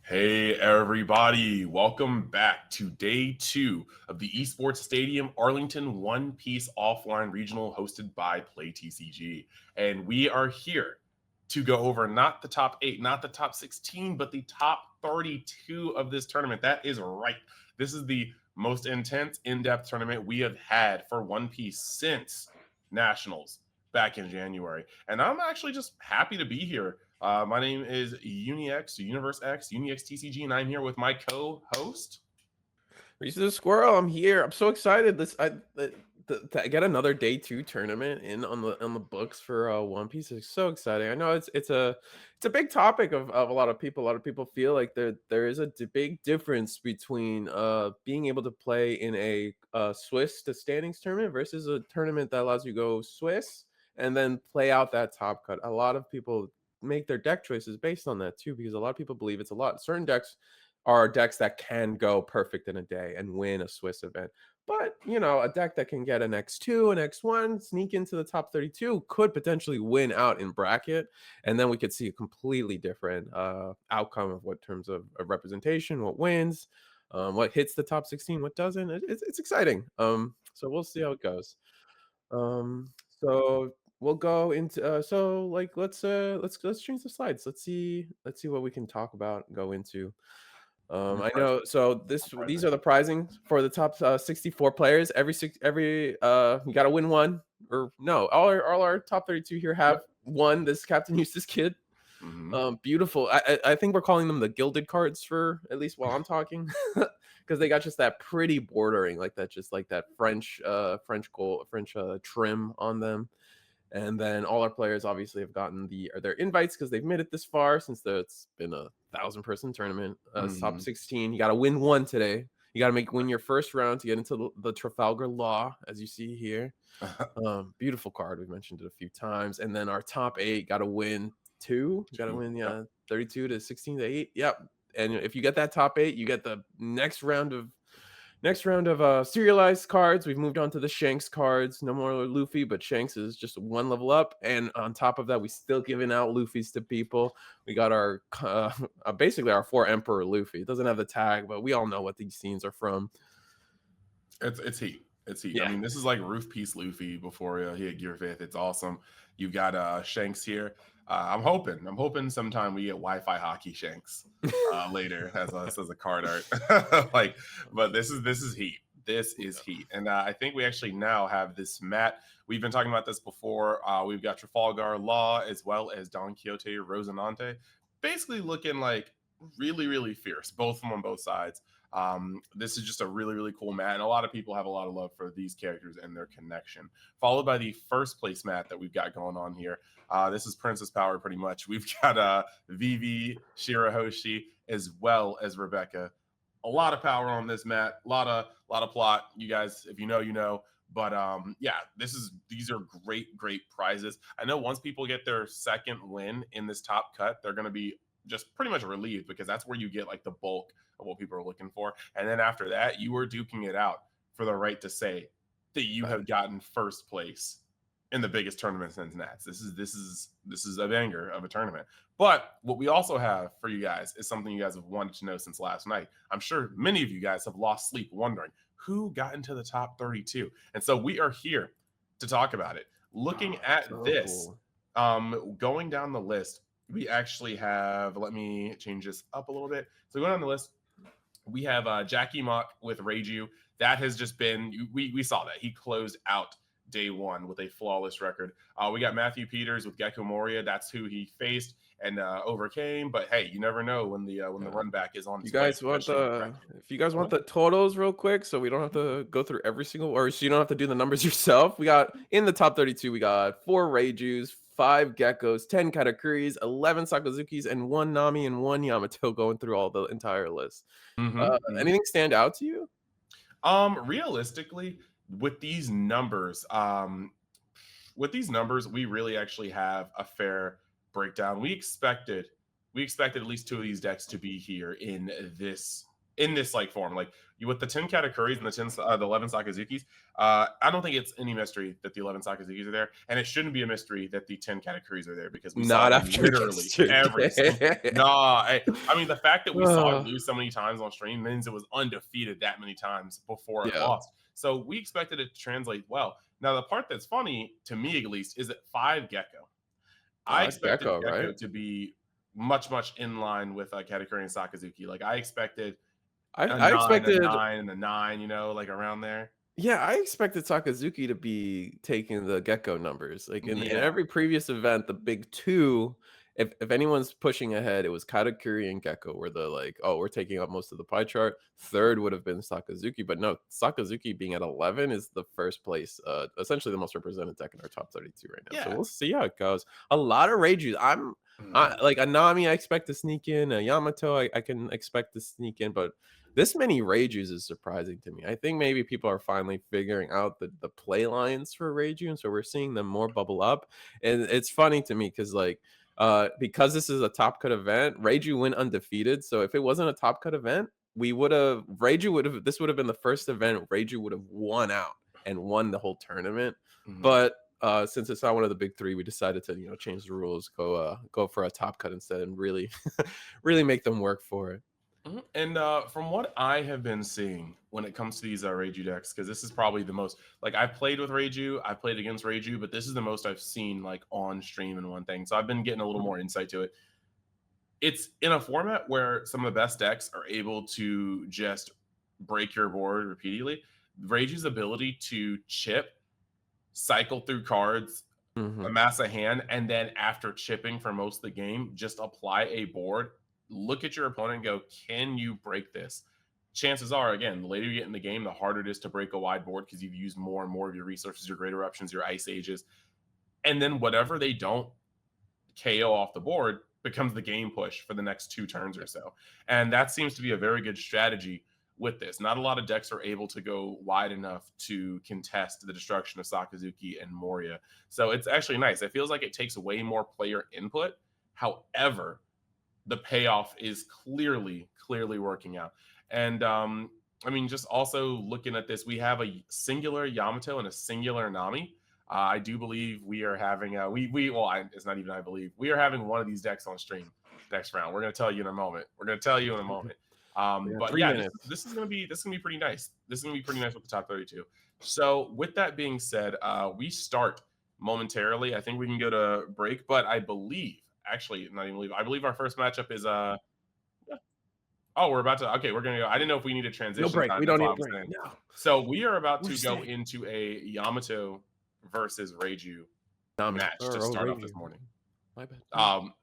Hey everybody, welcome back to day 2 of the Esports Stadium Arlington One Piece Offline Regional hosted by Play TCG. And we are here to go over not the top 8, not the top 16, but the top 32 of this tournament. That is right. This is the most intense, in-depth tournament we have had for One Piece since Nationals back in January. And I'm actually just happy to be here. My name is UniX, Universe X, UniX TCG, and I'm here with my co-host. Risu the Squirrel, I'm here. I'm so excited. To get another day 2 tournament in on the books for One Piece is so exciting. I know it's a big topic of a lot of people. A lot of people feel like there is a big difference between being able to play in a Swiss to standings tournament versus a tournament that allows you to go Swiss and then play out that top cut. A lot of people make their deck choices based on that too, because a lot of people believe it's a lot. Certain decks are decks that can go perfect in a day and win a Swiss event. But, a deck that can get an X2, an X1, sneak into the top 32 could potentially win out in bracket. And then we could see a completely different outcome of what terms of representation, what wins, what hits the top 16, what doesn't. It's exciting. So we'll see how it goes. So we'll go into let's change the slides. Let's see what we can talk about, go into. I know. So these are the prizing for the top 64 players. Every you got to win one, or no, all our top 32 here have Yep. won this Captain Eustace kid. Mm-hmm. Beautiful. I think we're calling them the gilded cards for at least while I'm talking, because they got just that pretty bordering, like that, just like that French gold, French trim on them. And then all our players obviously have gotten their invites because they've made it this far, since it's been a 1,000-person tournament. Top Mm-hmm. 16. You got to win one today. You got to win your first round to get into the Trafalgar Law, as you see here. Beautiful card. We've mentioned it a few times. And then our top 8 got to win two. Got to win Yep. 32 to 16 to 8. Yep. And if you get that top 8, you get the next round of serialized cards. We've moved on to the Shanks cards. No more Luffy, but Shanks is just one level up. And on top of that, we still giving out Luffys to people. We got our basically our 4 Emperor Luffy. It doesn't have the tag, but we all know what these scenes are from. It's heat. It's heat. I Yeah. mean, this is like Roof Piece Luffy before he had Gear Fifth. It's awesome. You've got Shanks here. I'm hoping sometime we get Wi-Fi hockey Shanks later as a card art. Like, but this is heat. This is heat, and I think we actually now have this mat. We've been talking about this before. We've got Trafalgar Law as well as Don Quixote Rosinante, basically looking like really really fierce, both of them on both sides. This is just a really, really cool mat, and a lot of people have a lot of love for these characters and their connection. Followed by the first place mat that we've got going on here. This is Princess Power, pretty much. We've got Vivi, Shirahoshi, as well as Rebecca. A lot of power on this mat. A lot of plot. You guys, if you know, you know. But yeah, these are great prizes. I know once people get their second win in this top cut, they're going to be just pretty much relieved, because that's where you get like the bulk of what people are looking for. And then after that, you are duking it out for the right to say that you have gotten first place in the biggest tournament since Nats. This is a banger of a tournament. But what we also have for you guys is something you guys have wanted to know since last night. I'm sure many of you guys have lost sleep wondering who got into the top 32. And so we are here to talk about it. Looking at So this, cool. going down the list, we actually have, let me change this up a little bit. So going down the list, we have Jackie Mock with Reiju. That has just been, we saw that. He closed out day 1 with a flawless record. We got Matthew Peters with Gecko Moria. That's who he faced and overcame. But hey, you never know when the run back is on You its way, guys want especially in the bracket. if you guys want the totals real quick, so we don't have to go through every single, or so you don't have to do the numbers yourself. We got in the top 32, we got 4 Reijus, 5 Geckos, 10 Katakuris, 11 Sakazukis, and 1 Nami and 1 Yamato, going through all the entire list. Mm-hmm. Anything stand out to you? Realistically, with these numbers, we really actually have a fair breakdown. We expected at least 2 of these decks to be here in this in this like form. Like you with the 10 Katakuris and the 11 Sakazukis, I don't think it's any mystery that the 11 Sakazukis are there, and it shouldn't be a mystery that the 10 Katakuris are there because we saw Not them after literally every single. yesterday. Nah, I mean the fact that we saw it Ugh. lose so many times on stream means it was undefeated that many times before it Yeah. lost. So we expected it to translate well. Now the part that's funny to me at least is that 5 Gecko. I expected Gecko, Gecko right? to be much in line with Katakuri and Sakazuki. Like I expected I a expected 9, and a 9, like around there. Yeah, I expected Sakazuki to be taking the Gecko numbers. Like in Yeah. every previous event, the big two, if anyone's pushing ahead, it was Katakuri and Gecko were the like, oh, we're taking up most of the pie chart. Third would have been Sakazuki, but no, Sakazuki being at 11 is the first place, essentially the most represented deck in our top 32 right now. So Yeah. we'll see how it goes. A lot of Reijus. Mhm. Like a Nami, I expect to sneak in. A Yamato, I can expect to sneak in, but this many Reijus is surprising to me. I think maybe people are finally figuring out the play lines for Reiju, and so we're seeing them more bubble up. And it's funny to me because this is a top cut event, Reiju went undefeated. So if it wasn't a top cut event, we would have Reiju would have this would have been the first event Reiju would have won out and won the whole tournament. Mhm. But since it's not one of the big three, we decided to change the rules, go for a top cut instead, and really really make them work for it. Mhm. And from what I have been seeing when it comes to these Reiju decks, because this is probably the most like I played with Reiju, I played against Reiju, but this is the most I've seen like on stream and one thing. So I've been getting a little more insight to it. It's in a format where some of the best decks are able to just break your board repeatedly. Reiju's ability to chip, cycle through cards, Mhm. amass a hand, and then after chipping for most of the game, just apply a board, look at your opponent and go, can you break this? Chances are, again, the later you get in the game, the harder it is to break a wide board because you've used more and more of your resources, your great eruptions, your ice ages. And then whatever they don't KO off the board becomes the game push for the next 2 turns or so. And that seems to be a very good strategy with this. Not a lot of decks are able to go wide enough to contest the destruction of Sakazuki and Moria. So it's actually nice. It feels like it takes way more player input. However, the payoff is clearly working out. And I mean, just also looking at this, we have a singular Yamato and a singular Nami. I do believe we are having it's not even I believe we are having one of these decks on stream next round. We're going to tell you in a moment. We're going to tell you in a moment. Yeah, But 3 yeah, minutes. this is going to be pretty nice. This is going to be pretty nice with the top 32. So with that being said, we start momentarily. I think we can go to break, but I believe actually not even believe. I believe our first matchup is yeah. Oh, we're about to okay, we're gonna go. I didn't know if we needed No transition break. time. We That's don't all need I a was break. saying. No. So we are about We're to go staying. into a Yamato versus Reiju Nami. match to Or start off Reiju. this morning. My bad. Um,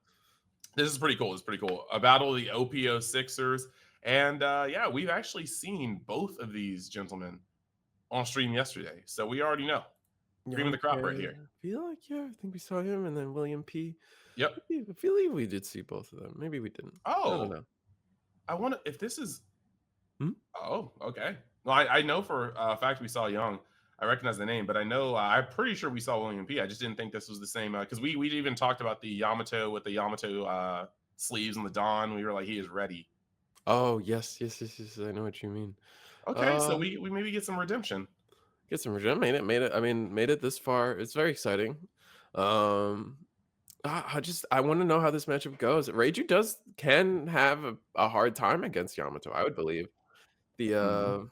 this is pretty cool. It's pretty cool. A battle of the OPO Sixers. And yeah, we've actually seen both of these gentlemen on stream yesterday. So we already know. Cream of the crop right Okay. here. I feel like, yeah, I think we saw him and then William P. Yep. I feel like we did see both of them. Maybe we didn't. I don't Oh, know. I want to if this is Hmm? oh, okay. Well, I know for a fact we saw Young. I recognize the name, but I know I'm pretty sure we saw William P. I just didn't think this was the same because we even talked about the Yamato with the Yamato sleeves and the Dawn. We were like, he is ready. Oh, yes. I know what you mean. Okay, so Uh, we maybe get some redemption. get some revenge. Made it. I mean, made it this far. It's very exciting. Um, I want to know how this matchup goes. Reiju can have a hard time against Yamato, I would believe. The Mhm.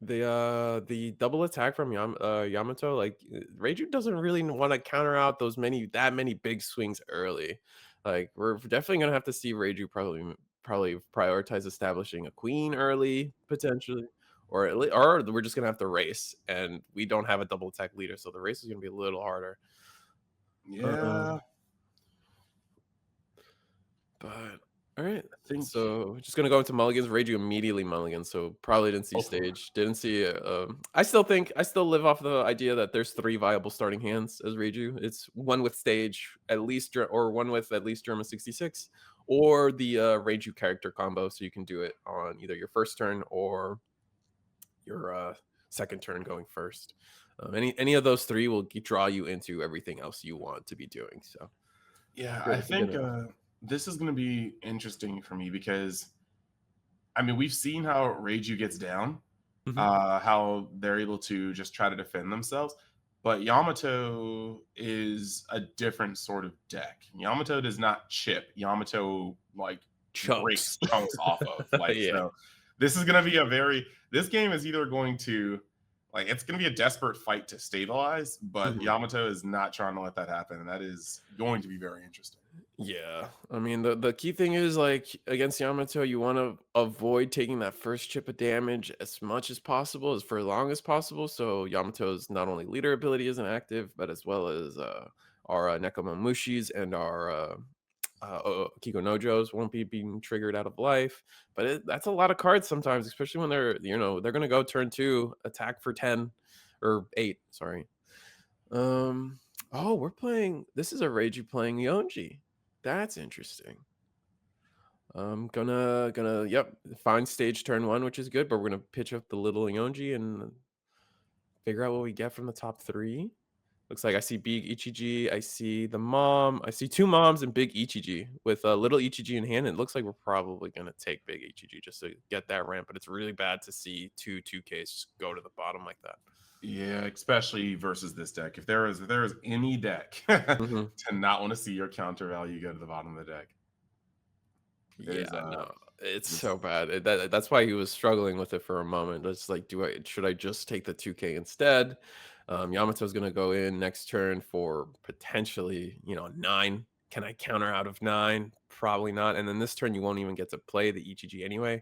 the double attack from Yamato, like Reiju doesn't really want to counter out that many big swings early. Like we're definitely gonna have to see Reiju probably prioritize establishing a queen early potentially, or we're just gonna have to race, and we don't have a double attack leader, so the race is gonna be a little harder. Yeah, Um, but all right. I think. So just gonna go into mulligans. Rage immediately mulligans. So probably didn't see Both of them. stage. Didn't see. I still live off the idea that there's 3 viable starting hands as Reiju. It's one with stage at least, or one with at least Germa 66, or the Reiju character combo. So you can do it on either your first turn or your second turn going first. Any of those 3 will draw you into everything else you want to be doing. So Yeah, I good. think this is going to be interesting for me because I mean, we've seen how Reiju gets down, Mhm. how they're able to just try to defend themselves. But Yamato is a different sort of deck. Yamato does not chip. Yamato like Chunks. breaks chunks off of. Like Yeah. so, this is going to be a very. This game is either going to like it's going to be a desperate fight to stabilize, but Mhm. Yamato is not trying to let that happen, and that is going to be very interesting. Yeah. I mean, the key thing is like against Yamato, you want to avoid taking that first chip of damage as much as possible, as for long as possible. So Yamato's not only leader ability isn't active, but as well as our Nekomamushis and our Kiko Nojos won't be being triggered out of life. But that's a lot of cards sometimes, especially when they're gonna go turn two, attack for 10 or 8. Sorry. Um. Oh, we're playing. This is a Reiji playing Yonji. That's interesting. I'm gonna yep, find stage turn one, which is good, but we're gonna pitch up the little Yonji and figure out what we get from the top three. Looks like I see big Ichiji, I see the mom, I see two moms and big Ichiji with a little Ichiji in hand. It looks like we're probably gonna take big Ichiji just to get that ramp, but it's really bad to see two 2Ks go to the bottom like that. Yeah, especially versus this deck. If there is any deck Mhm. to not want to see your counter value go to the bottom of the deck, it Yeah, is no, it's this so bad. That's why he was struggling with it for a moment. It's like, should I just take the 2K instead? Yamato's gonna go in next turn for potentially, 9. Can I counter out of 9? Probably not. And then this turn you won't even get to play the EGG anyway.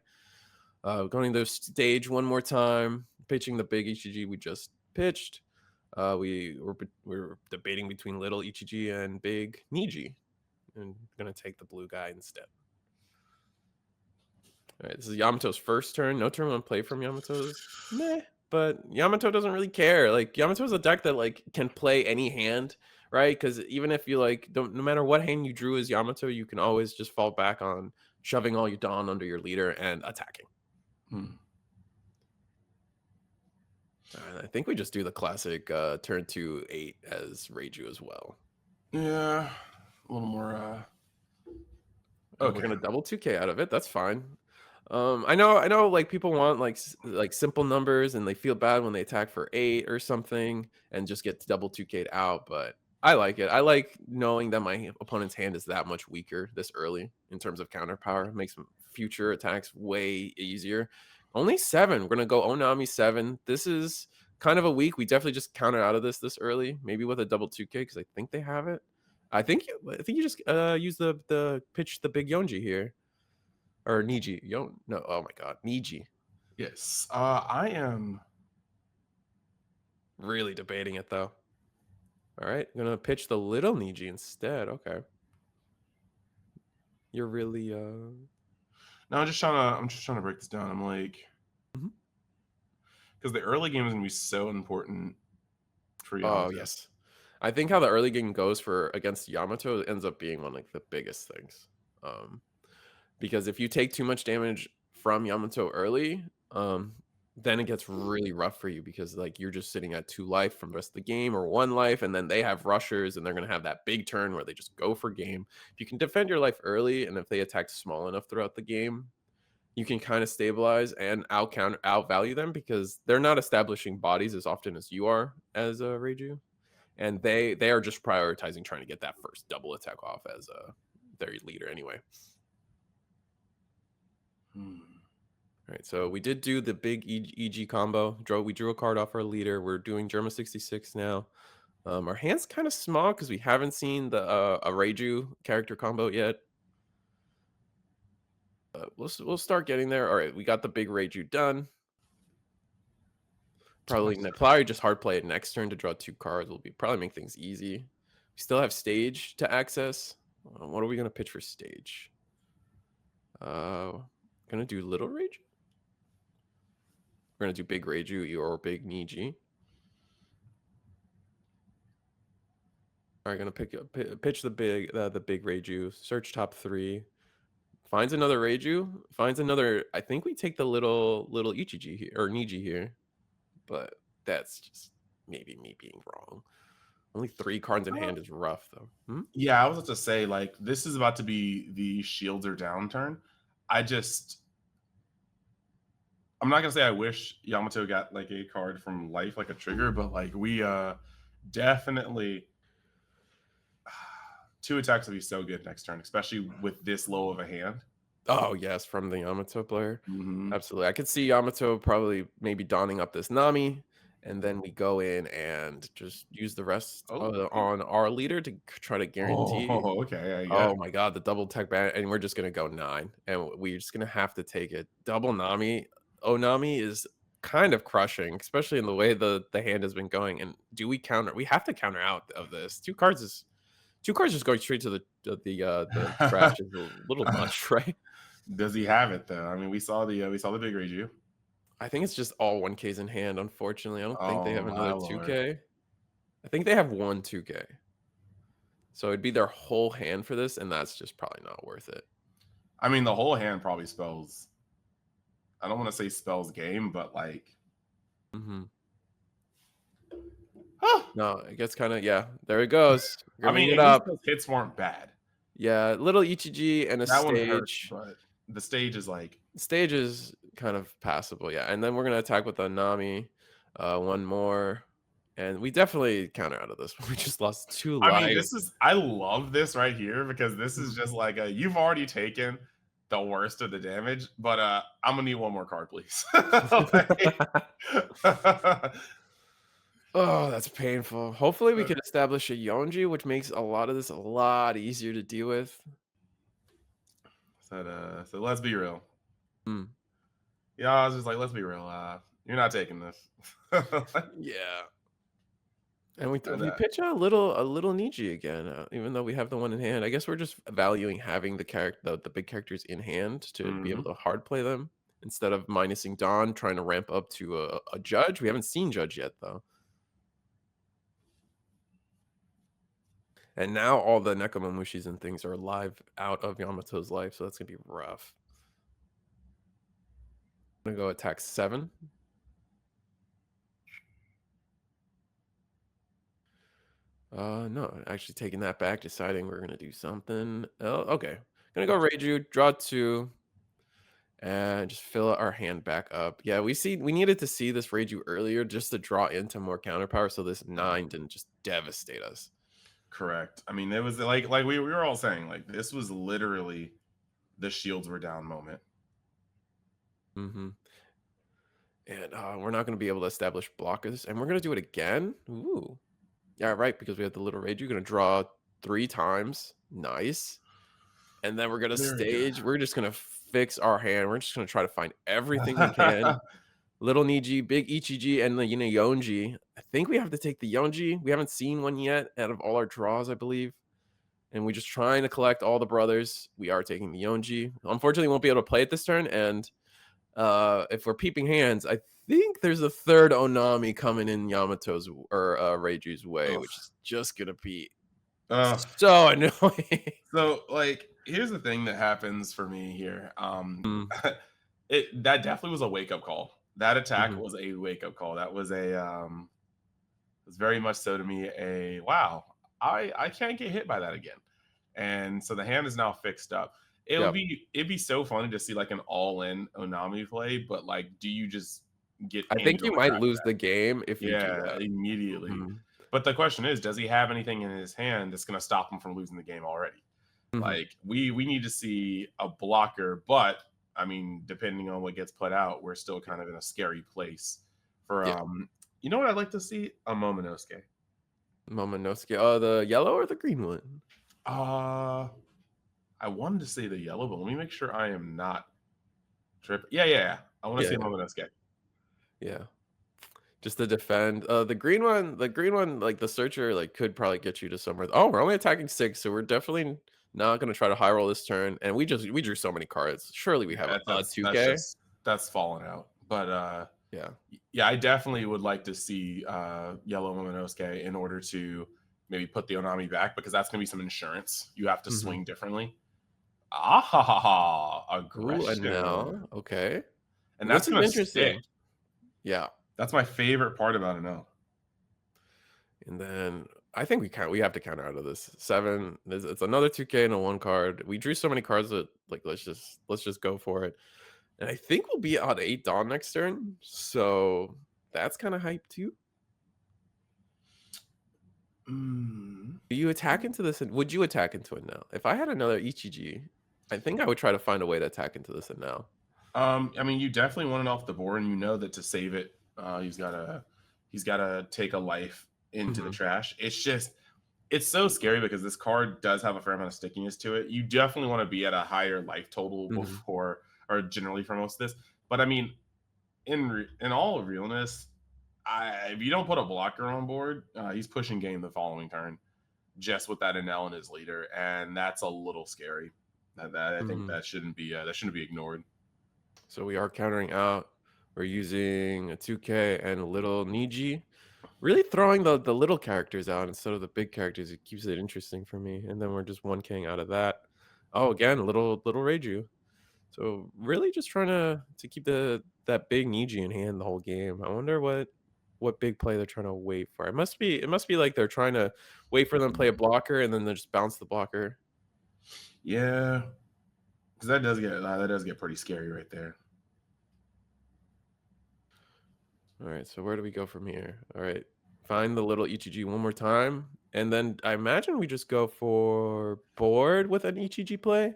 Going to stage one more time, pitching the big EGG we just pitched. We were debating between little EGG and big Niji, and gonna take the blue guy instead. All right, this is Yamato's first turn. No turn one play from Yamato's. Meh. But Yamato doesn't really care. Like Yamato's a deck that like can play any hand, right? Because even if you like don't, no matter what hand you drew as Yamato, you can always just fall back on shoving all your Dawn under your leader and attacking. Hmm. And I think we just do the classic turn 2 8 as Reiju as well. Yeah, a little more. And we're Okay. gonna double 2K out of it. That's fine. I know, like people want like simple numbers, and they feel bad when they attack for 8 or something and just get double 2K'd out. But I like it. I like knowing that my opponent's hand is that much weaker this early in terms of counter power. It makes future attacks way easier. Only 7. We're gonna go Onami 7. This is kind of a weak. We definitely just counter out of this early, maybe with a double 2K because I think they have it. I think you just use the pitch the big Yonji here or Niji. No, oh my god, Niji. Yes. I am. Really debating it though. All right, I'm gonna pitch the little Niji instead. Okay, you're really No, I'm just trying to break this down. I'm like, mhm. because the early game is gonna be so important for Oh Yamato. yes. I think how the early game goes for against Yamato ends up being one of like the biggest things. Um, because if you take too much damage from Yamato early, then it gets really rough for you because like you're just sitting at 2 life from the rest of the game or 1 life, and then they have rushers and they're gonna have that big turn where they just go for game. If you can defend your life early, and if they attack small enough throughout the game, you can kind of stabilize and outvalue them because they're not establishing bodies as often as you are as a Reiju, and they are just prioritizing trying to get that first double attack off as their leader anyway. Hmm. All right, so we did do the big EG combo. We drew a card off our leader. We're doing Germa 66 now. Our hand's kind of small because we haven't seen the a Reiju character combo yet. We'll start getting there. All right, we got the big Reiju done. Probably just hard play it next turn to draw 2 cards. Will be probably make things easy. We still have stage to access. What are we gonna pitch for stage? Gonna do little Reiju. We're gonna do big Reiju or big Niji. All right, gonna pitch the big Reiju. Search top 3. Finds another Reiju. Finds another. I think we take the little Ichiji here or Niji here, but that's just maybe me being wrong. Only 3 cards in Uh, hand is rough though. Hmm? yeah, I was about to say like this is about to be the shields are down turn. I just I'm not gonna say I wish Yamato got like a card from life, like a trigger, but like we definitely two attacks would be so good next turn, especially with this low of a hand. Oh, yes, from the Yamato player. Hmm. Absolutely. I could see Yamato probably maybe donning up this Nami, and then we go in and just use the rest Oh, oh, on our leader to try to guarantee. oh, okay, yeah. Oh my god, the double tech ban, and we're just gonna go 9, and we're just gonna have to take it. Double Nami Onami is kind of crushing, especially in the way the hand has been going, and do we counter? We have to counter out of this. 2 cards just going straight to the trash is a little much, right? Does he have it though? I mean, we saw the big Reiju. I think it's just all 1Ks in hand, unfortunately. I don't think they Oh have my another lord! 2K. I think they have 1 2K. So it'd be their whole hand for this, and that's just probably not worth it. I mean, the whole hand probably spells. I don't want to say spells game, but like, Mhm. huh. No, it gets kinda yeah, there it goes, I giving mean, it at least up. those hits weren't bad. Yeah, little Ichiji and a That one hurts, stage. but the stage is like, Stage is kind of passable, yeah, and then we're gonna attack with a Nami, 1 more, and we definitely counter out of this. We just lost 2 I mean, life. this is I love this right here because this is Mhm. just like a you've already taken the worst of the damage, but I'm gonna need one more card, please. Like, Oh, that's painful. Hopefully, we uh, can establish a Yonji, which makes a lot of this a lot easier to deal with. so let's be real. Mm, Yeah, I was just like, let's be real. You're not taking this. yeah. And And, we pitch a little Niji again, even though we have the one in hand. I guess we're just valuing having the big characters in hand to be able mhm. to hard play them instead of minusing Dawn, trying to ramp up to a Judge. We haven't seen Judge yet though, and now all the Nekomamushis and things are live out of Yamato's life, so that's gonna be rough. I'm gonna go attack 7. No, actually taking that back, deciding we're gonna do something. Oh, okay. Gonna go Reiju, draw 2. And just fill our hand back up. Yeah, we needed to see this Reiju earlier just to draw into more counter power so this 9 didn't just devastate us. Correct. I mean, it was like we were all saying, like this was literally the shields were down moment. Mhm. And, we're not gonna be able to establish blockers, and we're gonna do it again? Ooh. Yeah, right, because we have the little Reiju, gonna draw 3 times. Nice. And then we're gonna Very good. stage. We're just gonna fix our hand. We're just gonna try to find everything we can. Little Niji, big Ichiji, and the Yonji. I think we have to take the Yonji. We haven't seen one yet out of all our draws, I believe. And we're just trying to collect all the brothers. We are taking the Yonji. Unfortunately, we won't be able to play it this turn. And if we're peeping hands, I think there's a third Onami coming in Yamato's or Reiju's way, Ugh. which is just gonna be Ugh. so annoying. So, like, here's the thing that happens for me here. Mm, It that definitely was a wake up call. That attack mhm. was a wake up call. That was very much so to me a wow. I can't get hit by that again. And so the hand is now fixed up. Yep. It'd be so funny to see like an all in Onami play, but like, do you just get I think you anvil might attack? lose the game if you do Yeah, that. immediately. Mhm, But the question is, does he have anything in his hand that's going to stop him from losing the game already? mhm. Like we need to see a blocker, but I mean, depending on what gets put out, we're still kind of in a scary place. For Yeah. you know what I'd like to see? A Momonosuke. Momonosuke. Oh, the yellow or the green one? Uh I wanted to say the yellow, but let me make sure I am not tripping. Yeah, yeah, yeah. I want to Yeah, see a yeah, Momonosuke. yeah. Just to defend. The green one, like the searcher, like could probably get you to somewhere. Oh, we're only attacking 6, so we're definitely not gonna try to high roll this turn. And we drew so many cards. Surely we have Yeah, a that's 2K. just that's fallen out. But Yeah. yeah, I definitely would like to see Yellow Momonosuke in order to maybe put the Onami back because that's gonna be some insurance. You have to Hmm. swing differently. Ah ha ha ha Ooh, and aggression. now, okay. And This that's is gonna stick. interesting. Yeah. That's my favorite part about it now. And then I think we have to counter out of this. 7. It's another 2K and a 1 card. We drew so many cards that like let's just go for it. And I think we'll be on 8 Dawn next turn, so that's kinda hype too. Mm. Do you attack into this and would you attack into it now? If I had another Ichiji, I think I would try to find a way to attack into this and now. I mean, you definitely want it off the board, and you know that to save it, he's gotta take a life into the Mhm, trash. It's just it's so scary because this card does have a fair amount of stickiness to it. You definitely want to be at a higher life total mhm. before, or generally for most of this. But I mean, in all of realness, if you don't put a blocker on board, he's pushing game the following turn just with that Enel in his leader, and that's a little scary. That I think Mhm. that shouldn't be ignored. So we are countering out. We're using a 2K and a little Niji. Really throwing the little characters out instead of the big characters. It keeps it interesting for me. And then we're just 1King out of that. Oh, again, little Reiju. So really just trying to keep that big Niji in hand the whole game. I wonder what big play they're trying to wait for. It must be like they're trying to wait for them to play a blocker and then they just bounce the blocker. Yeah, because that does get pretty scary right there. All right, so where do we go from here? All right, find the little Ichiji one more time, and then I imagine we just go for board with an Ichiji play.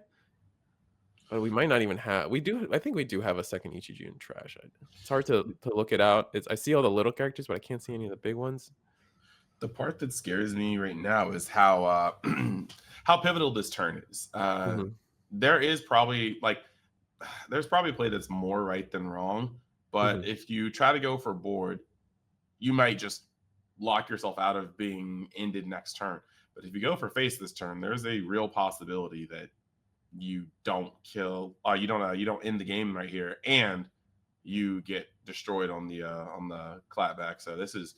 But we might not even have. We do. I think we do have a second Ichiji in trash. It's hard to look it out. I see all the little characters, but I can't see any of the big ones. The part that scares me right now is how how pivotal this turn is. Mhm, There is probably like there's probably a play that's more right than wrong, but mhm, if you try to go for board, you might just lock yourself out of being ended next turn. But if you go for face this turn, there's a real possibility that you don't kill, you don't end the game right here, and you get destroyed on the clapback. So this is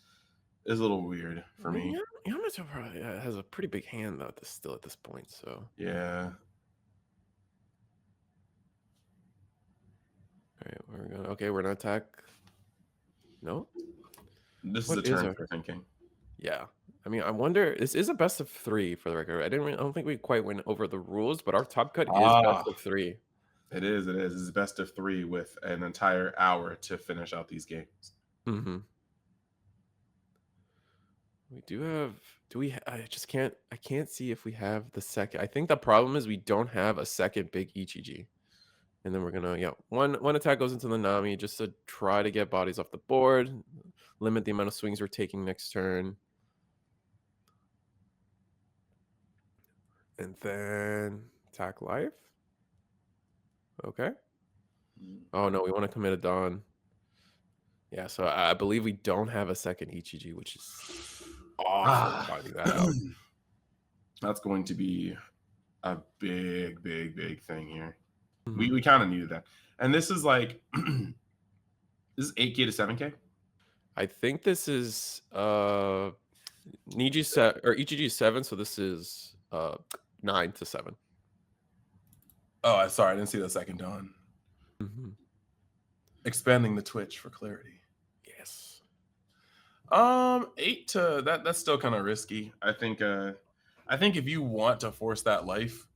a little weird for I mean, me. yeah, Yamato probably has a pretty big hand though. Still at this point, so Yeah. all right, we're gonna. Okay, we're gonna attack. No, This is what a is turn our? for thinking. Yeah. I mean, I wonder this is a best of 3 for the record. I don't think we quite went over the rules, but our top cut is best Ah, of 3. it is. It is. It's best of three with an entire hour to finish out these games. Mhm. We do have do we I can't see if we have the second. I think the problem is we don't have a second big Ichiji. And then we're gonna yeah, one attack goes into the Nami just to try to get bodies off the board, limit the amount of swings we're taking next turn, and then attack life. Okay. Oh no, we want to commit a Dawn. Yeah, so I believe we don't have a second Ichiji, which is awful Ah, finding that out. that's going to be a big, big, big thing here. We Mhm. we kind of needed that, and this is like this is 8K to 7K. I think this is Niji set or Ichiji 7, so this is 9 to 7. Oh, sorry, I didn't see the second dawn. Mhm. Expanding the Twitch for clarity. Yes. Eight to that's still kind of risky. I think if you want to force that life,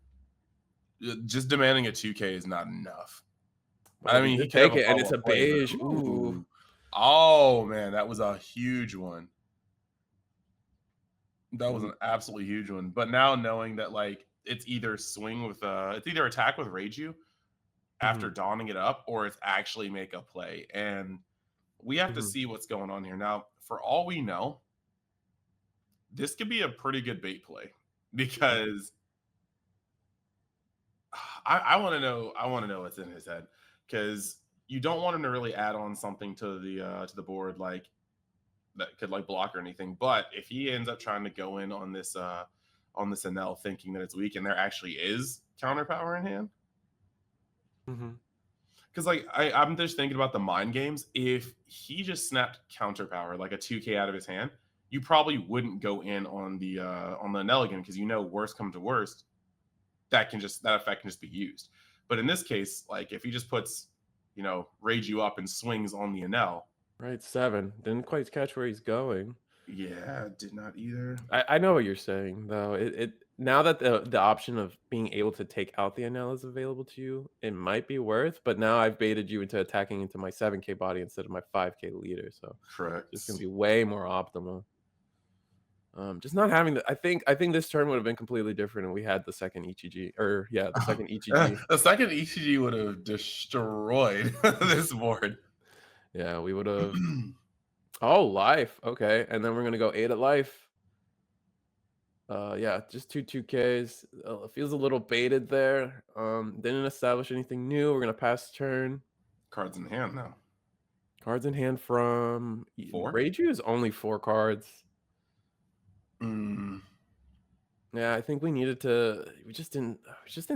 just demanding a 2K is not enough. Well, I we mean, he did could have take a it, and it's follow-up a play, but beige. Ooh. ooh. Oh man, that was a huge one. That was Ooh. an absolutely huge one. But now knowing that like it's either attack with Reiju after Mhm, donning it up, or it's actually make a play. And we have to mhm, see what's going on here. Now, for all we know, this could be a pretty good bait play mhm, because I want to know. I want to know what's in his head because you don't want him to really add on something to the board like that could like block or anything. But if he ends up trying to go in on this NL thinking that it's weak and there actually is counter power in hand, mhm, because like I'm just thinking about the mind games. If he just snapped counter power like a 2K out of his hand, you probably wouldn't go in on the NL again because you know worst come to worst that effect can just be used. But in this case, like if he just puts, rage you up and swings on the NL, right, 7. Didn't quite catch where he's going. yeah, did not either. I know what you're saying, though. now that the option of being able to take out the NL is available to you, it might be worth. But now I've baited you into attacking into my 7K body instead of my 5K leader, so it's Correct. gonna be way more optimal. Just not having the I think this turn would have been completely different and we had the second ETG or yeah, the second ETG. The second ECG would have destroyed this board. Yeah, we would have. Oh, life. Okay, and then we're gonna go 8 at life. Yeah, just 2 2Ks. Feels a little baited there. Didn't establish anything new. We're gonna pass turn. Cards in hand now. Cards in hand from 4? Reiju is only 4 cards. Mm, Yeah, I think we needed to. We just didn't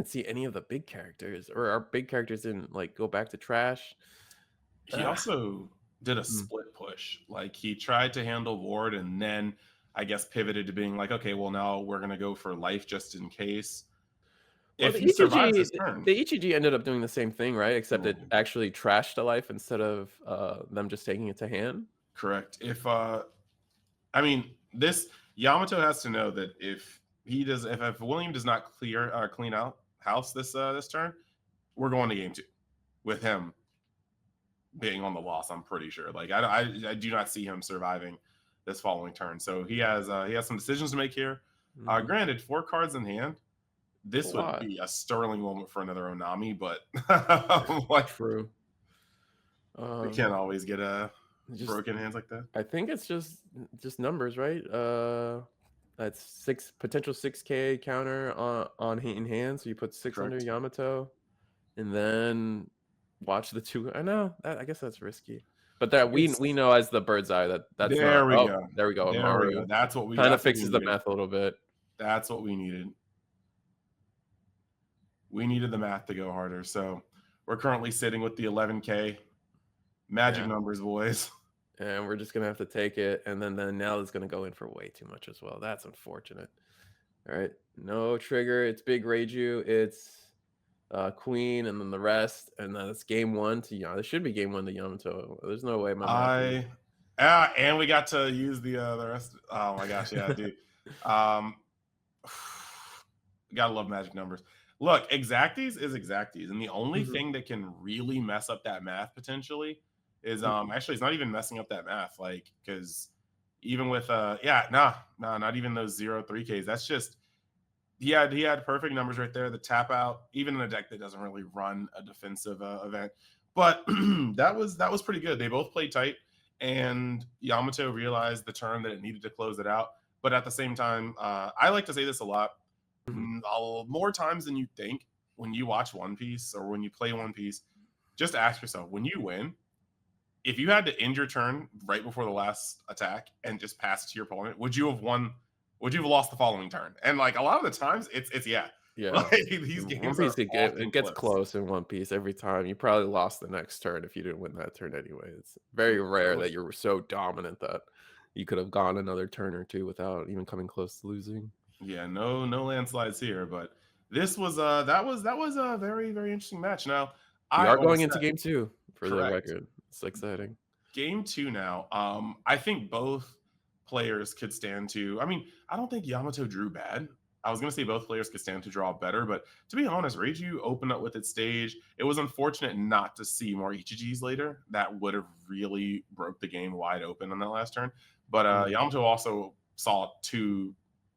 see any of the big characters, or our big characters didn't like go back to trash. he Ugh. also did a Mm. split push. Like he tried to handle ward and then I guess pivoted to being like, okay, well now we're gonna go for life just in case. Well, If he survives this turn, The ETG ended up doing the same thing, right? Except it mm, actually trashed a life instead of them just taking it to hand. correct. If I mean this Yamato has to know that if William does not clean out house this turn, we're going to game 2 with him being on the loss. I'm pretty sure. Like I do not see him surviving this following turn. So he has some decisions to make here. Mhm. Granted, 4 cards in hand. A This would lot. be a sterling moment for another Onami, but like True. we can't Um, always get just broken hands like that. I think it's just numbers, right? That's six potential 6K counter on in hand. So you put 6 under Correct. Yamato, and then watch the 2. I know I guess that's risky, but that we It's know as the bird's eye that's not. there we Oh, go. there we go. There we go. Maru kind of That's what we fixes the needed. math a little bit. That's what we needed. We needed the math to go harder. So we're currently sitting with the 11K. Magic Yeah, numbers, boys. and we're just gonna have to take it, and then Nell is gonna go in for way too much as well. That's unfortunate. All right, no trigger. It's big Reiju. It's Queen, and then the rest, and then it's game 1 to Yamato. This should be game 1 to Yamato. There's no way my math is. And we got to use the rest. Oh my gosh, yeah, dude. Um, gotta love magic numbers. Look, exacties is exacties, and the only Mhm, thing that can really mess up that math potentially is mhm. actually it's not even messing up that math, like because even with nah, not even those 0 3Ks. That's just he had perfect numbers right there. The tap out, even in a deck that doesn't really run a defensive event, but that was pretty good. They both played tight, and Yamato realized the turn that it needed to close it out. But at the same time, I like to say this a lot, Mhm. more times than you think when you watch One Piece or when you play One Piece. Just ask yourself when you win, if you had to end your turn right before the last attack and just pass it to your opponent, would you have won? Would you have lost the following turn? And like a lot of the times, it's yeah. Yeah. Like these In One games are Piece, it often gets close. close in One Piece every time. You probably lost the next turn if you didn't win that turn anyway. It's very rare that you were so dominant that you could have gone another turn or 2 without even coming close to losing. Yeah, no landslides here, but this was that was a very interesting match. Now We I are going almost into said game 2 for the correct. record. It's exciting. Game 2 now. I think both players could stand to. I mean, I don't think Yamato drew bad. I was gonna say both players could stand to draw better, but to be honest, Reiju opened up with its stage. It was unfortunate not to see more EGGs later. That would have really broke the game wide open on that last turn. But Mhm. Yamato also saw 2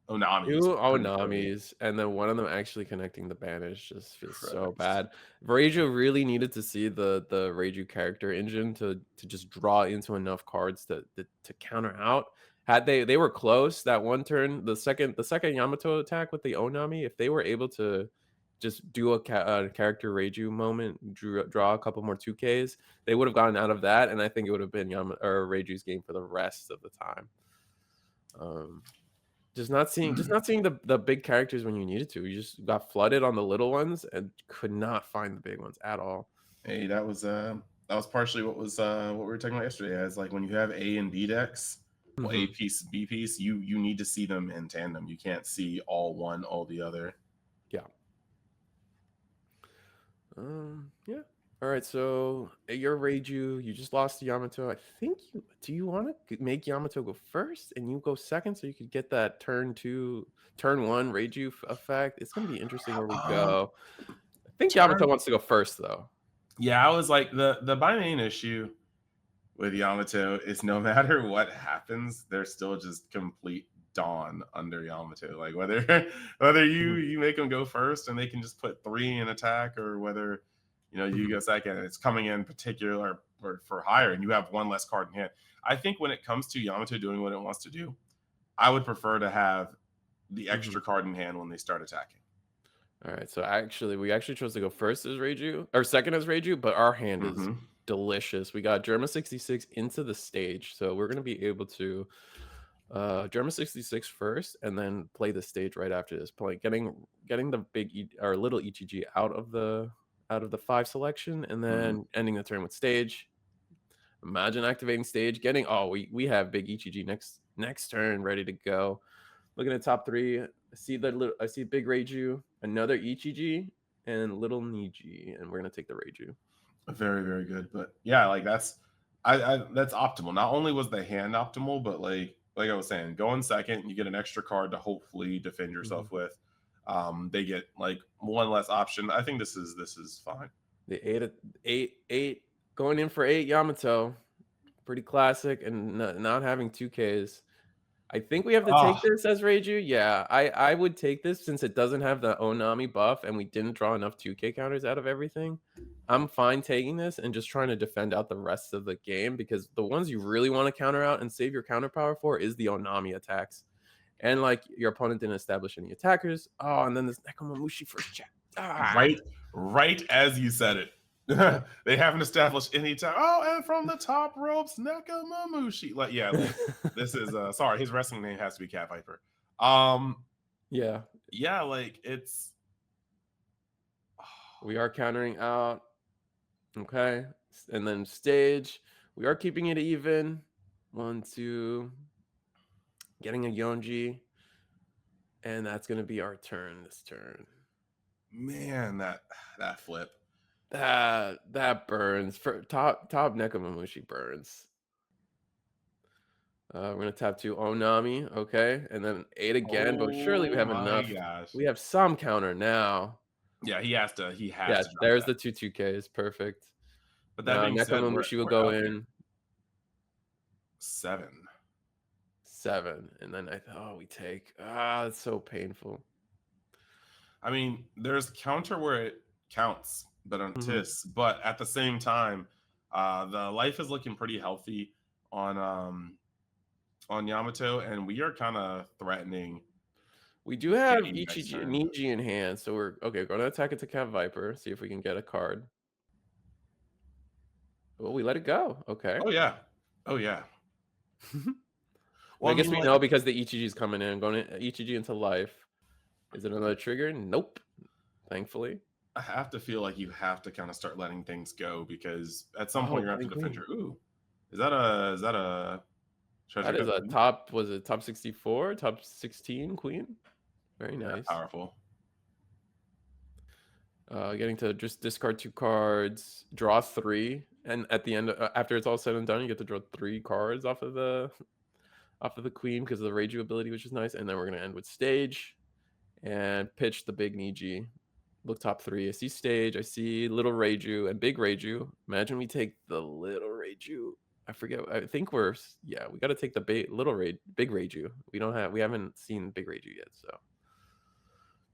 Onamis 2 pretty early. Aonamis, and then one of them actually connecting the banish just feels so Correct. bad. Reiju really needed to see the Reiju character engine to just draw into enough cards to counter out. Had they were close that one turn, the second Yamato attack with the Onami, if they were able to just do a character Reiju moment, draw a couple more 2Ks, they would have gotten out of that, and I think it would have been Reiju's game for the rest of the time. Um, just not seeing the big characters when you needed to. You just got flooded on the little ones and could not find the big ones at all. Hey, that was partially what we were talking about yesterday. As like when you have A and B decks, well, A Mhm. piece, B piece, you need to see them in tandem. You can't see all one, all the other. Yeah. Yeah. All right, so you're Reiju. You just lost to Yamato. I think you do. You want to make Yamato go first and you go second, so you could get that turn one Reiju effect. It's gonna be interesting where we Um, go. I think Yamato turn. wants to go first, though. Yeah, I was like the my main issue with Yamato is no matter what happens, there's still just complete dawn under Yamato. Like whether whether Mhm, you make them go first and they can just put three in attack, or whether you mhm, go second and it's coming in particular or for higher and you have one less card in hand. I think when it comes to Yamato doing what it wants to do, I would prefer to have the mhm. extra card in hand when they start attacking. All right, so we actually chose to go first as Reiju or second as Reiju, but our hand is Hmm. delicious. We got Germa 66 into the stage, so we're gonna be able to Germa 66 first, and then play the stage right after this point, getting the or little ETG out of the five selection, and Hmm. then ending the turn with stage. Imagine activating stage, getting we have big ETG next turn ready to go. Looking at top three, I see big Reiju, another ETG, and little Niji, and we're gonna take the Reiju. Very, very good. But yeah, like I that's optimal. Not only was the hand optimal, but like I was saying, going second, you get an extra card to hopefully defend Mhm. yourself with. They get like one less option. I think this is fine. The eight going in for eight Yamato, pretty classic, and not having 2Ks. I think we have to take Oh, this as Reiju. Yeah, I would take this since it doesn't have the Onami buff and we didn't draw enough 2K counters out of everything. I'm fine taking this and just trying to defend out the rest of the game because the ones you really want to counter out and save your counter power for is the Onami attacks. And like your opponent didn't establish any attackers. Oh, and then this Nekomamushi first check. Ah, right as you said it. They haven't established any time. Oh, and from the top ropes, Nakamamushi. Like, yeah, like this is sorry, his wrestling name has to be Cat Viper. Um, yeah, yeah, like it's we are countering out. Okay. And then stage. We are keeping it even. One, two, getting a Yonji. And that's gonna be our turn this turn. man, that flip. That burns. For top Nekomamushi burns. We're gonna tap two Onami, okay, and then eight again, but surely we Oh have my enough. gosh. We have some counter now. Yeah, he has Yeah, to drop there's that. the two 2Ks. Perfect. But that Now being said, we're Nekomamushi will we're go up here. in 7. 7. And then we take. Ah, it's so painful. I mean, there's counter where it counts, but on Mhm. TIS. But at the same time, the life is looking pretty healthy on Yamato, and we are kind of threatening We do have game next Ichiji turn. Niji in hand, so we're okay. Going to attack it to Cat Viper. See if we can get a card. Well, we let it go. Okay. Oh yeah. Oh yeah. I Well, I guess mean, we like know because the Ichiji is coming in. Going to Ichiji into life. Is it another trigger? Nope. Thankfully. I have to feel like you have to kind of start letting things go because at some Oh, point you're gonna have Queen to defend Queen. your ooh. Is that a treasure That is cup a queen? top. Was it top 64? Top 16 Queen? Very Yeah, nice. powerful. Getting to just discard two cards, draw three, and at the end, after it's all said and done, you get to draw three cards off of the queen because of the Reiju ability, which is nice. And then we're gonna end with stage and pitch the big Niji. Look top three. I see stage. I see little Reiju and big Reiju. Imagine we take the little Reiju. I forget. I think we got to take the big Reiju. We haven't seen big Reiju yet, so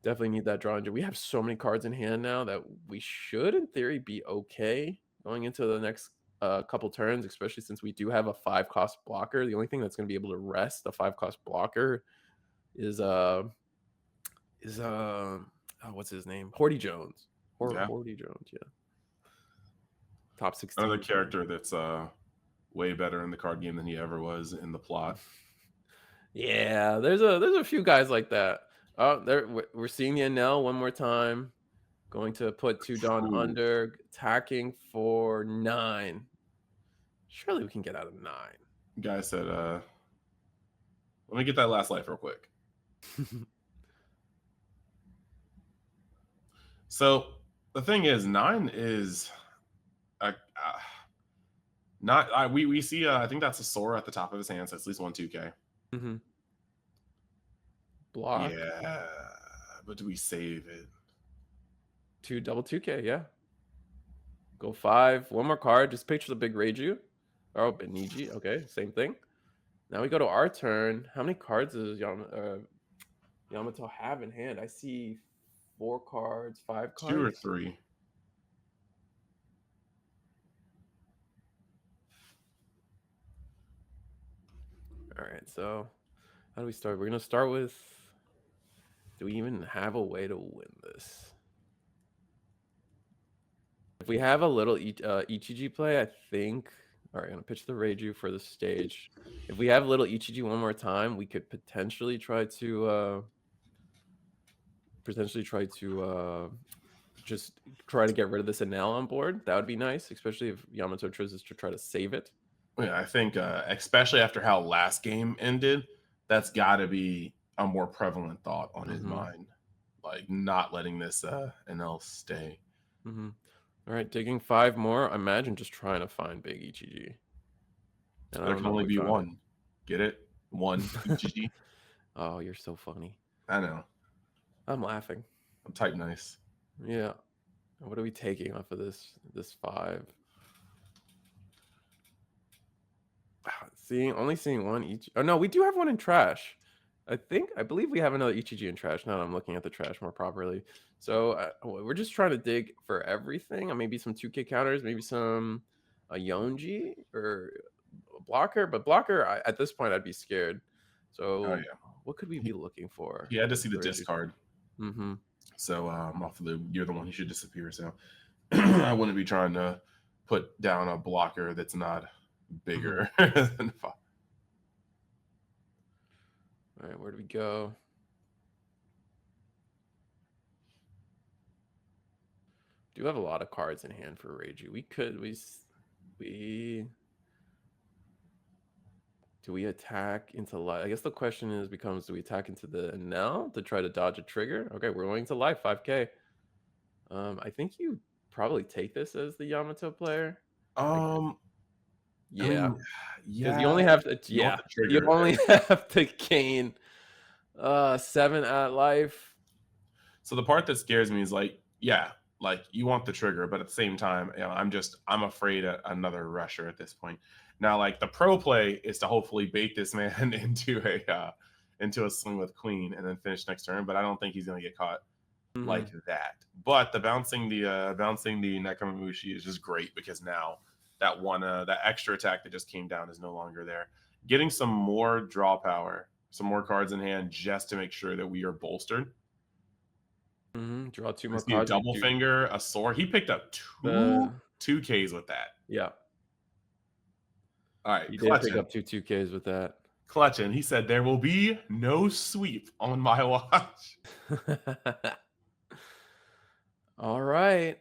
definitely need that draw engine. We have so many cards in hand now that we should, in theory, be okay going into the next couple turns, especially since we do have a 5 cost blocker. The only thing that's going to be able to rest the 5 cost blocker is is what's his name? Horty Jones. Yeah. Horty Jones, yeah. Top Another 16 Queen. character that's way better in the card game than he ever was in the plot. Yeah, there's a few guys like that. Oh, there we're seeing the NL one more time. Going to put two Dawn Ooh. under, attacking for 9. Surely we can get out of 9. Guy said, let me get that last life real quick. So the thing is, 9 is Not we see. I think that's a Sora at the top of his hand. So it's at least one 2K. Mm-hmm. Block Yeah, but do we save it? 2 yeah. Go 5. One more card. Just picture the big Reiju. Oh, Beniji. Okay, same thing. Now we go to our turn. How many cards does Yamato have in hand? I see 4 cards, 5 2 or cards. 3? All right, so how do we start? We're gonna start with. Do we even have a way to win this? If we have a little Ichiji play, I think. All right, I'm gonna pitch the Reiju for the stage. If we have little Ichiji one more time, we could potentially try to just try to get rid of this Enel on board. That would be nice, especially if Yamato chooses to try to save it. Yeah, I think especially after how last game ended, that's got to be a more prevalent thought on his mind, like not letting this NL stay. All right, digging 5 more. Imagine just trying to find big Ichiji. And There can only be one. Get it? One Ichiji. Oh, you're so funny. I know. I'm laughing. I'm type nice. Yeah. What are we taking off of this 5? Only seeing one Ichiji. Oh no, we do have one in trash. I believe we have another Ichiji in trash. Now that I'm looking at the trash more properly. So we're just trying to dig for everything. Maybe some 2K counters, maybe some a Yonji or a blocker. But blocker, at this point, I'd be scared. So Oh yeah. what could we be looking for? He had to see the discard. Mm-hmm. So off of you're the one who should disappear. So I wouldn't be trying to put down a blocker that's not bigger than 5. All right, where do we go? Do have a lot of cards in hand for Reiju. Do we attack into life? I guess the question becomes, do we attack into the Enel to try to dodge a trigger? Okay, we're going to life, 5K. I think you probably take this as the Yamato player. Yeah. I mean, yeah. You only have to, you only have to gain 7 at life. So the part that scares me is like, yeah, like you want the trigger, but at the same time, you know, I'm afraid of another rusher at this point. Now, like the pro play is to hopefully bait this man into a swing with queen and then finish next turn, but I don't think he's gonna get caught like that. But the bouncing the Nekamamushi is just great because now that extra attack that just came down is no longer there. Getting some more draw power, some more cards in hand just to make sure that we are bolstered. Draw 2 more cards. A double finger, a sword. He picked up 2Ks with that. Yeah. All right. He did pick up 2Ks with that. Clutching. He said there will be no sweep on my watch. All right.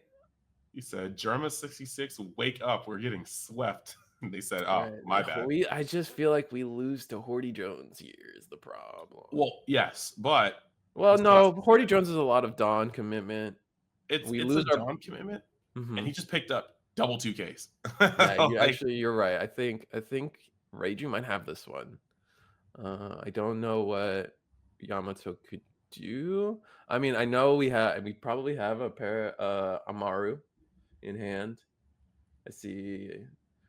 He said, Germa 66, wake up. We're getting swept. They said, oh, my bad. I just feel like we lose to Horty Jones here is the problem. Well, yes, but no, Horty Jones is a lot of Dawn commitment. It's a Dawn commitment, and he just picked up double 2Ks. Yeah, you're right. I think Reiju might have this one. I don't know what Yamato could do. I mean, I know we probably have a pair Amaru in hand. I see,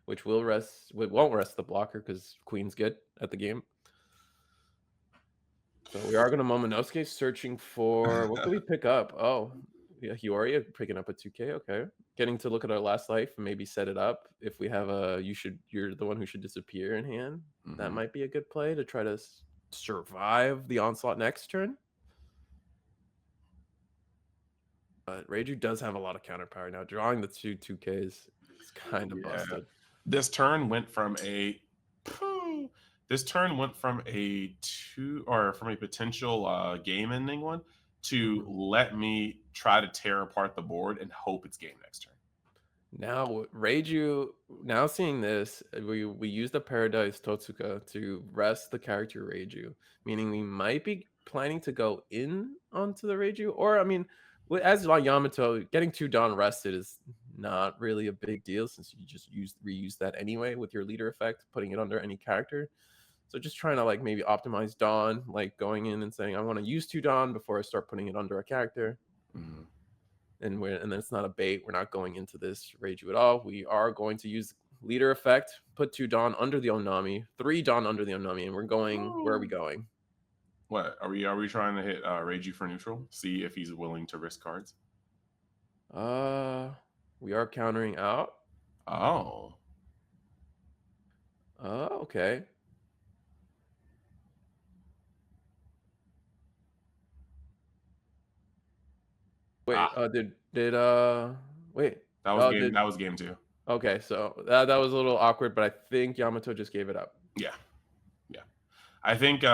which won't rest the blocker because Queen's good at the game. So we are going to Momonosuke searching for what can we pick up? Oh, yeah, Hioria picking up a 2K. Okay, getting to look at our last life and maybe set it up. If we have you're the one who should disappear in hand. That might be a good play to try to survive the onslaught next turn. But Reiju does have a lot of counter power now. Drawing the 2Ks is kind of busted. This turn went from a potential game ending one to let me try to tear apart the board and hope it's game next turn. Now Reiju, now seeing this, we use the Paradise Totsuka to rest the character Reiju, meaning we might be planning to go in onto the Reiju, or I mean, as Yamato, getting 2 Dawn rested is not really a big deal since you just reuse that anyway with your leader effect, putting it under any character. So just trying to like maybe optimize Dawn, like going in and saying I want to use 2 Dawn before I start putting it under a character. Mhm. And then it's not a bait. We're not going into this Reiju at all. We are going to use leader effect, put 2 Dawn under the Onami, 3 Dawn under the Onami, and we're going. Where are we going? What are we trying to hit Reiji for neutral? See if he's willing to risk cards. We are countering out. Oh. Okay. Wait, wait. That was game. That was game 2. Okay, so that was a little awkward, but I think Yamato just gave it up. Yeah. I think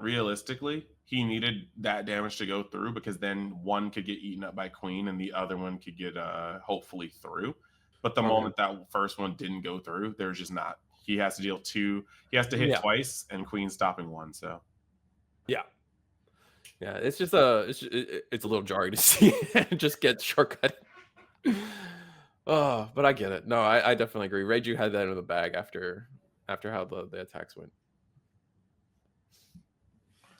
realistically he needed that damage to go through because then one could get eaten up by Queen and the other one could get hopefully through. But the moment that first one didn't go through, there's just not. He has to deal 2. He has to hit twice, and Queen's stopping 1. So yeah, it's just it's a little jarring to see it just get shortcut. Oh, but I get it. No, I definitely agree. Reiju had that in the bag after how the attacks went.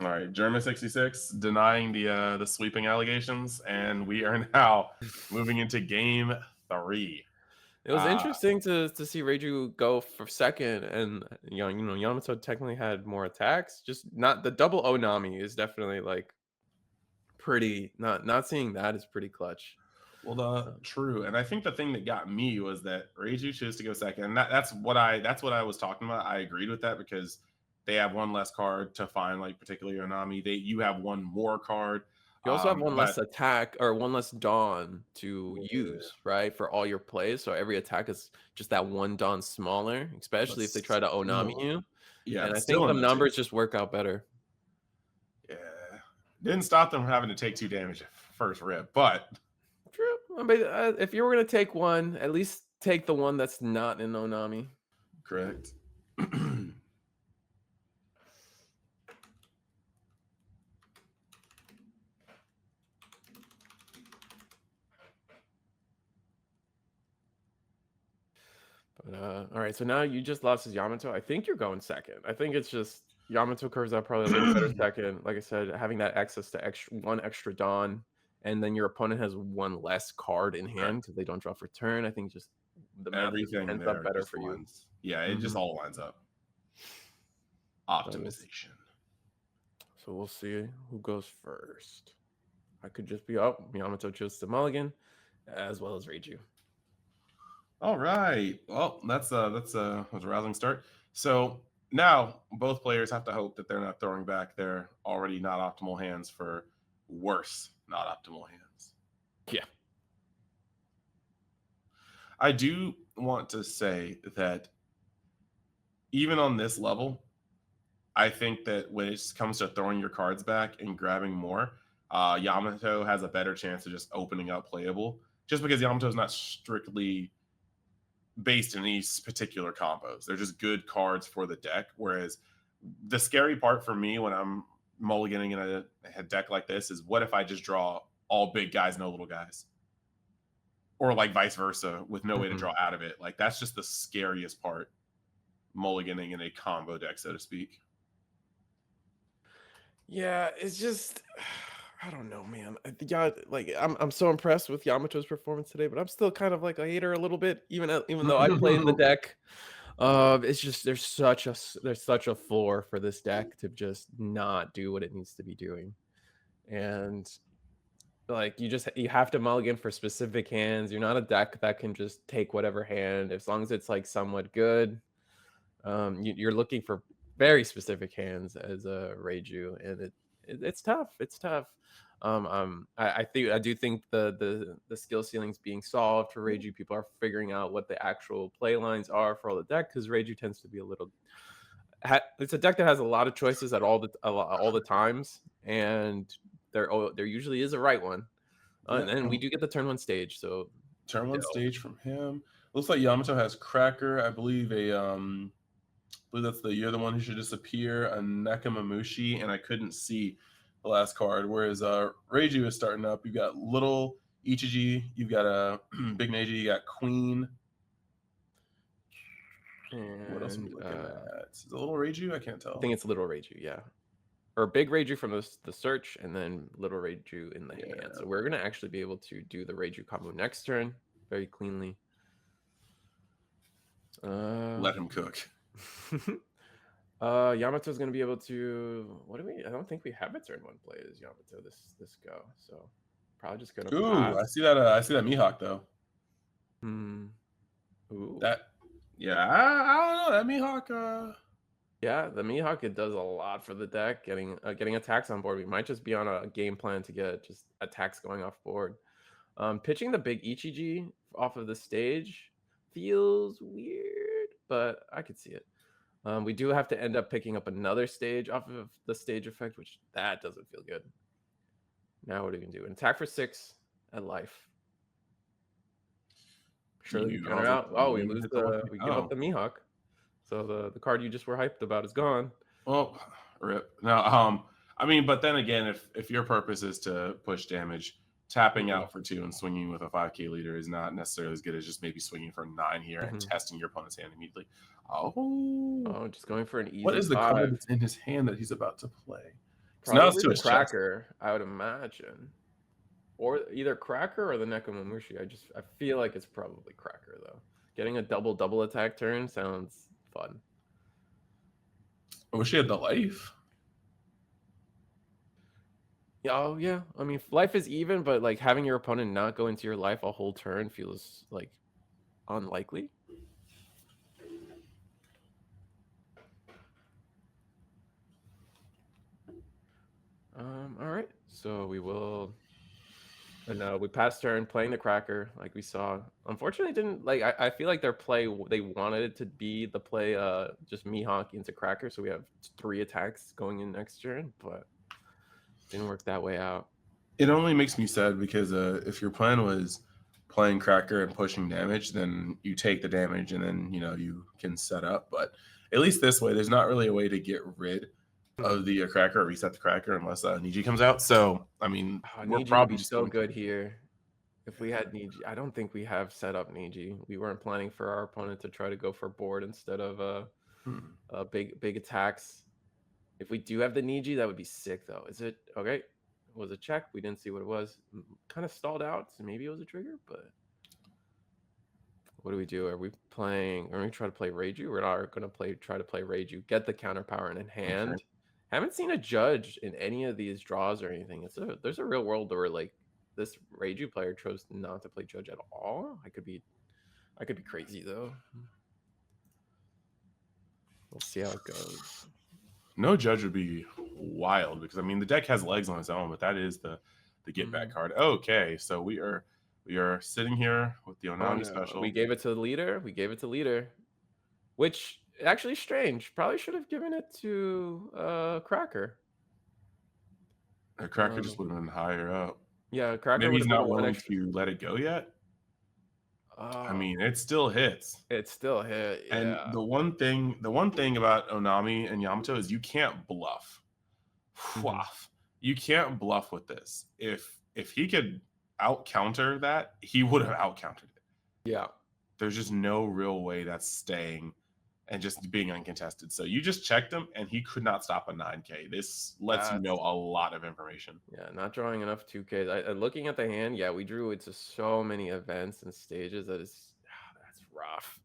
All right, German 66 denying the sweeping allegations, and we are now moving into game 3. It was interesting to see Reiju go for second, and Yamato technically had more attacks. Just not the double Onami is definitely like pretty. Not seeing that is pretty clutch. Well, true, and I think the thing that got me was that Reiju chose to go second, and that's what I was talking about. I agreed with that because they have one less card to find, like particularly Onami. You have one more card. You also have one less attack or one less Dawn to use, right? For all your plays. So every attack is just that 1 Dawn smaller, especially if they try to Onami you. Yeah. And I think the numbers just work out better. Yeah. Didn't stop them from having to take 2 damage first rip, but true. I mean, if you were going to take one, at least take the one that's not in Onami. Correct. But, all right, so now you just lost as Yamato. I think you're going second. I think it's just Yamato curves out probably a little better second. Like I said, having that access to one extra Dawn, and then your opponent has 1 less card in hand because they don't draw for turn. I think just the everything ends up better for you. Yeah, it just all lines up. Optimization. So we'll see who goes first. I could just be Yamato chose to mulligan, as well as Reiju. All right. Well, that's a rousing start. So now both players have to hope that they're not throwing back their already not optimal hands for worse not optimal hands. Yeah. I do want to say that even on this level, I think that when it comes to throwing your cards back and grabbing more, Yamato has a better chance of just opening up playable, just because Yamato is not strictly based in these particular combos. They're just good cards for the deck. Whereas the scary part for me when I'm mulliganing in a deck like this is what if I just draw all big guys, no little guys? Or like vice versa with no way to draw out of it. Like that's just the scariest part, mulliganing in a combo deck, so to speak. Yeah, it's just I don't know, man. I'm so impressed with Yamato's performance today, but I'm still kind of like a hater a little bit, even though I played the deck. It's just there's such a floor for this deck to just not do what it needs to be doing, and like you have to mulligan for specific hands. You're not a deck that can just take whatever hand as long as it's like somewhat good. You're looking for very specific hands as a Reiju, and it's tough. It's tough. I do think the skill ceiling's being solved for Reiju. People are figuring out what the actual play lines are for all the deck because Reiju tends to be a little. It's a deck that has a lot of choices at all the times, and there usually is a right one, and we do get the turn 1 stage. So turn 1 stage from him. Looks like Yamato has Cracker. I believe that's you're the one who should disappear, a Nekamamushi, and I couldn't see the last card. Whereas Reiju is starting up. You got Little Ichiji, you've got a Big Neji, you got Queen. What else are we And looking at? Is it a little Reiju? I can't I tell. think it's Little Reiju, yeah. Or Big Reiju from the search, and then Little Reiju in the hand. So we're gonna actually be able to do the Reiju combo next turn very cleanly. Let him cook. Yamato's gonna be able to. What do we? I don't think we have a turn one play as Yamato this go. So probably just gonna Ooh, pass. I see that. I see that Mihawk though. Ooh. That, yeah, I don't know that Mihawk. Yeah, the Mihawk, it does a lot for the deck. Getting attacks on board. We might just be on a game plan to get just attacks going off board. Pitching the big Ichiji off of the stage feels weird, but I could see it. We do have to end up picking up another stage off of the stage effect, which that doesn't feel good. Now what are we gonna do? An attack for 6 at life. Surely we counter out. Oh, we lose we give up the Mihawk. So the card you just were hyped about is gone. Well, rip. Now, I mean, but then again, if your purpose is to push damage, tapping out for 2 and swinging with a 5k leader is not necessarily as good as just maybe swinging for 9 here and testing your opponent's hand immediately. Oh, just going for an easy. What is the card that's in his hand that he's about to play? Probably the Cracker, I would imagine. Or either Cracker or the Nekomamushi. I feel like it's probably Cracker though. Getting a double attack turn sounds fun. I wish he had the life. Oh yeah, I mean life is even, but like having your opponent not go into your life a whole turn feels like unlikely. All right, so we will. And we passed turn playing the Cracker like we saw. Unfortunately, didn't like. I feel like their play, they wanted it to be the play just Mihawk into Cracker, so we have 3 attacks going in next turn, but didn't work that way out. It only makes me sad because if your plan was playing Cracker and pushing damage, then you take the damage and then you can set up. But at least this way, there's not really a way to get rid of the Cracker or reset the Cracker unless Niji comes out. So I mean, we're Niji probably would be just so good here if we had Niji. I don't think we have set up Niji. We weren't planning for our opponent to try to go for board instead of big attacks. If we do have the Niji, that would be sick though. Is it okay? It was a check. We didn't see what it was. Kind of stalled out, so maybe it was a trigger. But what do we do? Are we playing? Are we try to play Reiju? We're not going to try to play Reiju. Get the counter power in hand. Okay. Haven't seen a judge in any of these draws or anything. There's a real world where like this Reiju player chose not to play judge at all. I could be crazy though. We'll see how it goes. No judge would be wild because I mean the deck has legs on its own, but that is the get back card. Okay, so we are sitting here with the Onami special. We gave it to the leader. Which actually strange. Probably should have given it to Cracker. Cracker just would have been higher up. Yeah, Cracker. Maybe he's not willing to let it go yet. I mean, it still hits. It still hit. Yeah. And the one thing about Onami and Yamato is you can't bluff. You can't bluff with this. If he could out counter that, he would have out countered it. Yeah. There's just no real way that's staying and just being uncontested. So you just checked him and he could not stop a 9K. This lets you know a lot of information. Yeah, not drawing enough 2Ks. Looking at the hand, yeah, we drew it to so many events and stages that that's rough.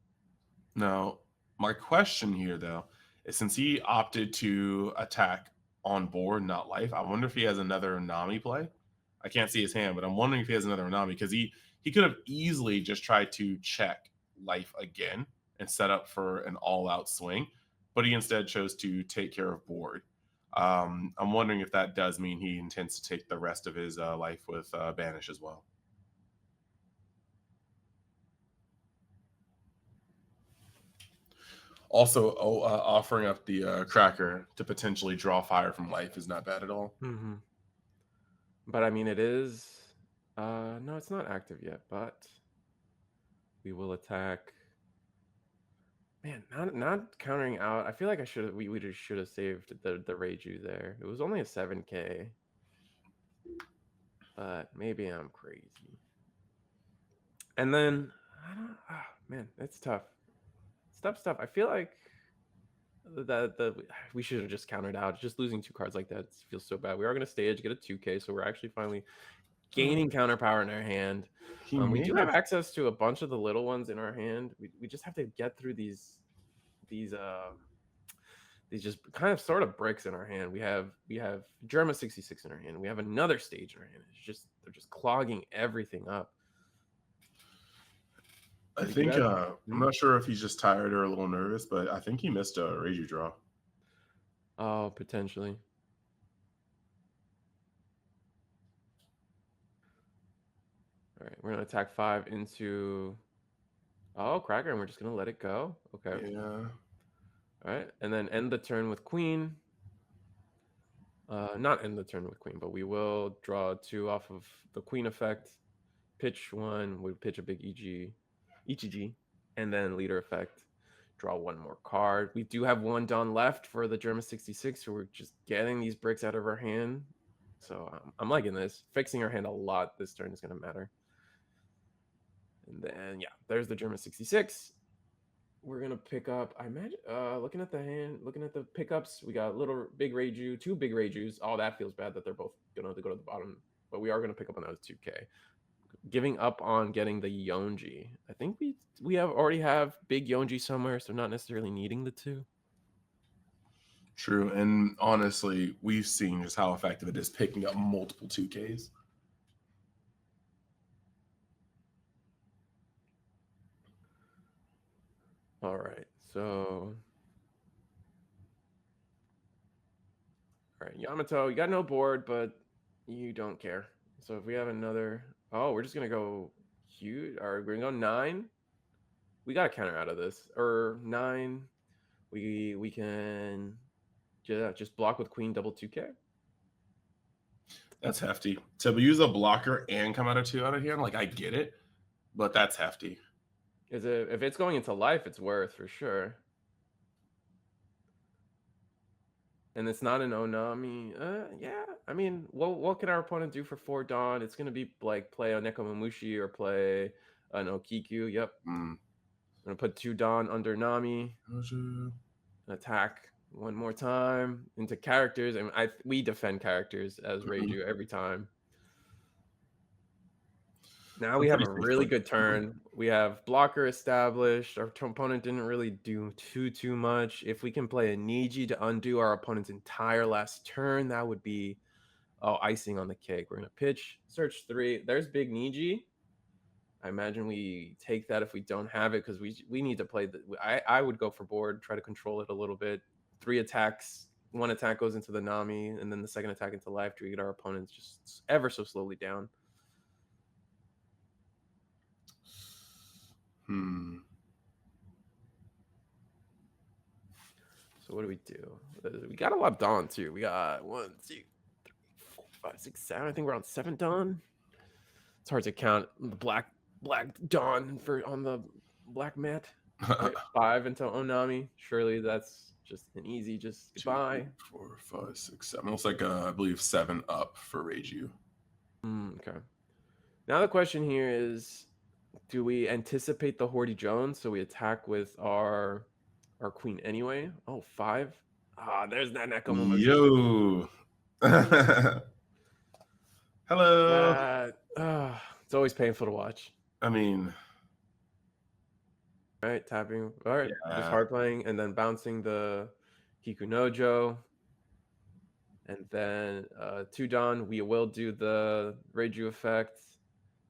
Now, my question here though is since he opted to attack on board, not life, I wonder if he has another Onami play. I can't see his hand, but I'm wondering if he has another Onami because he could have easily just tried to check life again and set up for an all-out swing, but he instead chose to take care of board. I'm wondering if that does mean he intends to take the rest of his life with Banish as well. Also, offering up the Cracker to potentially draw fire from life is not bad at all. But I mean, it is... no, it's not active yet, but we will attack... Man, not countering out. I feel like we just should have saved the Reiju there. It was only a 7K. But maybe I'm crazy. And then I don't. Man, it's tough. It's tough stuff. I feel like that we should have just countered out. Just losing 2 cards like that feels so bad. We are going to stage, get a 2K, so we're actually finally gaining counter power in our hand. He We may do have have. access to a bunch of the little ones in our hand. We just have to get through these just kind of sort of bricks in our hand. We have Germa 66 in our hand. We have another stage in our hand. They're just clogging everything up. I We do think have I'm not sure if he's just tired or a little nervous, but I think he missed a Reiju draw. Oh, potentially. All right, we're gonna attack 5 into Cracker, and we're just gonna let it go. Okay. Yeah. All right, and then end the turn with Queen. Not end the turn with Queen, but we will draw 2 off of the Queen effect. Pitch 1, we pitch a big ETG, and then leader effect. Draw 1 more card. We do have 1 Dawn left for the Germa 66, so we're just getting these bricks out of our hand. So I'm liking this. Fixing our hand a lot this turn is going to matter. And then, yeah, there's the Germa 66. We're going to pick up, I imagine, looking at the hand, looking at the pickups, we got big Reiju, 2 big Reijus. Oh, that feels bad that they're both going to go to the bottom. But we are going to pick up another 2K. Giving up on getting the Yonji. I think we already have big Yonji somewhere, so not necessarily needing the 2. True, and honestly, we've seen just how effective it is picking up multiple 2Ks. All right, so all right, Yamato, you got no board, but you don't care. So if we have another, we're just gonna go huge. All right, we're gonna go 9. We got to counter out of this, or 9. We can just block with Queen double 2K. That's hefty. To use a blocker and come out of 2 out of hand, like I get it, but that's hefty. If it's going into life, it's worth for sure. And it's not an Onami. Yeah. I mean, what can our opponent do for 4 Dawn? It's gonna be like play a Nekomamushi or play an Okiku. Yep. I'm gonna put 2 Dawn under Nami. Attack 1 more time into characters, and we defend characters as Reiju every time. Now we have a really good turn. We have blocker established. Our opponent didn't really do too much. If we can play a Niji to undo our opponent's entire last turn, that would be icing on the cake. We're gonna pitch, search 3. There's big Niji. I imagine we take that if we don't have it, because we need to play I would go for board, try to control it a little bit. 3 attacks. 1 attack goes into the Nami, and then the second attack into life to get our opponents just ever so slowly down. So what do we do? We got a lot of Dawn too. We got 1, 2, 3, 4, 5, 6, 7. I think we're on 7 Dawn. It's hard to count the black Dawn on the black mat. Right? 5 into Onami. Surely that's just an easy goodbye. 2, 4, 5, 6, 7. Almost like I believe 7 up for Reiju. Okay. Now the question here is, do we anticipate the Horty Jones so we attack with our Queen anyway? 5. There's that Nekomamushi. Yo. Hello. It's always painful to watch. I mean, all right, tapping. All right, just hard playing, and then bouncing the Hikunojo. And then 2 Dawn, we will do the Reiju effect.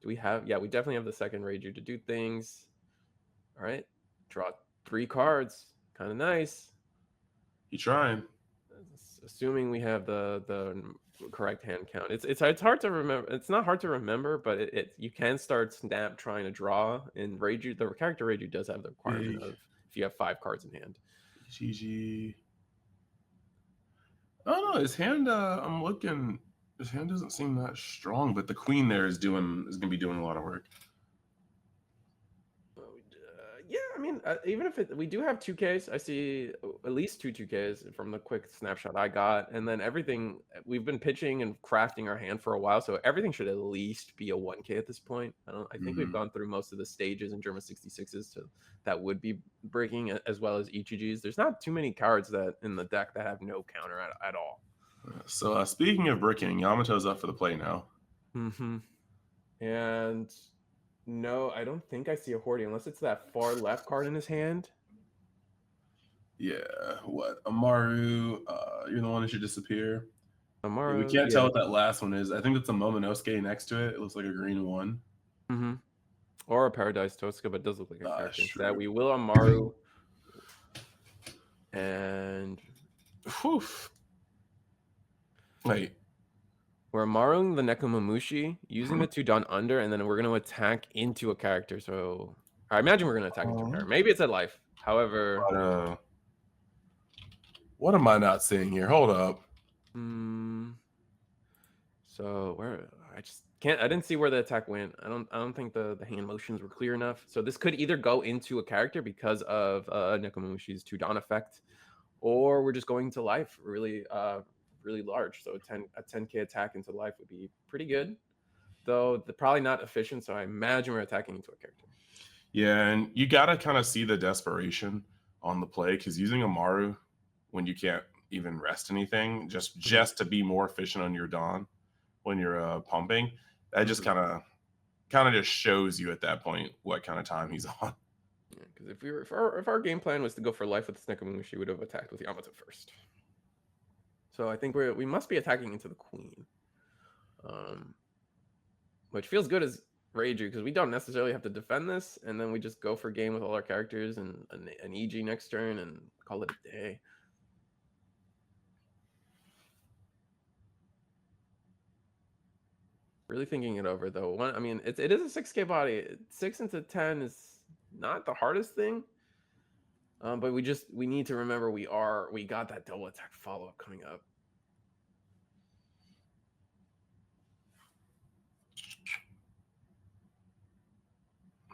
Do we have? Yeah, we definitely have the second Reiju to do things. All right, draw 3 cards. Kind of nice. You trying? Assuming we have the correct hand count. It's hard to remember. It's not hard to remember, but you can start snap trying to draw. And Reiju, the character Reiju does have the requirement of if you have 5 cards in hand. TCG. Oh no, his hand. I'm looking. His hand doesn't seem that strong, but the Queen there is gonna be doing a lot of work. Yeah, I mean, even if we do have 2Ks, I see at least two 2Ks from the quick snapshot I got, and then everything we've been pitching and crafting our hand for a while, so everything should at least be a 1K at this point. I think we've gone through most of the stages in German 66s that would be breaking, as well as ETGs. There's not too many cards that in the deck that have no counter at all. So speaking of bricking, Yamato's up for the play now. And no, I don't think I see a Hordy unless it's that far left card in his hand. Yeah, what? Amaru, you're the one that should disappear. Amaru, we can't tell what that last one is. I think it's a Momonosuke next to it. It looks like a green one. Or a Paradise Tosca, but it does look like a character. Sure. We will Amaru. And wait. We're Amaruing the Nekomamushi, using the 2 down under, and then we're going to attack into a character. So I imagine we're going to attack into a character. Maybe it's at life. However, what am I not seeing here? Hold up. So where I just can't. I didn't see where the attack went. I don't think the hand motions were clear enough. So this could either go into a character because of Nekomamushi's 2 down effect, or we're just going to life really large. So a 10K attack into life would be pretty good, though probably not efficient. So I imagine we're attacking into a character. Yeah, and you got to kind of see the desperation on the play, because using Amaru when you can't even rest anything, just to be more efficient on your Dawn when you're pumping, that just kind of just shows you at that point what kind of time he's on. Yeah, because if our game plan was to go for life with Nekomamushi, we would have attacked with Yamato first. So I think we must be attacking into the Queen, which feels good as Reiju, because we don't necessarily have to defend this, and then we just go for game with all our characters and an EG next turn and call it a day. Really thinking it over though. I mean, it is a 6K body. 6 into 10 is not the hardest thing, but we need to remember we got that double attack follow up coming up.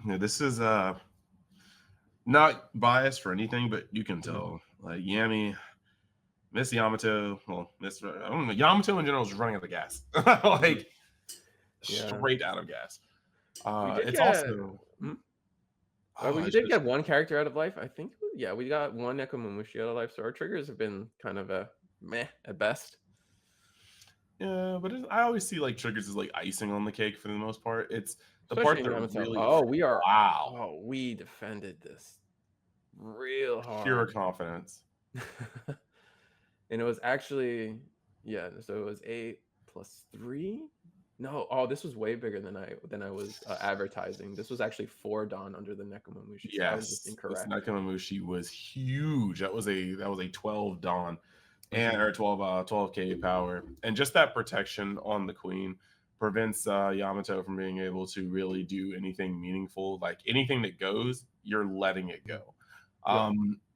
Yeah, this is not biased for anything, but you can tell like Yami, Miss Yamato, well, Yamato in general is running out of gas, like straight out of gas. It's also. We did get one character out of life, I think. Yeah, we got one Nekomamushi out of life, so our triggers have been kind of a meh at best. Yeah, but I always see like triggers as like icing on the cake for the most part. It's the especially part that really. Wow. Oh, we defended this real hard. Pure confidence. And it was actually, so it was 8 + 3. No, this was way bigger than I was advertising. This was actually 4 Dawn under the Nekomamushi. Yes, I was just incorrect. This Nekomamushi was huge. That was a 12 Dawn, and or 12K power, and just that protection on the Queen prevents Yamato from being able to really do anything meaningful. Like anything that goes, you're letting it go.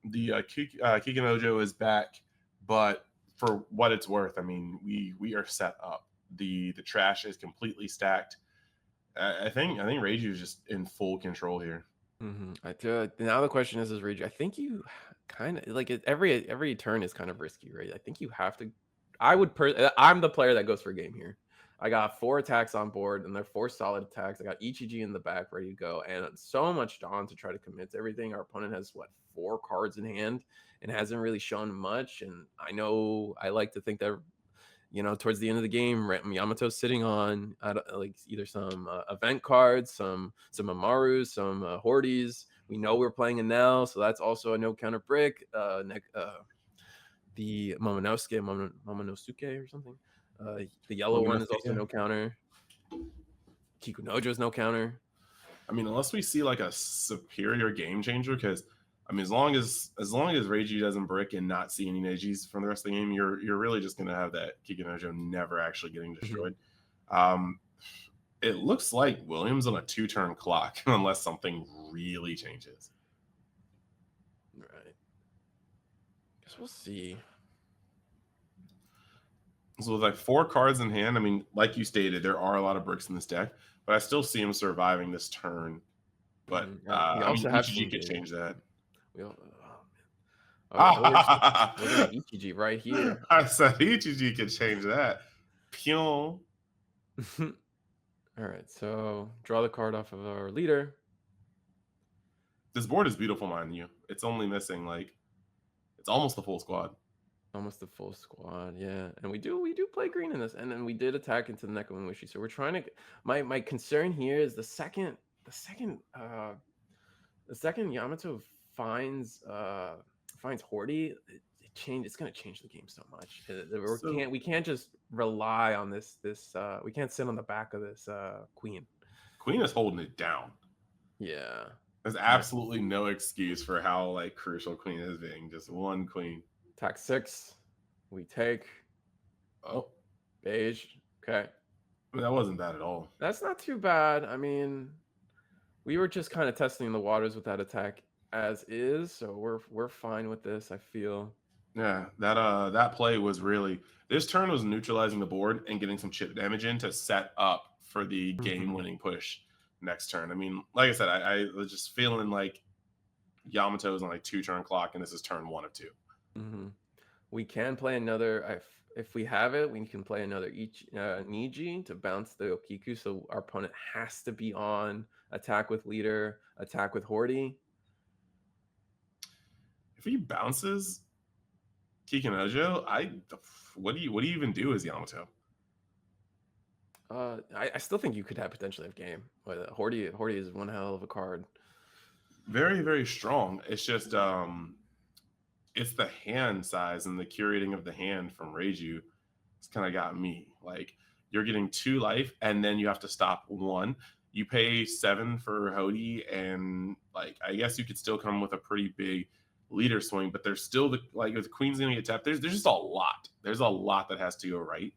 The Kikinojo is back, but for what it's worth, I mean, we are set up. The trash is completely stacked. I think Reiju is just in full control here. Now the question is Reiju, I think you kind of like it, every turn is kind of risky, right? I think you have to. I'm the player that goes for game here. I got 4 attacks on board, and they're 4 solid attacks. I got Ichiji in the back ready to go, and so much Dawn to try to commit to everything. Our opponent has 4 cards in hand and hasn't really shown much. And I know I like to think that, towards the end of the game, Yamato's sitting on like either some event cards, some Amarus, some Hordys. We know we're playing a Nell, so that's also a no counter brick. The Momonosuke or something. The yellow one is also no counter. Kikunojo is no counter. I mean, unless we see like a superior game changer, because I mean, as long as Reiji doesn't brick and not see any Neijis from the rest of the game, you're really just gonna have that Kikunojo never actually getting destroyed. It looks like Williams on a 2-turn clock, unless something really changes. Right. Guess we'll see. So with like 4 cards in hand, I mean, like you stated, there are a lot of bricks in this deck, but I still see him surviving this turn but And we I mean, also have ETG some could beige. change that. We all, we're gonna ETG right here. I said ETG could change that. Pew. All right, so draw the card off of our leader. This board is beautiful, mind you. It's only missing like it's almost the full squad. Almost the full squad, yeah. And we do play green in this, and then we did attack into the Nekomamushi. So we're trying to. My concern here is the second Yamato finds Horty. It's gonna change the game so much. So We can't just rely on this. We can't sit on the back of this queen. Queen is holding it down. Yeah. There's absolutely no excuse for how like crucial Queen is being. Just one Queen. Attack 6. We take. Oh, Beige. Okay. I mean, that wasn't bad at all. That's not too bad. I mean, we were just kind of testing the waters with that attack as is, so we're fine with this, I feel. Yeah, that play was really this turn was neutralizing the board and getting some chip damage in to set up for the game-winning push next turn. I mean, like I said, I was just feeling like Yamato's on like 2-turn clock, and this is turn 1 of 2. We can play another. If we have it, we can play another Niji to bounce the Okiku. So our opponent has to be on attack with leader, attack with Horty. If he bounces Kikinojo, what do you even do as Yamato? I still think you could have potentially have game. But Horty is one hell of a card. Very, very strong. It's just it's the hand size and the curating of the hand from Reiju. It's kind of got me. Like you're getting 2 life, and then you have to stop 1. You pay 7 for Hody, and like I guess you could still come with a pretty big leader swing, but there's still if the Queen's gonna get tapped, there's just a lot. There's a lot that has to go right.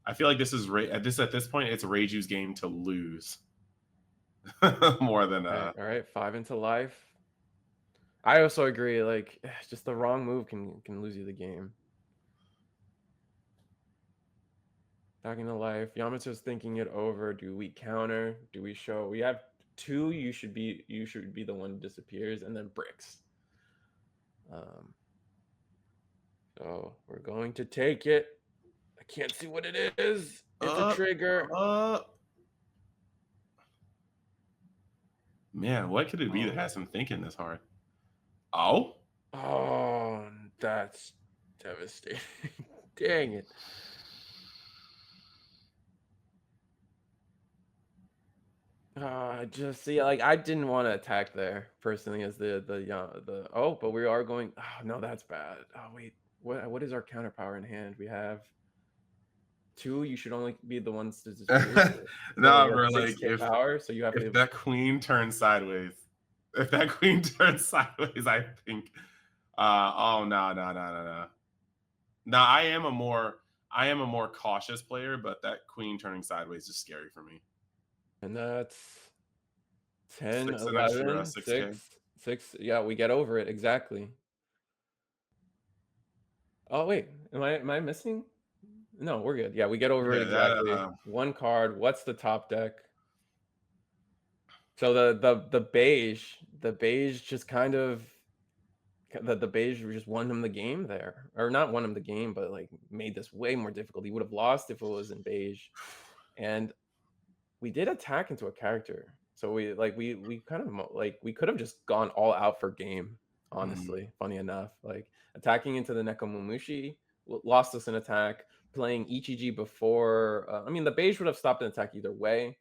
I feel like this is at this point, it's Reiju's game to lose more than all right, 5 into life. I also agree. Like, just the wrong move can lose you the game. Back into life. Yamato's thinking it over. Do we counter? Do we show? We have 2. You should be the one who disappears, and then bricks. So we're going to take it. I can't see what it is. It's a trigger. Man, what could it be that has him thinking this hard? Oh, that's devastating. Dang it. Just see, like I didn't want to attack there personally as the but we are going. Oh no, that's bad. Oh wait, what is our counter power in hand? We have 2. You should only be the ones to disappear. no, bro. Like if power, so you have if that Queen turns sideways, I think. Oh no. Now I am a more cautious player, but that Queen turning sideways is scary for me. And that's 10, 6 11, 6. Yeah, we get over it exactly. Oh wait, am I missing? No, we're good. Yeah, we get over it exactly. 1 card. What's the top deck? So the beige just kind of the beige just won him the game there, or not won him the game, but like made this way more difficult. He would have lost if it was in beige, and we did attack into a character. So we kind of like we could have just gone all out for game. Honestly, funny enough, like attacking into the Nekomamushi lost us an attack. Playing Ichiji before, I mean, the beige would have stopped an attack either way.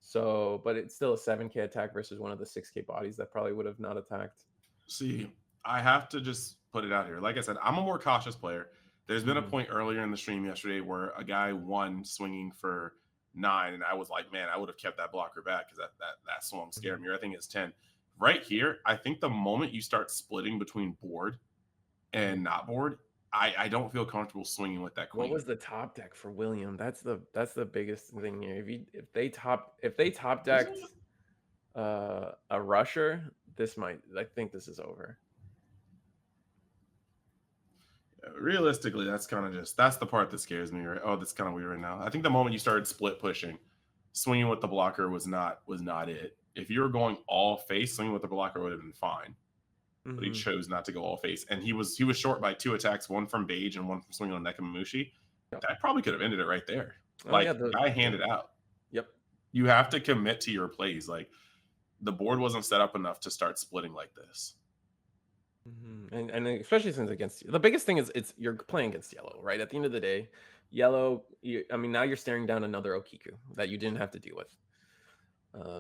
So, but it's still a 7K attack versus one of the 6K bodies that probably would have not attacked. See, I have to just put it out here. Like I said, I'm a more cautious player. There's been a point earlier in the stream yesterday where a guy won swinging for 9, and I was like, man, I would have kept that blocker back because that swung scared me. Or I think it's 10. Right here, I think the moment you start splitting between board and not board, I don't feel comfortable swinging with that Queen. What was the top deck for William? That's the biggest thing here. If they top decked a rusher, I think this is over. Realistically, that's the part that scares me, right? Oh, that's kind of weird right now. I think the moment you started split pushing, swinging with the blocker was not it. If you were going all face, swinging with the blocker would have been fine. But he Mhm. chose not to go all face, and he was short by 2 attacks, one from Beige and one from swinging on Nekomamushi. Yep. That probably could have ended it right there. Oh yeah, Like, guy handed out. Yep. You have to commit to your plays. Like, the board wasn't set up enough to start splitting like this. And especially since against the biggest thing is you're playing against yellow, right? At the end of the day, yellow. I mean, now you're staring down another Okiku that you didn't have to deal with.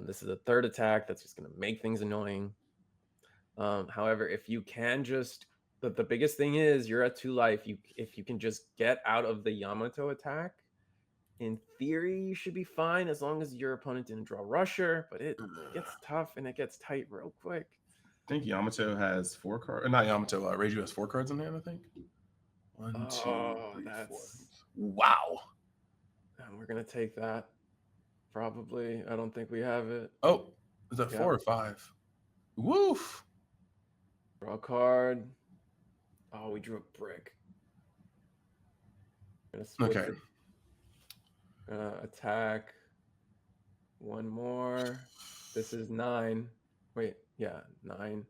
This is a third attack that's just going to make things annoying. However, if you can just the biggest thing is you're at 2 life. If you can just get out of the Yamato attack, in theory you should be fine as long as your opponent didn't draw Rusher. But it gets tough and it gets tight real quick. I think Yamato has 4 cards. Not Yamato. Reiju has 4 cards in hand, I think. 1, 2, 3, 4. Wow. We're going to take that. Probably. I don't think we have it. Oh, is that 4 or 5? Woof. Draw a card. Oh, we drew a brick. Okay. Attack. One more. This is 9. Wait, yeah, 9.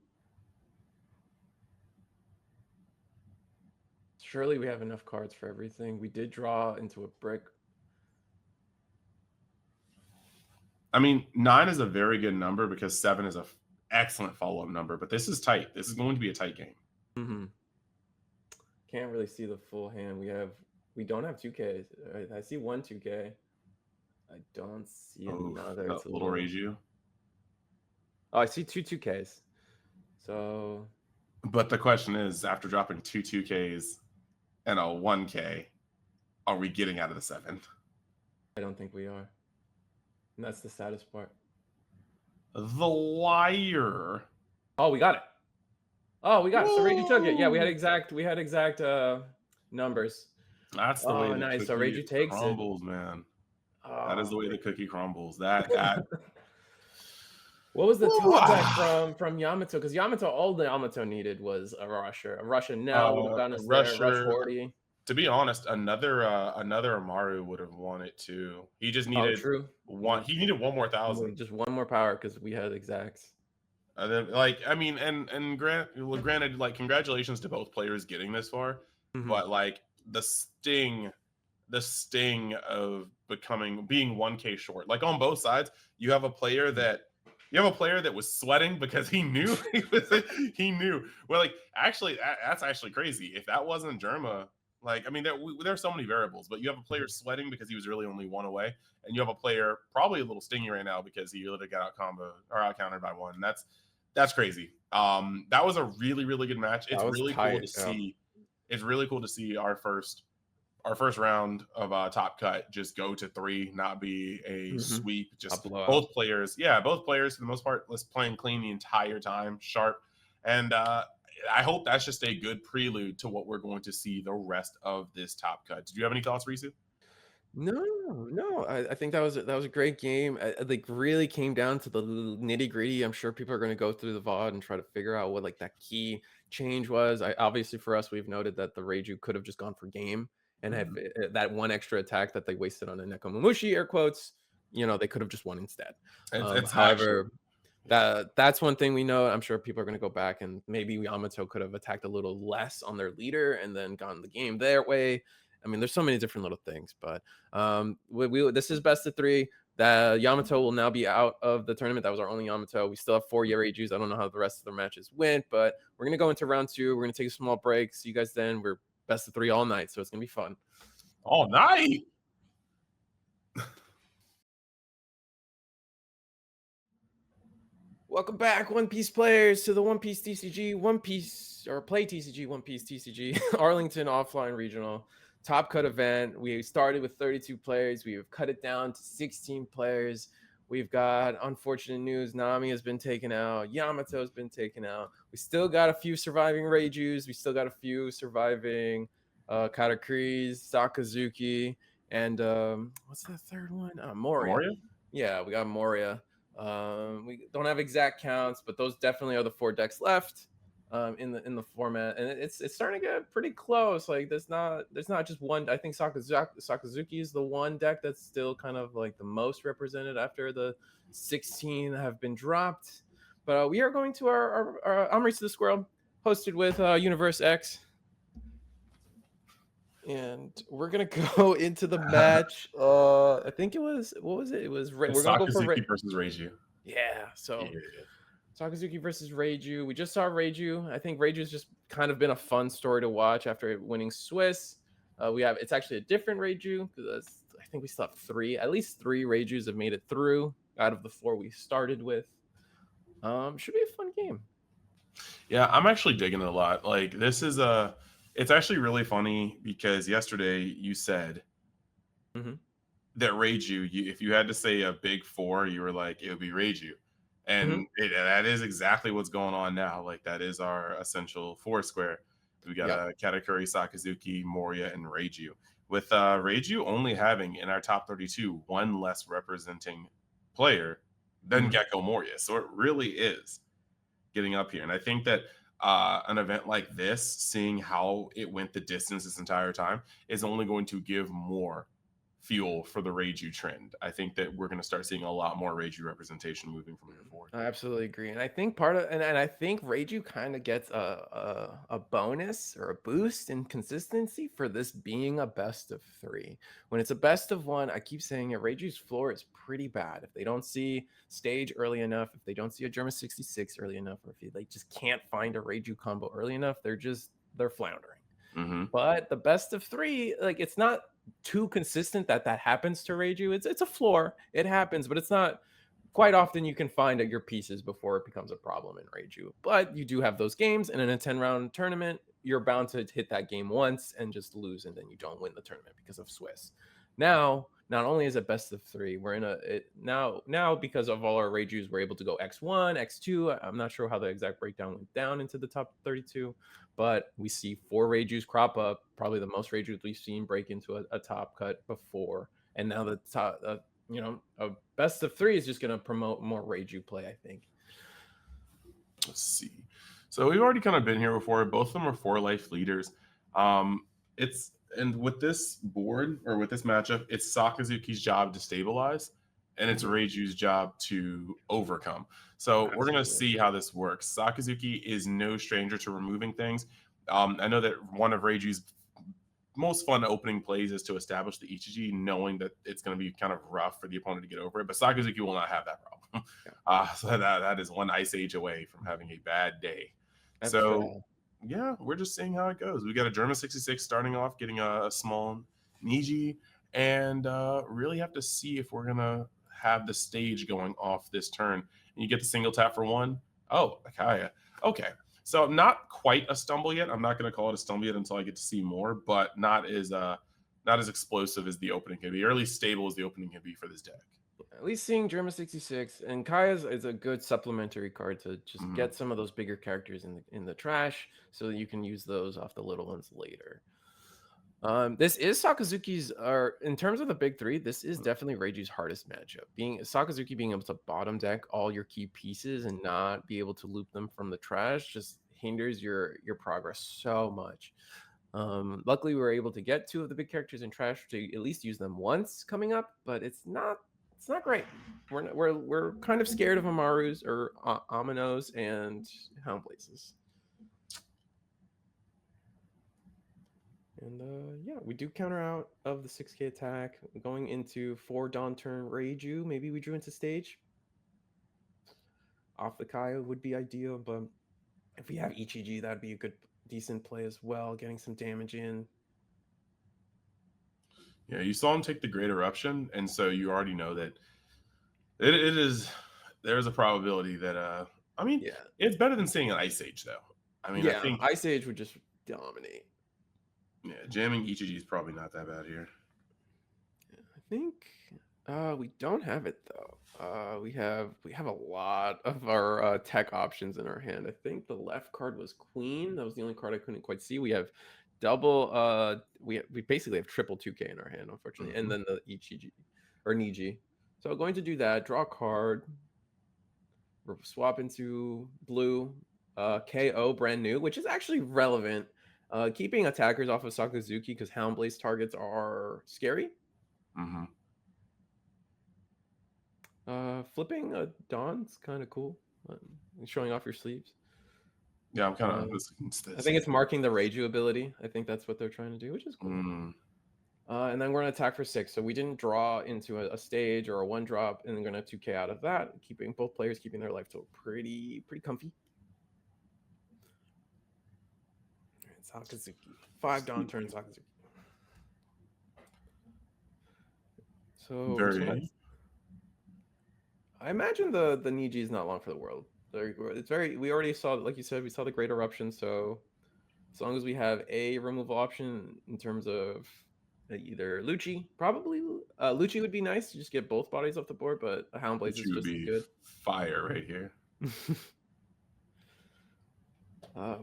Surely we have enough cards for everything. We did draw into a brick. I mean, 9 is a very good number because 7 is an excellent follow-up number, but this is tight. This is going to be a tight game. Mm-hmm. Can't really see the full hand. We don't have 2Ks. I see 1 2K. I don't see another. It's a little Reiju. Oh, I see 2 2Ks. So. But the question is, after dropping 2 2Ks and a 1K, are we getting out of the 7? I don't think we are. And that's the saddest part. The liar. Oh, we got it. Oh, we got it. So Reiju took it. Yeah, we had exact numbers. That's the way nice. So Reiju takes crumbles, man. That is the way the cookie crumbles. That What was the top deck from Yamato? Because Yamato, all the Yamato needed was a Rusher. A Rusher now would have gotten us there. Rush 40. To be honest, another Amaru would have won it too. He just needed one. He needed one more 1,000. Just one more power because we had exacts. And then, granted, like, congratulations to both players getting this far, but like the sting of being 1K short, like on both sides, you have a player that was sweating because he knew he knew. Well, like, actually, that's actually crazy. If that wasn't Germa, like, I mean, there are so many variables, but you have a player sweating because he was really only 1 away, and you have a player probably a little stingy right now because he literally got out countered by 1. That's crazy. That was a really, really good match. It's really cool to see. It's really cool to see our first round of Top Cut just go to 3, not be a sweep. Just both players for the most part was playing clean the entire time, sharp, and I hope that's just a good prelude to what we're going to see the rest of this Top Cut. Did you have any thoughts, Risu? No. I think that was a great game. Like, really came down to the nitty gritty. I'm sure people are going to go through the VOD and try to figure out what like that key change was. Obviously for us, we've noted that the Reiju could have just gone for game and had that one extra attack that they wasted on a Nekomamushi, air quotes. They could have just won instead. However. That's one thing we know. I'm sure people are going to go back and maybe Yamato could have attacked a little less on their leader and then gotten the game their way. I mean, there's so many different little things, but this is best of 3. The Yamato will now be out of the tournament. That was our only Yamato. We still have 4 Reijus. I don't know how the rest of the matches went, but we're going to go into round 2. We're going to take a small break. See you guys then. We're best of 3 all night, so it's going to be fun. All night? Welcome back, One Piece players, to the One Piece TCG, Play TCG, One Piece TCG, Arlington Offline Regional Top Cut event. We started with 32 players. We have cut it down to 16 players. We've got unfortunate news. Nami has been taken out. Yamato has been taken out. We still got a few surviving Reijus. We still got a few surviving Katakris, Sakazuki, and what's the third one? Moria. Yeah, we got Moria. We don't have exact counts, but those definitely are the 4 decks left. in the format, and it's starting to get pretty close. Like there's not just one. I think Sakazuki is the one deck that's still kind of like the most represented after the 16 have been dropped. But we are going to our I'm Risu the Squirrel, hosted with Universe X, and we're gonna go into the match. I think it was, what was it? It was It's we're gonna go for Sakazuki versus Reiju. yeah. So Yeah. Sakazuki versus Reiju. We just saw Reiju. I think Reiju's just kind of been a fun story to watch after winning Swiss. It's actually a different Reiju because I think we still have at least three Reijus have made it through out of the four we started with. Should be a fun game. Yeah, I'm actually digging it a lot. Like this is it's actually really funny because yesterday you said Mm-hmm. that Reiju, if you had to say a big four, you were like, it would be Reiju. Mm-hmm. And that is exactly what's going on now. Like that is our essential four square. We got Yep. a Katakuri, Sakazuki, Moria, and Reiju. With Reiju only having in our top 32 one less representing player than Mm-hmm. Gecko Moria. So it really is getting up here. And I think that an event like this, seeing how it went the distance this entire time, is only going to give more fuel for the Reiju trend. I think that we're going to start seeing a lot more Reiju representation moving from here forward. I absolutely agree, and I think part of and I think Reiju kind of gets a bonus or a boost in consistency for this being a best of three. When it's a best of one, I keep saying it. Reiju's floor is pretty bad. If they don't see stage early enough, if they don't see a German 66 early enough, or if they just can't find a Reiju combo early enough, they're floundering. Mm-hmm. But the best of three, like it's not too consistent that happens to Reiju. It's a floor. It happens, but it's not quite often. You can find your pieces before it becomes a problem in Reiju. But you do have those games, and in a 10-round tournament, you're bound to hit that game once and just lose, and then you don't win the tournament because of Swiss. Now, not only is it best of three, we're in now because of all our Reijus, we're able to go X1, X2. I'm not sure how the exact breakdown went down into the top 32, but we see four Reijus crop up, probably the most Reijus we've seen break into a top cut before. And now the top, a best of three is just going to promote more Reiju play, I think. Let's see. So we've already kind of been here before. Both of them are 4 life leaders. And with this board or with this matchup, it's Sakazuki's job to stabilize, and it's Reiju's job to overcome. So we're gonna see how this works. Sakazuki is no stranger to removing things. I know that one of Reiju's most fun opening plays is to establish the Ichiji, knowing that it's going to be kind of rough for the opponent to get over it. But Sakazuki will not have that problem. So that is one Ice Age away from having a bad day. That's so yeah, we're just seeing how it goes. We got a German 66 starting off, getting a small Niji, and really have to see if we're gonna have the stage going off this turn. And you get the single tap for one. Oh, Akaya. Okay. So not quite a stumble yet. I'm not going to call it a stumble yet until I get to see more, but not as explosive as the opening can be, or at least stable as the opening can be for this deck. At least seeing German 66 and Kaya's is a good supplementary card to just get some of those bigger characters in the trash, so that you can use those off the little ones later. This is Sakazuki's, in terms of the big three, this is definitely Reiju's hardest matchup. Sakazuki being able to bottom deck all your key pieces and not be able to loop them from the trash just hinders your progress so much. Luckily, we were able to get 2 of the big characters in trash to at least use them once coming up, but it's not great. We're kind of scared of Amaru's or Aminos and Hound Blazes. And yeah, we do counter out of the 6K attack. Going into 4 Dawn turn Reiju. Maybe we drew into stage. Off the Kaya would be ideal, but if we have Ichiji, that'd be a decent play as well, getting some damage in. Yeah, you saw him take the Great Eruption, and so you already know that there's a probability that it's better than seeing an Ice Age though. I think Ice Age would just dominate. Yeah, jamming Ichiji is probably not that bad here. I think we don't have it though. We have a lot of our tech options in our hand. I think the left card was Queen. That was the only card I couldn't quite see. We have double. We basically have triple 2K in our hand, unfortunately, and then the Ichiji or Niji. So going to do that. Draw a card. We'll swap into blue. KO brand new, which is actually relevant. Keeping attackers off of Sakazuki because Houndblaze targets are scary. Mm-hmm. Flipping a Dawn's kind of cool. Showing off your sleeves. Yeah, I'm kind of Um, this. I think it's marking the Reiju ability. I think that's what they're trying to do, which is cool. Mm. And then we're going to attack for 6. So we didn't draw into a stage or a 1-drop, and then we're going to 2k out of that, keeping both players keeping their life total pretty comfy. Sakazuki. 5 Dawn turn Sakazuki. So I imagine the Niji is not long for the world. It's very, we already saw, like you said, we saw the great eruption. So as long as we have a removal option in terms of either Lucci, probably Lucci would be nice to just get both bodies off the board, but a Houndblaze is just as good. Fire right here.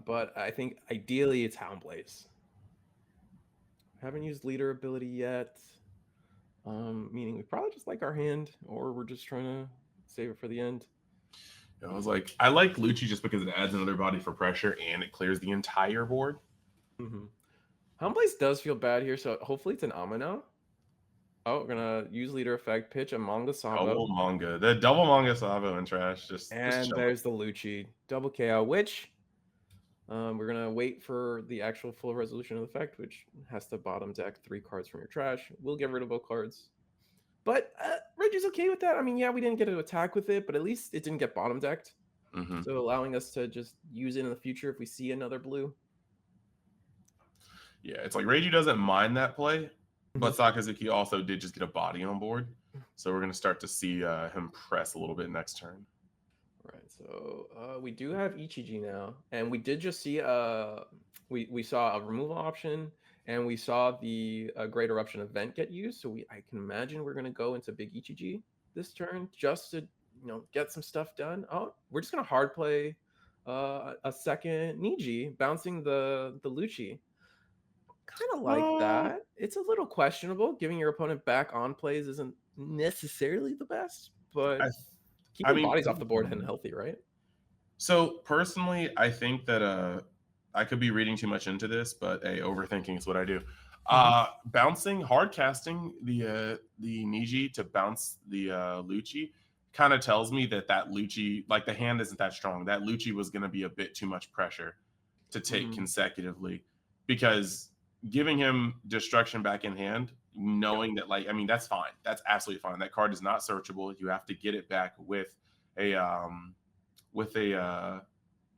But I think ideally it's Houndblaze. Haven't used leader ability yet. Meaning we probably just like our hand, or we're just trying to save it for the end. I was like, I like Lucci just because it adds another body for pressure and it clears the entire board. Mm-hmm. Houndblaze does feel bad here, so hopefully it's an Amino. Oh, we're gonna use leader effect, pitch a Manga Sabo. Double Manga. The double Manga Sabo and trash. And there's the Lucci. Double KO, which we're gonna wait for the actual full resolution of the effect, which has to bottom deck 3 cards from your trash. We'll get rid of both cards. But Reggie's okay with that. I mean, yeah, we didn't get to attack with it, but at least it didn't get bottom decked. Mm-hmm. So allowing us to just use it in the future if we see another blue. Yeah, it's like Reiju doesn't mind that play, but Sakazuki also did just get a body on board. So we're going to start to see him press a little bit next turn. Right, so we do have Ichiji now. And we did just see, we saw a removal option, and we saw the Great Eruption event get used. So I can imagine we're going to go into big Ichiji this turn just to, get some stuff done. Oh, we're just going to hard play a second Niji, bouncing the Lucci. Kind of like that. It's a little questionable. Giving your opponent back on plays isn't necessarily the best, but keeping bodies off the board and healthy, right? So personally, I think that I could be reading too much into this, but overthinking is what I do. Bouncing, hard casting the Niji to bounce the Lucci kind of tells me that Lucci, like the hand isn't that strong. That Lucci was going to be a bit too much pressure to take consecutively, because giving him destruction back in hand, knowing that, like, I mean, that's fine. That's absolutely fine. That card is not searchable. You have to get it back with a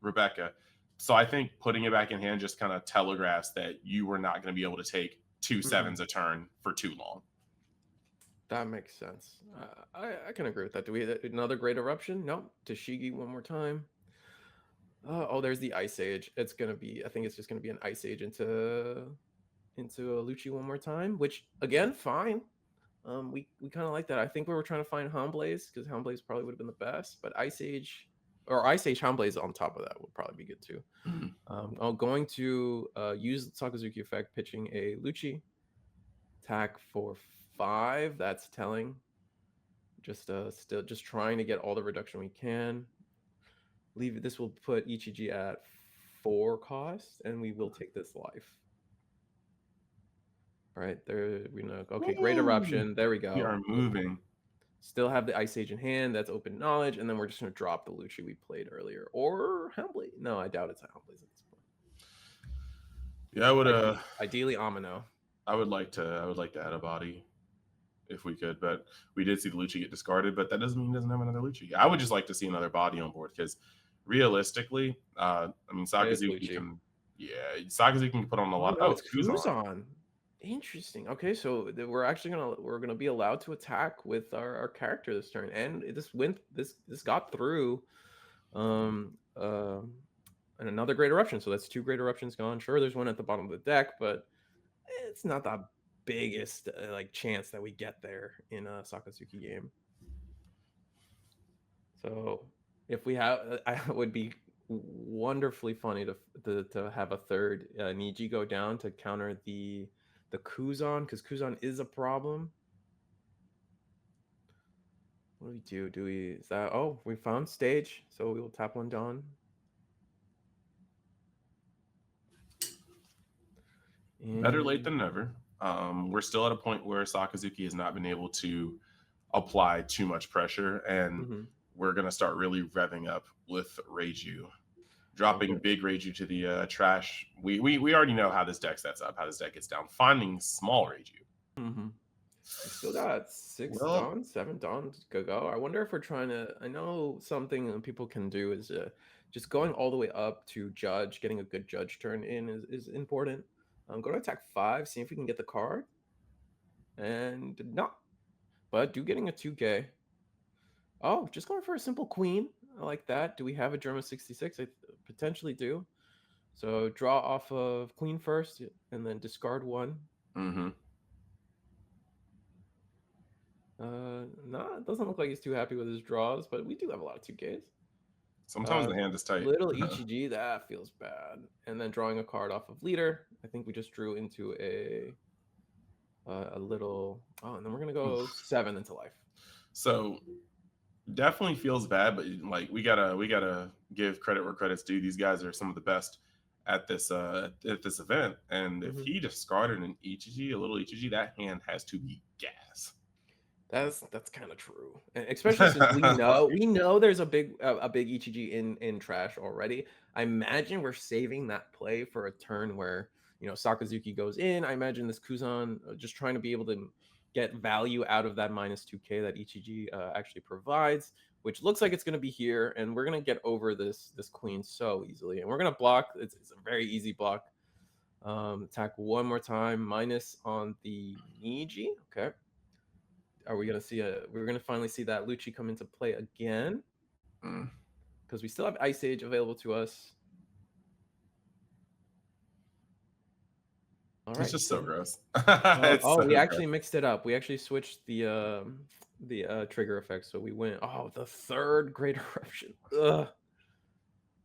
Rebecca. So I think putting it back in hand just kind of telegraphs that you were not going to be able to take 2 7s a turn for too long. That makes sense. I can agree with that. Do we have another Great Eruption? No. Tashigi one more time. Oh, there's the Ice Age. It's gonna be, I think it's just gonna be an Ice Age into a Lucci one more time, which again, fine. We kind of like that. I think we were trying to find Houndblaze because Houndblaze probably would have been the best, but Ice Age Houndblaze on top of that would probably be good too. I'm going to use Sakazuki effect, pitching a Lucci. Attack for 5. That's telling. Still just trying to get all the reduction we can. This will put Ichiji at 4 cost, and we will take this life. All right, there we know. Okay, Great Eruption. There we go. We are moving. Still have the Ice Age in hand. That's open knowledge, and then we're just gonna drop the Lucci we played earlier, or Houndblaze. No, I doubt it's a Houndblaze at this point. Yeah, I would. Ideally, Amino. I would like to add a body if we could, but we did see the Lucci get discarded, but that doesn't mean he doesn't have another Lucci. I would just like to see another body on board, because realistically, I mean, Sakazuki can put on a lot. Oh, it's Kuzan. Interesting. Okay, so we're gonna be allowed to attack with our character this turn, and this got through, and another Great Eruption. So that's 2 Great Eruptions gone. Sure, there's one at the bottom of the deck, but it's not the biggest chance that we get there in a Sakazuki game. So if we have, it would be wonderfully funny to have a third Niji go down to counter the Kuzan, because Kuzan is a problem. What do we do? We found stage, so we will tap 1 Dawn. Better late And than never. We're still at a point where Sakazuki has not been able to apply too much pressure, and mhm. we're gonna start really revving up with Reiju, Okay. dropping big Reiju to the trash. We already know how this deck sets up, how this deck gets down. Finding small Reiju. Mhm. We still got 6 Well, Dawn, 7 Dawn to go. I wonder if we're trying to. I know something that people can do is just going all the way up to judge, getting a good judge turn in is important. I'm going to attack 5, see if we can get the card. And no, but do getting a 2K. Oh, just going for a simple queen. I like that. Do we have a German 66? I potentially do. So draw off of queen first and then discard 1. mm-hmm. No, it doesn't look like he's too happy with his draws, but we do have a lot of 2Ks. Sometimes the hand is tight. Little ECG, that feels bad. And then drawing a card off of leader. I think we just drew into a little. Oh, and then we're gonna go 7 into life. So definitely feels bad, but like we gotta give credit where credit's due. These guys are some of the best at this event, and if Mhm. he discarded an Ichiji, a little Ichiji, that hand has to be gas. That's kind of true, and especially since we know there's a big ETG in trash already. I imagine we're saving that play for a turn where Sakazuki goes in. I imagine this Kuzan just trying to be able to get value out of that minus 2K that ETG actually provides, which looks like it's going to be here, and we're going to get over this queen so easily, and we're going to block. It's a very easy block. Attack one more time, minus on the Niji. Okay. Are we gonna see we're gonna finally see that Lucci come into play again Mm. because we still have Ice Age available to us. All It's right, just so so gross. It's so we gross. actually mixed it up. We actually switched the trigger effect, so we went the third Great Eruption. Ugh.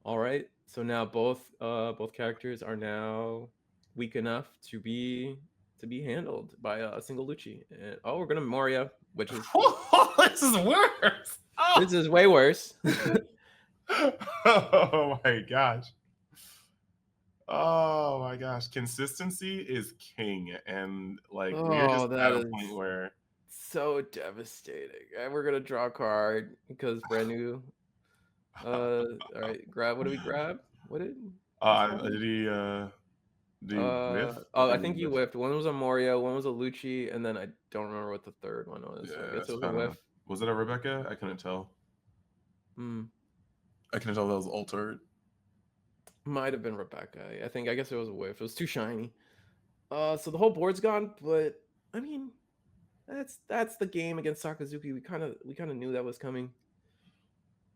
All right, so now both characters are now weak enough to be handled by a single Lucci. And we're gonna Moria, which is This is worse. Oh. this is way worse. Oh my gosh. Oh my gosh. Consistency is king. And like we're just Oh, at that a point is where so devastating. And we're gonna draw a card because brand new. All right, grab. What do we grab? What did what's happening? did he whiff? I I think he think you whiffed. whiffed. One was a Mario, one was a Lucci, and then I don't remember what the third one was. So I Yeah, guess it it's was a kind of whiff. was it a Rebecca? I couldn't tell. Hmm. I couldn't tell that was altered. Might have been Rebecca. I guess it was a whiff. It was too shiny. So the whole board's gone, but I mean, that's the game against Sakazuki. We kind of knew that was coming.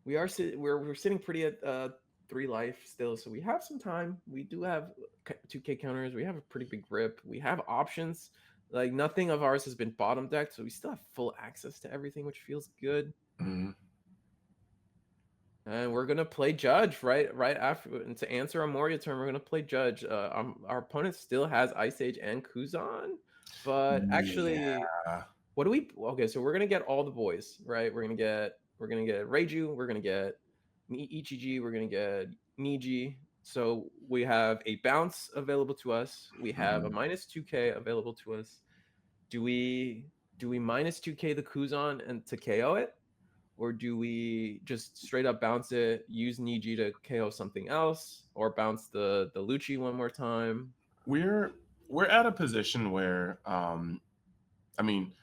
We're sitting pretty at 3 life still, so we have some time. We do have 2K counters. We have a pretty big grip. We have options. Like nothing of ours has been bottom decked, so we still have full access to everything, which feels good. Mhm. And we're gonna play Judge right after. And to answer our Moria turn, we're gonna play Judge. Our opponent still has Ice Age and Kuzan, but actually, Yeah. what do we? Okay, so we're gonna get all the boys, right? We're gonna get Reiju. We're gonna get Ichiji. We're gonna get Niji. So we have a bounce available to us. We have a Mhm. minus 2K available to us. Do we minus 2K the Kuzan and to KO it? Or do we just straight up bounce it, use Niji to KO something else, or bounce the Lucci one more time? We're we're at a position where I mean,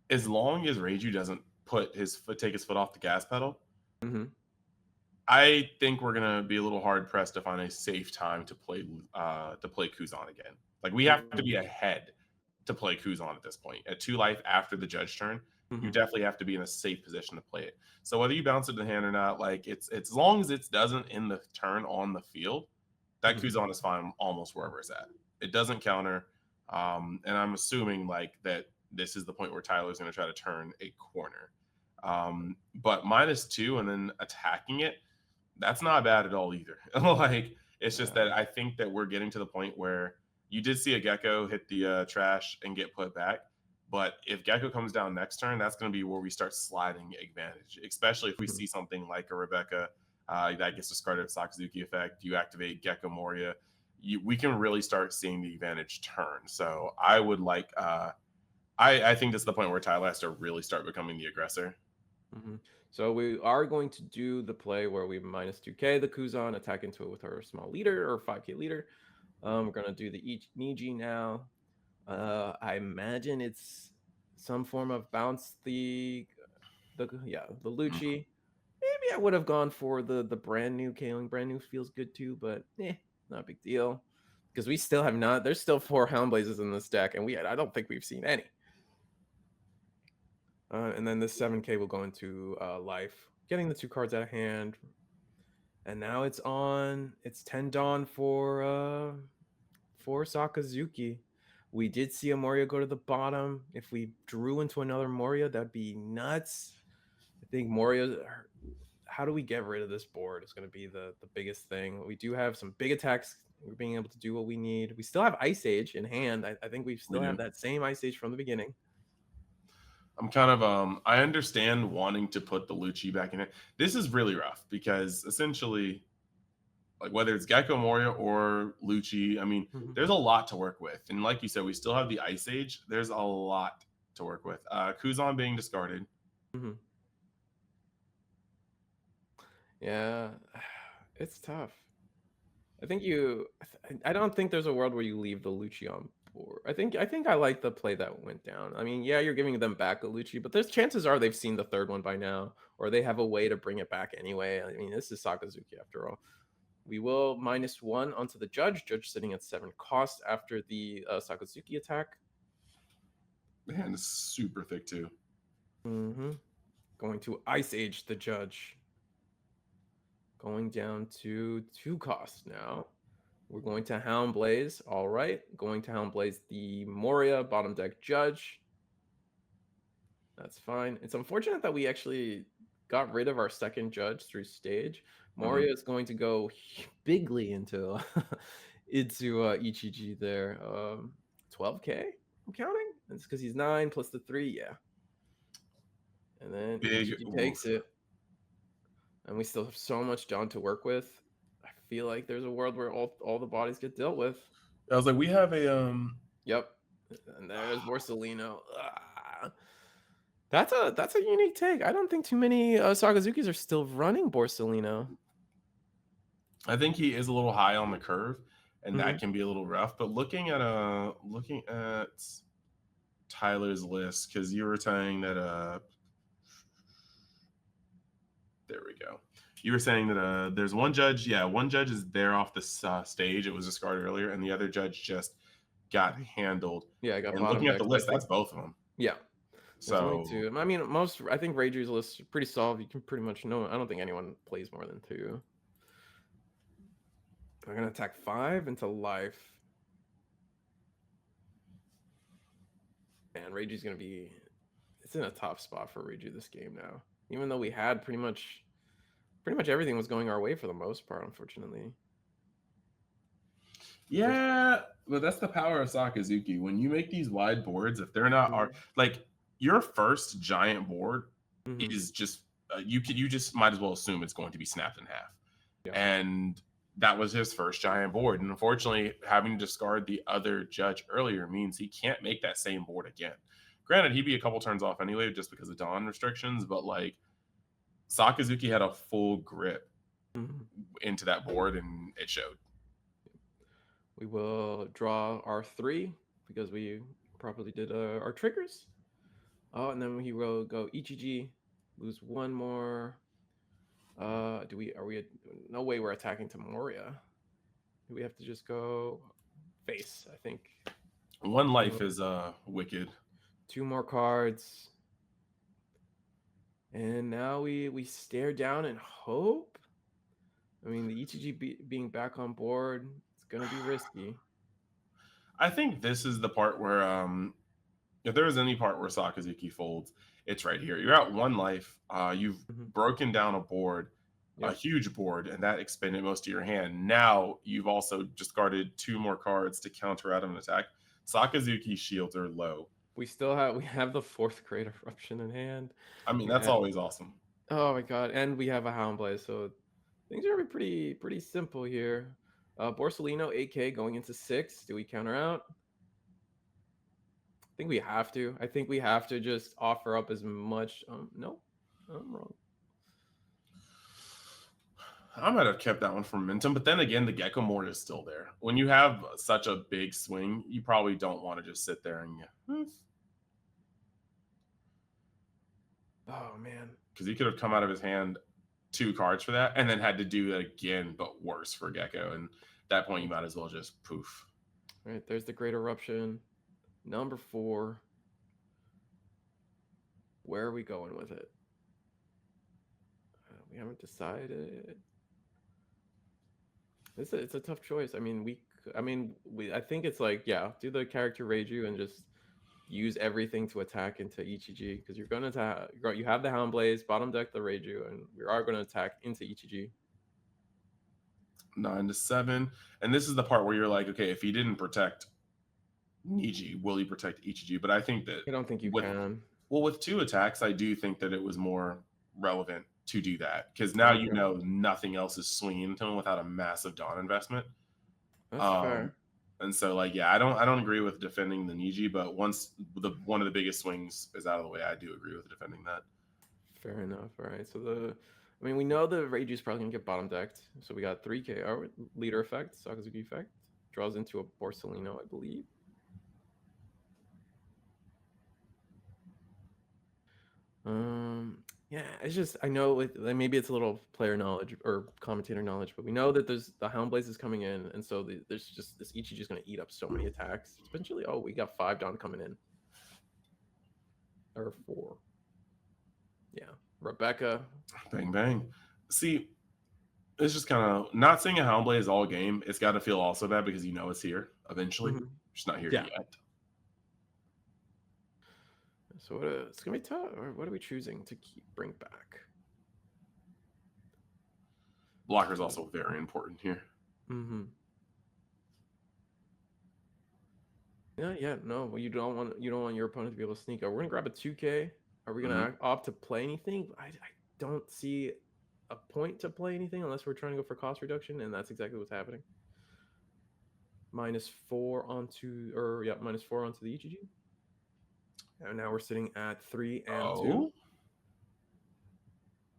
as long as Reiju doesn't take his foot off the gas pedal, Mm-hmm. I think we're gonna be a little hard pressed to find a safe time to play Kuzan again. Like we have to be ahead to play Kuzan at this point. At 2 life after the judge turn, you Mm-hmm. definitely have to be in a safe position to play it. So whether you bounce it to the hand or not, like it's as long as it doesn't end the turn on the field, that Mm-hmm. Kuzan is fine almost wherever it's at. It doesn't counter. And I'm assuming like that this is the point where Tyler's gonna try to turn a corner. But -2 and then attacking it, that's not bad at all either. Like it's just that Yeah. I think that we're getting to the point where you did see a Gecko hit the trash and get put back. But if Gecko comes down next turn, that's going to be where we start sliding advantage, especially if we Mm-hmm. see something like a Rebecca that gets discarded at Sakazuki effect. You activate Gecko Moria. we can really start seeing the advantage turn. So I would like I think this is the point where Tyler has to really start becoming the aggressor. Mhm. So we are going to do the play where we minus 2k the Kuzan, attack into it with our small leader or 5k leader. We're gonna do the Niji now. I imagine it's some form of bounce the Mhm. Lucci. Maybe I would have gone for the brand new Kaling. Brand new feels good too, but not a big deal. Because we still have not. There's still 4 Houndblazes in this deck, and I don't think we've seen any. And then this 7k will go into life, getting the 2 cards out of hand. And now it's on. It's 10 Dawn for Sakazuki. We did see a Moria go to the bottom. If we drew into another Moria, that'd be nuts. I think Moria. How do we get rid of this board is going to be the biggest thing. We do have some big attacks. We're being able to do what we need. We still have Ice Age in hand. I think we We still have do. that same Ice Age from the beginning. I'm kind of I understand wanting to put the Lucci back in it. This is really rough because essentially, like whether it's Gecko Moria or Lucci, I mean, Mhm. there's a lot to work with. And like you said, we still have the Ice Age. There's a lot to work with. Kuzan being discarded. Mhm. Yeah, it's tough. I think I don't think there's a world where you leave the Lucci on board. I think I like the play that went down. I mean, yeah, you're giving them back a Lucci, but there's chances are they've seen the third one by now, or they have a way to bring it back anyway. I mean, this is Sakazuki after all. We will -1 onto the judge. Judge sitting at 7 cost after the Sakazuki attack. Man, it's super thick too. Going to Ice Age the judge. Going down to 2 costs now. We're going to Houndblaze. All right. Going to Houndblaze the Moria bottom deck judge. That's fine. It's unfortunate that we actually got rid of our second judge through stage. Mhm. Moria is going to go bigly into into Ichiji there. 12k. I'm counting. It's because he's 9 plus the 3. Yeah. And then Big Ichiji takes oof. it. And we still have so much Dawn to work with. I feel like there's a world where all the bodies get dealt with. I was like, we have a Yep. And there's Borsellino. That's a unique take. I don't think too many Sakazukis are still running Borsellino. I think he is a little high on the curve, and Mm-hmm. that can be a little rough. But looking at Tyler's list, because you were saying that there we go. You were saying that there's one judge. Yeah, one judge is there off the stage. It was discarded earlier, and the other judge just got handled. Yeah, I got And bottom looking at deck. the So I list, think that's both of them. yeah, there's only So 2. I mean, I think Rager's list is pretty solved. You can pretty much know. I don't think anyone plays more than 2. I'm gonna attack 5 into life. And Reiji's gonna be. It's in a tough spot for Reiji this game now. Even though we had pretty much everything was going our way for the most part, unfortunately. yeah, but that's the power of Sakazuki. When you make these wide boards, if they're not are like your first giant board Mm-hmm. is just you just might as well assume it's going to be snapped in half. Yeah. And that was his first giant board. And unfortunately, having to discard the other judge earlier means he can't make that same board again. Granted, he'd be a couple turns off anyway just because of Dawn restrictions, but like Sakazuki had a full grip Mm-hmm. into that board and it showed. We will draw our 3 because we properly did our triggers. Oh, and then he will go EGG, lose 1 more. Are we no way we're attacking to Moria. Do we have to just go face, I think. One life is wicked. 2 more cards. And now we stare down and hope. I mean, the ETG being back on board, it's gonna be risky. I think this is the part where if there is any part where Sakazuki folds, it's right here. You're at 1 life. You've Mm-hmm. broken down a board, a Yep. huge board, and that expended most of your hand. Now you've also discarded 2 more cards to counter out of an attack. Sakazuki's shields are low. We have the 4th Great Eruption in hand. I mean, that's Yeah. always awesome. Oh my god, and we have a Houndblade, so things are gonna be pretty simple here. Borsellino 8K going into 6. Do we counter out? I think we have to. I think we have to just offer up as much. Nope, I'm wrong. I might have kept that one for momentum, but then again, the Gecko Mort is still there. When you have such a big swing, you probably don't want to just sit there and Oh man, because he could have come out of his hand 2 cards for that, and then had to do it again, but worse for Gecko. And at that point, you might as well just poof. All right, there's the Great Eruption, number 4. Where are we going with it? We haven't decided. It's a tough choice. I mean, I think it's like, yeah, do the character Reiju and just use everything to attack into Ichiji, because you're gonna attack. You have the Houndblaze, bottom deck the Reiju, and we are gonna attack into Ichiji. 9 to 7, and this is the part where you're like, okay, if he didn't protect Niji, will he protect Ichiji? But I think that I don't think you can. Well, with 2 attacks, I do think that it was more relevant to do that, because now you know nothing else is swinging into him without a massive Dawn investment. That's fair. And so, like, yeah, I don't agree with defending the Niji, but once one of the biggest swings is out of the way, I do agree with defending that. Fair enough. All right. So we know the Reiju is probably gonna get bottom decked. So we got 3K. Our leader effect, Sakazuki effect, draws into a Borsellino, I believe. Yeah, it's just, I know maybe it's a little player knowledge or commentator knowledge, but we know that there's the Houndblaze is coming in, and so there's just this Ichiji's is going to eat up so many attacks. Eventually, we got 5 Dawn coming in, or 4. Yeah, Rebecca. Bang bang. See, it's just kind of not seeing a Houndblaze all game. It's got to feel also bad because you know it's here eventually. It's not here yet. So it's gonna be tough. Or what are we choosing to bring back? Blocker is also very important here. Yeah. No, well, you don't want your opponent to be able to sneak. We're gonna grab a 2K. Are we gonna opt to play anything? I don't see a point to play anything unless we're trying to go for cost reduction, and that's exactly what's happening. -4 onto the Ichiji. And now we're sitting at 3 and 2.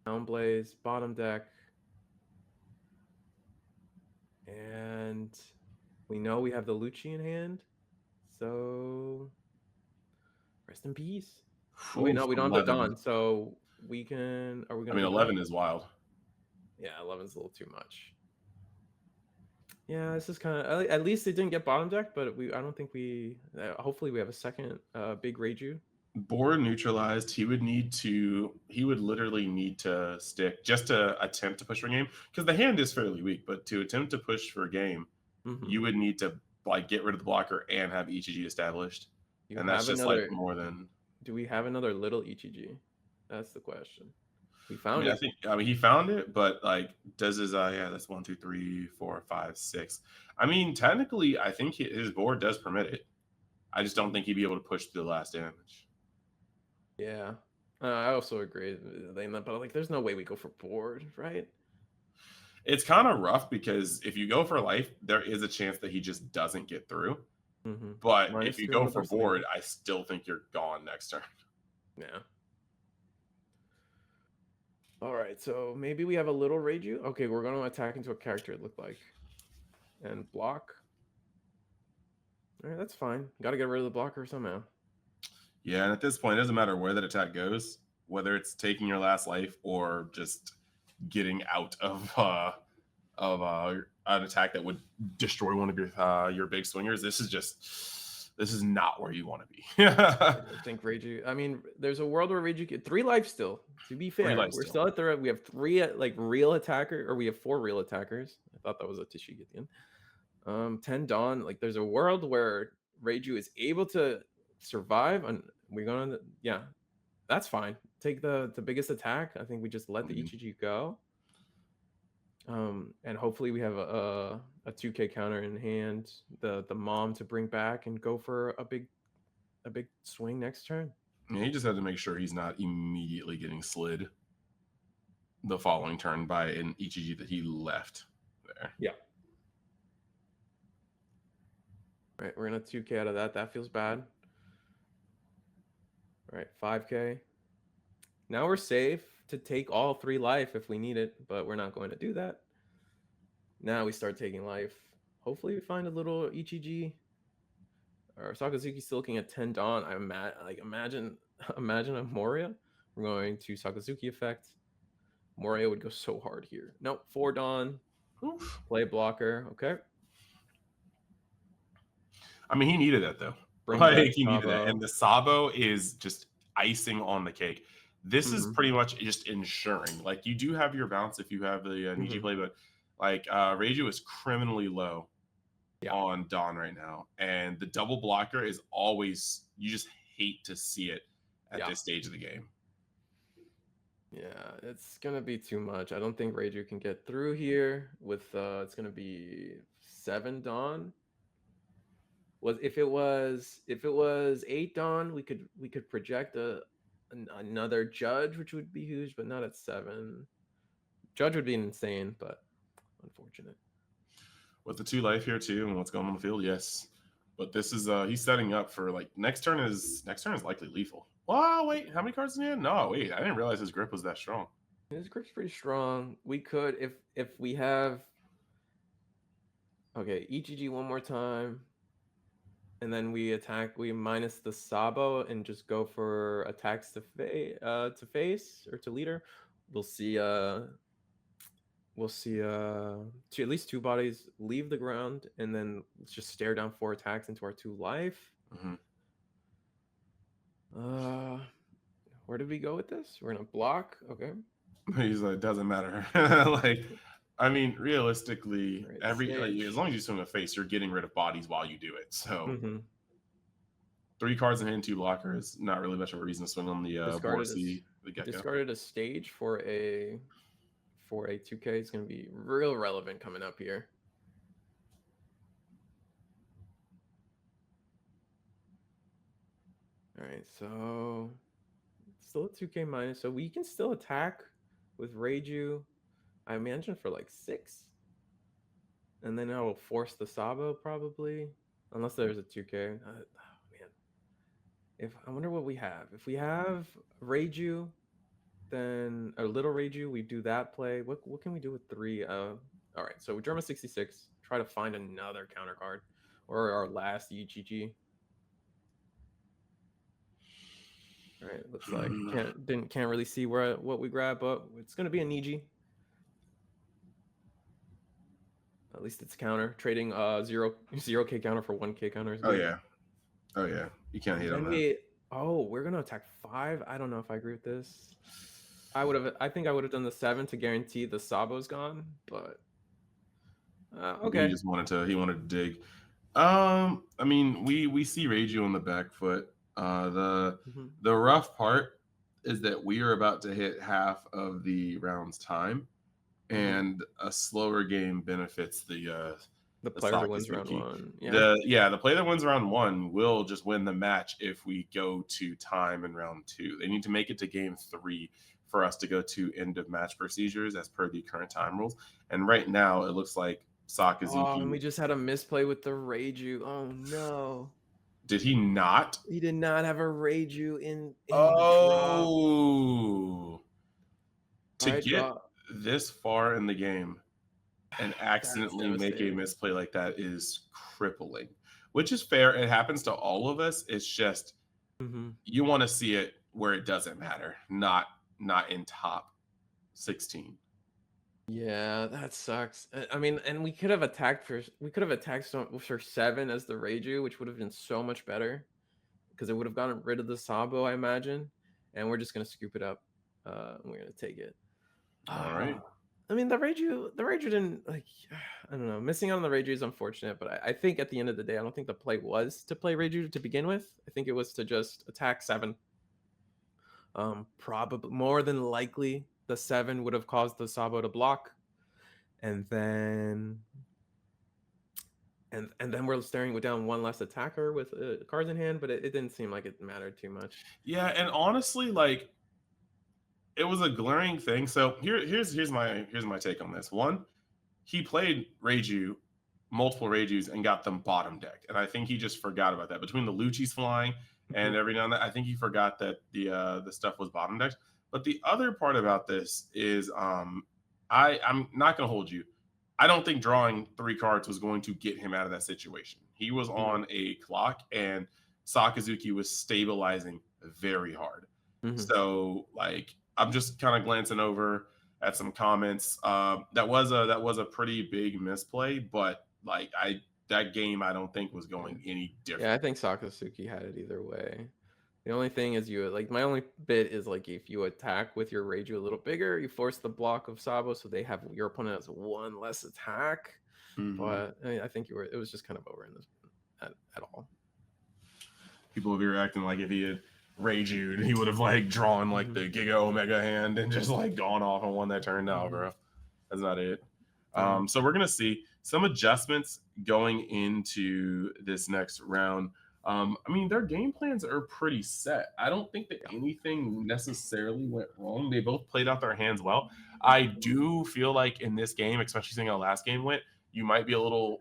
Houndblaze, bottom deck. And we know we have the Lucci in hand. So rest in peace. Wait, no, we don't have the Dawn. So we can. Are we gonna? 11 is wild. Yeah, 11's a little too much. Yeah, this is kind of, at least it didn't get bottom deck, but I don't think hopefully we have a second big Reiju. Board neutralized. He would literally need to stick just to attempt to push for game, because the hand is fairly weak, but to attempt to push for game, you would need to like get rid of the blocker and have Ichiji established. And that's just like more than. Do we have another little Ichiji? That's the question. We found it. I mean, he found it, but like, does his that's 1, 2, 3, 4, 5, 6. I mean, technically, I think his board does permit it. I just don't think he'd be able to push through the last damage. Yeah, I also agree. But like, there's no way we go for board, right? It's kind of rough because if you go for life, there is a chance that he just doesn't get through. But if you go for board, I still think you're gone next turn. Yeah. All right, so maybe we have a little Reiju. Okay, we're going to attack into a character, it looked like. And block. All right, that's fine. Got to get rid of the blocker somehow. Yeah, and at this point, it doesn't matter where that attack goes, whether it's taking your last life or just getting out of an attack that would destroy one of your big swingers. This is not where you want to be. I think Reiju. I mean, there's a world where Reiju get 3 life still. To be fair, we're still at the. We have 3 like real attacker, or we have 4 real attackers. I thought that was a TCG at the end. 10 Dawn. Like, there's a world where Reiju is able to survive, and we're gonna. Yeah, that's fine. Take the biggest attack. I think we just let the Ichiji go. And hopefully we have a 2K counter in hand, the mom to bring back and go for a big swing next turn. Yeah, he just had to make sure he's not immediately getting slid the following turn by an Ichiji that he left there. Yeah. Right, we're gonna 2K out of that. That feels bad. All right, 5K. Now we're safe to take all 3 life if we need it, but we're not going to do that. Now we start taking life. Hopefully we find a little Ichiji. Or Sakazuki still looking at 10 Dawn. Imagine imagine a Moria. We're going to Sakazuki effect. Moria would go so hard here. Nope, 4 Dawn. Oof. Play blocker. Okay. I mean, he needed that though. Bring Like back he needed that, Sabo. and the Sabo is just icing on the cake. This is Mhm. pretty much just ensuring. Like you do have your bounce if you have the Niji Mhm. play, but like Reiju is criminally low Yeah. on Dawn right now, and the double blocker is always you just hate to see it at Yeah. this stage of the game. Yeah, it's gonna be too much. I don't think Reiju can get through here with it's gonna be 7 Dawn. If it was 8 Dawn, we could project another Judge, which would be huge, but not at 7. Judge would be insane, but unfortunate. With the 2 life here too, and what's going on the field, yes. But this is he's setting up for like next turn is likely lethal. Wow, wait, how many cards in the end? No, wait, I didn't realize his grip was that strong. His grip's pretty strong. We could if we have okay, EGG one more time. And then we minus the Sabo and just go for attacks to face or to leader. We'll see at least 2 bodies leave the ground, and then let's just stare down 4 attacks into our 2 life. Mm-hmm. Where did we go with this? We're gonna block. Okay. He's like, doesn't matter. Like, I mean, realistically, Right, as long as you swing a face, you're getting rid of bodies while you do it. So, mm-hmm. 3 cards in hand, 2 blockers. Not really much of a reason to swing on the Borsey, the Gecko. Discarded a stage for a 2K. It's gonna be real relevant coming up here. All right, so still a 2K minus, so we can still attack with Reiju. I imagine for like 6, and then I will force the Sabo probably, unless there's a 2K. Oh man, I wonder what we have. If we have Reiju, then a little Reiju, we do that play. What can we do with 3? All right, so we drum a 66. Try to find another counter card, or our last EGG. All right, looks like can't really see what we grab, but it's gonna be a Niji. At least it's counter trading 0K counter for 1K counter is good. Oh yeah, you can't hate on that. We're gonna attack 5. I don't know if I agree with this. I think I would have done the 7 to guarantee the Sabo's gone, but okay. He wanted to dig. I mean, we see Reiju on the back foot. The rough part is that we are about to hit half of the round's time, and a slower game benefits the player that wins round 1. The player that wins round 1 will just win the match if we go to time in round 2. They need to make it to game 3 for us to go to end of match procedures as per the current time rules. And right now, it looks like Sakazuki. Oh, and we just had a misplay with the Reiju. Oh no! Did he not? He did not have a Reiju in oh, to get this far in the game and accidentally make a misplay like that is crippling, which is fair. It happens to all of us. It's just you want to see it where it doesn't matter, not in top 16. Yeah, that sucks. I mean, and we could have attacked for 7 as the Reiju, which would have been so much better because it would have gotten rid of the Sabo, I imagine. And we're just gonna scoop it up. And we're gonna take it. All right. I mean, the Reiju didn't I don't know. Missing out on the Reiju is unfortunate, but I think at the end of the day, I don't think the play was to play Reiju to begin with. I think it was to just attack 7. Probably more than likely the 7 would have caused the Sabo to block, and then we're staring down one less attacker with cards in hand, but it didn't seem like it mattered too much. Yeah, and honestly, like it was a glaring thing. So here's my take on this. 1, he played Reiju multiple Reijus and got them bottom decked. And I think he just forgot about that. Between the Lucci's flying and Mhm. every now and then, I think he forgot that the stuff was bottom decked. But the other part about this is I'm not gonna hold you. I don't think drawing 3 cards was going to get him out of that situation. He was Mhm. on a clock and Sakazuki was stabilizing very hard. Mhm. So like I'm just kind of glancing over at some comments. That was a pretty big misplay, but like I that game I don't think was Yeah. going any Yeah, I different. think Sakazuki had it either way. The only thing is you like my only bit is like if you attack with your Reiju a little bigger, you force the block of Sabo so they have your opponent has one less attack. Hmm. But I think you were it was just kind of over in this at all. People would be reacting like if he had Reju'd, he would have like drawn like Mhm. the Giga Omega hand and just like gone off and won that turn. No, Mhm. bro, that's not it. No. So we're gonna see some adjustments going into this next round. I mean, their game plans are pretty set. I don't think that Yeah. anything necessarily went wrong. They both played out their hands well. I do feel like in this game, especially seeing how the last game went, you might be a little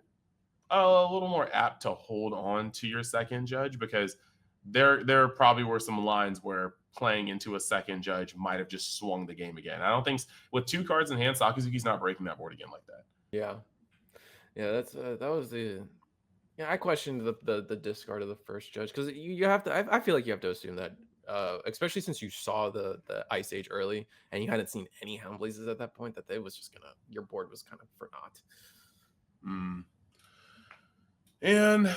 more apt to hold on to your second judge because there probably were some lines where playing into a second judge might have just swung the game again. I don't think with 2 cards in hand, Sakazuki's not breaking that board again like that. Yeah. Yeah, that's that was the yeah, I questioned the discard of the first judge because you have to. I feel like you have to assume that, especially since you saw the Ice Age early and you hadn't seen any Hound Blazes at that point, that it was just gonna your board was kind of for naught. Mm. And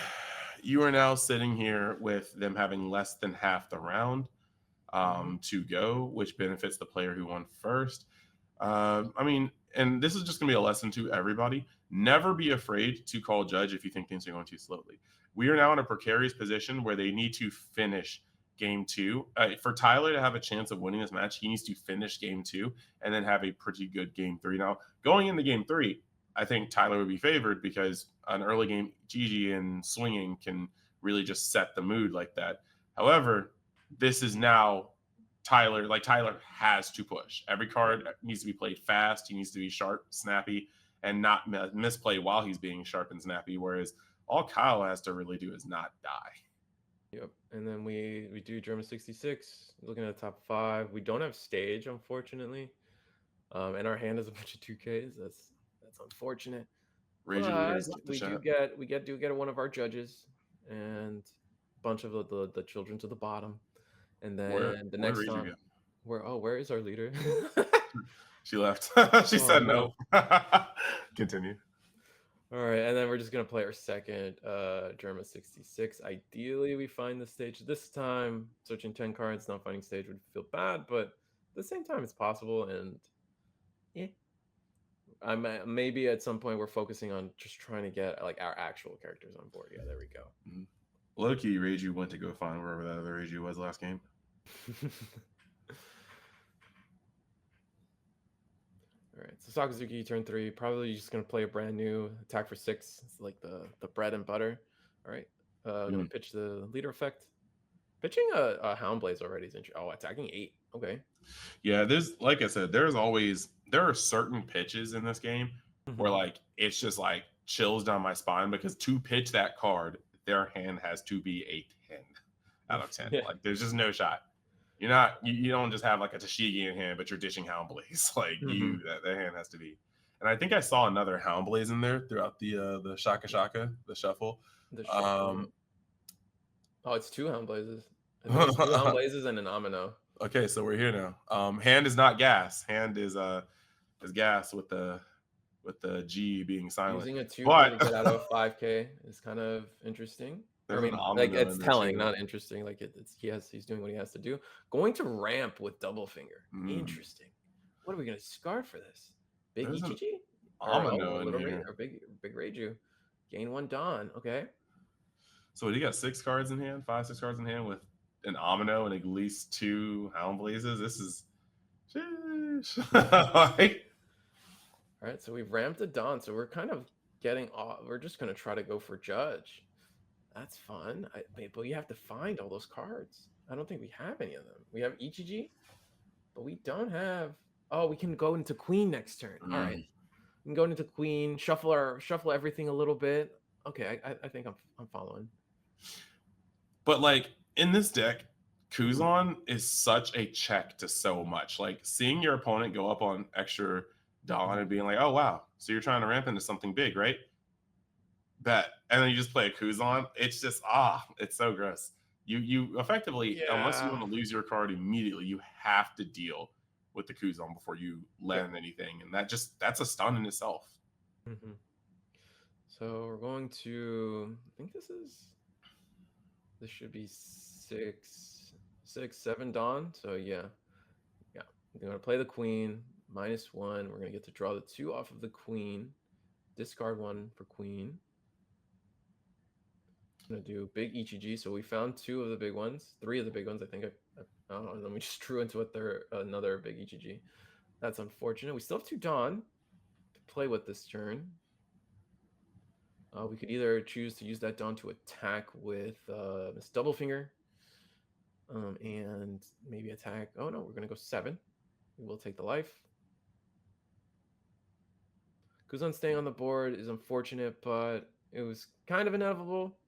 you are now sitting here with them having less than half the round Mhm. to go, which benefits the player who won first. I mean, and this is just going to be a lesson to everybody. Never be afraid to call judge if you think things are going too slowly. We are now in a precarious position where they need to finish game two. For Tyler to have a chance of winning this match, he needs to finish game two and then have a pretty good game three. Now, going into game three, I think Tyler would be favored because an early game GG and swinging can really just set the mood like that. However, this is now Tyler. Like Tyler has to push. Every card needs to be played fast. He needs to be sharp, snappy, and not misplay while he's being sharp and snappy. Whereas all Kyle has to really do is not die. Yep. And then we do German 66. Looking at the top 5, we don't have stage unfortunately, and our hand is a bunch of 2Ks. That's unfortunate. Raju But has left the we do shot. get one of our judges and a bunch of the children to the bottom. And Where then the where next Raju time go? where is our leader? She left. She Oh said no. no. Continue. All right, and then we're just gonna play our second Germa 66. Ideally, we find the stage this time. Searching 10 cards, not finding stage would feel bad, but at the same time, it's possible. And yeah, I'm maybe at some point we're focusing on just trying to get like our actual characters on board. Yeah, there we go. Mhm. Loki, Raju went to go find wherever that other Raju was last game. All right, so Sakazuki turn 3, probably just gonna play a brand new attack for 6. It's like the bread and butter. All right, gonna Mm. pitch the leader effect. Pitching a Hound Blaze already is interesting. Oh, attacking 8. Okay. Yeah, there's like I said, there are certain pitches in this game where Hmm. like it's just like chills down my spine because to pitch that card, their hand has to be a 10 out of 10. Yeah. Like there's just no shot. You don't just have like a Tashigi in hand, but you're dishing Hound Blaze. Like Hmm. that hand has to be. And I think I saw another Hound Blaze in there throughout the Shaka Shaka, the shuffle. The shuffle. Um Oh, it's 2 Hound Blazes. I think it's 2 Hound Blazes and an Amino. okay, so we're here now. Hand is not gas. Hand is gas with the G being silent. Using a 2K But to get out of a 5K is kind of interesting. I there's an mean, like Amino it's in there telling, too. not interesting. Like it's he's doing what he has to do. Going to ramp with double finger. Mm, Interesting. What are we gonna discard for this? Big there's an Ichiji? Or Amino in little here. or big Reiju. Gain 1 Dawn. Okay. So he got 6 cards in hand, 5, 6 cards in hand with an Amino and at least 2 Hound Blazes. This is sheesh. Like, All right, so we've ramped a Dawn, so we're kind of getting off. We're just gonna try to go for Judge. That's fun. But you have to find all those cards. I don't think we have any of them. We have Ichiji, but we don't have. Oh, we can go into Queen next turn. All right, mm, can go into queen, shuffle everything a little bit. Okay, I think I'm following. But like in this deck, Mhm. Kuzan is such a check to so much. Like seeing your opponent go up on extra Dawn and being like, oh wow, so you're trying to ramp into something big, right? Bet. And then you just play a Kuzan. It's just it's so gross. You effectively, unless you Yeah. want to lose your card immediately, you have to deal with the Kuzan before you Yeah. land anything. And that's a stun in itself. hmm So we're going to. I think this should be 7 Dawn. So yeah, we're gonna play the queen -1. We're gonna get to draw the 2 off of the queen, discard 1 for queen. I'm gonna do big EGG. So we found 2 of the big ones, 3 of the big ones. I think I don't know. And then we just drew into another big EGG. That's unfortunate. We still have 2 Dawn to play with this turn. We could either choose to use that Dawn to attack with Miss Doublefinger, and maybe attack. Oh no, we're gonna go 7. We will take the life. Kuzan staying on the board is unfortunate, but it was kind of inevitable.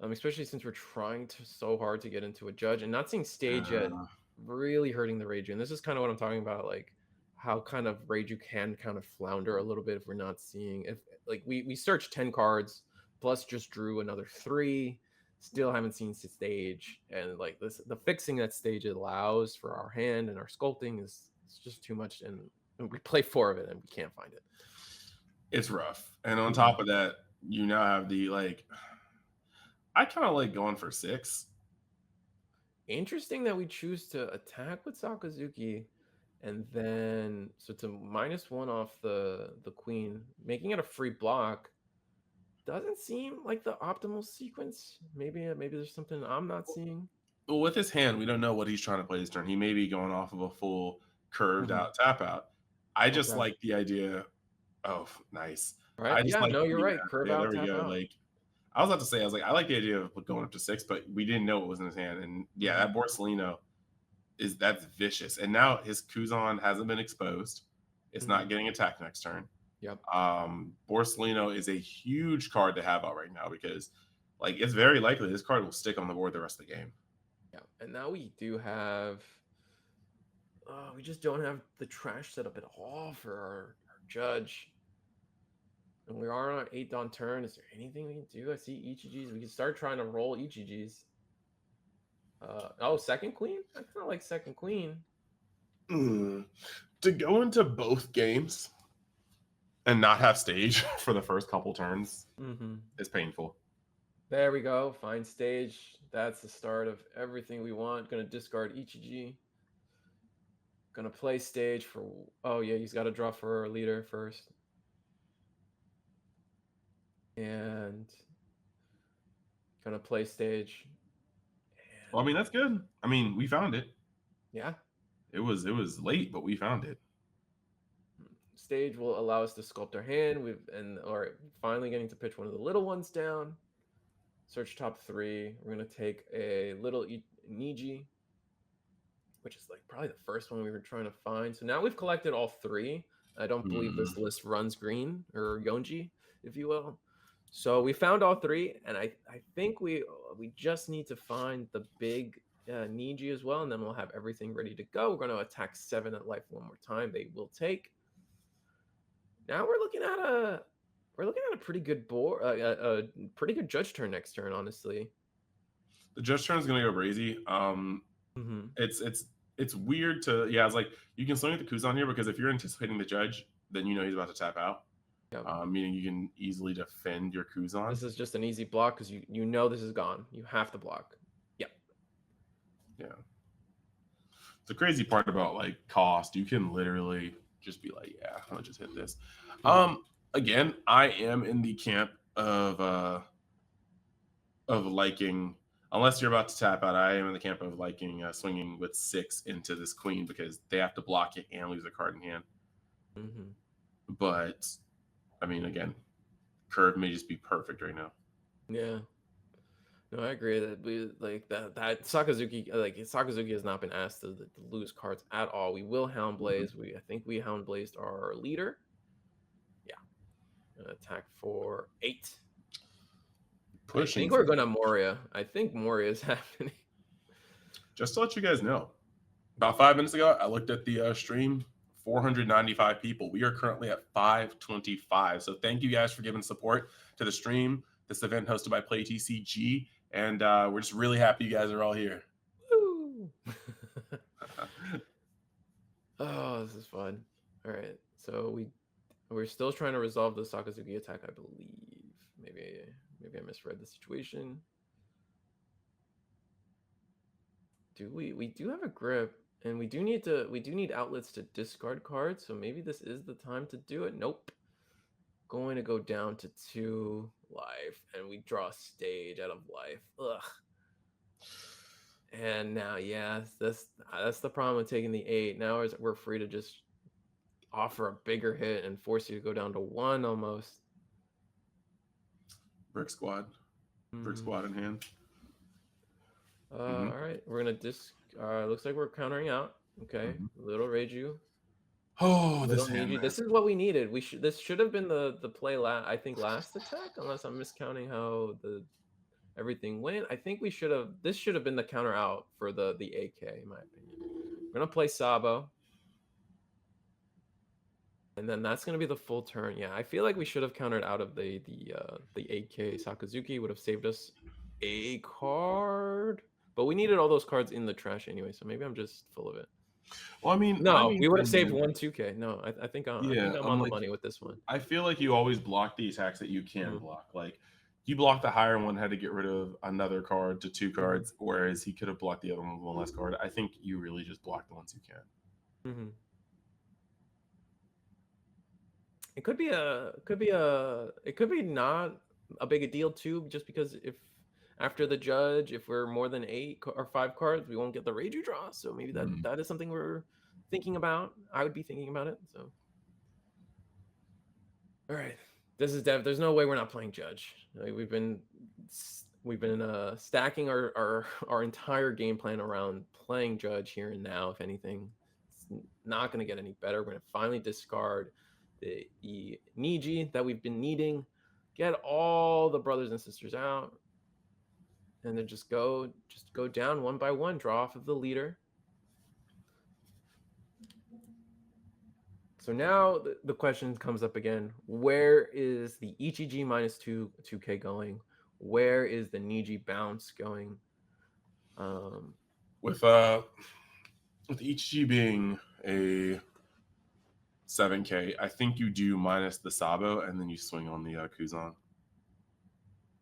Especially since we're trying so hard to get into a judge and not seeing stage yet, really hurting the Reiju. And this is kind of what I'm talking about, like how kind of Reiju can kind of flounder a little bit if we're not seeing. If like we searched 10 cards plus just drew another 3, still haven't seen stage, and like the fixing that stage allows for our hand and our sculpting is it's just too much, and we play 4 of it and we can't find it. It's rough. And on top of that, you now have the like I kind of like going for 6. Interesting that we choose to attack with Sakazuki, and then so it's a -1 off the queen, making it a free block. Doesn't seem like the optimal sequence. Maybe there's something I'm not seeing. Well, with his hand, we don't know what he's trying to play this turn. He may be going off of a full curved out tap out. I just Okay. like the idea. Oh, nice. All right. I just Yeah. like No, you're the right. Curve yeah. There out, we tap go. out. Like I was about to say, I was like, I like the idea of going up to 6, but we didn't know what was in his hand. And yeah, that Borsellino that's vicious. And now his Kuzan hasn't been exposed. It's not getting attacked next turn. Yep. Borsellino is a huge card to have out right now because like it's very likely this card will stick on the board the rest of the game. Yeah. And now we do have. We just don't have the trash set up at all for our judge. And we are on our 8 Dawn turn. Is there anything we can do? I see EGGs. We can start trying to roll EGGs. Second queen? I kind of like second queen. To go into both games and not have stage for the first couple turns is painful. There we go. Find stage. That's the start of everything we want. Gonna discard EGG. Gonna play stage for. Oh yeah, he's got to draw for a leader first. And gonna play stage. Well, I mean that's good. I mean we found it. Yeah. It was late, but we found it. Stage will allow us to sculpt our hand. Or finally getting to pitch one of the little ones down. Search top 3. We're gonna take a little Niji, which is like probably the first one we were trying to find. So now we've collected all 3. I don't believe this list runs green or Yonji, if you will. So we found all 3, and I think we just need to find the big Niji as well, and then we'll have everything ready to go. We're going to attack 7 at life one more time. They will take. Now we're looking at a pretty good board, a pretty good judge turn next turn, honestly. The judge turn is going to go crazy. It's weird to it's like you can swing at the Kuzan here because if you're anticipating the judge, then you know he's about to tap out. Yep. Meaning you can easily defend your Kuzan. This is just an easy block because you know this is gone. You have to block. Yep. Yeah. The crazy part about like cost, you can literally just be like, yeah, I'll just hit this. Again, I am in the camp of liking, unless you're about to tap out, I am in the camp of liking swinging with 6 into this queen because they have to block it and lose a card in hand. But I mean, again, curve may just be perfect right now. Yeah. No, I agree that we like that Sakazuki has not been asked to lose cards at all. We will Hound Blaze. I think we Hound Blazed our leader. Attack for 8. I Pushing think we're for gonna Moria. I think Moria is happening. Just to let you guys know, about 5 minutes ago, I looked at the stream. 495 people. We are currently at 525. So thank you guys for giving support to the stream. This event hosted by Play TCG, and we're just really happy you guys are all here. Woo! Oh, this is fun. All right, so we're still trying to resolve the Sakazuki attack, I believe. Maybe I misread the situation. We do have a grip, and we do need outlets to discard cards, so maybe this is the time to do it. Nope. Going to go down to 2 life, and we draw a stage out of life. Ugh. And now, yeah, that's the problem with taking the 8. Now we're free to just offer a bigger hit and force you to go down to 1 almost. Brick squad in hand. All right, we're gonna looks like we're countering out. Okay, little Reiju. Oh, Little Niji. This is what we needed. This should have been the play I think last attack, unless I'm miscounting how everything went. I think this should have been the counter out for the AK, in my opinion. We're gonna play Sabo. And then that's gonna be the full turn. Yeah, I feel like we should have countered out of the AK. Sakazuki would have saved us a card, but we needed all those cards in the trash anyway. So maybe I'm just full of it. Well, I mean, no, we would have saved 1 2K. No, I think I'm on the money with this one. I feel like you always block the attacks that you can block. Like you blocked the higher one, had to get rid of another card to 2 cards, whereas he could have blocked the other one with 1 less card. I think you really just block the ones you can. It could be not a big a deal too, just because if after the judge, if we're more than 8 or 5 cards, we won't get the Reiju draw. So maybe that is something we're thinking about. I would be thinking about it. So, all right, this is Dev. There's no way we're not playing judge. Like, we've been stacking our entire game plan around playing judge here and now. If anything, it's not going to get any better. We're going to finally discard the Niji that we've been needing, get all the brothers and sisters out, and then just go down 1 by 1, draw off of the leader. So now the question comes up again: where is the Ichiji minus 2K going? Where is the Niji bounce going? With Ichiji being a 7K, I think you do minus the Sabo and then you swing on the Kuzan.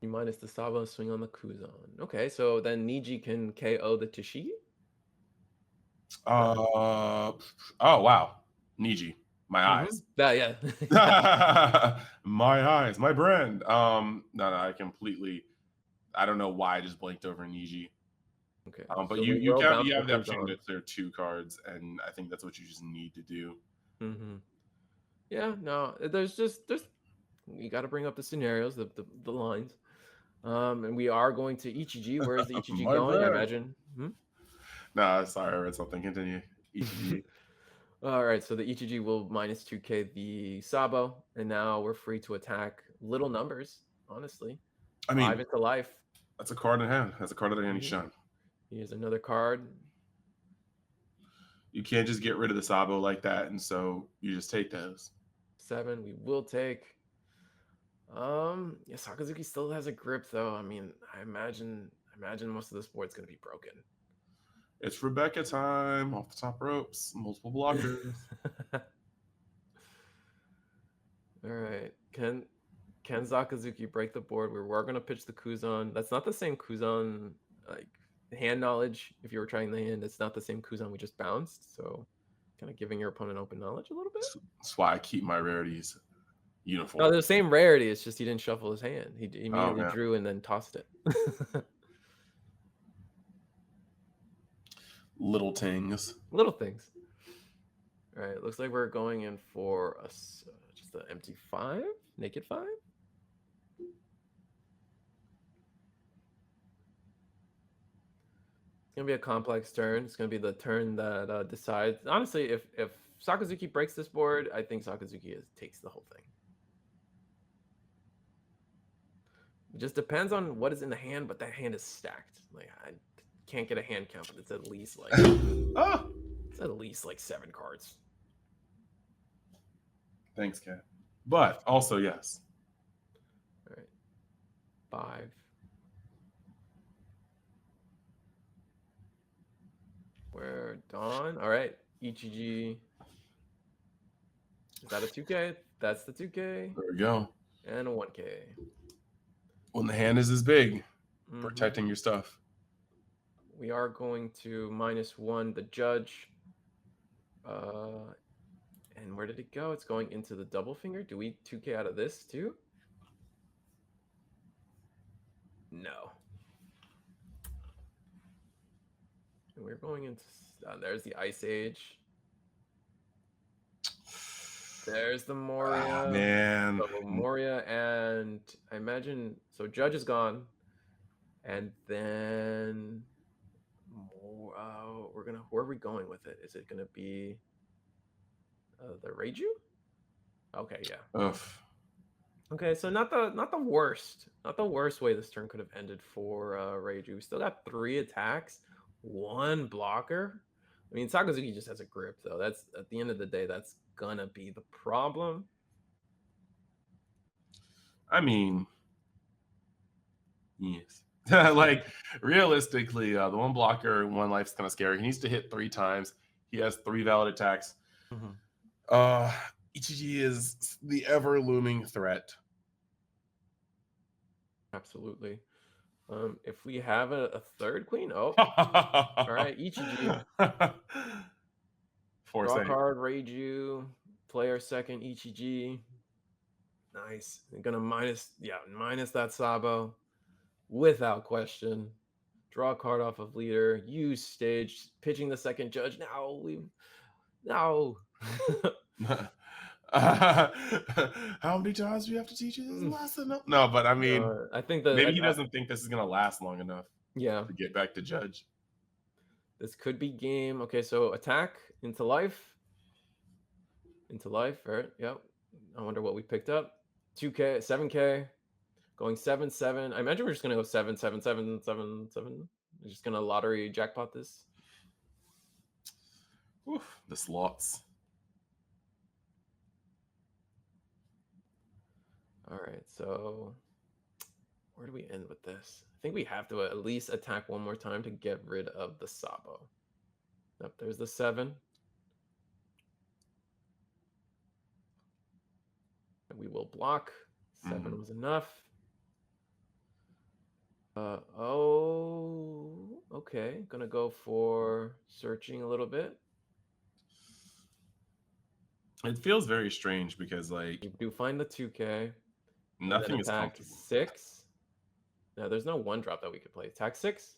You minus the Sabo, swing on the Kuzan. Okay, so then Niji can KO the Tashigi? Oh wow, Niji, my eyes. Yeah. My eyes, my brand. No, I don't know why I just blanked over Niji. Okay. But so you have the opportunity to clear 2 cards, and I think that's what you just need to do. Yeah, no, you got to bring up the scenarios, the lines. And we are going to Ichiji. Where is the Ichiji going? I imagine. Nah, sorry, I read something. Continue. Ichiji. All right, so the Ichiji will minus 2K the Sabo, and now we're free to attack little numbers. Honestly, I mean, 5 into life. That's a card in hand. That's a card in hand. He's shown. Here's another card. You can't just get rid of the Sabo like that, and so you just take those. 7, we will take. Yeah, Sakazuki still has a grip though. I mean, I imagine most of this board's gonna be broken. It's Rebecca time. Off the top ropes, multiple blockers. All right, can Sakazuki break the board? We're gonna pitch the Kuzan. That's not the same Kuzan, like hand knowledge. If you were trying the hand, it's not the same Kuzan we just bounced. So, kind of giving your opponent open knowledge a little bit. That's why I keep my rarities uniform. No, they're the same rarity. It's just he didn't shuffle his hand. He immediately drew and then tossed it. Little things. All right, looks like we're going in for just an empty 5, naked 5. It's gonna be a complex turn. It's gonna be the turn that decides. Honestly, if Sakazuki breaks this board, I think Sakazuki takes the whole thing. It just depends on what is in the hand, but that hand is stacked. Like I can't get a hand count, but it's at least like Ah, it's at least like 7 cards. thanks, Kat. But also, yes. All right, 5. We're done. All right, ETG. Is that a 2K? That's the 2K There we go. and a 1K. When the hand is this big, Mhm. protecting your stuff. We are going to -1 the judge. And where did it go? It's going into the double finger. Do we 2K out of this too? No. And we're going into there's the Ice Age. There's the Moria. Man. Double Moria, and I imagine so Judge is gone. And then we're gonna where are we going with it? Is it gonna be the Reiju? Okay, yeah. Ugh. Okay, so not the worst way this turn could have ended for Reiju. We still got 3 attacks, 1 blocker. I mean, Sakazuki just has a grip though. That's at the end of the day, that's gonna be the problem. I mean, yes. Like realistically, the one blocker, 1 life's kind of scary. He needs to hit 3 times. He has 3 valid attacks. Ichiji is the ever looming threat. Absolutely. If we have a third queen, all right, Ichiji. Force Draw eight. card, Reiju, play our second Ichiji. Nice. I'm gonna minus that Sabo without question. Draw a card off of leader. Use stage. Pitching the second judge. No. How many times do you have to teach you this lesson? No, but I mean, I think that maybe he doesn't think this is gonna last long enough. Yeah. To get back to judge. This could be game. Okay, so attack into life. Into life, right? Yep. I wonder what we picked up. 2K, 7K, going 7-7. I imagine we're just gonna go 7-7-7-7-7. We're just gonna lottery jackpot this. Oof, the slots. All right, so where do we end with this? I think we have to at least attack 1 more time to get rid of the Sabo. Yep, there's the 7. And we will block. 7 was enough. Okay. Gonna go for searching a little bit. It feels very strange because like you do find the 2K. Nothing is comfortable. 6. No, there's no 1-drop that we could play. Attack 6.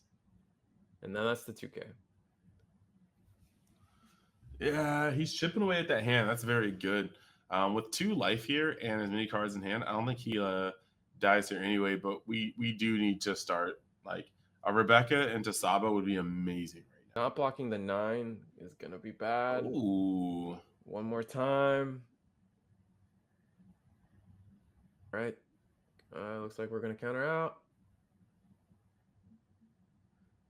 And then that's the 2K. Yeah, he's chipping away at that hand. That's very good. With 2 life here and as many cards in hand, I don't think he dies here anyway, but we do need to start like a Rebecca into Sabo would be amazing right now. Not blocking the 9 is gonna be bad. Ooh. 1 more time. All right. Looks like we're gonna counter out.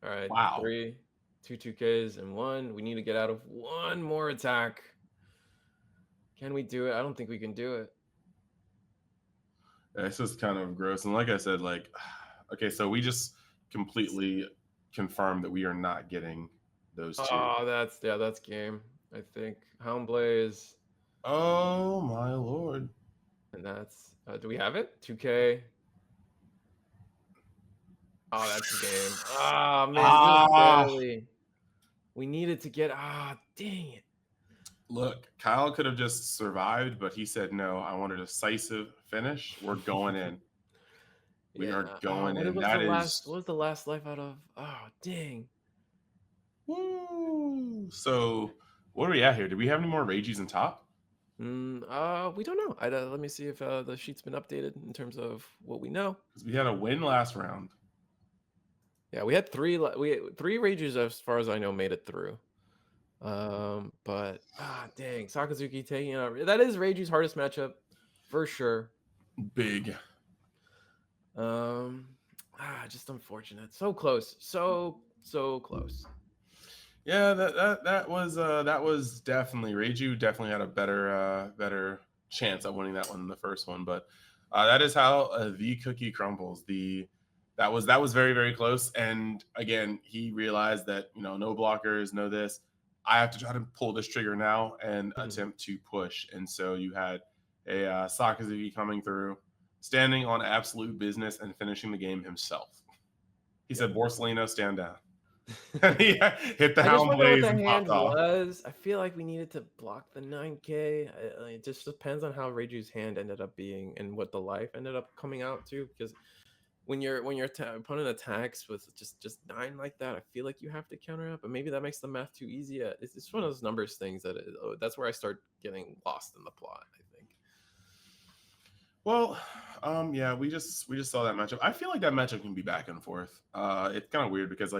All right. Wow. 3, 2 2Ks and 1. We need to get out of 1 more attack. Can we do it? I don't think we can do it. It's just kind of gross. And like I said, like, okay, so we just completely confirmed that we are not getting those 2. Oh, that's game. I think Houndblaze. Oh my lord. And that's do we have it? 2K. Oh, that's game. Oh man, barely. We needed to get dang it. Look, Kyle could have just survived, but he said no. I want a decisive finish. We're going in. We are going in. What was the last life out of? Oh, dang. Woo. So, what are we at here? Do we have any more Reijis in top? We don't know. Let me see if the sheet's been updated in terms of what we know. Because we had a win last round. Yeah, we had 3 Reijis as far as I know made it through. But dang, Sakazuki taking out that is Reiju's hardest matchup for sure. Big. Um, just unfortunate. So close. So close. Yeah, that was definitely Reiju definitely had a better chance at winning that one than the first one, but that is how the cookie crumbles. The that was very very close, and again he realized that no blockers, no this. I have to try to pull this trigger now and Mhm. attempt to push, and so you had a Sakazuki coming through, standing on absolute business and finishing the game himself. He Yep. said, "Borsalino, stand down." He hit the I just Hound wonder what Blaze the and hand popped off. was. I feel like we needed to block the 9K. It just depends on how Reiju's hand ended up being and what the life ended up coming out to. Because when your opponent attacks with just 9 like that, I feel like you have to counter up. But maybe that makes the math too easy. It's one of those numbers things that's where I start getting lost in the plot, I think. Well, yeah, we just saw that matchup. I feel like that matchup can be back and forth. It's kind of weird because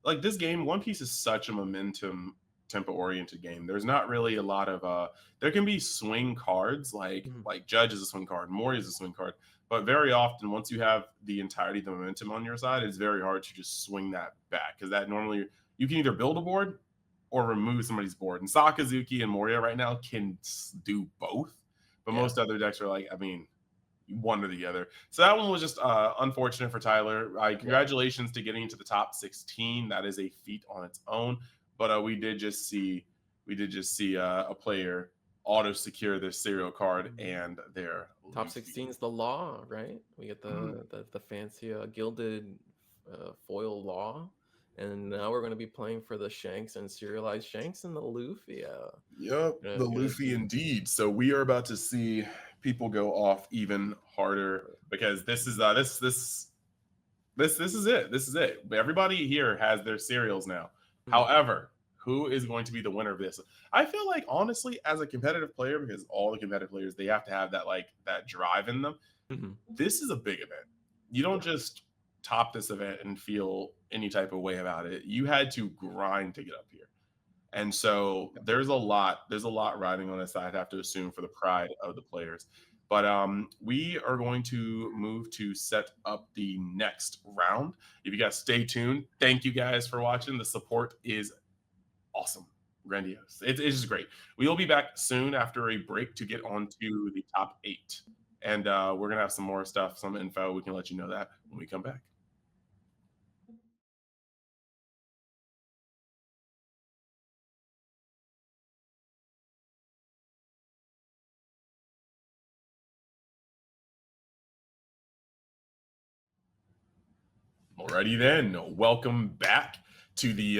like this game, One Piece is such a momentum tempo oriented game. There's not really a lot of there can be swing cards Mhm. like Judge is a swing card, Mori is a swing card, but very often once you have the entirety of the momentum on your side, it's very hard to just swing that back because that normally you can either build a board or remove somebody's board. And Sakazuki and Moria right now can do both, but Yeah. most other decks are like, I mean, one or the other. So that one was just unfortunate for Tyler. Yeah. Congratulations to getting into the top 16. That is a feat on its own. But we did just see a player auto secure their serial card and their Top Luffy. 16 is the law, right? We get Mhm. the fancy gilded foil law, and now we're going to be playing for the Shanks and serialized Shanks and the Luffy. Yep, the Gonna Luffy be indeed. So we are about to see people go off even harder because this is it. This is it. Everybody here has their serials now. Mhm, However, who is going to be the winner of this? I feel like honestly, as a competitive player, because all the competitive players they have to have that drive in them. mhm. This is a big event. You don't Yeah. just top this event and feel any type of way about it. You had to grind to get up here. And so there's a lot riding on this, I'd have to assume, for the pride of the players. But we are going to move to set up the next round. If you guys stay tuned, thank you guys for watching. The support is awesome, grandiose. It's just great. We will be back soon after a break to get on to the top 8. And we're going to have some more stuff, some info. We can let you know that when we come back. Alrighty then, welcome back to the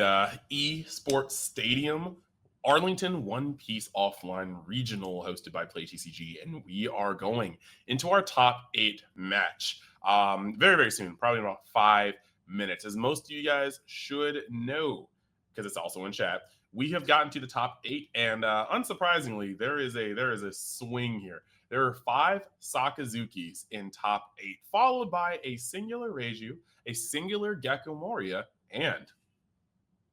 eSports Stadium, Arlington One Piece Offline Regional, hosted by Play TCG, and we are going into our top 8 match very very soon, probably in about 5 minutes. As most of you guys should know, because it's also in chat, we have gotten to the top 8, and unsurprisingly, there is a swing here. There are 5 Sakazukis in top 8, followed by a singular Reiju, a singular Gecko Moria, and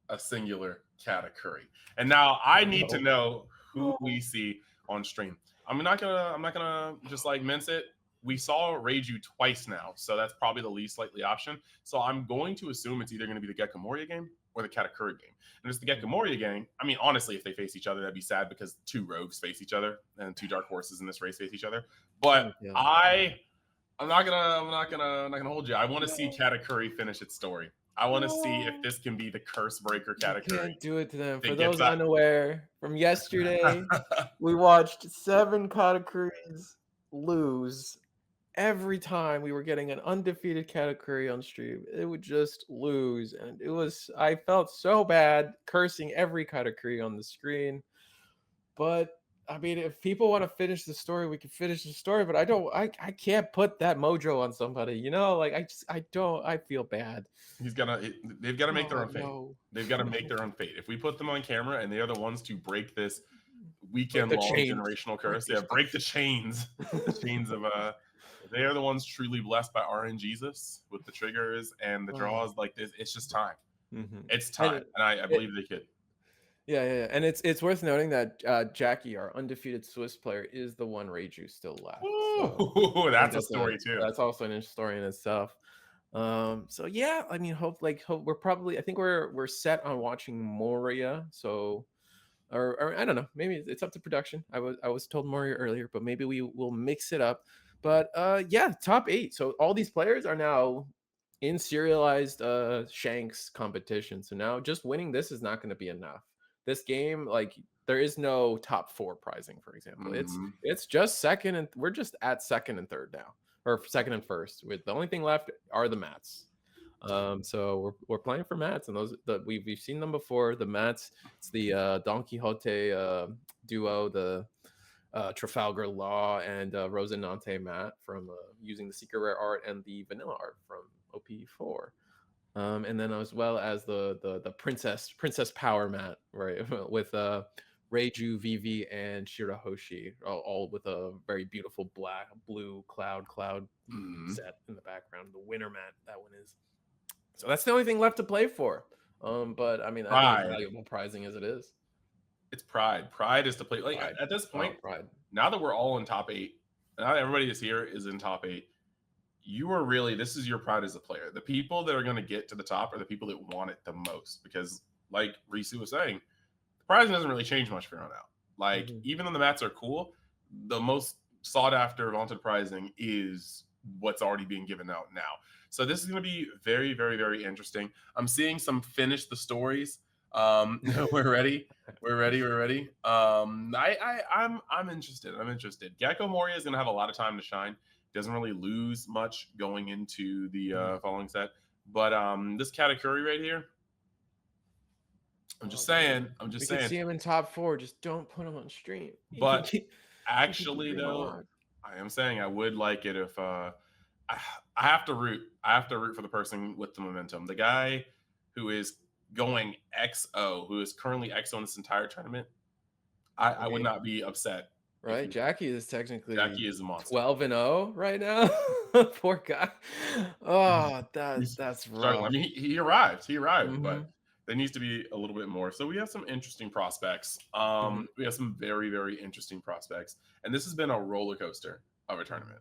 a singular Katakuri. And now I Oh need to no. know who we see on stream. I'm not gonna just like mince it. We saw Reiju twice now, so that's probably the least likely option. So I'm going to assume it's either going to be the Gecko Moria game or the Katakuri game. And it's the Gecko Moria game. I mean, honestly, if they face each other, that'd be sad because 2 rogues face each other and 2 dark horses in this race face each other. But Yeah. I'm not gonna hold you. I want to see Katakuri finish its story. I want to see if No. this can be the curse breaker You Katakuri can't do it to them. For that gets those that. unaware, from yesterday, we watched 7 Katakuris lose. Every time we were getting an undefeated Katakuri on stream, it would just lose. And I felt so bad cursing every Katakuri on the screen. But I mean, if people want to finish the story, we can finish the story. But I can't put that mojo on somebody, Like I don't, I feel bad. They've got to make their Oh own fate. no. They've got to make their own fate. If we put them on camera and they are the ones to break this Break weekend the long chains. generational Break curse, the yeah, break the chains, the chains of they are the ones truly blessed by RNGesus with the triggers and the Oh. draws like this. It's just time. Mhm. It's And time, and I it, believe they could. Yeah. And it's worth noting that Jackie, our undefeated Swiss player, is the one Reiju still left. So Ooh, I think that's a story too. that's also an interesting story in itself. So yeah, I mean, hope we're probably, I think we're set on watching Moria. So or I don't know, maybe it's up to production. I was told Moria earlier, but maybe we will mix it up. But yeah, top 8. So all these players are now in serialized Shanks competition. So now just winning this is not going to be enough. This game, like, there is no top 4 prizing, for example. Mhm. It's just second, and we're just at second and third now, or second and first. With the only thing left are the mats. So we're playing for mats, and we've seen them before. The mats, it's the Don Quixote duo, the Trafalgar Law and Rosinante mat from using the secret rare art and the vanilla art from OP4. And then as well as the princess power mat, right, with Reiju, Vivi, and Shirahoshi, all with a very beautiful blue cloud Mhm. set in the background. The winter mat, that one is. So that's the only thing left to play for. But I mean, I think it's Pride. valuable prizing as it is. It's pride. Pride is to play. Like Pride. at this Oh, point, pride. now that we're all in top 8, now that everybody is here is in top 8. You are really, this is your pride as a player. The people that are going to get to the top are the people that want it the most, because like Risu was saying, the pricing doesn't really change much from here on out. Like, Mhm. even though the mats are cool, the most sought after vaunted pricing is what's already being given out now. So this is going to be very, very, very interesting. I'm seeing some finish the stories. We're ready. We're ready. We're ready. I'm interested. I'm interested. Gecko Moria is going to have a lot of time to shine. Doesn't really lose much going into the following set. But this Katakuri right here, I'm just Oh, man. saying. I'm just We could saying. see him in top 4. Just don't put him on stream. But He can keep actually, being though, unlocked. I am saying I would like it if I, I have to root. I have to root for the person with the momentum. The guy who is going XO, who is currently XO in this entire tournament. I would not be upset if Right? he. Jackie is technically Jackie is a monster. 12-0 right now. Poor guy. Oh, He's that's struggling. I rough. mean, he arrived. He arrived, but Hmm. there needs to be a little bit more. So we have some interesting prospects. Hmm. We have some very, very interesting prospects, and this has been a roller coaster of a tournament.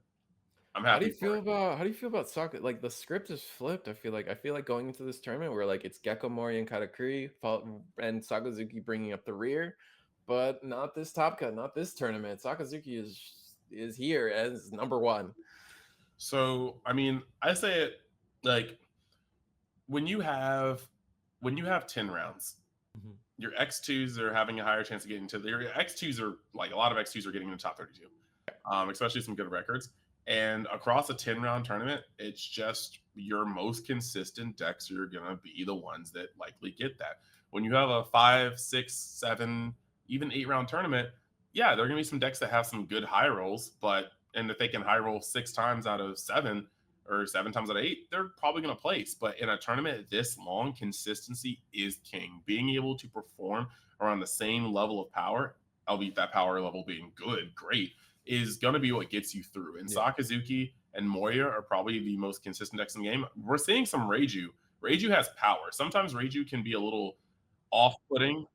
I'm happy for it. How do you feel about soccer? Like, the script is flipped. I feel like going into this tournament where, like, it's Gecko Mori and Katakuri and Sakazuki bringing up the rear, but not this top cut, not this tournament. Sakazuki is here as number 1. So I mean, I say it like when you have 10 rounds, Mhm. your X2s are having a higher chance of getting to your X2s are like a lot of X2s are getting in the top 32, especially some good records. And across a 10 round tournament, it's just your most consistent decks are going to be the ones that likely get that. When you have a 5, 6, 7, even 8 round tournament, yeah, there are going to be some decks that have some good high rolls, but and if they can high roll 6 times out of 7 or 7 times out of 8, they're probably going to place. But in a tournament this long, consistency is king. Being able to perform around the same level of power, albeit that power level being good, great, is going to be what gets you through. And Yeah. Sakazuki and Moria are probably the most consistent decks in the game. We're seeing some Reiju. Reiju has power. Sometimes Reiju can be a little off-putting.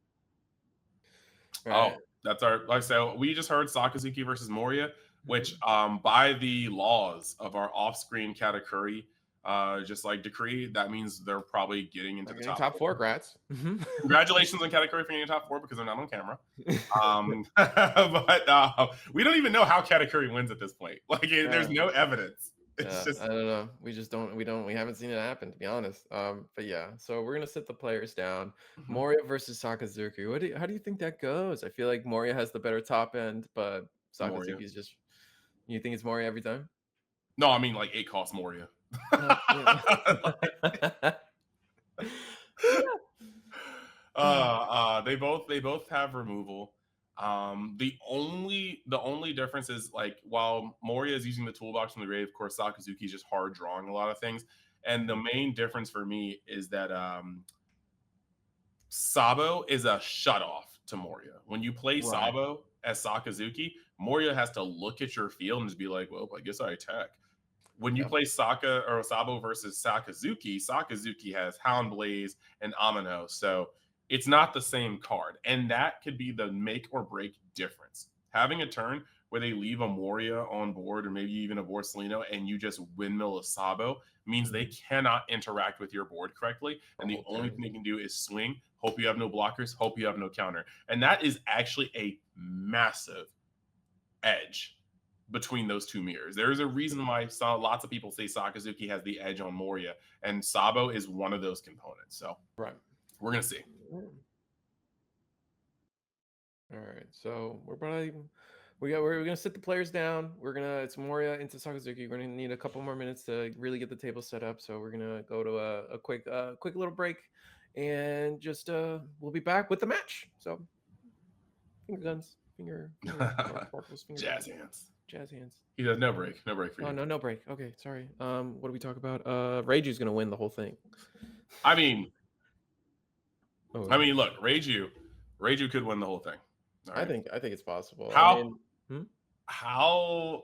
Oh, Right. that's our, like I said, we just heard Sakazuki versus Moria, which Mhm. by the laws of our off-screen Katakuri, just like decree, that means they're probably getting into They're the getting top top 4, 4. grats. Mhm. Congratulations on Katakuri for getting top 4 because they're not on camera. But we don't even know how Katakuri wins at this point. Like, there's Yeah. no evidence. It's Yeah, just I don't know. We just don't. We haven't seen it happen, to be honest. But yeah. So we're gonna sit the players down. mhm. Moria versus Sakazuki. How do you think that goes? I feel like Moria has the better top end, but Moria. Sakazuki is just. You think it's Moria every time? No, I mean like 8 cost Moria. Yeah. Yeah. They both have removal. The only difference is like while Moria is using the toolbox from the grave, of course Sakazuki is just hard drawing a lot of things. And the main difference for me is that Sabo is a shut off to Moria. When you play Right. Sabo as Sakazuki, Moria has to look at your field and just be like, well, I guess I attack. When you Yeah. play Saka or Sabo versus Sakazuki, Sakazuki has Hound Blaze and Amino. So it's not the same card. And that could be the make or break difference. Having a turn where they leave a Moria on board or maybe even a Borsalino and you just windmill a Sabo means they cannot interact with your board correctly. The And the whole only turn. thing they can do is swing, hope you have no blockers, hope you have no counter. And that is actually a massive edge between those two mirrors. There is a reason why lots of people say Sakazuki has the edge on Moria, and Sabo is one of those components. So Right. we're gonna see. All right, so we're gonna sit the players down. It's Moria into Sakazuki. We're gonna need a couple more minutes to really get the table set up. So we're gonna go to a quick little break, and just we'll be back with the match. So finger guns, finger sparkles, finger Jazz guns, hands. jazz hands. He does no break for you. Oh no break. Okay, sorry. What do we talk about? Reiju's gonna win the whole thing. I mean, Oh, look, Reiju could win the whole thing. I think it's possible. How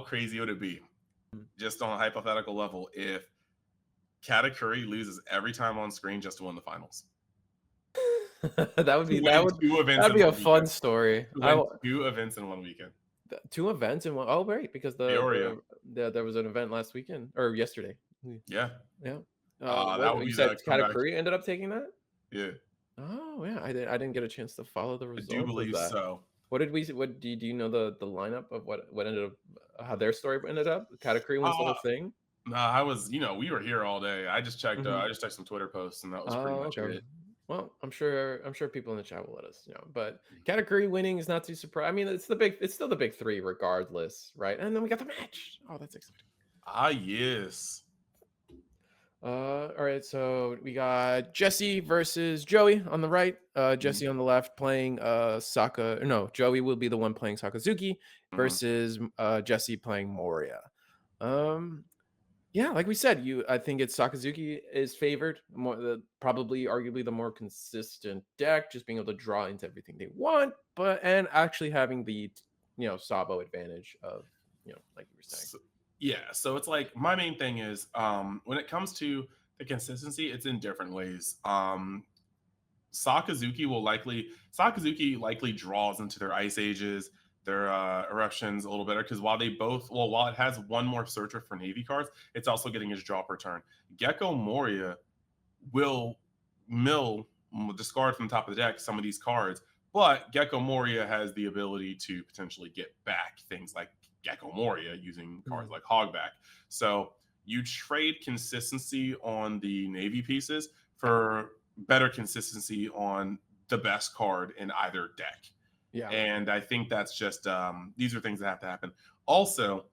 crazy would it be, just on a hypothetical level, if Katakuri loses every time on screen just to win the finals? That'd be a fun story. Two events in one weekend. 2 events in one. Oh, right, because there was an event last weekend or yesterday. Yeah. That would be said Katakuri ended up taking that. Yeah. Oh yeah, I didn't get a chance to follow the results. I do believe of that. so. What did we? What do you know the lineup of what ended up, how their story ended up? Katakuri wins the whole thing. No, I was, we were here all day. I just checked. I just checked some Twitter posts, and that was pretty much it. Well, I'm sure people in the chat will let us know. But Katakuri winning is not too surprising. I mean, it's still the big 3 regardless, right? And then we got the match. Oh, that's exciting. Yes. All right, so we got Jesse versus Joey on the right. Jesse on the left playing Joey will be the one playing Sakazuki versus Jesse playing Moria. Yeah, like we said, I think it's Sakazuki is favored, probably arguably the more consistent deck, just being able to draw into everything they want, and actually having the Sabo advantage of like you were saying. So it's like, my main thing is, when it comes to the consistency, it's in different ways. Sakazuki likely draws into their Ice Ages, their Eruptions a little better, because while it has one more searcher for Navy cards, it's also getting his draw per turn. Gecko Moria will discard from the top of the deck some of these cards, but Gecko Moria has the ability to potentially get back things like Gecko Moria using cards like Hogback. So you trade consistency on the Navy pieces for better consistency on the best card in either deck. Yeah. And I think that's just, these are things that have to happen. Also,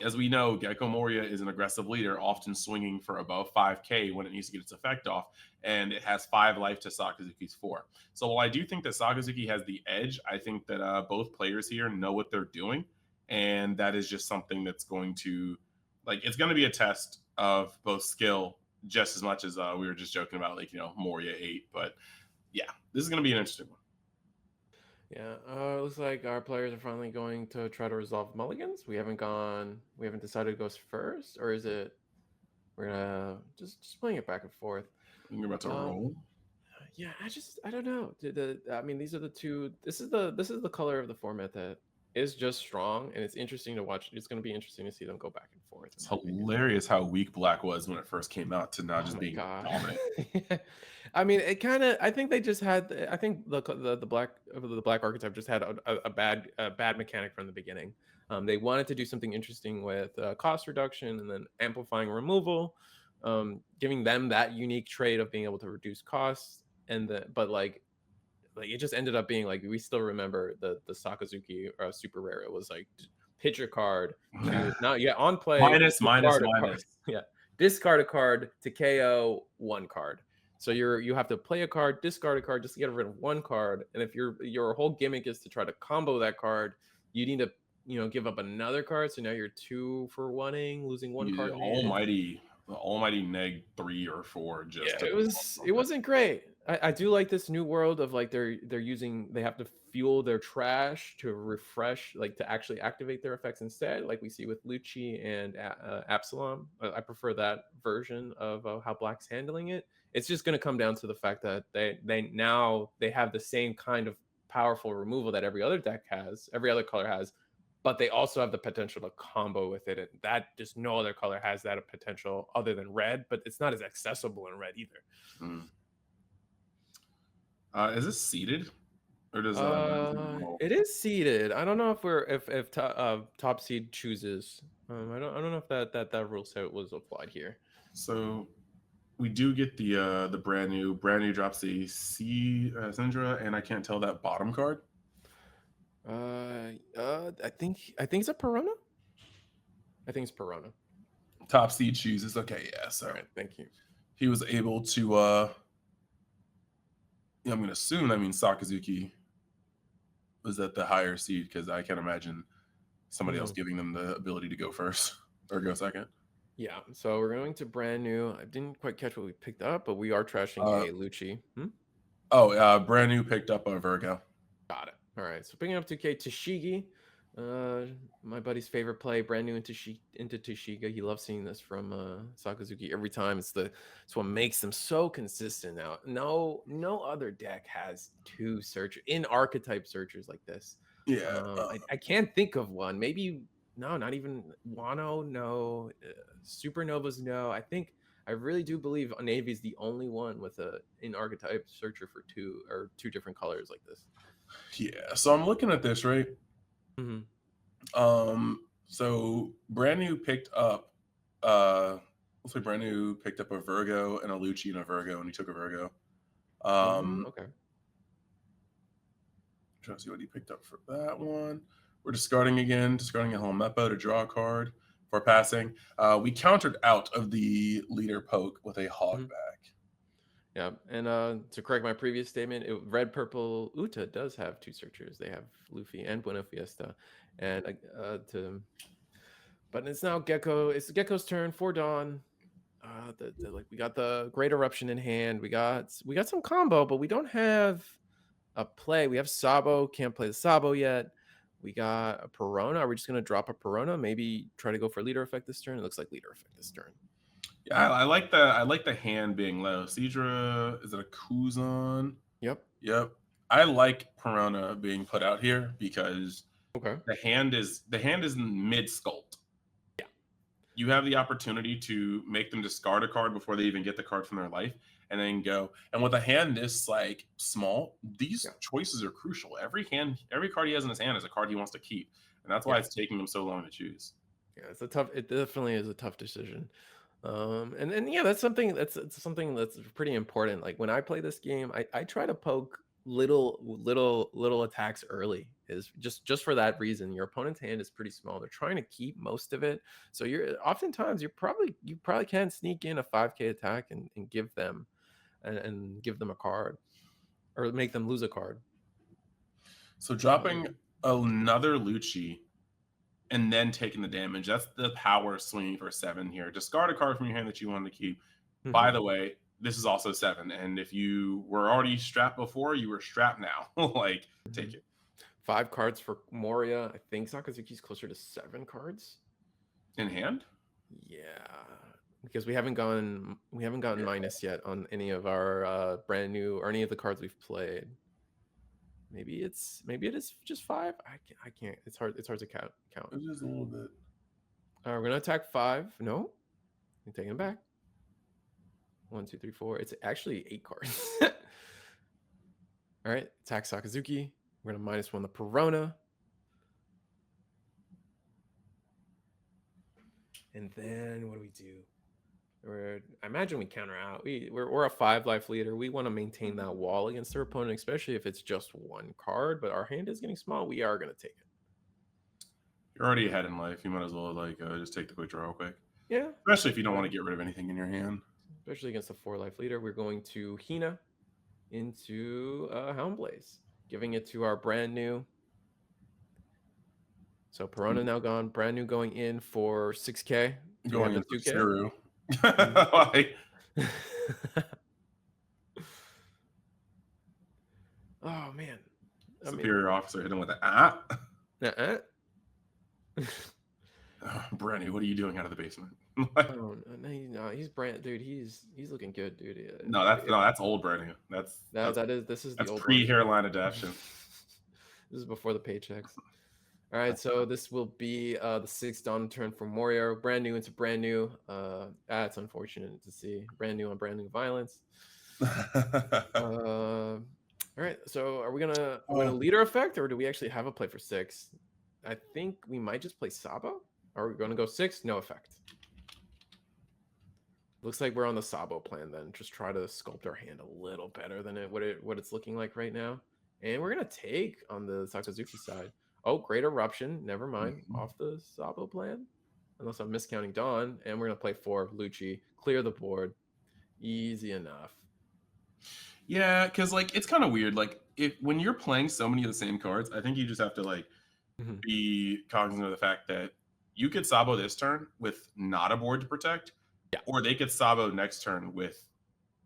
as we know, Gecko Moria is an aggressive leader, often swinging for above 5k when it needs to get its effect off, and it has 5 life to Sakazuki's 4. So while I do think that Sakazuki has the edge, I think that both players here know what they're doing, and that is just something that's going to, it's going to be a test of both skill just as much as we were just joking about, Moria 8. But yeah, this is going to be an interesting one. Yeah, it looks like our players are finally going to try to resolve mulligans. We haven't decided who goes first, or is it we're gonna just playing it back and forth. You're about to roll. Yeah, I don't know. I mean, these are the two. This is the color of the format that is just strong, and it's interesting to watch. It's going to be interesting to see them go back and forth. It's hilarious how weak Black was when it first came out to now just being dominant. I mean, it kind of. I think they just had. I think the black archetype just had a bad mechanic from the beginning. They wanted to do something interesting with cost reduction and then amplifying removal, giving them that unique trait of being able to reduce costs, but it just ended up being we still remember the Sakazuki super rare. It was pitch a card to on play minus. Yeah, discard a card to KO 1 card. So you have to play a card, discard a card just to get rid of 1 card. And if your whole gimmick is to try to combo that card, you need to give up another card. So now you're 2 for 1ing, losing 1 card. The almighty neg 3 or 4. Just it wasn't great. I do like this new world of like they have to fuel their trash to refresh, like to actually activate their effects instead, like we see with Lucci and Absalom. I prefer that version of how Black's handling it. It's just going to come down to the fact that they have the same kind of powerful removal that every other deck has, every other color has, but they also have the potential to combo with it, and that just no other color has that potential other than red. But it's not as accessible in red either. Mm. Is this seeded, or does roll? It is seeded. I don't know if top seed chooses. I don't know if that rule set was applied here. So we do get the brand new drops the Syndra, and I can't tell that bottom card. I think it's a Perona. I think it's Perona. Top seed chooses. Okay, yeah. So All right, thank you. he was able to. I'm going to assume that means Sakazuki was at the higher seed, because I can't imagine somebody else giving them the ability to go first or go second. Yeah, so we're going to brand new. I didn't quite catch what we picked up, but we are trashing a Lucci. Oh, brand new picked up a Virgo. Got it. All right, so picking up 2K Tashigi, my buddy's favorite play, brand new into Tashiga. He loves seeing this from Sakazuki every time. It's what makes them so consistent now. No other deck has two in archetype searchers like this. Yeah, I can't think of one. Maybe no, not even Wano. No, Supernovas. No, I really do believe Navy is the only one with an archetype searcher for two different colors like this. yeah. So I'm looking at this, right? Mm-hmm. So brand new picked up looks like brand new picked up a Virgo and a Lucci and a Virgo, and he took a Virgo. Okay. Trying to see what he picked up for that one. We're discarding again, discarding a Helmeppo to draw a card for passing. We countered out of the leader poke with a Hogback. Yeah, and to correct my previous statement, red purple Uta does have two searchers. They have Luffy and Buena Fiesta, and but it's now Gecko. It's Gecko's turn for Dawn. We got the Great Eruption in hand. We got some combo, but we don't have a play. We have Sabo. Can't play the Sabo yet. We got a Perona. Are we just gonna drop a Perona? Maybe try to go for leader effect this turn. It looks like leader effect this turn. Yeah, I like the hand being low. Sidra, is it a Kuzan? Yep. I like Perona being put out here because Okay. the hand is mid sculpt. Yeah. You have the opportunity to make them discard a card before they even get the card from their life, and then go. And with a hand this like small, these choices are crucial. Every card he has in his hand is a card he wants to keep, and that's why it's taking him so long to choose. Yeah, it definitely is a tough decision. And then yeah, that's something that's pretty important. Like when I play this game, I try to poke little attacks early, is just for that reason. Your opponent's hand is pretty small. They're trying to keep most of it, so you probably can sneak in a 5k attack and give them give them a card or make them lose a card. So dropping another Lucci and then taking the damage, that's the power swinging for 7 here. Discard a card from your hand that you wanted to keep. By the way, this is also 7, and if you were already strapped before, you were strapped now. Like, take it. 5 cards for Moria. I think Sakazuki's closer to 7 cards in hand. Yeah, because we haven't gotten minus yet on any of our brand new or any of the cards we've played. Maybe it is just 5. I can't. It's hard to count. It's just a little bit. We're gonna attack 5. No, I'm taking it back. 1, 2, 3, 4. It's actually 8 cards. All right, attack Sakazuki. We're gonna -1 the Perona. And then what do we do? I imagine we counter out. We're a 5 life leader. We want to maintain that wall against their opponent, especially if it's just 1 card. But our hand is getting small. We are going to take it. You're already ahead in life. You might as well just take the quick draw real quick. Yeah. Especially if you don't want to get rid of anything in your hand. Especially against a 4 life leader. We're going to Hina into Houndblaze, giving it to our brand new. So Perona now gone. Brand new going in for 6k. Going in 2K. Oh man. I mean, Superior officer hit him with a uh-uh. Brenny, what are you doing out of the basement? Oh no, he's brand dude. He's looking good, dude. No, that's old Brenny. This is the That's old one. pre-hairline adaptation. This is before the paychecks. All right, so this will be the sixth Dawn turn for Morio. Brand new into brand new. It's unfortunate to see brand new on brand new violence. All right, so are we gonna leader effect, or do we actually have a play for 6? I think we might just play Sabo. Are we gonna go 6? No effect. Looks like we're on the Sabo plan then. Just try to sculpt our hand a little better than what it's looking like right now. And we're gonna take on the Sakazuki side. Oh, Great Eruption. Never mind. Off the Sabo plan. Unless I'm miscounting Dawn. And we're gonna play 4 Lucci. Clear the board. Easy enough. Yeah, because like it's kind of weird. Like if when you're playing so many of the same cards, I think you just have to like be cognizant of the fact that you could Sabo this turn with not a board to protect, or they could Sabo next turn with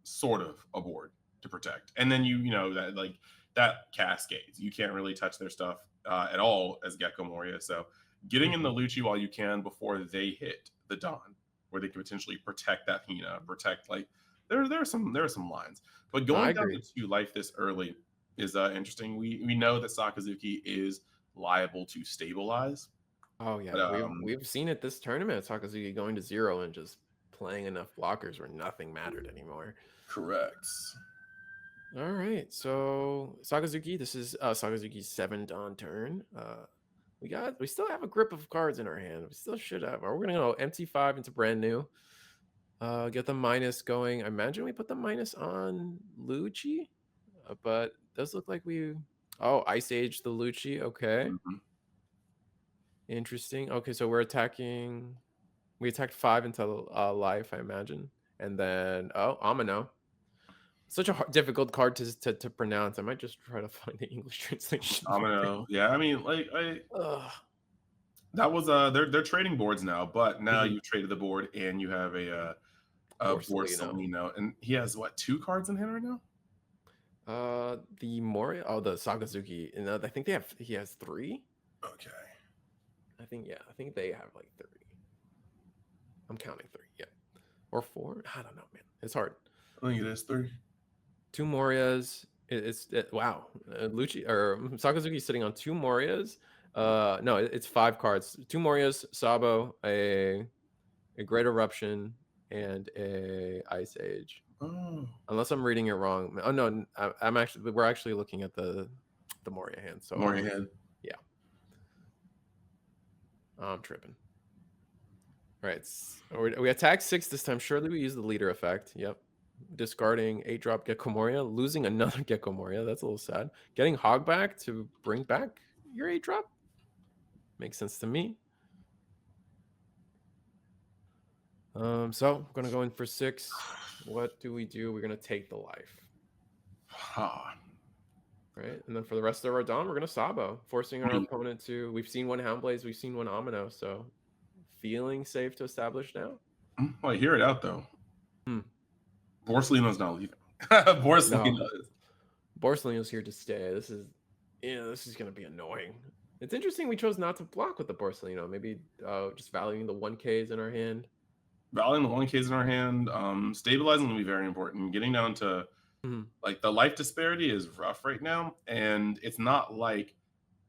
sort of a board to protect, and then you know that like that cascades. You can't really touch their stuff at all as Gecko Moria. So getting in the Lucci while you can before they hit the Dawn, where they can potentially protect that Hina, protect like there are some lines. But going down to 2 life this early is interesting. We know that Sakazuki is liable to stabilize. Oh yeah, But, we've seen it this tournament. Sakazuki going to 0 and just playing enough blockers where nothing mattered anymore. Correct. All right, so Sakazuki, this is Sakazuki's 7 Dawn turn. We still have a grip of cards in our hand. We still should have. We're gonna go empty 5 into brand new. Get the minus going. I imagine we put the minus on Lucci, but it does look like we Ice Age the Lucci. Okay, interesting. Okay, so we're attacking. We attacked 5 into life, I imagine, and then Amino. Such a difficult card to pronounce. I might just try to find the English translation. Amino. Yeah, I mean, like that was they're trading boards now, but now you've traded the board and you have a Borsalino, and he has what 2 cards in hand right now? The Moria, the Sakazuki, and I think he has 3. Okay. I think they have like 3. I'm counting 3, yeah, or 4. I don't know, man. It's hard. I think it is 3. 2 Morias. Wow. Lucci or Sakazuki sitting on 2 Morias. No, it's 5 cards. 2 Morias, Sabo, a Great Eruption, and a Ice Age. Oh. Unless I'm reading it wrong. Oh no, we're actually looking at the Moria hand. So Moria hand. Yeah. I'm tripping. All right. We attack 6 this time. Surely we use the leader effect. Yep. Discarding 8-drop Gecko Moria, losing another Gecko Moria. That's a little sad. Getting Hog back to bring back your 8-drop makes sense to me. So I'm gonna go in for 6. What do? We're gonna take the life. Right, and then for the rest of our Dawn, we're gonna Sabo, forcing our opponent to. We've seen 1 Houndblaze, we've seen 1 Amino, so feeling safe to establish now. Well, I hear it out though. Borsalino's not leaving. Borsalino's here to stay. This is gonna be annoying. It's interesting we chose not to block with the Borsalino. Maybe just valuing the 1Ks in our hand. Valuing the 1Ks in our hand, stabilizing will be very important. Getting down to like the life disparity is rough right now, and it's not like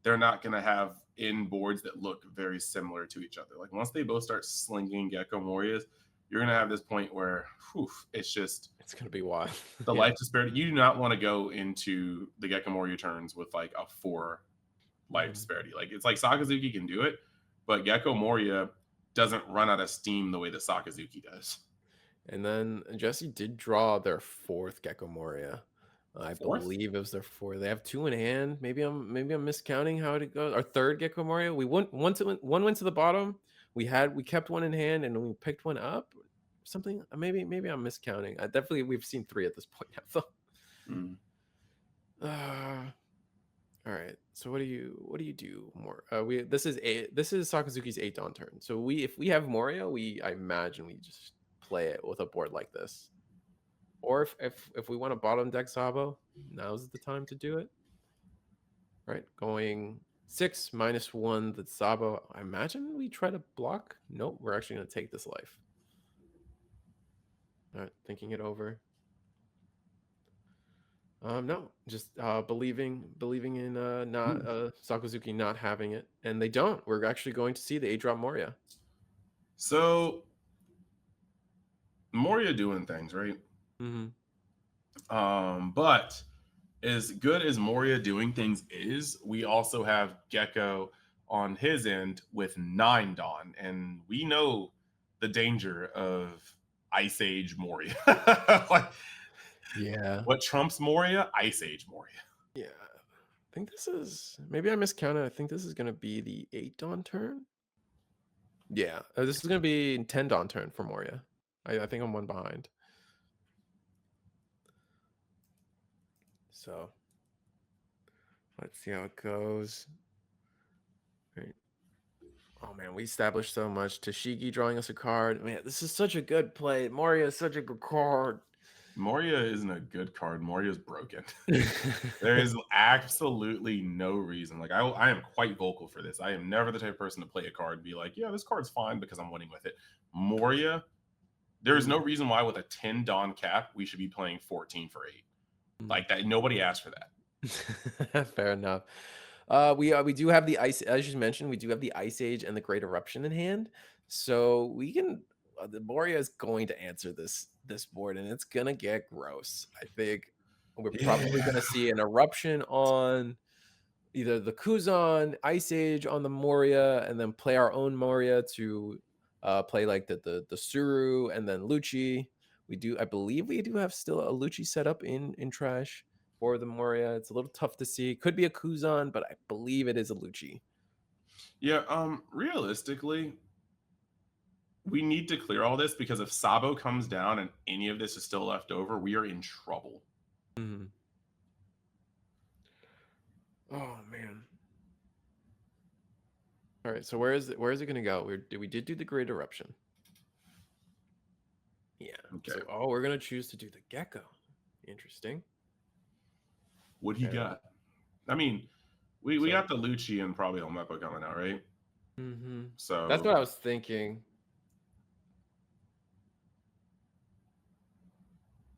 they're not gonna have in boards that look very similar to each other. Like once they both start slinging Gecko Morias, you're gonna have this point where it's gonna be wild. The life disparity. You do not want to go into the Gecko Moria turns with like a 4 life disparity. Like it's like Sakazuki can do it, but Gecko Moria doesn't run out of steam the way that Sakazuki does. And then Jesse did draw their 4th Gecko Moria. I believe it was their 4th. They have 2 in hand. Maybe I'm miscounting how it goes. Our 3rd Gecko Moria. One went to the bottom. We kept 1 in hand and we picked 1 up. Something maybe I'm miscounting. We've seen 3 at this point now. All right. So what do you do more? This is Sakazuki's 8 Dawn turn. So if we have Moria, I imagine we just play it with a board like this. Or if we want to bottom deck Sabo, now's the time to do it. Right, going 6 -1 the Sabo. I imagine we try to block. Nope, we're actually going to take this life. All right, thinking it over. No, just believing in not Sakazuki not having it, and they don't. We're actually going to see the 8-drop Moria. So Moria doing things, right? But as good as Moria doing things is, we also have Gecko on his end with 9 Dawn, and we know the danger of Ice Age Moria. Like, Yeah. what trumps Moria? Ice Age Moria. Yeah. I think this is, maybe I miscounted. I think this is going to be the 8 Dawn turn. Yeah, this is going to be 10 Dawn turn for Moria. I think I'm one behind. So let's see how it goes. Right. Oh man, we established so much. Tashigi drawing us a card. Man, this is such a good play. Moria is such a good card. Moria isn't a good card. Moria's broken. There is absolutely no reason. Like, I am quite vocal for this. I am never the type of person to play a card and be like, yeah, this card's fine because I'm winning with it. Moria, there is no reason why with a 10 Dawn cap we should be playing 14 for 8. Like that, nobody asked for that. Fair enough. We do have the ice, as you mentioned, we do have the Ice Age and the Great Eruption in hand, so we can. The Moria is going to answer this board, and it's gonna get gross. I think we're probably gonna see an eruption on either the Kuzan, Ice Age on the Moria, and then play our own Moria to play like the Suru and then Lucci. We do, I believe, we do have still a Lucci set up in trash for the Moria. It's a little tough to see. Could be a Kuzan, but I believe it is a Lucci. Yeah, realistically, we need to clear all this because if Sabo comes down and any of this is still left over, we are in trouble. Mm-hmm. Oh man. All right, so where is it going to go? We did do the Great Eruption. Yeah. Okay. So, we're going to choose to do the Gecko. Interesting. What he got? I mean, we got the Lucci and probably Olmepo coming out, right? Mm-hmm. So that's what I was thinking.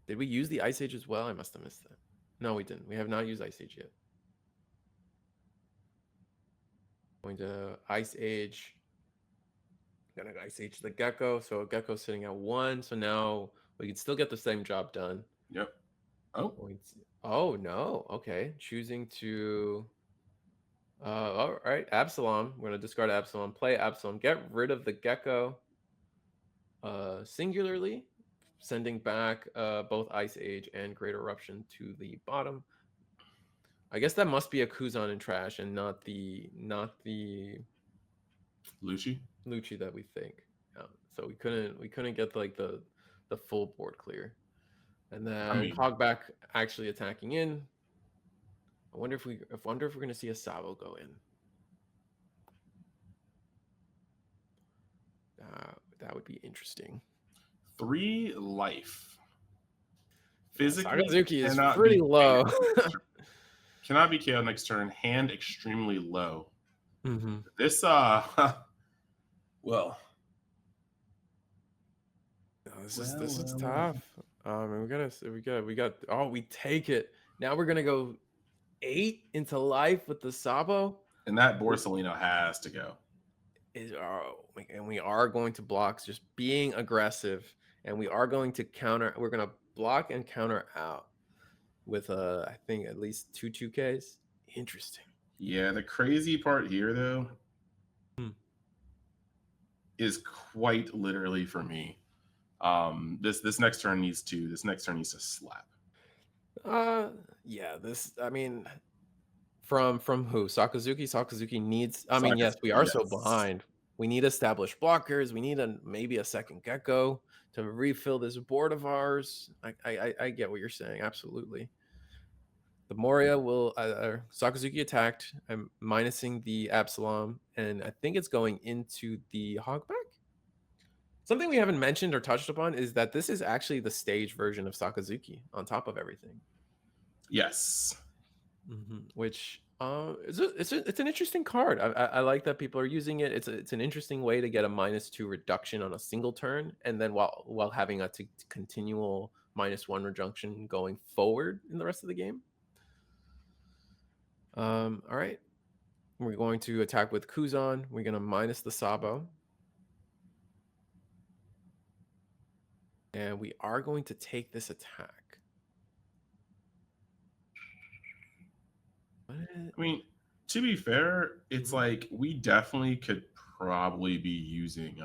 Did we use the Ice Age as well? I must have missed that. No, we didn't. We have not used Ice Age yet. Going to Ice Age. Gonna Ice Age the Gecko. So Gecko's sitting at 1. So now we can still get the same job done. Yep. Oh. Oh no. Okay. Choosing to. All right. Absalom. We're gonna discard Absalom. Play Absalom. Get rid of the Gecko. Singularly, sending back both Ice Age and Great Eruption to the bottom. I guess that must be a Kuzan in trash and not the Lucci that we think. So we couldn't get like the full board clear. And then Hogback actually attacking in. I wonder if we're gonna see a Sabo go in. That would be interesting. 3 life. Physically, Sakazuki is pretty low. Cannot be KO next turn. Hand extremely low. Mm-hmm. This well. This is tough. We got. Oh, we take it. Now we're gonna go 8 into life with the Sabo, and that Borsalino has to go. And we are going to block, just being aggressive, and we are going to counter. We're gonna block and counter out with I think at least 2 2Ks. Interesting. Yeah, the crazy part here though is quite literally for me. This next turn needs to slap. Yeah, I mean, from who? Sakazuki needs, I mean, yes, we are so behind. We need established blockers. We need maybe a second Gecko to refill this board of ours. I get what you're saying. Absolutely. The Moria will Sakazuki attacked. I'm minusing the Absalom, and I think it's going into the Hogback. Something we haven't mentioned or touched upon is that this is actually the stage version of Sakazuki on top of everything. Yes. Which it's an interesting card. I like that people are using it. It's an interesting way to get a -2 reduction on a single turn, and then while having a continual -1 reduction going forward in the rest of the game. All right, we're going to attack with Kuzan. We're gonna minus the Sabo, and we are going to take this attack. I mean, to be fair, it's like we definitely could probably be using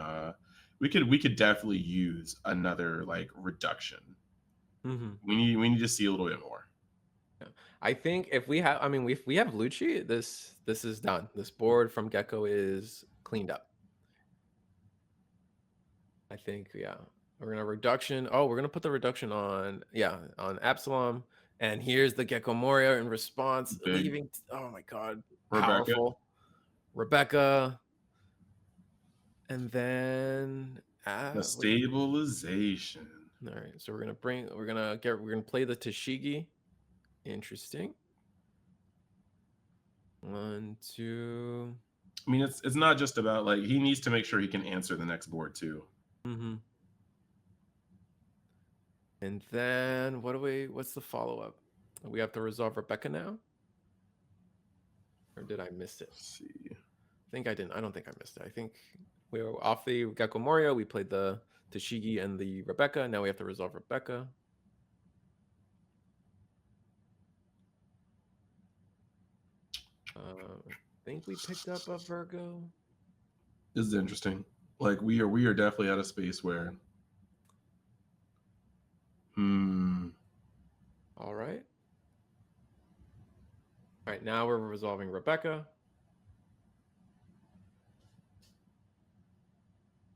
we could definitely use another like reduction. We need to see a little bit more. I think if we have, I mean, if we have Lucci, this is done. This board from Gecko is cleaned up. I think, yeah. We're gonna reduction. Oh, we're gonna put the reduction on, yeah, on Absalom. And here's the Gecko Moria in response, leaving. Oh my god, powerful. Rebecca. And then The stabilization. All right, so we're gonna play the Tashigi. Interesting. 1, 2. I mean, it's not just about like he needs to make sure he can answer the next board too. And then what's the follow-up? We have to resolve Rebecca now? Or did I miss it? Let's see. I think I didn't. I don't think I missed it. I think we were off the Gecko Moria. We played the Tashigi and the Rebecca. Now we have to resolve Rebecca. I think we picked up a Virgo. This is interesting. Like we are definitely at a space where All right. All right, now we're resolving Rebecca.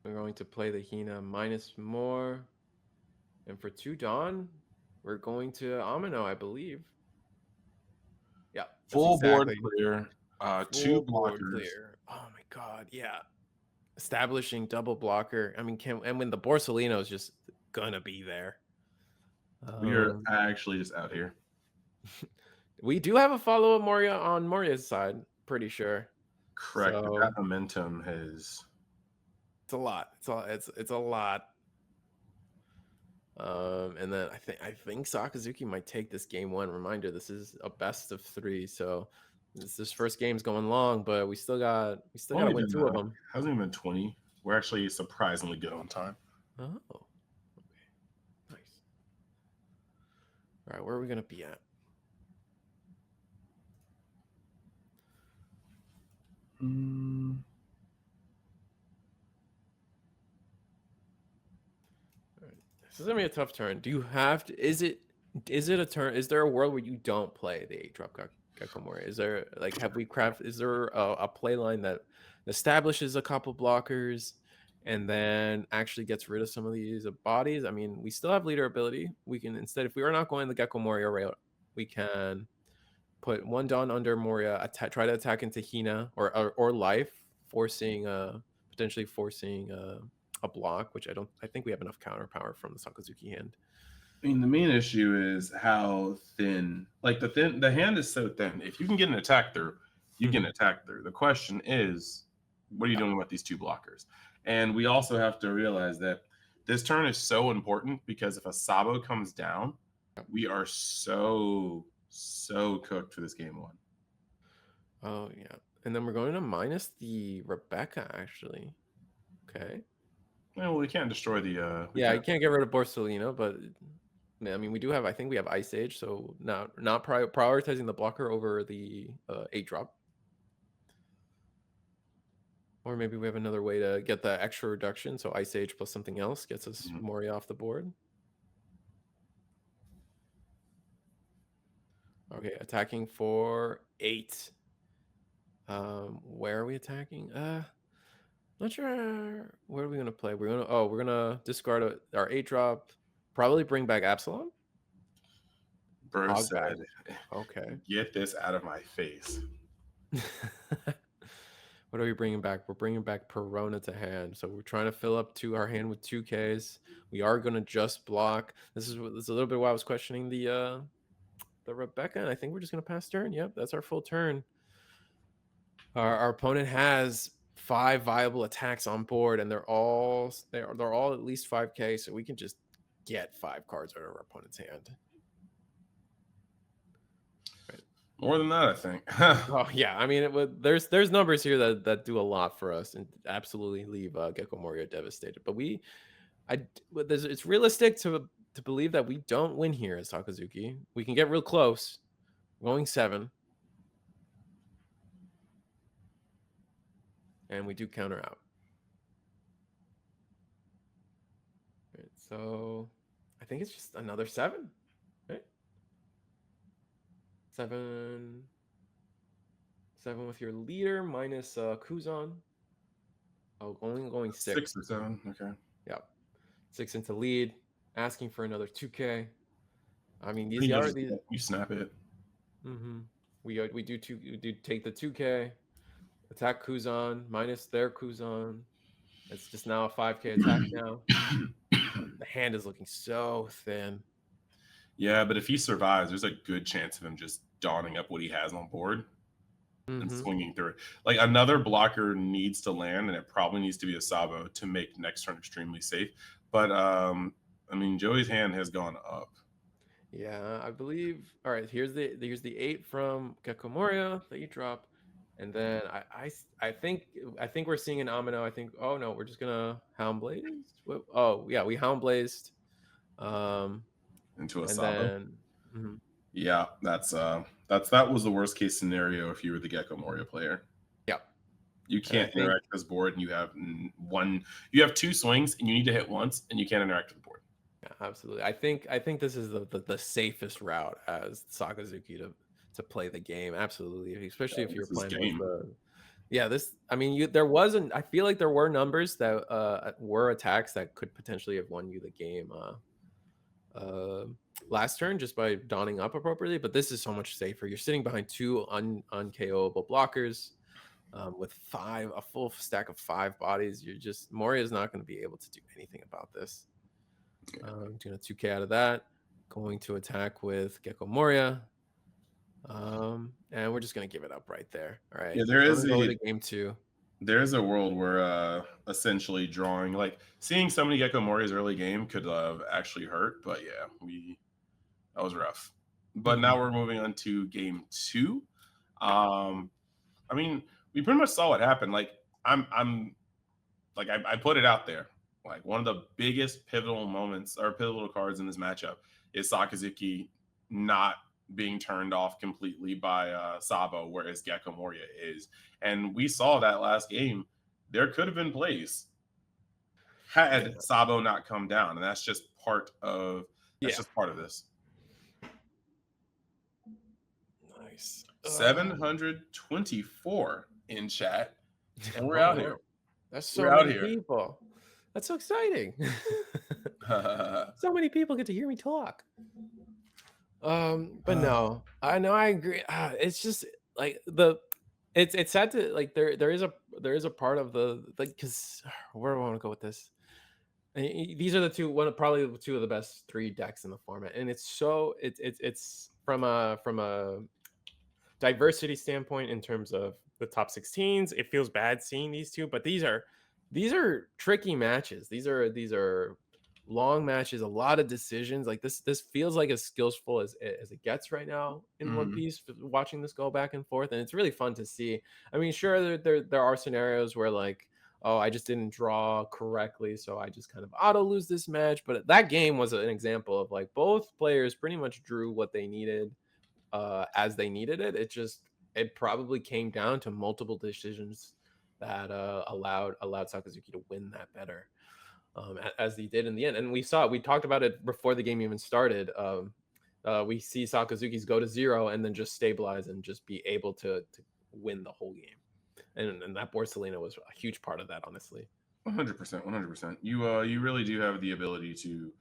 We're going to play the Hina minus more. And for 2 Dawn, we're going to Amino, I believe. Yeah. Full board clear. 2 blockers. Clear. Oh my god, yeah. Establishing double blocker. I mean, and when the Borsellino is just gonna be there. We are actually just out here. We do have a follow-up Moria on Moria's side, pretty sure. Correct. So, that momentum has. It's a lot. It's a lot. And then I think Sakazuki might take this game 1. Reminder: this is a best of 3, so this first game's going long, but we still got to win 2 of them. Hasn't even been 20. We're actually surprisingly good on time. Oh, okay. Nice. All right, where are we gonna be at? This is gonna be a tough turn. Do you have to? Is it a turn? Is there a world where you don't play the 8-drop Gecko Moria? Is there like is there a play line that establishes a couple blockers and then actually gets rid of some of these bodies? I mean, we still have leader ability. We can instead, if we are not going the Gecko Moria route, we can put 1 Dawn under Moria, try to attack into Hina or life, potentially forcing a block, which I think we have enough counter power from the Sakazuki hand. I mean, the main issue is how thin. Like the hand is so thin. If you can get an attack through, you get an attack through. The question is, what are you doing with these 2 blockers? And we also have to realize that this turn is so important because if a Sabo comes down, we are so cooked for this game 1. Oh yeah, and then we're going to minus the Rebecca actually. Okay. Well, we can't destroy the. You can't get rid of Borsellino, but I mean, we do have. I think we have Ice Age, so not prioritizing the blocker over the 8-drop. Or maybe we have another way to get the extra reduction. So Ice Age plus something else gets us Moria off the board. Okay, attacking for 8. Where are we attacking? Not sure. Where are we gonna play? We're gonna discard our 8-drop. Probably bring back Absalom. Bro said, "Okay, get this out of my face." What are we bringing back? We're bringing back Perona to hand. So we're trying to fill up our hand with 2Ks. We are going to just block. This is a little bit why I was questioning the Rebecca, and I think we're just going to pass turn. Yep, that's our full turn. Our opponent has 5 viable attacks on board, and they're all at least 5K, so we can just get 5 cards out of our opponent's hand. More than that, I think. Oh yeah, I mean, there's numbers here that do a lot for us and absolutely leave Gecko Moria devastated. But it's realistic to believe that we don't win here as Sakazuki. We can get real close, going 7, and we do counter out. Right, so I think it's just another 7, right? 7 with your leader minus Kuzan. Oh, only going 6. 6 or 7. Okay. Yep. 6 into lead, asking for another 2K. I mean, these You are just- these. you snap it. Mm-hmm. We do take the 2K, attack Kuzan minus their Kuzan. It's just now a 5K attack now. The hand is looking so thin. Yeah, but if he survives, there's a good chance of him just donning up what he has on board and Mm-hmm. swinging through it. Like another blocker needs to land, and it probably needs to be a Sabo to make next turn extremely safe. But I mean, Joey's hand has gone up. Yeah, I believe. All right, here's the 8 from Gecko Moria that you drop, and then I think we're seeing an Amino. I think. Oh no, we're just gonna Hound Blaze. Oh yeah, we Hound Blazed. Into a And Sabo. then. Mhm. Yeah, that was the worst case scenario if you were the Gecko Moria player. Yeah. You can't interact with this board, and you have you have 2 swings, and you need to hit once, and you can't interact with the board. Yeah, absolutely. I think this is the safest route as Sakazuki to play the game. Absolutely, especially if you're playing with the. Yeah, I mean, there wasn't. I feel like there were numbers that were attacks that could potentially have won you the game last turn just by donning up appropriately. But this is so much safer. You're sitting behind 2 unKOable blockers. With a full stack of 5 bodies, Moria is not going to be able to do anything about this. Doing a 2K out of that, going to attack with Gecko Moria, and we're just going to give it up right there. All right. Yeah, there is a game 2. There is a world where essentially drawing, like seeing so many Gecko Moria's early game could actually hurt. But yeah, that was rough. But now we're moving on to game 2. I mean, we pretty much saw what happened. Like I'm like I put it out there. Like one of the biggest pivotal moments or pivotal cards in this matchup is Sakazuki not being turned off completely by Sabo, whereas Gecko Moria is. And we saw that last game. There could have been plays had Sabo not come down, and that's just part of just part of this. Nice. 724 in chat, and we're out here. That's so many people. That's so exciting. So many people get to hear me talk. But no, I know, I agree. It's just like it's sad to like there is a part of the like, because where do I want to go with this? These are the two probably the 2 of the best 3 decks in the format, and it's from a diversity standpoint in terms of the top 16s. It feels bad seeing these 2, but these are tricky matches. These are long matches, a lot of decisions. Like this feels like as skillful as it gets right now in One Piece, watching this go back and forth, and it's really fun to see. I mean, sure, there are scenarios where like, oh, I just didn't draw correctly, so I just kind of auto lose this match. But that game was an example of like both players pretty much drew what they needed as they needed it. It probably came down to multiple decisions that allowed Sakazuki to win that better, as he did in the end. And we talked about it before the game even started. We see Sakazuki's go to 0 and then just stabilize and just be able to win the whole game. And that Borsalino was a huge part of that, honestly. 100%, 100%. You really do have the ability to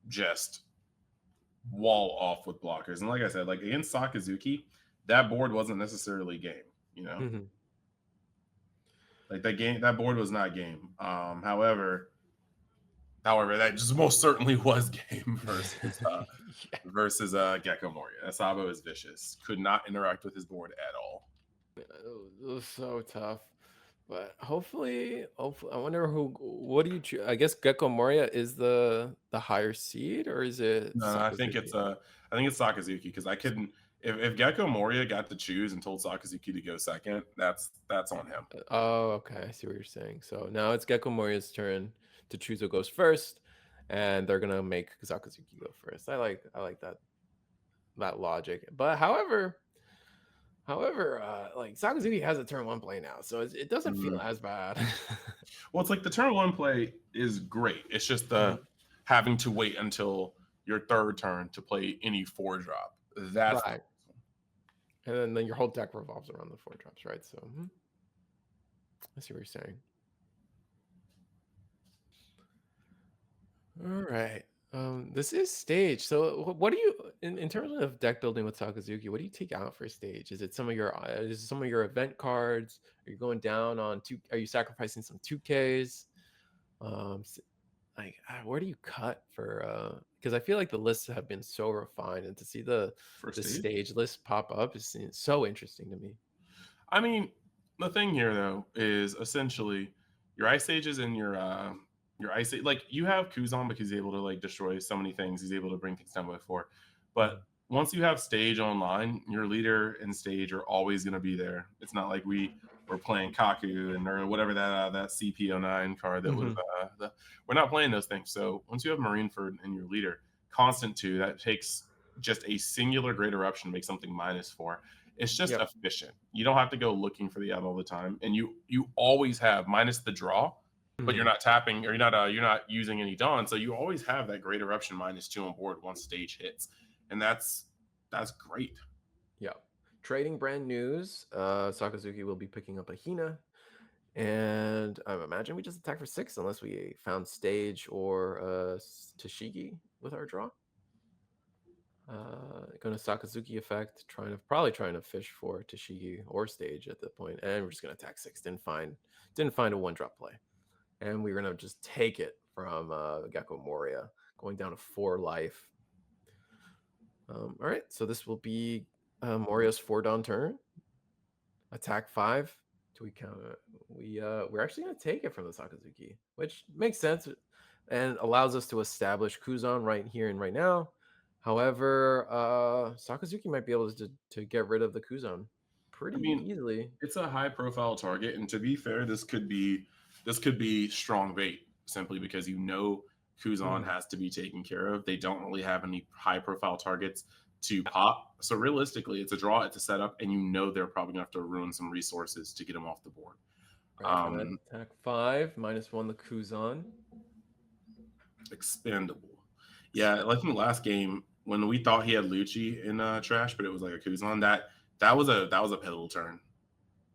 just wall off with blockers. And like I said, like against Sakazuki, that board wasn't necessarily game, you know? Like that board was not game. However, that just most certainly was game Yeah. Gecko Moria. Sabo is vicious. Could not interact with his board at all. It was so tough. But hopefully, I wonder what do you choose? I guess Gecko Moria is the higher seed, or is it No, Sakazuki? I think it's Sakazuki because I couldn't if Gecko Moria got to choose and told Sakazuki to go second, that's on him. Oh, okay. I see what you're saying. So now it's Gecko Moria's turn to choose who goes first, and they're gonna make Sakazuki go first. I like that logic. But however, like Sakazuki has a turn one play now, so it doesn't feel Mm. as bad. Well, it's like the turn one play is great. It's just the Mhm. having to wait until your third turn to play any 4-drop. That's Right. And then your whole deck revolves around the 4 drops, right? So I see what you're saying. All right. This is stage. So what do you in terms of deck building with Sakazuki, what do you take out for stage? Is it some of your event cards? Are you going down on are you sacrificing some 2Ks? Like where do you cut for because I feel like the lists have been so refined, and to see for the stage. stage list pop up is so interesting to me. I mean, the thing here though is essentially your ice sages and your ice age, like you have Kuzan because he's able to like destroy so many things. He's able to bring things down by 4. Mhm. But once you have stage online, your leader and stage are always going to be there. It's not like we were playing Kaku and or whatever that CP09 card that was Mhm. we're not playing those things. So once you have Marineford and your leader, constant 2, that takes just a singular great eruption to make something -4. It's just Yep. efficient. You don't have to go looking for the out all the time, and you always have minus the draw, but you're Mhm. not tapping or you're not using any dawn, so you always have that great eruption -2 on board once stage hits, and that's great. Yep. Trading brand news. Sakazuki will be picking up a Hina. And I imagine we just attack for 6 unless we found stage or Tashigi with our draw. Going to Sakazuki effect, probably trying to fish for Tashigi or stage at the point, and we're just gonna attack 6. Didn't find a 1-drop play, and we're gonna just take it from Gecko Moria, going down to 4 life. All right, so this will be Moria's 4 dawn turn. Attack 5. Do we count it? We're actually gonna take it from the Sakazuki, which makes sense and allows us to establish Kuzan right here and right now. However, Sakazuki might be able to get rid of the Kuzan I pretty mean, easily. it's a high profile target, and to be fair, this could be strong bait simply because Kuzan Mhm. has to be taken care of. They don't really have any high profile targets to pop. So realistically, it's a draw, it's a setup, and they're probably gonna have to ruin some resources to get them off the board. Right, gonna Um, attack 5, -1 the Kuzan. Expendable. Yeah, like in the last game when we thought he had Lucci in trash, but it was like a Kuzan. That was a pivotal turn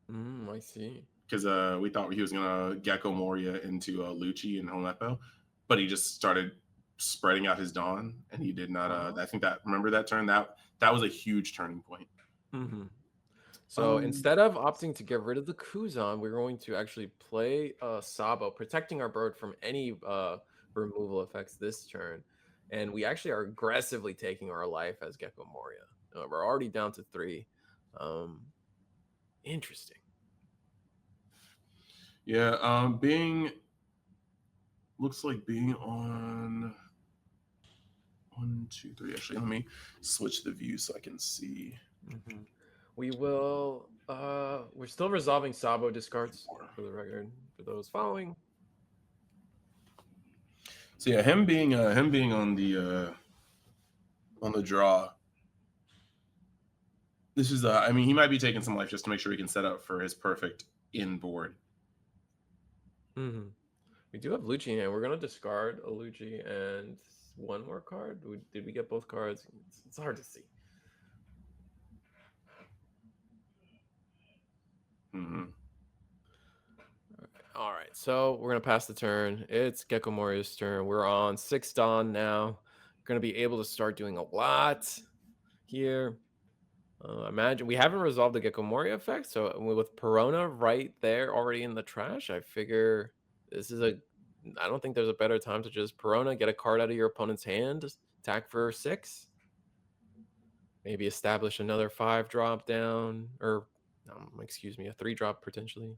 I see. because we thought he was gonna Gecko Moria into Lucci and Homepo, but he just started spreading out his Dawn, and he did not. Uh-huh. I think that remember that turn that was a huge turning point. Mhm. So Um, instead of opting to get rid of the Kuzan, we're going to actually play Sabo, protecting our bird from any removal effects this turn. And we actually are aggressively taking our life as Gecko Moria. We're already down to 3. Um, Interesting. yeah, being looks like being on 1, 2, 3. Actually, let me switch the view so I can see. Mhm. We will. We're still resolving Sabo discards More. for the record. For those following, So yeah, him being on the draw. This is I mean he might be taking some life just to make sure he can set up for his perfect in board. Mhm. We do have Lucci in hand. We're gonna discard a Lucci and one more card. Did we get both cards? It's hard to see. Mm-hmm. All right, so we're gonna pass the turn. It's Gecko Moria's turn. We're on 6 dawn now. Gonna be able to start doing a lot here. Imagine we haven't resolved the Gecko Moria effect, so with Perona right there already in the trash, I figure this is a. I don't think there's a better time to just Perona, get a card out of your opponent's hand, attack for 6, maybe establish another 5 drop down, or excuse me, a 3 drop potentially.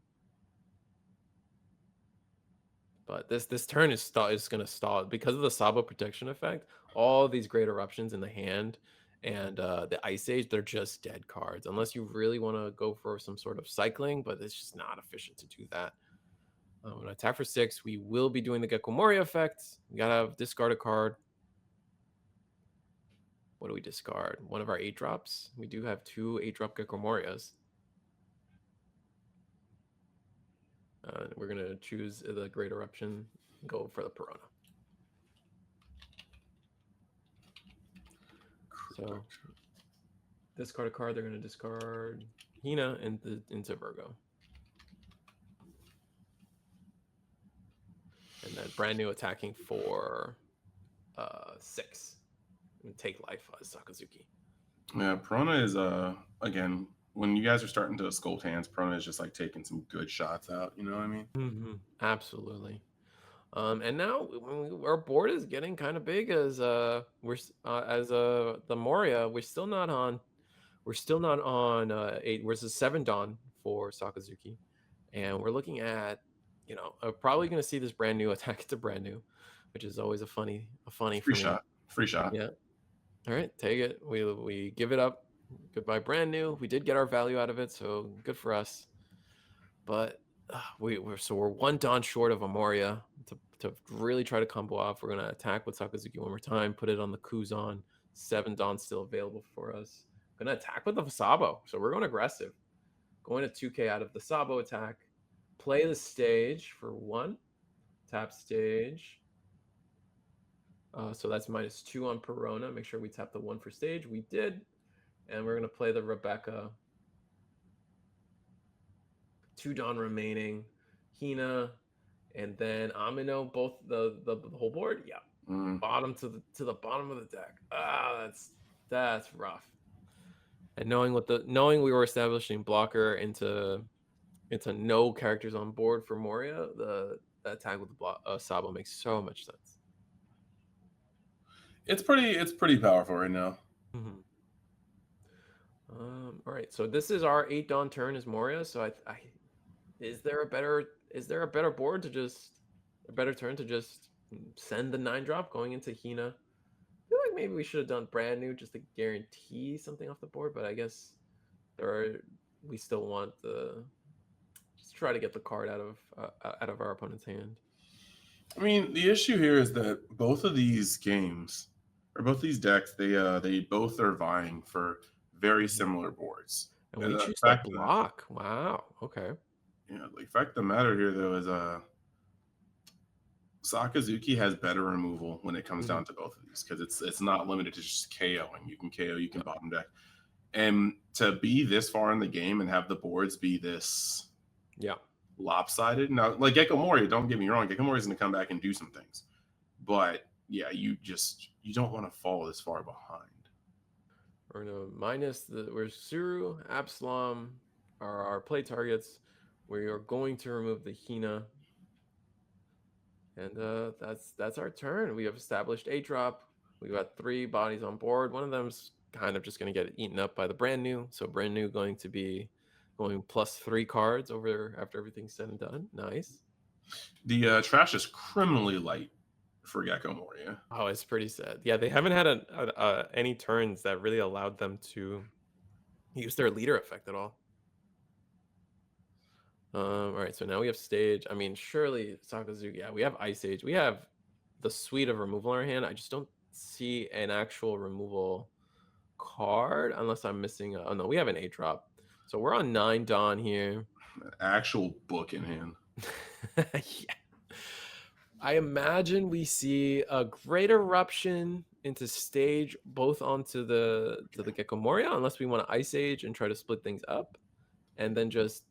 But this turn is going to stall because of the Sabo protection effect. All these great eruptions in the hand and the Ice Age, they're just dead cards unless you really want to go for some sort of cycling. But it's just not efficient to do that. When I attack for 6, we will be doing the Gecko Moria effect. We gotta discard a card. What do we discard? One of our 8 drops. We do have 2 8-drop Gecko Morias. We're gonna choose the Great Eruption. Go for the Perona. So discard a card. They're going to discard Hina into Virgo. And then brand new attacking for 6. And take life as Sakazuki. Yeah, Perona is again, when you guys are starting to sculpt hands, Perona is just like taking some good shots out. You know what I mean? Mm-hmm. Absolutely. And now our board is getting kind of big as the Moria. We're still not on 8 versus 7 Dawn for Sakazuki, and we're looking at probably going to see this brand new attack to brand new, which is always a funny Free for me. shot. Free shot. Yeah. All right, take it. We give it up. Goodbye, brand new. We did get our value out of it, so good for us. But we're 1 Dawn short of a Moria to really try to combo off. We're gonna attack with Sakazuki one more time. Put it on the Kuzan. 7 Dawn still available for us. Gonna attack with the Sabo. So we're going aggressive. Going to 2K out of the Sabo attack. Play the stage for 1. Tap stage. So that's -2 on Perona. Make sure we tap the 1 for stage. We did. And we're going to play the Rebecca. 2 Dawn remaining. Hina. And then Amino, both the whole board. Yeah. Bottom to the bottom of the deck. That's rough. And knowing we were establishing blocker into no characters on board for Moria, the attack with the Sabo makes so much sense. It's pretty powerful right now. Mm-hmm. All right, so this is our 8 Dawn turn is Moria. So is there a better board to just a better turn to just send the 9 drop going into Hina? I feel like maybe we should have done brand new just to guarantee something off the board, but I guess we still want just try to get the card out of our opponent's hand. I mean, the issue here is that both of these games or both these decks, they both are vying for very similar boards. And we choose to block. Wow. Okay. Yeah, the fact of the matter here though is Sakazuki has better removal when it comes down to both of these because it's not limited to just KOing. You can KO, you can bottom deck. And to be this far in the game and have the boards be this lopsided. Now, like Gecko Moria, don't get me wrong, Gecko Moria is going to come back and do some things. But yeah, you don't want to fall this far behind. We're gonna we're Suru, Absalom are our play targets. We are going to remove the Hina. And that's our turn. We have established 8 drop. We've got 3 bodies on board. One of them's kind of just going to get eaten up by the brand new. So brand new going to be going +3 cards over after everything's said and done. Nice. The trash is criminally light for Gecko Moria. Oh, it's pretty sad. Yeah, they haven't had any turns that really allowed them to use their leader effect at all. All right, so now we have stage. I mean, surely Sakazuki. Yeah, we have Ice Age. We have the suite of removal in our hand. I just don't see an actual removal card unless I'm missing. Oh no, we have an 8 drop. So we're on 9 Dawn here. An actual book in hand. Yeah. I imagine we see a Great Eruption into stage, both onto the Gecko Moria, unless we want to Ice Age and try to split things up, and then just.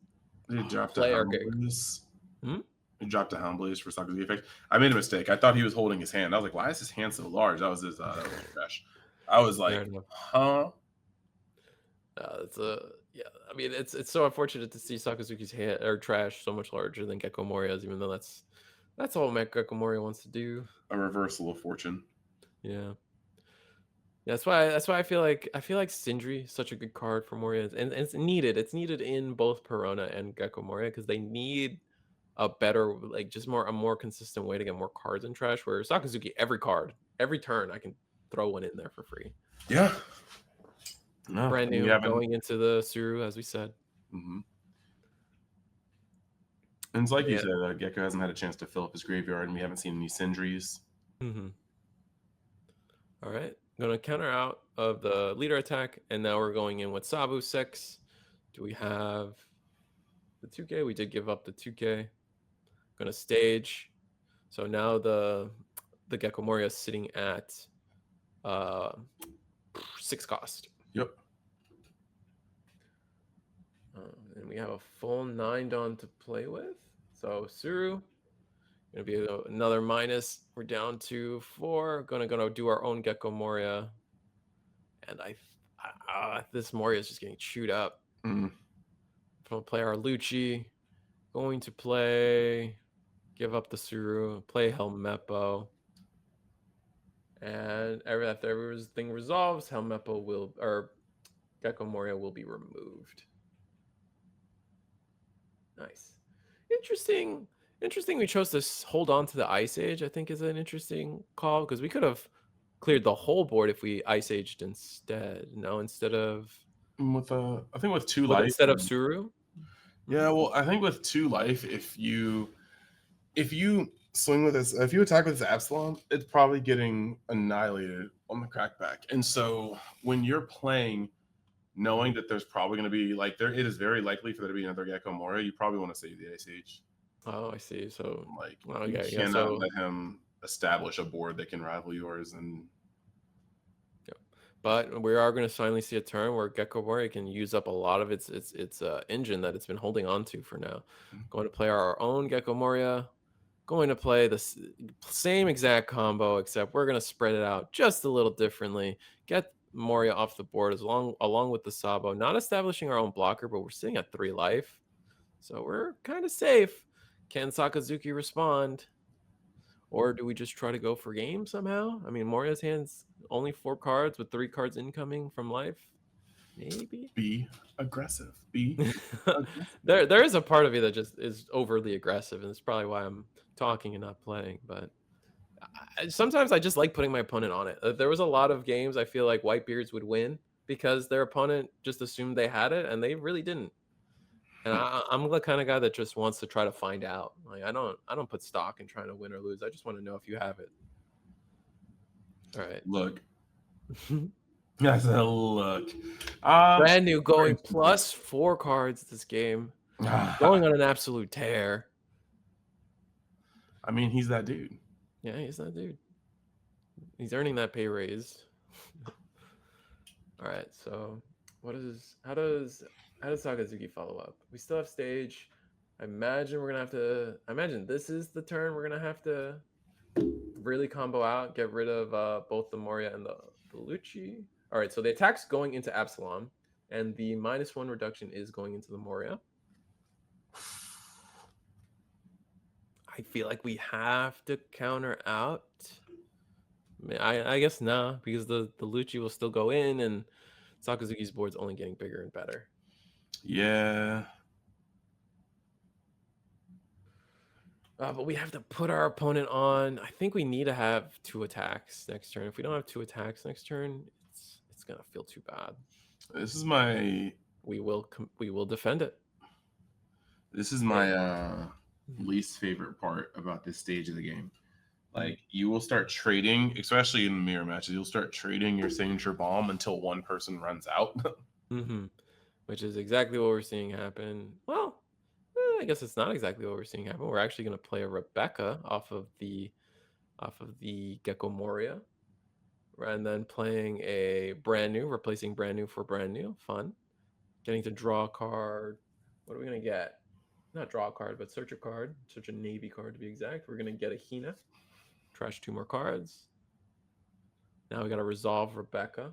He dropped a Houndblaze. He dropped a Houndblaze for Sakazuki effect. I made a mistake. I thought he was holding his hand. I was like, why is his hand so large? That was his trash. I was like, huh? It's a yeah. I mean, it's so unfortunate to see Sakazuki's hand or trash so much larger than Gecko Moria's, even though that's all Gecko Moria wants to do. A reversal of fortune. Yeah. That's why I feel like Sindri is such a good card for Moria, and it's needed. It's needed in both Perona and Gecko Moria because they need a better, like just a more consistent way to get more cards in trash. Where Sakazuki, every card, every turn, I can throw one in there for free. Yeah. No, Brand we new, haven't. going into the Suru, as we said. Mhm. And it's like you Yeah. said, Gecko hasn't had a chance to fill up his graveyard, and we haven't seen any Sindries. Mm-hmm. All right, going to counter out of the leader attack, and now we're going in with Sabu 6. Do we have the 2K? We did give up the 2K. Going to stage. So now the Gecko Moria is sitting at 6 cost. Yep. And we have a full 9 Dawn to play with. So Suru, gonna be another minus. We're down to 4. Gonna do our own Gecko Moria. And this Moria is just getting chewed up. Mm. Gonna play our Lucci. Going to play, give up the Suru, play Helmeppo. And after everything resolves, Helmeppo will, or Gecko Moria will be removed. Nice. Interesting we chose to hold on to the Ice Age. I think is an interesting call because we could have cleared the whole board if we Ice Aged instead. No, instead of I think with 2 life. Instead of Suru. Yeah, well, I think with 2 life, if you swing with this, if you attack with this Absalom, it's probably getting annihilated on the crackback. And so when you're playing, knowing that there's probably going to be it is very likely for there to be another Gecko Moria, you probably want to save the Ice Age. Oh, I see. So you cannot let him establish a board that can rival yours. And but we are going to finally see a turn where Gecko Moria can use up a lot of its engine that it's been holding on to for now. Going to play our own Gecko Moria. Going to play the same exact combo, except we're going to spread it out just a little differently. Get Moria off the board along with the Sabo. Not establishing our own blocker, but we're sitting at 3 life. So we're kind of safe. Can Sakazuki respond? Or do we just try to go for game somehow? I mean, Moria's hand's only 4 cards with 3 cards incoming from life. Maybe. Be aggressive. Be aggressive. There is a part of me that just is overly aggressive, and it's probably why I'm talking and not playing. But sometimes I just like putting my opponent on it. There was a lot of games I feel like Whitebeards would win because their opponent just assumed they had it, and they really didn't. And I'm the kind of guy that just wants to try to find out. Like I don't put stock in trying to win or lose. I just want to know if you have it. All right. Look. That's a look. Brand new going plus 4 cards this game. Going on an absolute tear. I mean, he's that dude. Yeah, he's that dude. He's earning that pay raise. All right, so how does Sakazuki follow up? We still have stage. I imagine this is the turn we're gonna have to really combo out, get rid of both the Moria and the Lucci. All right, so the attack's going into Absalom, and the -1 reduction is going into the Moria. I feel like we have to counter out. I guess no, because the Lucci will still go in, and Sakazuki's board's only getting bigger and better. Yeah. But we have to put our opponent on. I think we need to have 2 attacks next turn. If we don't have 2 attacks next turn, it's gonna feel too bad. This is my. We will defend it. This is my least favorite part about this stage of the game. Like you will start trading, especially in mirror matches. You'll start trading your signature bomb until one person runs out. Which is exactly what we're seeing happen. Well, I guess it's not exactly what we're seeing happen. We're actually going to play a Rebecca off of the Gecko Moria, and then playing a brand new, replacing brand new for brand new. Fun. Getting to draw a card. What are we going to get? Not draw a card, but search a card. Search a navy card to be exact. We're going to get a Hina. Trash 2 more cards. Now we got to resolve Rebecca.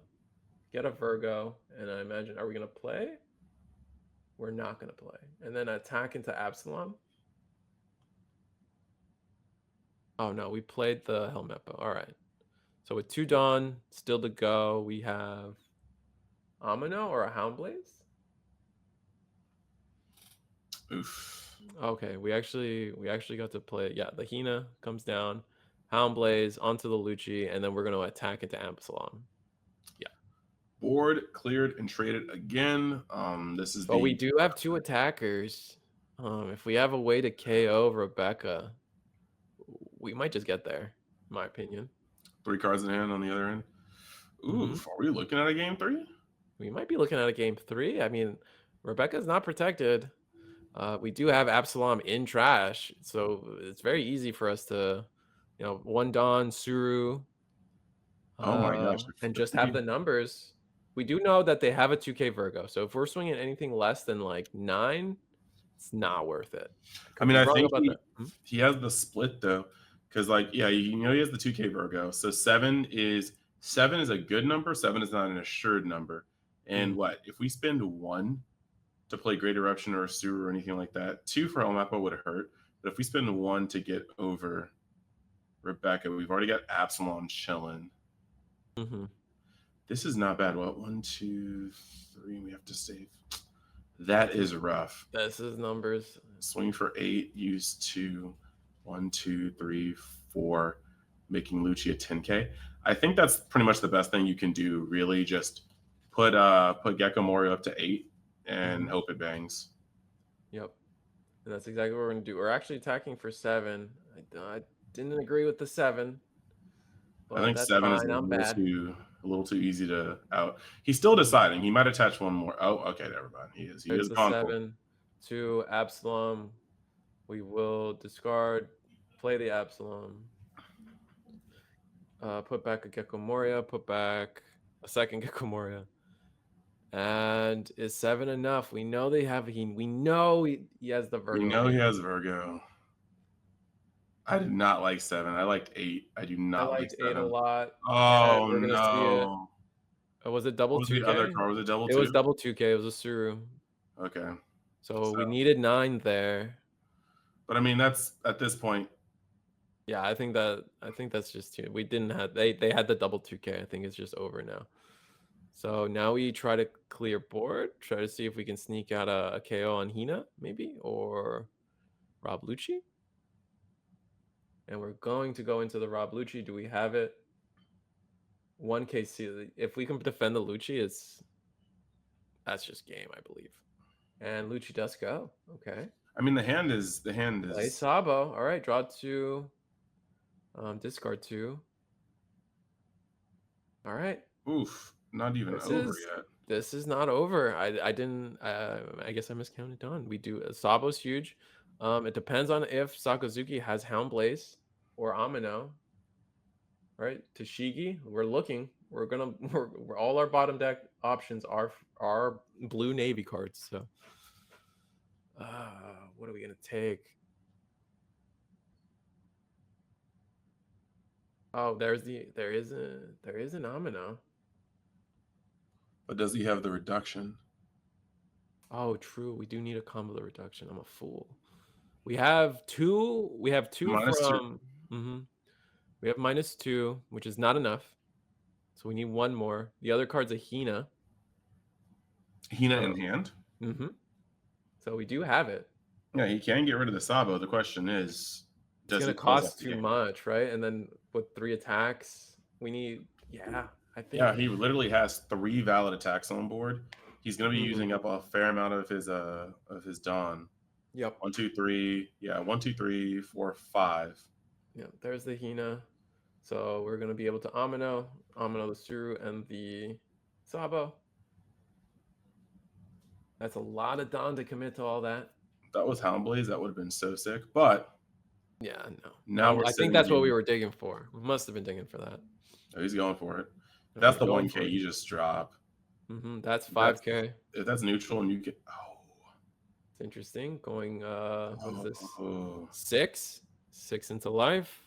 get a Virgo, and I imagine, are we gonna play? We're not gonna play. And then attack into Absalom. Oh no, we played the Helmet Bow. All right. So with 2 Dawn still to go, we have Amino or a Houndblaze. Oof. Okay, we actually got to play. Yeah, the Hina comes down, Houndblaze onto the Lucci, and then we're gonna attack into Absalom. Yeah. Board cleared and traded again. This is But we the do have 2 attackers. If we have a way to KO Rebecca, we might just get there, in my opinion. 3 cards in hand on the other end. Oof, are we looking at a game 3? We might be looking at a game 3. I mean, Rebecca's not protected. We do have Absalom in trash, so it's very easy for us to, 1 Dawn, Suru, Oh my gosh. and just have the numbers. We do know that they have a 2K Virgo, so if we're swinging anything less than like 9, it's not worth it. I mean, I think he has the split though, because like, yeah, he has the 2K Virgo. So 7 is a good number. 7 is not an assured number. And what if we spend 1 to play Great Eruption or a Sewer or anything like that? 2 for Elmappa would hurt, but if we spend 1 to get over Rebecca, we've already got Absalom chilling. This is not bad. What, 1, 2, 3? We have to save. That is rough. This is numbers. Swing for 8, use 2, 1, 2, 3, 4, making Lucci a 10K. I think that's pretty much the best thing you can do, really. Just put Gecko Morio up to 8 and hope it bangs. Yep. And that's exactly what we're going to do. We're actually attacking for 7. I didn't agree with the 7. But I think 7 is a little too easy to out. He's still deciding. He might attach 1 more. Oh, okay, never mind. He is gone 7 to Absalom. We will discard, play the Absalom, put back a Gecko Moria, put back a second Gecko Moria. And is 7 enough? We know they have we know he has the Virgo. We know he has Virgo. I did not like 7. I liked 8. I do not like 7. 8 a lot. Oh no! Was it double 2K? What was the other card? Was it double 2? It was double 2K. It was a Suru. Okay. So we needed 9 there. But I mean, that's at this point. Yeah, I think that's just too. We didn't have they had the double 2K. I think it's just over now. So now we try to clear board. Try to see if we can sneak out a KO on Hina, maybe, or Rob Lucci. And we're going to go into the Rob Lucci. Do we have it? 1KC. If we can defend the Lucci, that's just game, I believe. And Lucci does go. Okay. I mean, the hand is. Play Sabo. All right, draw 2. Discard 2. All right. Oof. Not even over yet. This is not over. I didn't. I guess I miscounted Dawn. We do. Sabo's huge. It depends on if Sakazuki has Houndblaze or Amino. Right, Tashigi. We're looking. We're all our bottom deck options are blue navy cards. So, what are we gonna take? Oh, there is an Amino. But does he have the reduction? Oh, true. We do need a combo reduction. I'm a fool. We have 2. We have 2 from. We have -2, which is not enough. So we need 1 more. The other card's a Hina. Hina in hand? So we do have it. Yeah, he can get rid of the Sabo. The question is, does it cost too much, right? And then with 3 attacks, we need, I think. Yeah, he literally has 3 valid attacks on board. He's going to be using up a fair amount of his Dawn. Yep. 1, 2, 3. Yeah, 1, 2, 3, 4, 5. Yeah, there's the Hina. So we're going to be able to Amino the Suru, and the Sabo. That's a lot of Dawn to commit to all that. That was Houndblaze. That would have been so sick. But yeah, no. Now I think that's what we were digging for. We must have been digging for that. Oh, he's going for it. That's the 1K you just drop. That's 5K. If that's neutral and you get it's interesting. Going what's this? 6 into life.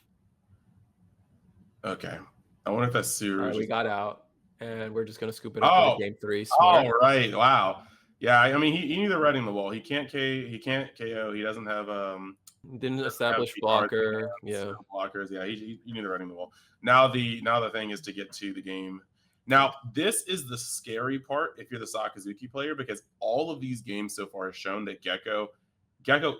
Okay. I wonder if that's serious. We got out. and we're just gonna scoop it up with a Oh, game 3. Smart. all right. Wow. Yeah, I mean, he needed writing the wall. He can't KO. He doesn't have Didn't doesn't have establish key cards in blocker. hand, Yeah. no blockers. Yeah, he needed writing the wall. Now the thing is to get to the game. Now, this is the scary part if you're the Sakazuki player, because all of these games so far have shown that Gecko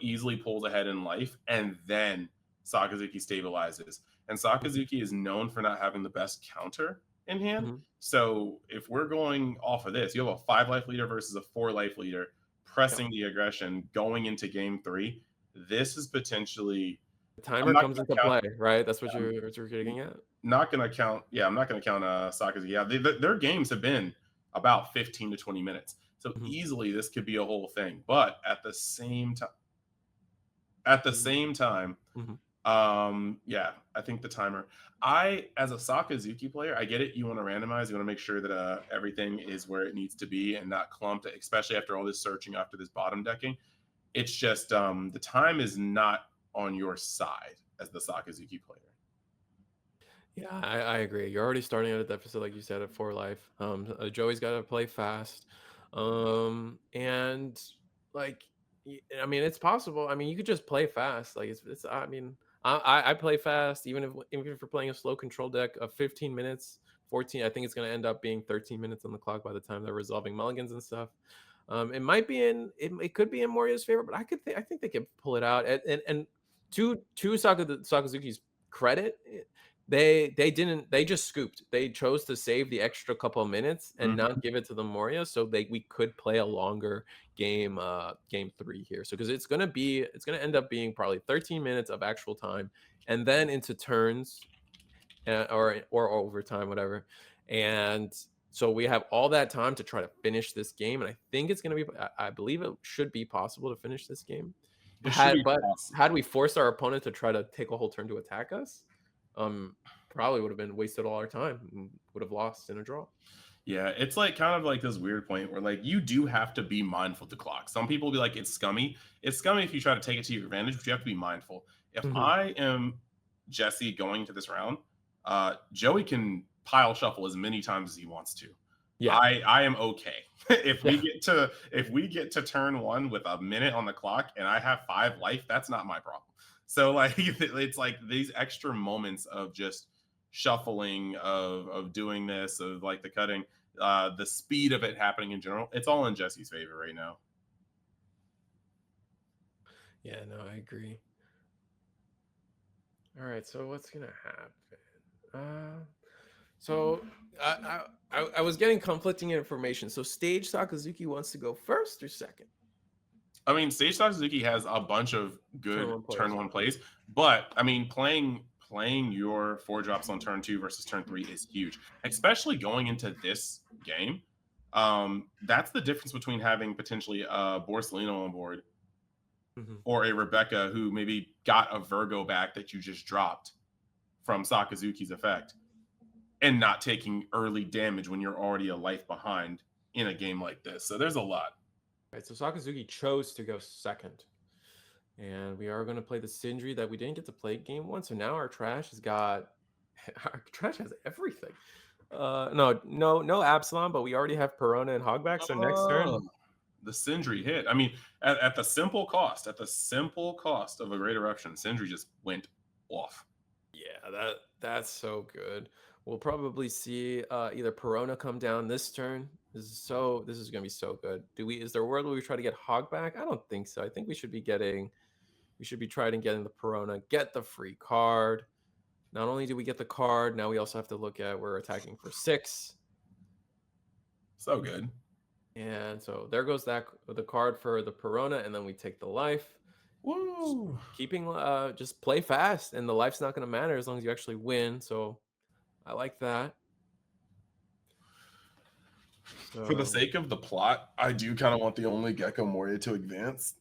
easily pulls ahead in life, and then Sakazuki stabilizes. And Sakazuki is known for not having the best counter in hand. Mhm. So if we're going off of this, you have a 5 life leader versus a 4 life leader Yep. pressing the aggression going into game 3. This is potentially. The I'm timer not comes going into to count. play, right? That's Um, what you're getting at? not going to count. Yeah, I'm not going to count Sakazuki. Yeah, their games have been about 15 to 20 minutes. So Mhm. easily this could be a whole thing. But at the same time, Mhm. yeah, I think the timer. As a Sakazuki player, I get it. You want to randomize. You want to make sure that everything is where it needs to be and not clumped, especially after all this searching, after this bottom decking. It's just the time is not on your side as the Sakazuki player. Yeah, I agree. You're already starting at a deficit, like you said, at 4 life. Joey's got to play fast, and like, I mean, it's possible. I mean, you could just play fast. Like, it's. I mean, I play fast, even if we're playing a slow control deck of 15 minutes, 14. I think it's gonna end up being 13 minutes on the clock by the time they're resolving mulligans and stuff. It might be it could be in Moria's favor, but I think they can pull it out. And to Sakazuki's credit, they just scooped. They chose to save the extra couple of minutes and Mhm. not give it to the Moria, so we could play a longer game, game 3 here. So because it's gonna end up being probably 13 minutes of actual time, and then into turns, or overtime, whatever. And so we have all that time to try to finish this game, and I think it's gonna be. I believe it should be possible to finish this game. It should be But had possible. we forced our opponent to try to take a whole turn to attack us, um, probably would have been wasted all our time and would have lost in a draw. Yeah, it's like kind of like this weird point where like you do have to be mindful of the clock. Some people will be like, it's scummy. It's scummy if you try to take it to your advantage, but you have to be mindful. If Mhm. I am Jesse going to this round, Joey can pile shuffle as many times as he wants to. Yeah, I am okay. if we yeah, get to turn 1 with a minute on the clock and I have 5 life, that's not my problem. So like it's like these extra moments of just shuffling, of doing this, of like the cutting, the speed of it happening in general, it's all in Jesse's favor right now. yeah. No, I agree. All right, so what's gonna happen? Uh, so I was getting conflicting information. So Stage Sakazuki wants to go first or second? I mean, Sage Suzuki has a bunch of Turn good one turn players. 1 plays, but I mean, playing your 4 drops on turn 2 versus turn 3 is huge, especially going into this game. That's the difference between having potentially a Borsalino on board Mhm. or a Rebecca who maybe got a Virgo back that you just dropped from Sakazuki's effect and not taking early damage when you're already a life behind in a game like this. So there's a lot. Right, so Sakazuki chose to go second. And we are going to play the Sindri that we didn't get to play game 1. So now our trash has got our trash has everything. No Absalom, but we already have Perona and Hogback. So next Oh, turn, the Sindri hit. I mean, at the simple cost of a Great Eruption, Sindri just went off. yeah, that's so good. We'll probably see either Perona come down this turn. This is gonna be so good. Is there a world where we try to get Hogback? I don't think so. I think we should be trying to getting the Perona, get the free card. Not only do we get the card, now we also have to look at we're attacking for 6. So good. And so there goes the card for the Perona, and then we take the life. Woo! Keeping just play fast, and the life's not going to matter as long as you actually win. So I like that. For the So sake of the plot, I do kind of want the only Gecko Moria to advance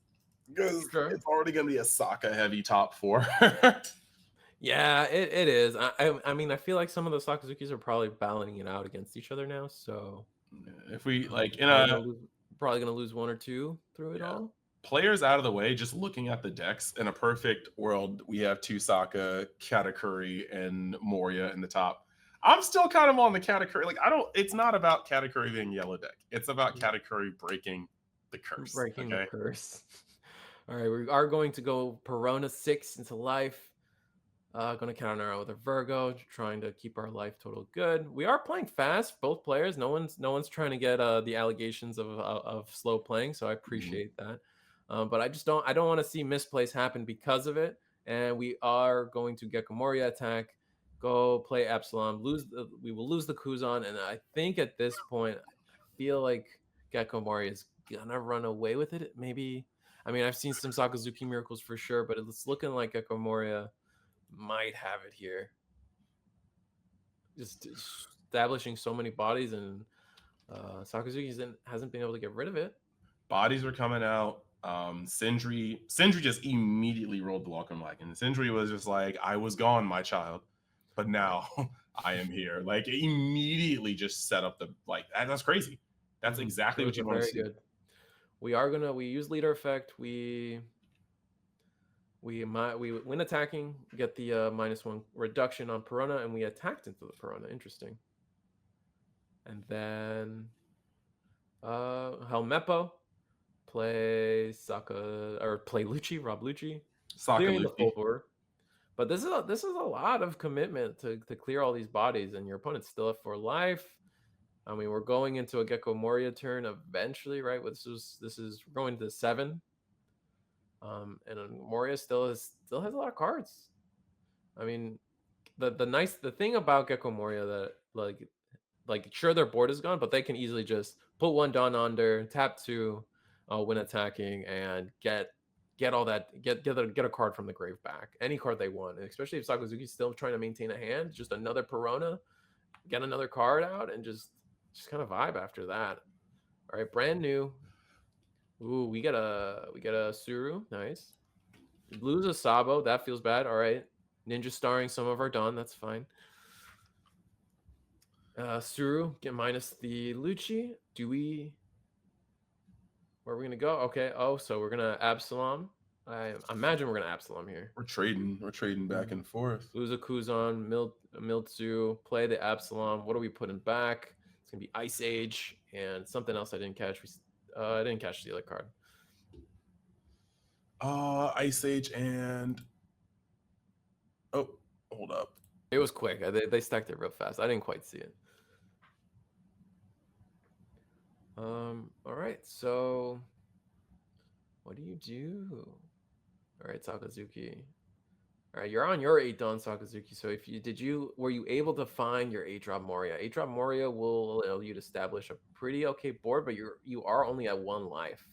because sure, it's already going to be a Sokka heavy top 4. yeah, it is. I mean, I feel like some of the Sakazukis are probably battling it out against each other now. So If we like in probably a gonna lose, probably gonna lose 1 or 2 through it yeah, all. players out of the way, just looking at the decks in a perfect world, we have 2 Sokka, Katakuri, and Moria in the top. I'm still kind of on the Katakuri. Like, I don't. It's not about Katakuri being yellow deck. It's about Mhm. Katakuri breaking the curse. Breaking the Okay. curse. All right, we are going to go Perona 6 into life. Going to counter out with a Virgo, trying to keep our life total good. We are playing fast, both players. No one's trying to get the allegations of slow playing, so I Mhm. appreciate that. But I don't want to see misplays happen because of it. And we are going to Gecko Moria attack, go play Absalom, we will lose the Kuzan, and I think at this point, I feel like Gecko Moria is gonna run away with it. Maybe. I mean, I've seen some Sakazuki miracles for sure, but it's looking like Gecko Moria might have it here. Just establishing so many bodies, and Sakazuki hasn't been able to get rid of it. Bodies were coming out. Sindri just immediately rolled the welcome wagon. Sindri was just like, "I was gone, my child, but now I am here." Like, immediately just set up the like. That's crazy. That's exactly what Shows you are want to very see. good. We use leader effect. We win attacking, get the -1 reduction on Piranha, and we attacked into the Piranha. Interesting. And then Helmeppo play play Lucci, Rob Lucci, clearing the full Sakaluki. board. But this is a lot of commitment to clear all these bodies, and your opponent's still up for life. I mean, we're going into a Gecko Moria turn eventually, right? This is we're going to 7. And Moria still has a lot of cards. I mean, the thing about Gecko Moria that sure their board is gone, but they can easily just put one Dawn under, tap 2, when attacking, and get all that get a card from the grave back, any card they want. And especially if Sakazuki's still trying to maintain a hand, just another Perona, get another card out, and just kind of vibe after that. All right, brand new. Ooh, we get a Suru, nice. Lose a Sabo, that feels bad. All right, Ninja starring some of our Dawn, that's fine. Suru, get minus the Lucci. Where are we gonna go? Okay. Oh, so we're gonna Absalom. I imagine we're gonna Absalom here. We're trading. We're trading back and forth. Lose a Kuzan, Miltzu, play the Absalom. What are we putting back? It's gonna be Ice Age and something else I didn't catch. I didn't catch the other card. Ice Age and oh, hold up. It was quick. They stacked it real fast. I didn't quite see it. All right. So, what do you do? All right, Sakazuki. All right, you're on your 8 Dawn Sakazuki. So were you able to find your 8 drop Moria? 8 drop Moria will allow you to establish a pretty okay board, but you are only at 1 life.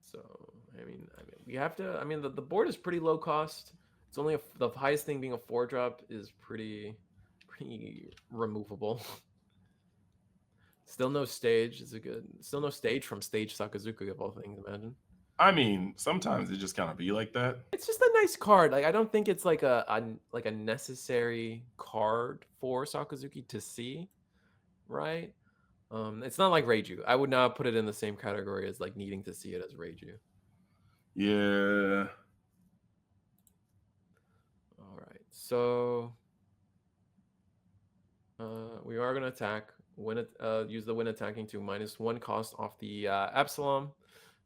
So we have to. I mean, the board is pretty low cost. It's only the highest thing being a 4 drop is pretty removable. Still no stage is a good. Still no stage from Stage Sakazuki of all things. Imagine. I mean, sometimes it just kind of be like that. It's just a nice card. Like I don't think it's like a necessary card for Sakazuki to see, right? It's not like Reiju. I would not put it in the same category as like needing to see it as Reiju. Yeah. All right, so we are gonna attack. Use the win attacking to -1 cost off the Absalom,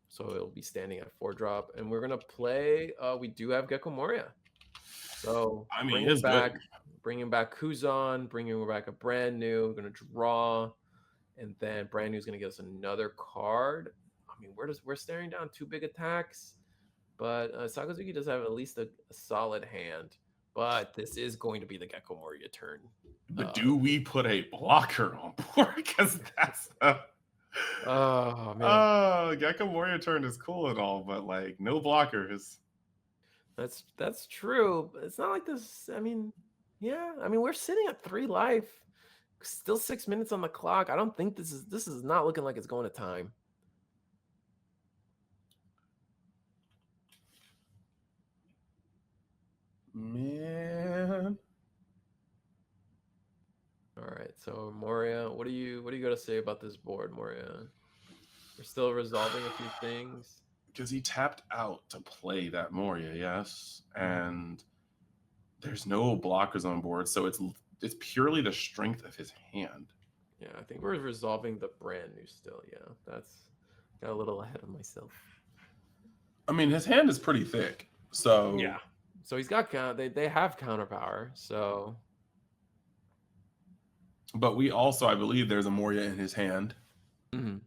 so it'll be standing at 4 drop, and we're gonna play. We do have Gecko Moria, so I mean, it's good. bringing back Kuzan, bringing back a brand new. We're gonna draw, and then brand new is gonna give us another card. I mean, we're staring down 2 big attacks, but Sakazuki does have at least a solid hand. But this is going to be the Gecko Moria turn. But do we put a blocker on board? Because that's Oh man, Gecko Warrior turn is cool and all, but like no blockers. that's true. But it's not like this. I mean, yeah. I mean, we're sitting at 3 life, still 6 minutes on the clock. I don't think this is not looking like it's going to time. Man. All right, so Moria, what do you got to say about this board, Moria? We're still resolving a few things. because he tapped out to play that Moria, yes, and there's no blockers on board, so it's purely the strength of his hand. Yeah, I think we're resolving the brand new still. Yeah, that's got a little ahead of myself. I mean, his hand is pretty thick, so Yeah. So he's got they have counter power. So, but we also, I believe, there's a Moria in his hand, mhm.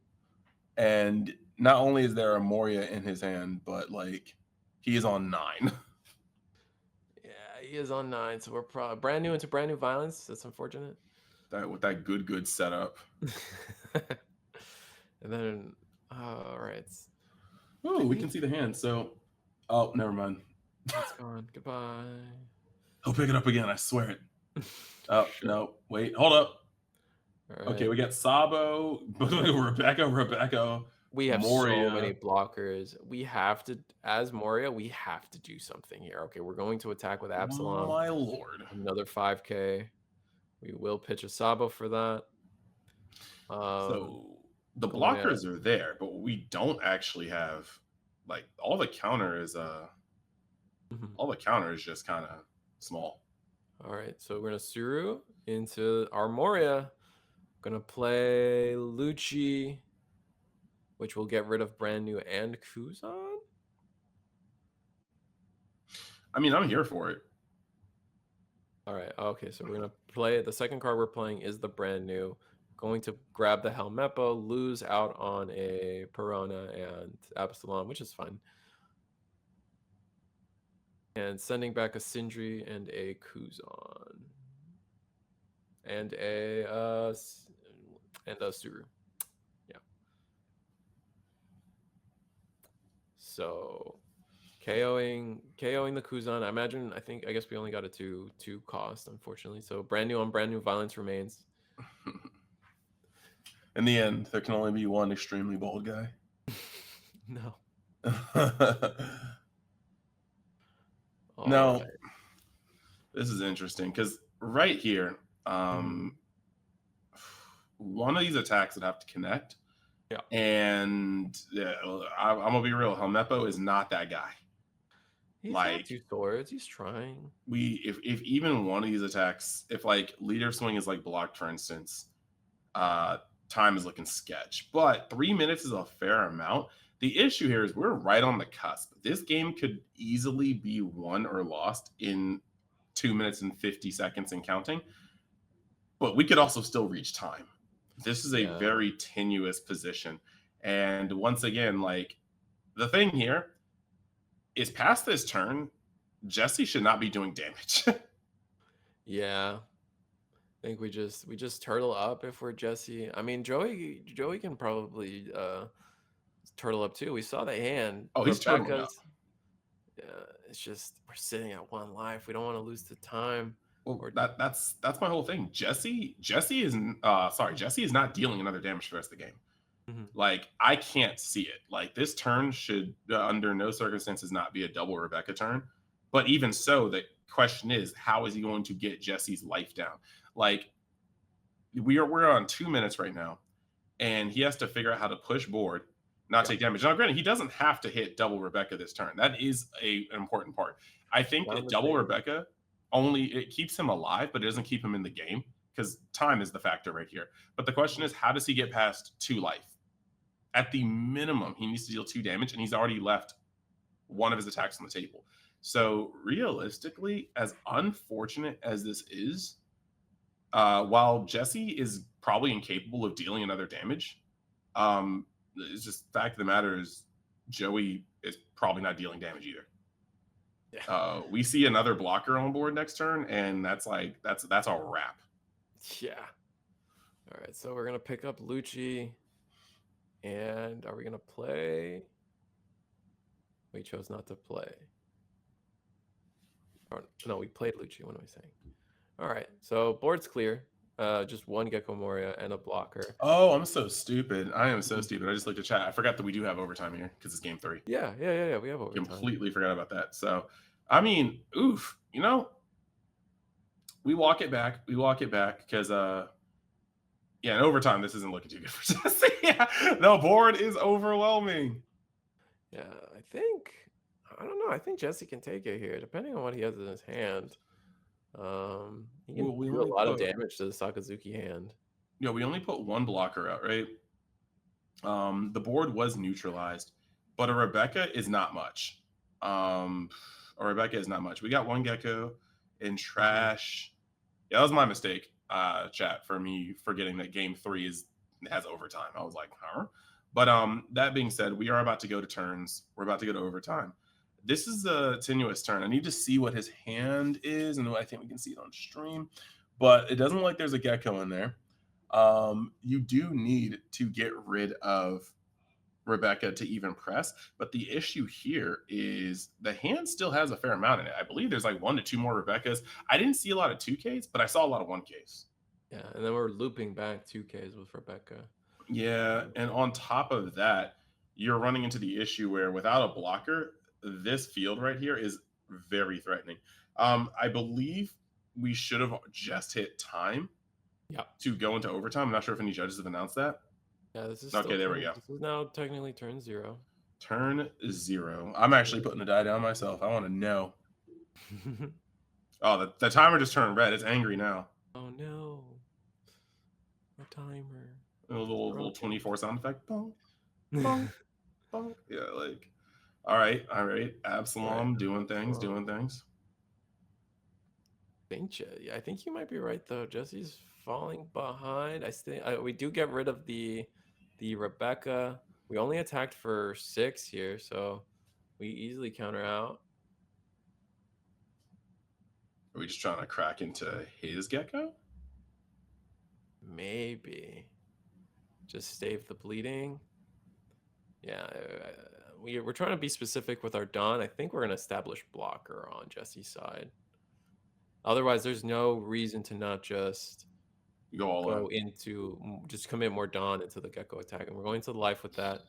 and not only is there a Moria in his hand, but like he is on 9. Yeah, he is on 9. So we're brand new into brand new violence. That's unfortunate. That with that good setup. And then, all right, Oh, we can see the hand. So, oh, never mind. it's gone. Goodbye. He'll pick it up again. I swear it. Oh Sure. no! Wait, hold up. All right. Okay, we got Sabo, Rebecca. We have Moria. so many blockers. We have to, as Moria, we have to do something here. Okay, we're going to attack with Absalom. My lord. Another 5K. We will pitch a Sabo for that. So the going blockers are there, but we don't actually have like all the counter is all the counter is just kind of small. All right, so we're gonna Suru into our Moria. Gonna play Lucci, which will get rid of brand new and Kuzan. I mean, I'm here for it. All right, okay, so we're gonna play the second card we're playing is the brand new. Going to grab the Helmeppo, lose out on a Perona and Absalom, which is fine. And sending back a Sindri and a Kuzan. And a Suru. Yeah. So KOing the Kuzan. I guess we only got a two cost, unfortunately. So brand new on brand new violence remains. In the end, there can only be one extremely bold guy. No. No. Right. This is interesting because right here, one of these attacks would have to connect. Yeah. And yeah, I'm gonna be real. Helmeppo is not that guy. He's got 2 swords. He's trying. If even one of these attacks, if like leader swing is like blocked, for instance, time is looking sketch. But 3 minutes is a fair amount. The issue here is we're right on the cusp. This game could easily be won or lost in 2 minutes and 50 seconds and counting. But we could also still reach time. This is a very tenuous position. And once again, like the thing here is past this turn, Jesse should not be doing damage. Yeah. I think we just turtle up if we're Jesse. I mean, Joey can probably turtle up too. We saw the hand. Oh, he's turtling up. It's just we're sitting at 1 life. We don't want to lose the time. Well, that's my whole thing. Jesse is not dealing another damage for the rest of the game. Like I can't see it. Like this turn should under no circumstances not be a double Rebecca turn. But even so, the question is, how is he going to get Jesse's life down? Like we're on 2 minutes right now, and he has to figure out how to push board, not take damage. Now, granted, he doesn't have to hit double Rebecca this turn. That is an important part. I think that double Rebecca it keeps him alive, but it doesn't keep him in the game because time is the factor right here. But the question is, how does he get past 2 life? At the minimum, he needs to deal 2 damage, and he's already left one of his attacks on the table. So realistically, as unfortunate as this is, while Jesse is probably incapable of dealing another damage, it's just the fact of the matter is Joey is probably not dealing damage either. Yeah. We see another blocker on board next turn, and that's a wrap. Yeah. All right, so we're gonna pick up Lucci, and are we gonna play? We chose not to play. Or, no, we played Lucci. What am I saying? All right, so board's clear. Just 1 Gecko Moria and a blocker. Oh, I'm so stupid. I am so stupid. I just looked at chat. I forgot that we do have overtime here because it's game 3. Yeah. We have overtime. Completely forgot about that. So, I mean, oof. We walk it back because, in overtime, this isn't looking too good for Jesse. Yeah, the board is overwhelming. Yeah, I don't know. I think Jesse can take it here, depending on what he has in his hand. He can Well, we do only a lot of put damage to the Sakazuki hand. we only put one blocker out, right? The board was neutralized, but a Rebecca is not much. Um, a Rebecca is not much. We got one gecko in trash. Yeah, that was my mistake, chat, for me forgetting that game 3 has overtime. I was like, huh? But that being said, we are about to go to turns. We're about to go to overtime. This is a tenuous turn. I need to see what his hand is, and I think we can see it on stream. But it doesn't look like there's a gecko in there. You do need to get rid of Rebecca to even press. But the issue here is the hand still has a fair amount in it. I believe there's like 1 to 2 more Rebeccas. I didn't see a lot of 2Ks, but I saw a lot of 1Ks. Yeah, and then we're looping back 2Ks with Rebecca. Yeah, and on top of that, you're running into the issue where without a blocker, this field right here is very threatening. I believe we should have just hit time to go into overtime. I'm not sure if any judges have announced that. Yeah, this is okay. There we go. This is now technically turn 0. Turn 0. I'm actually putting the die down myself. I want to know. Oh, the timer just turned red. It's angry now. Oh no, a timer. A little 24 sound effect. Bong, bong, bong. Yeah, like. All right. Absalom doing things. I think you might be right though. Jesse's falling behind. We do get rid of the Rebecca. We only attacked for 6 here, so we easily counter out. Are we just trying to crack into his gecko? Maybe. Just stave the bleeding. Yeah, we're trying to be specific with our Dawn. I think we're going to establish blocker on Jesse's side. Otherwise, there's no reason to not just just commit more Dawn into the gecko attack. And we're going to the life with that,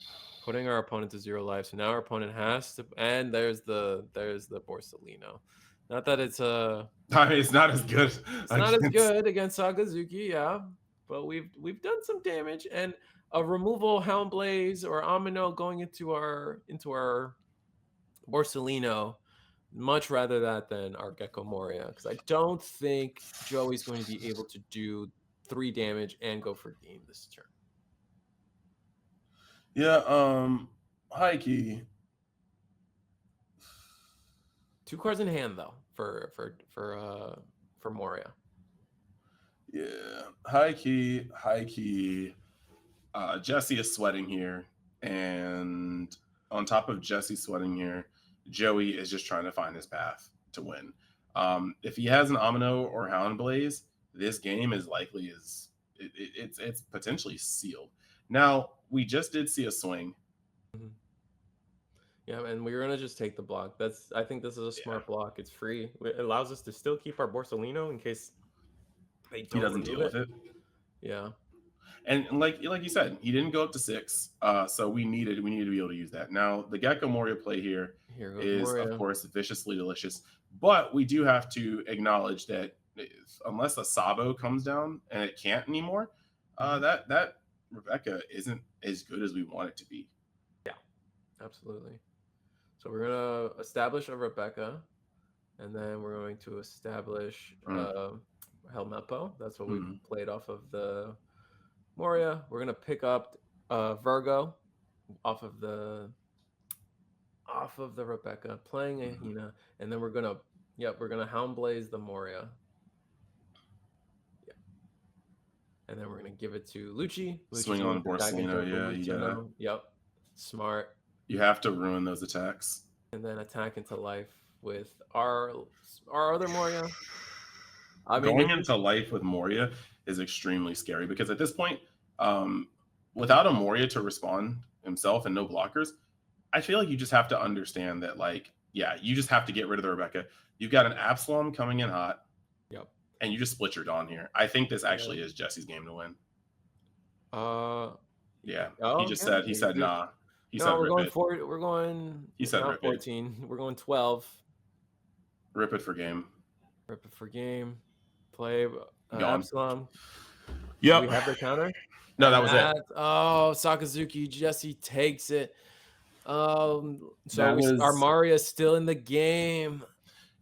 putting our opponent to 0 life. So now our opponent has to, and there's the Borsellino. Not that it's it's not as good. It's not as good against Sakazuki, yeah. But we've done some damage, and a removal Houndblaze or Amino going into our Borsellino. Much rather that than our Gecko Moria, because I don't think Joey's going to be able to do 3 damage and go for game this turn. Yeah, Heike. 2 cards in hand though for Moria. Yeah, high key. Jesse is sweating here, and on top of Jesse sweating here, Joey is just trying to find his path to win. If he has an Amino or Houndblaze, this game is likely it's potentially sealed. Now, we just did see a swing. Mm-hmm. Yeah, and we're gonna just take the block. I think this is a smart block. It's free. It allows us to still keep our Borsellino in case he doesn't deal with it. Yeah. And like you said, he didn't go up to 6, so we needed to be able to use that. Now, the Gecko Moria play here is Moria. Of course, viciously delicious, but we do have to acknowledge that unless a Sabo comes down and it can't anymore, that Rebecca isn't as good as we want it to be. Yeah, absolutely. So we're gonna establish a Rebecca, and then we're going to establish Helmeppo. That's what we played off of the Moria. We're gonna pick up Virgo off of the Rebecca, playing a Hina, and then we're gonna Houndblaze the Moria. Yeah. And then we're gonna give it to Lucci. Swing on Borsellino, yeah, you gotta. Yep. Smart. You have to ruin those attacks. And then attack into life with our other Moria. Going into life with Moria is extremely scary because at this point, without a Moria to respond himself and no blockers, I feel like you just have to understand that, you just have to get rid of the Rebecca. You've got an Absalom coming in hot. Yep. And you just split your Dawn here. I think this actually is Jesse's game to win. Yeah. He said nah. We're going forward. We're going. He said not 14. We're going 12. Rip it for game. Play Absalom. Yep. We have the counter. No, that was it. Oh, Sakazuki. Jesse takes it. So That was Armaria still in the game.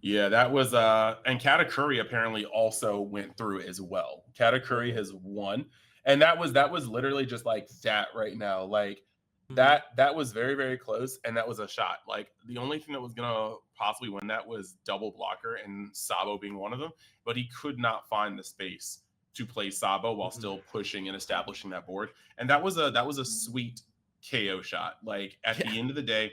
Yeah, that was and Katakuri apparently also went through as well. Katakuri Oh. has won. And that was literally just like that right now. Like Mhm. that was very, very close. And that was a shot. Like the only thing that was gonna possibly win that was double blocker and Sabo being one of them, but he could not find the space to play Sabo while Mhm. still pushing and establishing that board. And that was a sweet KO shot. Like at Yeah. the end of the day,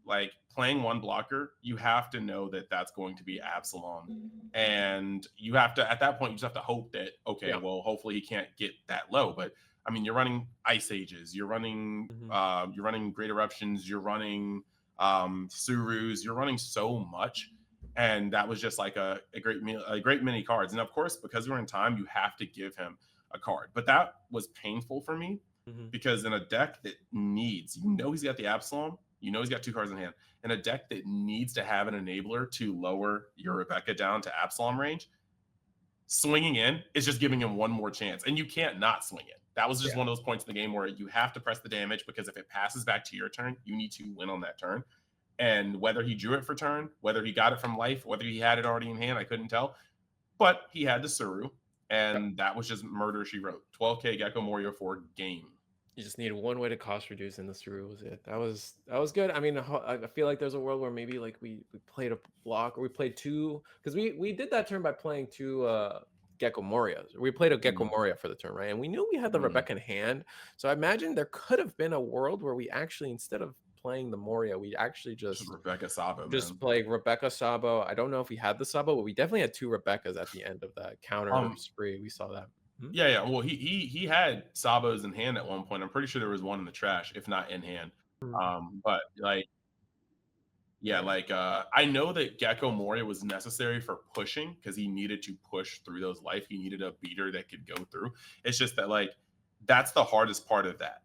like playing one blocker, you have to know that that's going to be Absalom. And you have to, at that point, you just have to hope that, okay, Yeah. well, hopefully he can't get that low. But I mean, you're running Ice Ages, Mhm. you're running Great Eruptions, you're running Surus, you're running so much. And that was just like a great many cards. And of course, because we're in time, you have to give him a card. But that was painful for me Mhm. because in a deck that needs, he's got the Absalom, he's got two cards in hand. In a deck that needs to have an enabler to lower your Rebecca down to Absalom range, swinging in is just giving him one more chance. And you can't not swing it. That was just Yeah. one of those points in the game where you have to press the damage because if it passes back to your turn, you need to win on that turn. And whether he drew it for turn, whether he got it from life, whether he had it already in hand, I couldn't tell. But he had the Suru, Yep. and that was just murder she wrote. 12K Gecko Morio for game. You just needed one way to cost reduce, and the through was it. That was good. I mean, I feel like there's a world where maybe like we played a block or we played two because we did that turn by playing two Gecko Morias. We played a Gecko Mm, Moria for the turn, right? And we knew we had the mm. Rebecca in hand. So I imagine there could have been a world where we actually instead of playing the Moria, we actually Just just Rebecca Sabo, just man. play Rebecca Sabo. I don't know if we had the Sabo, but we definitely had two Rebeccas at the end of that counter Um, spree. We saw that. Hmm? Yeah, yeah. Well, he had Sabos in hand at one point. I'm pretty sure there was one in the trash, if not in hand. But like, yeah, Yeah. like I know that Gecko Moria was necessary for pushing because he needed to push through those life. He needed a beater that could go through. It's just that like that's the hardest part of that.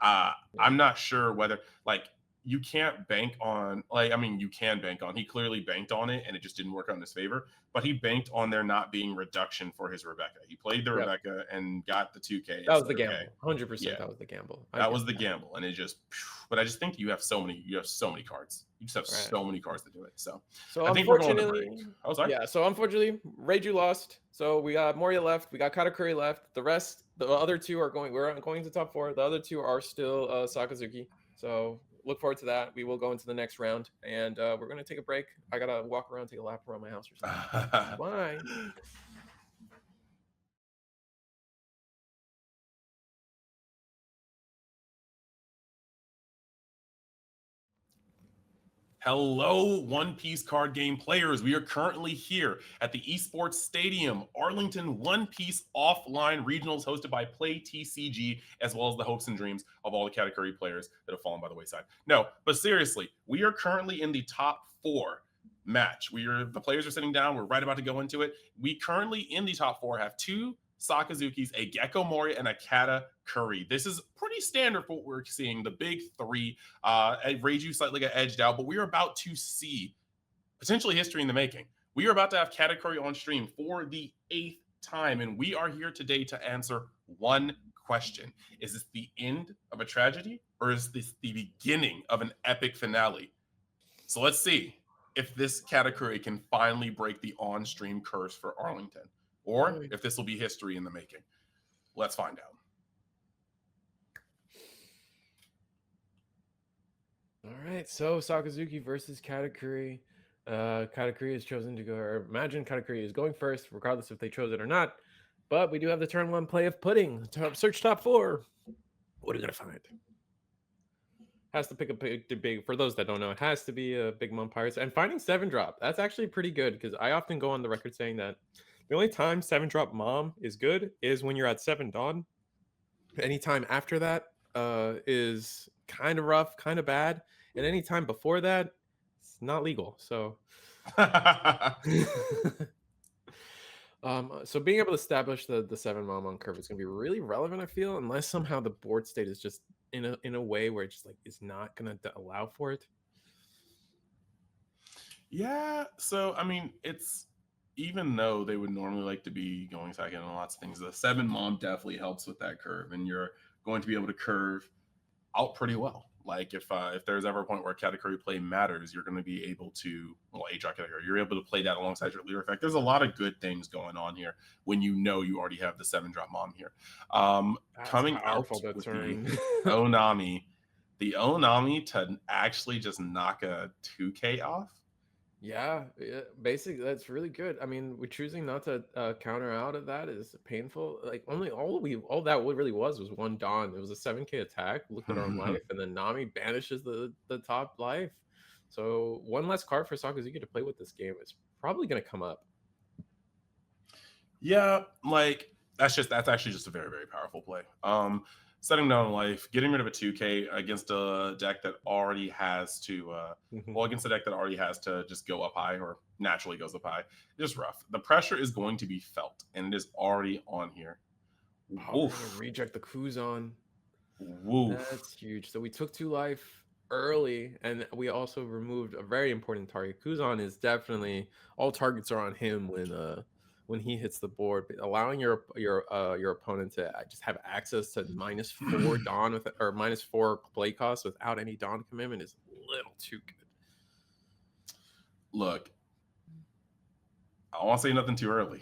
Yeah. I'm not sure whether like you can't bank on like I mean you can bank on he clearly banked on it and it just didn't work out in his favor, but he banked on there not being reduction for his Rebecca. He played the Yep. Rebecca and got the 2K That and was said, the okay, gamble. 100%. yeah, That was the gamble. I that get was the that. gamble, and it just. But I just think you have so many cards. You just have All right. so many cards to do it. So So I think we're going to break. unfortunately, Oh, sorry. yeah. So unfortunately, Reiju lost. So we got Moria left. We got Katakuri left. The rest, the other two are going. We're going to top four. The other two are still Sakazuki. So look forward to that. We will go into the next round, and we're gonna take a break. I gotta walk around, take a lap around my house or something. Bye. Hello, One Piece card game players. We are currently here at the Esports Stadium, Arlington One Piece offline regionals hosted by Play TCG, as well as the hopes and dreams of all the category players that have fallen by the wayside. No, but seriously, we are currently in the top four match. The players are sitting down. We're right about to go into it. We currently in the top four have two Sakazukis, a Gecko Mori, and a Kata Curry. This is pretty standard for what we're seeing. The big three Reiju slightly got edged out, but we are about to see potentially history in the making. We are about to have category on stream for the 8th time, and we are here today to answer one question. Is this the end of a tragedy, or is this the beginning of an epic finale? So let's see if this category can finally break the on-stream curse for Arlington, or Alright. if this will be history in the making. Let's find out. All right, so Sakazuki versus Katakuri. Katakuri is chosen to go, or imagine Katakuri is going first, regardless if they chose it or not. But we do have the turn one play of pudding. Search top four. What are you gonna find? Has to pick a big. For those that don't know, it has to be a big Mom Pirates. And finding 7-drop, that's actually pretty good because I often go on the record saying that the only time 7-drop Mom is good is when you're at 7 Dawn. Anytime after that is kind of rough, kind of bad, and anytime before that, it's not legal. So, so being able to establish the 7 mom on curve is going to be really relevant. I feel, unless somehow the board state is just in a way where it just like is not going to allow for it. Yeah, so I mean, it's even though they would normally like to be going second on lots of things, the 7 mom definitely helps with that curve, and you're going to be able to curve out pretty well. Like if there's ever a point where Katakuri play matters, you're going to be able to, well, Age Katakuri, you're able to play that alongside your leader effect. There's a lot of good things going on here when you know you already have the 7-drop mom here. That's Coming out powerful, that with the turn. Onami, to actually just knock a 2K off. Yeah, basically that's really good. I mean, we're choosing not to counter out of that is painful. Like only all that really was one Dawn. It was a 7K attack, looked at our own life, and then Nami banishes the top life. So one less card for Sakazuki to play with this game is probably going to come up. Yeah, like that's actually just a very, very powerful play. Setting down life, getting rid of a 2K against a deck that already has to against a deck that already has to just go up high or naturally goes up high. Just rough. The pressure is going to be felt, and it is already on here. Oh, we're gonna reject the Kuzan. Woof. That's huge. So we took 2 life early, and we also removed a very important target. Kuzan is definitely all targets are on him when he hits the board. But allowing your opponent to just have access to -4 Dawn with or -4 play cost without any Dawn commitment is a little too good. Look, I don't want to say nothing too early.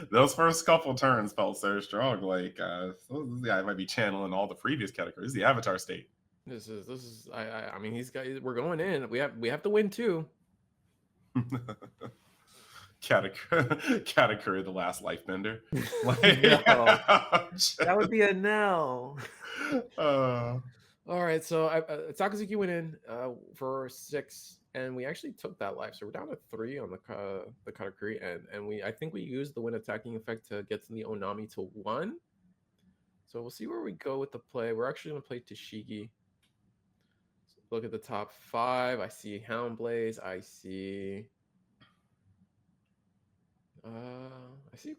Those first couple turns felt so strong. Like this guy might be channeling all the previous categories. The Avatar state. This is I mean we're going in. We have to win too. Katakuri, the last life bender. Like, No. That would be a no. All right, so Sakazuki went in for 6, and we actually took that life, so we're down to 3 on the Katakuri, and I think we used the win attacking effect to get to the Onami to 1. So we'll see where we go with the play. We're actually going to play Tashigi. So look at the top 5. I see Houndblaze. I see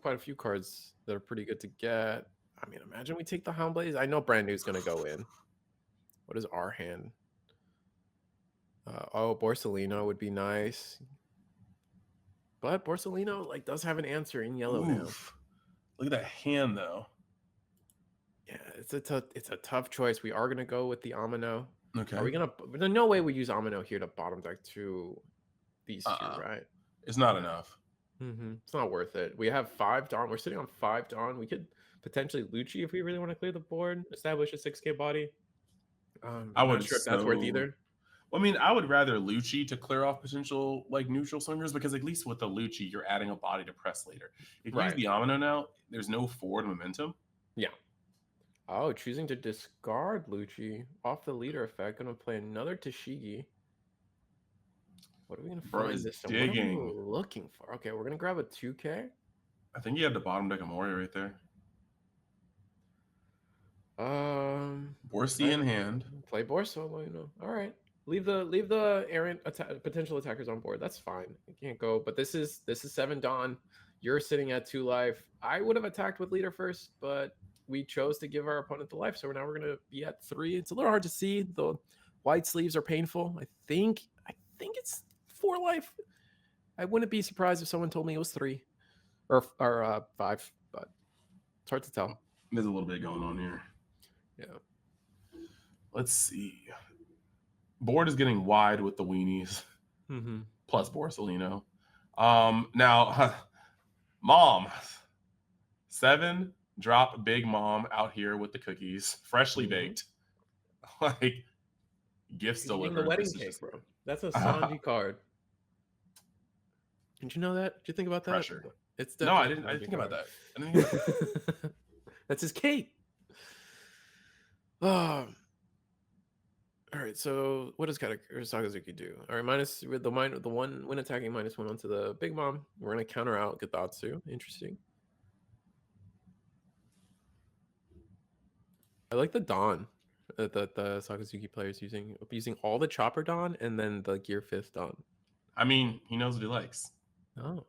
quite a few cards that are pretty good to get. I mean, imagine we take the Houndblaze. I know Brand New's going to go in. What is our hand? Borsalino would be nice. But Borsalino like does have an answer in yellow now. Look at that hand though. Yeah, it's a tough choice. We are gonna go with the Amino. Okay. Are we gonna? There's no way we use Amino here to bottom deck to these 2, right? It's not enough. It's not worth it. We have 5 Dawn. We're sitting on 5 Dawn. We could potentially Lucci if we really want to clear the board. Establish a 6K body. I would not sure if that's worth either. I mean, I would rather Lucci to clear off potential like neutral swingers because at least with the Lucci, you're adding a body to press later. If you use the Amino now, there's no forward momentum. Yeah. Oh, choosing to discard Lucci off the leader effect. Gonna play another Tashigi. What are we gonna find this? Digging. What are we looking for? Okay, we're gonna grab a 2K. I think you have the bottom deck of Mori right there. Borsi in hand. Play Borso, you know. All right. Leave the errant potential attackers on board. That's fine. You can't go. But this is 7 Dawn. You're sitting at 2 life. I would have attacked with leader first, but we chose to give our opponent the life. So now we're gonna be at 3. It's a little hard to see. The white sleeves are painful. I think it's 4 life. I wouldn't be surprised if someone told me it was 3 or 5, but it's hard to tell. There's a little bit going on here. Yeah. Let's see. Board is getting wide with the weenies. Plus Borsalino. Now, mom. 7 drop big mom out here with the cookies, freshly baked. Like gifts delivered. The wedding cake, bro. That's a Sanji card. Did you know that? Did you think about that? Pressure. It's no, I didn't think about that. I didn't think about that. That's his cake. All right, so what does Sakazuki do? All right, minus the one when attacking -1 onto the big mom. We're gonna counter out Gatatsu. Interesting. I like the Dawn that the Sakazuki player is using all the Chopper Dawn and then the Gear 5th Dawn. I mean, he knows what he likes. Oh,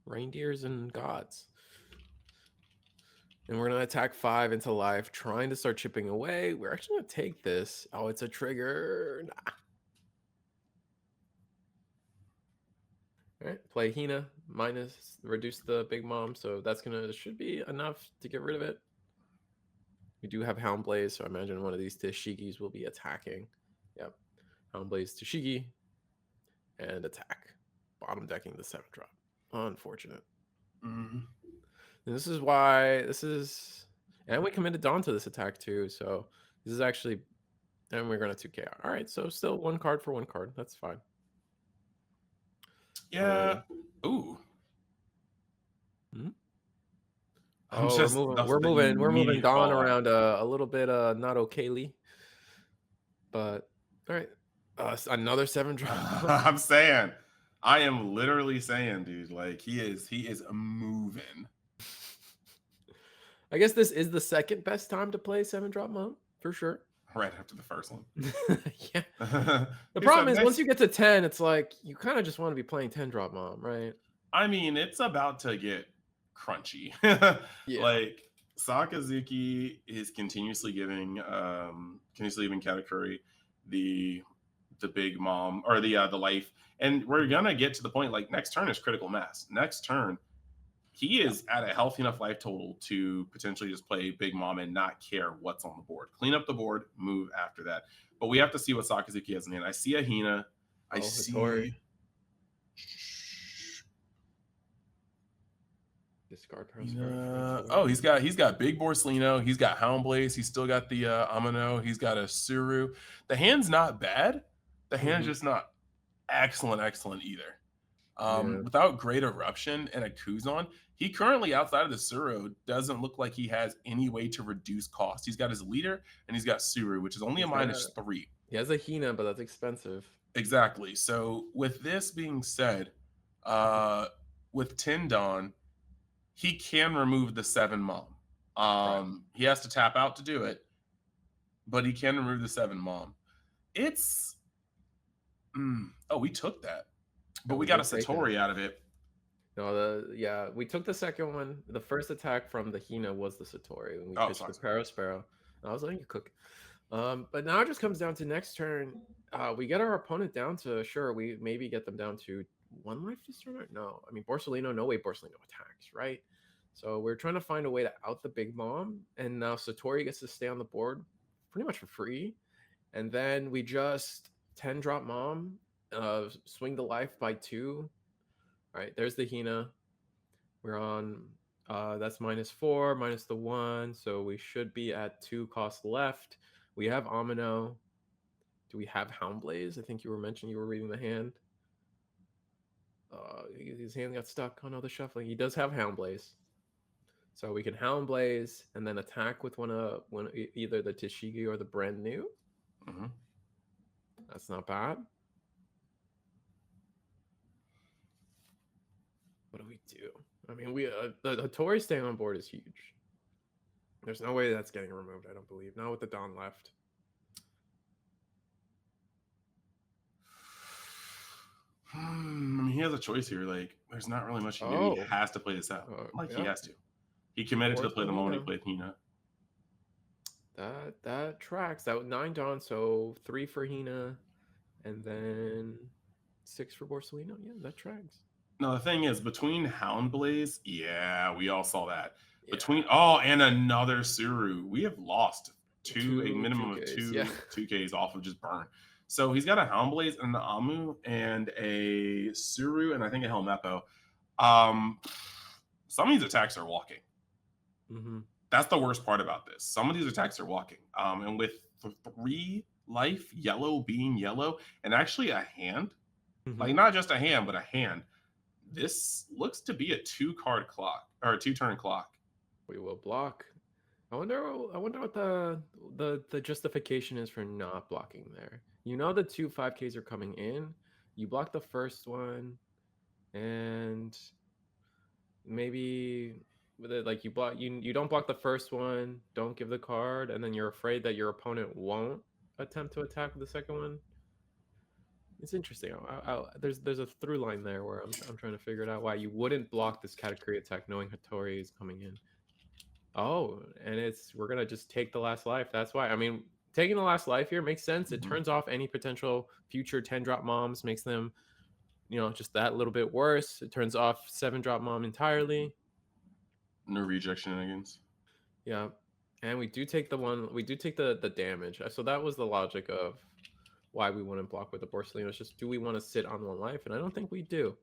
reindeers and gods. And we're going to attack 5 into life, trying to start chipping away. We're actually going to take this. Oh, it's a trigger. Nah. All right, play Hina, minus, reduce the big mom. So that's should be enough to get rid of it. We do have Hound Blaze, so I imagine one of these Tashigis will be attacking. Yep. Hound Blaze, Tashigi, and attack. Bottom decking the 7-drop. Unfortunate. Mhm. And this is why this is, and we committed Dawn to this attack too. So this is actually, and we're gonna 2K. All right, so still 1 card for 1 card. That's fine. Yeah. Ooh. Hmm? I'm Oh, just we're the moving immediate Dawn call out. around a little bit not okayly, but all right. Another 7-drop. I'm saying, I am literally saying, dude, like he is moving. I guess this is the second best time to play 7-drop mom for sure. Right after the first one. Yeah. The He said problem is next. once you get to 10, it's like you kind of just want to be playing 10-drop mom, right? I mean, it's about to get crunchy. Yeah. Like Sakazuki is continuously giving Katakuri the big mom or the life, and we're gonna get to the point like next turn is critical mass. Next turn, he is at a healthy enough life total to potentially just play big mom and not care what's on the board. Clean up the board, move after that. But we have to see what Sakazuki has in hand. I see a Hina. I Hattori. see. Discard Prosper. Oh, he's got Big Borsalino. He's got Hound Blaze. He's still got the Amino. He's got a Suru. The hand's not bad. The hand's just not excellent either. Without Great Eruption and a Kuzan, he currently outside of the Suru doesn't look like he has any way to reduce cost. He's got his leader and he's got Suru, which is only a -3. He has a Hina, but that's expensive. Exactly. So with this being said, with Tindon, he can remove the 7 mom. He has to tap out to do it, but he can remove the 7 mom. It's we took that, but we got a Satori out of it. No, we took the second one. The first attack from the Hina was the Satori when we pitched the Parasparrow. I was letting you cook. But now it just comes down to next turn. We get our opponent down to we maybe get them down to 1 life this turn. No, I mean Borsalino. No way Borsalino attacks, right? So we're trying to find a way to out the big mom, and now Satori gets to stay on the board pretty much for free, and then we just 10-drop mom, swing the life by 2. All right, there's the Hina. We're on. That's -4 minus the 1, so we should be at 2 costs left. We have Amino. Do we have Hound Blaze? I think you were mentioning you were reading the hand. His hand got stuck. Oh no, the shuffling. He does have Hound Blaze. So we can Hound Blaze and then attack with one either the Tashigi or the brand new. That's not bad. What do we do? I mean, the Hattori staying on board is huge. There's no way that's getting removed, I don't believe. Not with the Dawn left. I mean, he has a choice here. Like, there's not really much he can do. He has to play this out. He has to. He committed to play the moment he played Hina. That tracks. That 9 Dawn, so 3 for Hina, and then 6 for Borsalino. Yeah, that tracks. No, the thing is, between Hound Blaze, we all saw that. Yeah. And another Suru. We have lost a minimum of 2 2Ks off of just burn. So he's got a Hound Blaze and an Amu and a Suru and I think a Helmeppo. Some of these attacks are walking. That's the worst part about this. Some of these attacks are walking. And with 3 life, yellow being yellow, and actually a hand, like not just a hand, but a hand, this looks to be a 2-card clock or a 2-turn clock. We will block. I wonder what the justification is for not blocking there. You know the 2 5Ks are coming in. You block the first one, and maybe like you don't block the first one, don't give the card, and then you're afraid that your opponent won't attempt to attack with the second one. It's interesting. There's a through line there where I'm trying to figure it out why you wouldn't block this Katakuri attack knowing Hattori is coming in. Oh, and we're gonna just take the last life. That's why. I mean, taking the last life here makes sense. It turns off any potential future 10-drop moms, makes them, just that little bit worse. It turns off 7-drop mom entirely. No reject shenanigans. Yeah. And we do take the damage. So that was the logic of why we wouldn't block with the Borsellino. It's just, do we want to sit on 1 life? And I don't think we do.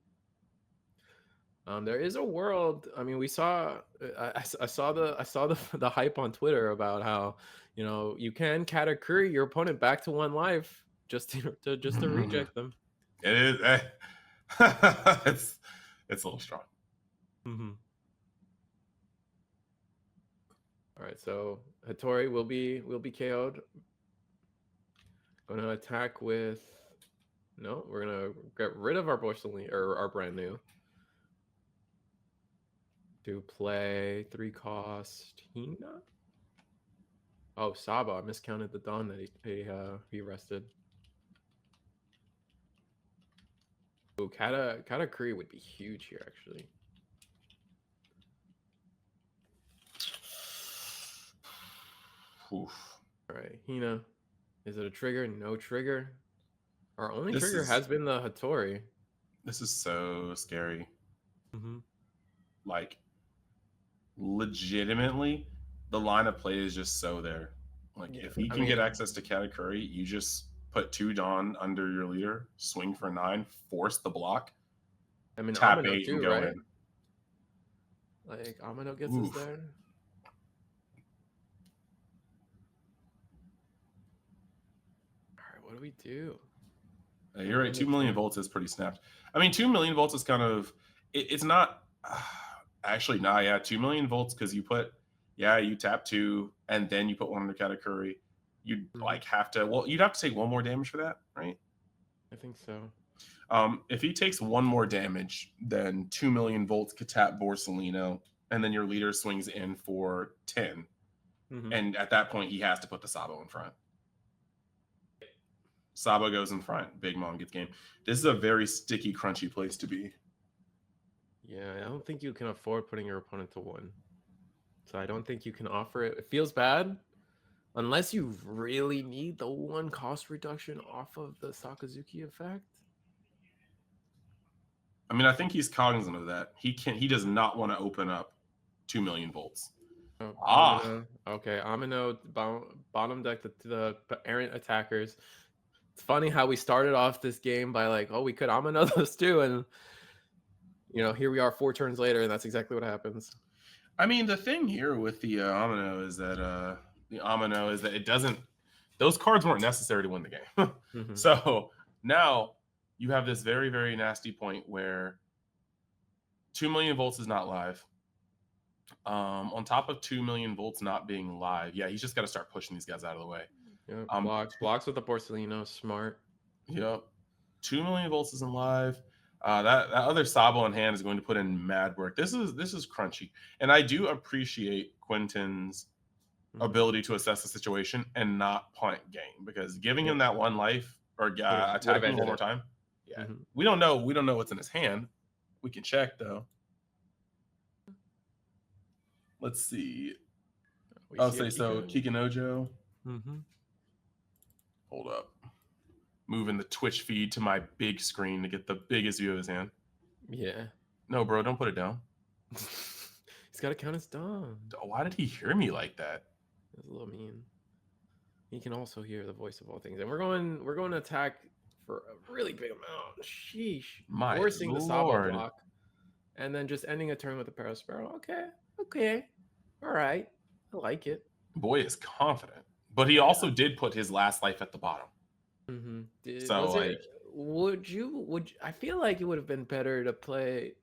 There is a world. I mean, we saw. I saw the hype on Twitter about how, you can Katakuri your opponent back to 1 life just to reject them. It is. It's a little strong. Mm-hmm. All right, so Hattori will be KO'd. Gonna attack with. No, we're gonna get rid of our Borsellino, or our brand new. To play 3-cost Hina. Oh, Saba! I miscounted the Dawn that he rested. Oh, Katakuri would be huge here, actually. Oof. All right, Hina. Is it a trigger? No trigger. Our only trigger has been the Hattori. This is so scary. Mm-hmm. Like, legitimately, the line of play is just so there. Like, if he can get access to Katakuri, you just put 2 Dawn under your leader, swing for 9, force the block. I mean, tap Amino 8 too, and go right? in. Like, Amino gets us there. Alright, what do we do? You're right, 2 million volts is pretty snapped. I mean, 2 million volts is kind of... It's not... actually, nah, yeah, 2 million volts, because you put... Yeah, you tap 2, and then you put 1 under Katakuri. You'd like have to... Well, you'd have to take 1 more damage for that, right? I think so. If he takes 1 more damage, then 2 million volts could tap Borsellino, and then your leader swings in for 10. And at that point, he has to put the Sabo in front. Sabo goes in front. Big Mom gets game. This is a very sticky, crunchy place to be. Yeah, I don't think you can afford putting your opponent to 1. So I don't think you can offer it. It feels bad. Unless you really need the 1 cost reduction off of the Sakazuki effect. I mean, I think he's cognizant of that. He does not want to open up 2 million volts. Oh, okay, Amino bottom deck the errant attackers. It's funny how we started off this game by like, oh, we could Amino those too, and here we are 4 turns later, and that's exactly what happens. I mean, the thing here with the Amino is that it doesn't. Those cards weren't necessary to win the game. So now you have this very, very nasty point where 2 million volts is not live. On top of 2 million volts not being live, yeah, he's just got to start pushing these guys out of the way. Yeah, blocks with the Borsellino, smart. Yep, 2 million volts isn't live. That other Sabo in hand is going to put in mad work. This is crunchy, and I do appreciate Quentin's ability to assess the situation and not punt game, because giving him that 1 life or attacking 1 more time. Yeah, we don't know what's in his hand. We can check though. Let's see. I'll say so. Kikinojo. Hold up. Moving the Twitch feed to my big screen to get the biggest view of his hand. Yeah. No, bro, don't put it down. He's got to count his Dawn. Why did he hear me like that? That's a little mean. He can also hear the voice of all things, and we're going to attack for a really big amount. Sheesh. Forcing the Sabo block, and then just ending a turn with the Parasparrow. Okay. All right. I like it. Boy is confident, but he also did put his last life at the bottom. So would I feel like it would have been better to play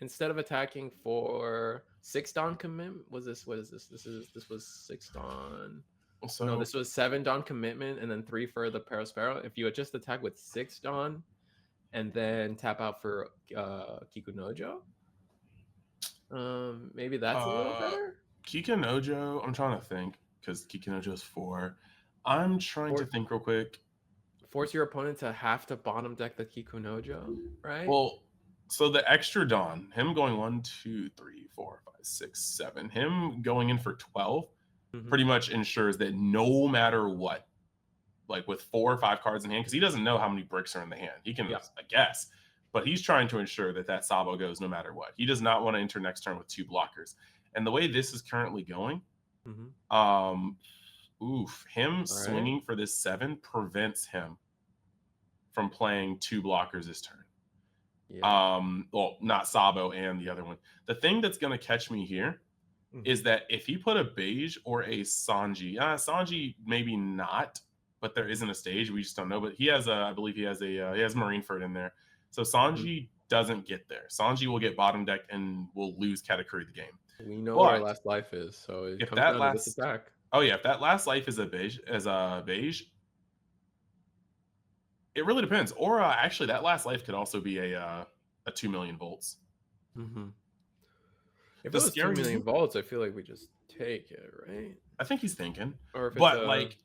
instead of attacking for 6 Dawn commitment? What is this? This was 6 Dawn. So no, this was 7 Dawn commitment and then 3 for the Parasparrow. If you had just attack with 6 Dawn and then tap out for Kikunojo, maybe that's a little better. Kikunojo, I'm trying to think, because Kikunojo is 4. I'm trying to think real quick. Force your opponent to have to bottom deck the Kikunojo, right? Well, so the extra Dawn, him going 1, 2, 3, 4, 5, 6, 7, him going in for 12 pretty much ensures that no matter what, like with 4 or 5 cards in hand, because he doesn't know how many bricks are in the hand. He can, I guess, but he's trying to ensure that Sabo goes no matter what. He does not want to enter next turn with 2 blockers. And the way this is currently going, Mm-hmm. Him All right. swinging for this 7 prevents him from playing 2 blockers this turn. Yeah. Well, not Sabo and the other one. The thing that's going to catch me here Mm-hmm. is that if he put a beige or a Sanji maybe not, but there isn't a stage. We just don't know. But he has a, I believe he has Marineford in there. So Mm-hmm. Sanji doesn't get there. Sanji will get bottom decked and will lose Katakuri the game. We know what our But last life is, so it if comes that down to this last, attack. oh yeah, if that last life is a beige, it really depends. Or actually, that last life could also be a 2,000,000 volts. Mm-hmm. If it The was 2 scary, million volts, I feel like we just take it, right? I think he's thinking, Or if it's but a like,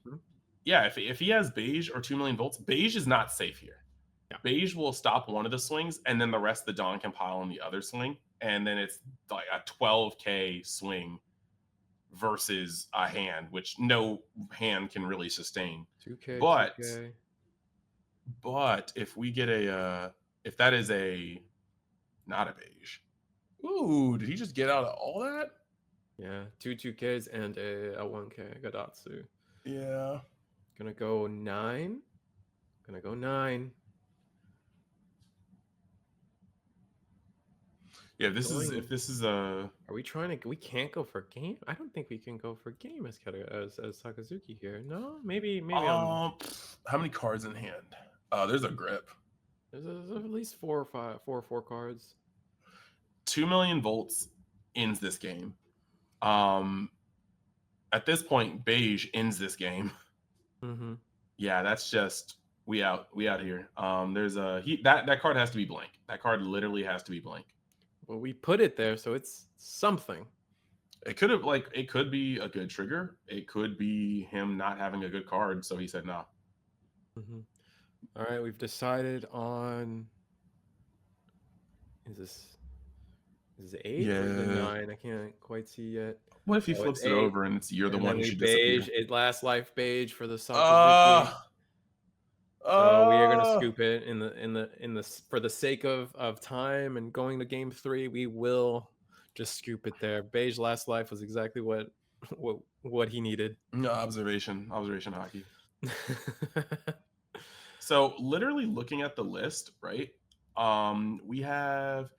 yeah, if he has beige or 2,000,000 volts, beige is not safe here. yeah. Beige will stop one of the swings, and then the rest of the Dawn can pile on the other swing, and then it's like a 12K swing versus a hand, which no hand can really sustain. 2K, But 2K. if we get if that is a not a beige, ooh, did he just get out of all that? Yeah, 2 2Ks and a 1K Gadatsu. Yeah. Gonna go 9. Gonna go 9. Yeah, if this is a Are we trying to? We can't go for game. I don't think we can go for game as Sakazuki here. No, maybe how many cards in hand? There's a grip. There's at least 4 cards. 2,000,000 volts ends this game. At this point, beige ends this game. Mm-hmm. Yeah, that's just we out here. There's a that card has to be blank. That card literally has to be blank. Well, we put it there, so it's something. It could be a good trigger. It could be him not having a good card, so he said no. Mm-hmm. All right, we've decided on. Is this 8 or is it 9? I can't quite see yet. What if he Oh, it's flips it 8. over and it's you're the And one then who we should disappear? beige it last life beige for the Uh, Sakazuki. So we are gonna scoop it in the for the sake of time and going to game 3. We will just scoop it there. Beige last life was exactly what he needed. no, observation hockey. So literally looking at the list, right? We have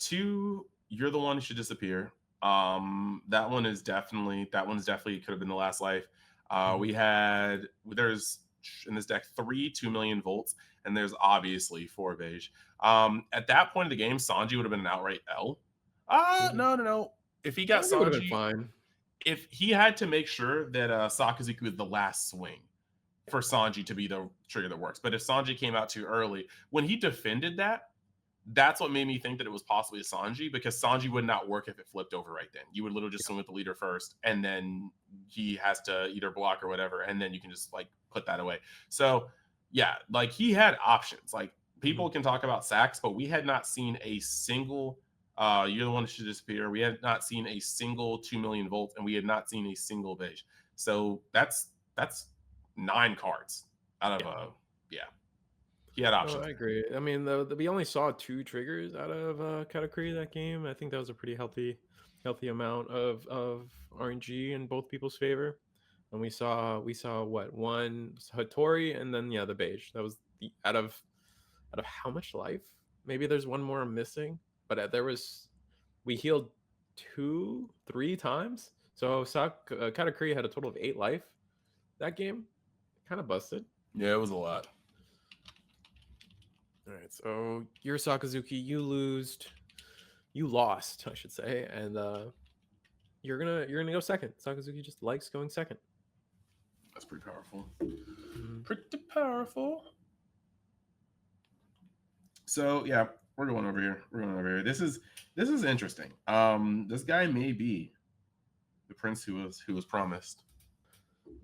2. You're the one who should disappear. That one's definitely could have been the last life. There's in this deck 3 2,000,000 volts, and there's obviously 4 beige. At that point of the game, Sanji would have been an outright L. No. If he got Sanji would have been Sanji, fine. if he had to make sure that Sakazuki was the last swing for Sanji to be the trigger that works. But if Sanji came out too early, when he defended that, that's what made me think that it was possibly a Sanji, because Sanji would not work if it flipped over right then. You would literally just swing with the leader first, and then he has to either block or whatever, and then you can just like put that away. So yeah, like he had options. Like people can talk about sacks, but we had not seen a single you're the one who should disappear. We had not seen a single 2,000,000 volts, and we had not seen a single beige. So that's 9 cards out of he had options. No, I agree. I mean, we only saw 2 triggers out of Katakuri that game. I think that was a pretty healthy amount of RNG in both people's favor. And we saw what, 1 Hattori and then the beige. That was the out of how much life? Maybe there's one more missing, but we healed 3 times. So Katakuri had a total of 8 life that game. Kind of busted. Yeah, it was a lot. All right, so you're Sakazuki. You lost, I should say, and you're gonna go second. Sakazuki just likes going second. That's pretty powerful. Pretty powerful. So yeah, we're going over here. This is interesting. This guy may be the prince who was promised.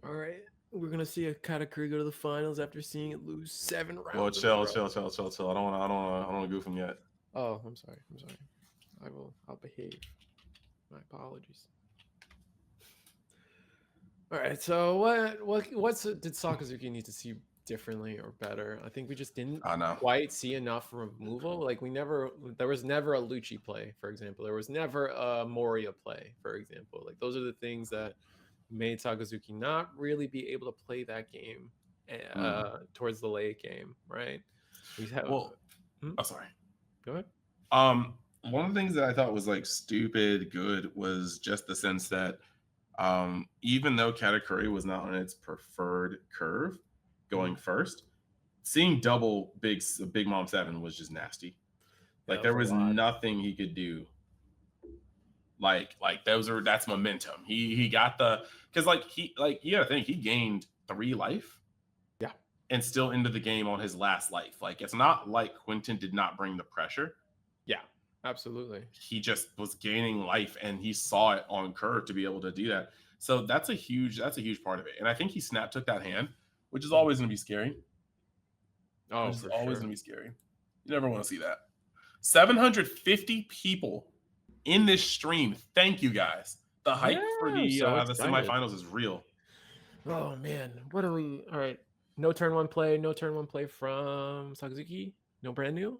All right. We're gonna see a Katakuri go to the finals after seeing it lose 7 rounds. Well, chill. I don't want to goof him yet. Oh, I'm sorry. I'll behave. My apologies. All right. So did Sakazuki need to see differently or better? I think we just didn't quite see enough removal. Like there was never a Lucci play, for example. There was never a Moria play, for example. Like those are the things that made Sakazuki not really be able to play that game towards the late game, right? We have. Well, oh, sorry. Go ahead. One of the things that I thought was like stupid good was just the sense that even though Katakuri was not on its preferred curve going first, seeing double big Mom 7 was just nasty. Like there was nothing he could do. Like that's momentum. He got the, because you gotta think he gained 3 life. Yeah. And still into the game on his last life. Like it's not like Quentin did not bring the pressure. Yeah, absolutely. He just was gaining life and he saw it on curve to be able to do that. So that's a huge part of it. And I think he snap took that hand, which is always gonna be scary. Oh, which is for always sure. gonna be scary. You never want to see that. 750 people in this stream. Thank you guys. The hype for the semifinals is real. Oh man, what are we? All right, no turn one play from Sakazuki. No brand new.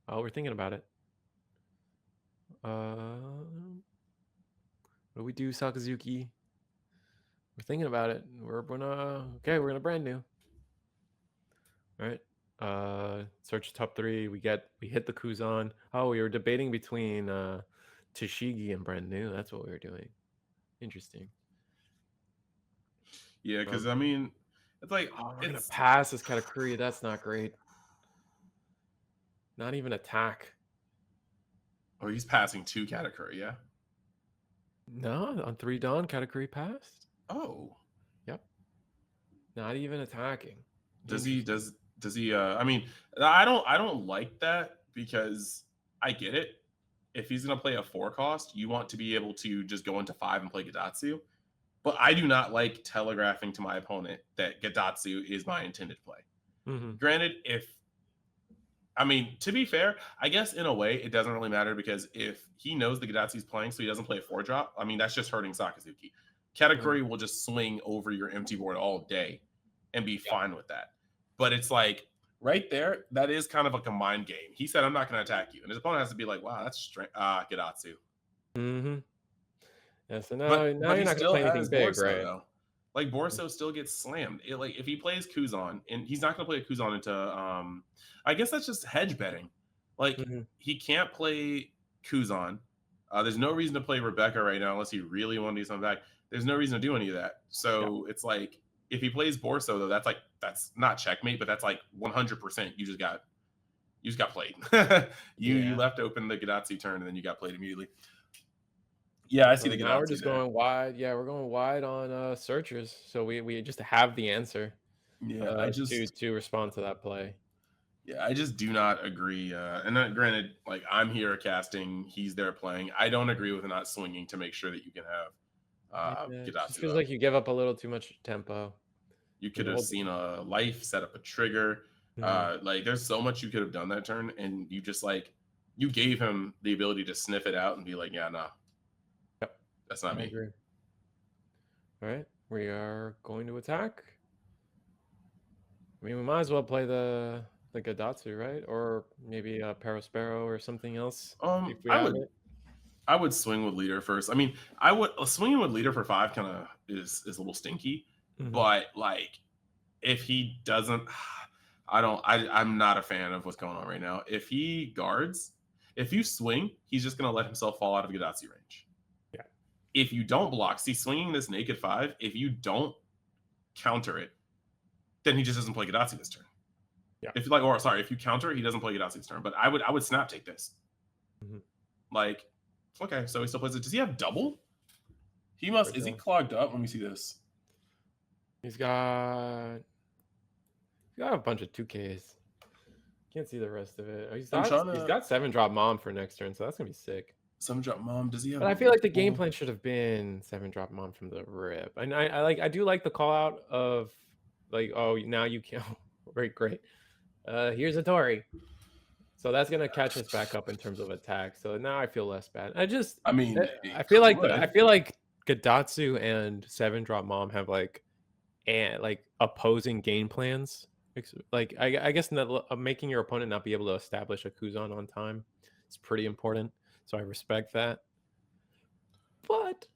Oh, we're thinking about it. What do we do, Sakazuki? We're thinking about it. We're gonna brand new. All right. Search top 3. We hit the Kuzan. Oh, we were debating between Tashigi and brand new. That's what we were doing. Interesting. Yeah, because I mean, it's like we're gonna pass this Katakuri. That's not great. Not even attack. Oh, he's passing 2 Katakuri, yeah? No, on 3 Dawn, Katakuri passed. Oh. Yep. Not even attacking. Does he I mean, I don't like that because I get it. If he's gonna play a 4 cost, you want to be able to just go into 5 and play Gadatsu. But I do not like telegraphing to my opponent that Gadatsu is my intended play. Granted, to be fair, I guess in a way it doesn't really matter because if he knows the Gadatsu's playing, so he doesn't play a 4-drop, that's just hurting Sakazuki. Katakuri will just swing over your empty board all day and be fine with that. But it's like right there, that is kind of like a mind game. He said, I'm not going to attack you. And his opponent has to be like, wow, that's Gadatsu. Yeah, so now you're not going to play anything big, Borso, right? Though. Like Borso still gets slammed. If he plays Kuzan, and he's not going to play a Kuzan into, I guess that's just hedge betting. Like he can't play Kuzan. There's no reason to play Rebecca right now unless he really want to do something back. There's no reason to do any of that. So it's like if he plays Borso though, that's not checkmate, but that's like 100%. You just got played. You left open the Gadatsu turn and then you got played immediately. Yeah, I see the Gadatsu. Now we're just going wide. Yeah, we're going wide on searchers. So we just have the answer. Yeah, to respond to that play. Yeah, I just do not agree. And then, granted, like I'm here casting, he's there playing. I don't agree with not swinging to make sure that you can have Gadatsu. It feels like you give up a little too much tempo. You could have seen a life, set up a trigger. Like there's so much you could have done that turn, and you just you gave him the ability to sniff it out and be like, yeah, nah. Yep. That's not me. Agree. All right. We are going to attack. We might as well play the Gadatsu, right? Or maybe a Perospero or something else. I would swing with leader first. Swinging with leader for 5 kind of is a little stinky. But like if he doesn't, I'm not a fan of what's going on right now. If he guards, if you swing, he's just gonna let himself fall out of Gadatsu range. Yeah. If you don't block, swinging this naked 5, if you don't counter it, then he just doesn't play Gadatsu this turn. Yeah. If you counter it, he doesn't play Gadatsu this turn. But I would snap take this. Like, okay, so he still plays it. Does he have double? He must. Is he clogged up? Let me see this. He's got a bunch of 2Ks. Can't see the rest of it. He's got 7-drop mom for next turn, so that's gonna be sick. 7-drop mom. Does he have? But I feel like the game plan should have been 7-drop mom from the rip. And I do like the call out of like, oh, now you can't. Great. Here's a Tori. So that's gonna catch us back up in terms of attack. So now I feel less bad. I feel like Gadatsu and 7-drop mom have like opposing game plans. Like I guess making your opponent not be able to establish a Kuzan on time is pretty important. So I respect that. But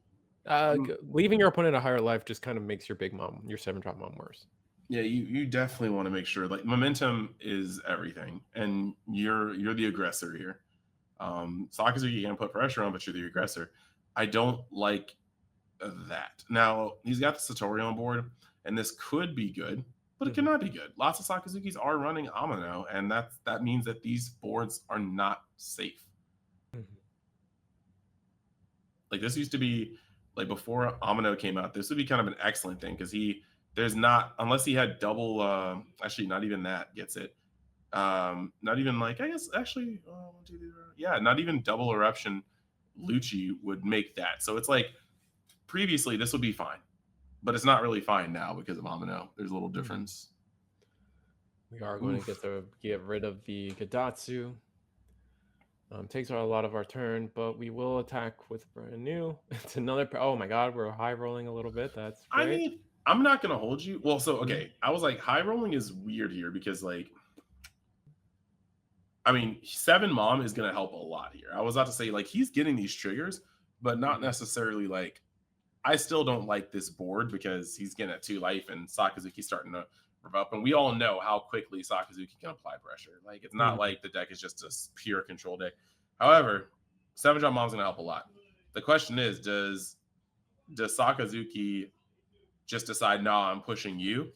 Leaving your opponent a higher life just kind of makes your 7-drop mom worse. Yeah, you definitely want to make sure like momentum is everything, and you're the aggressor here. Sakazuki can put pressure on, but you're the aggressor. I don't like that. Now he's got the Satori on board, and this could be good, but it cannot be good. Lots of Sakazukis are running Amino, and that means that these boards are not safe. Like this used to be like before Amino came out, this would be kind of an excellent thing because there's not unless he had double actually not even that gets it. Not even like I guess actually yeah, not even double eruption Lucci would make that. So it's like previously this would be fine. But it's not really fine now because of Amino. There's a little difference. We are going to get rid of the Gadatsu. Takes a lot of our turn, but we will attack with brand new. It's another. Oh my god, we're high rolling a little bit. That's great. I mean, I'm not gonna hold you. Well, so okay, I was like, high rolling is weird here because like, I mean, 7 mom is gonna help a lot here. I was about to say like he's getting these triggers, but not necessarily like. I still don't like this board because he's getting at 2 life and Sakazuki's starting to rev up, and we all know how quickly Sakazuki can apply pressure. Like it's not like the deck is just a pure control deck. However, 7-drop mom's gonna help a lot. The question is, does Sakazuki just decide, no, I'm pushing you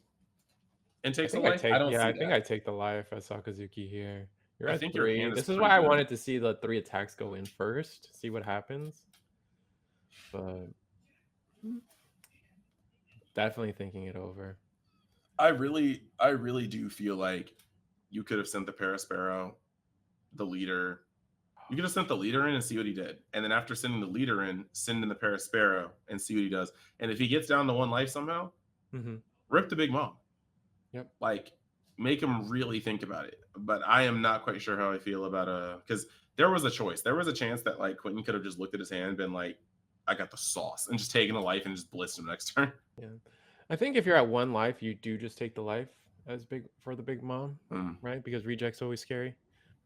and takes the life? I think I take the life as Sakazuki here. You're at 3. This is why I wanted to see the 3 attacks go in first, see what happens. But definitely thinking it over. I really do feel like you could have sent the Parasparrow, the leader. You could have sent the leader in and see what he did. And then after sending the leader in, send in the Parasparrow and see what he does. And if he gets down to 1 life somehow, rip the big mom. Yep. Like, make him really think about it. But I am not quite sure how I feel about because there was a choice. There was a chance that like Quentin could have just looked at his hand and been like, I got the sauce, and just taken a life and just blitzed him next turn. Yeah. I think if you're at 1 life, you do just take the life as big for the big mom, right? Because reject's always scary.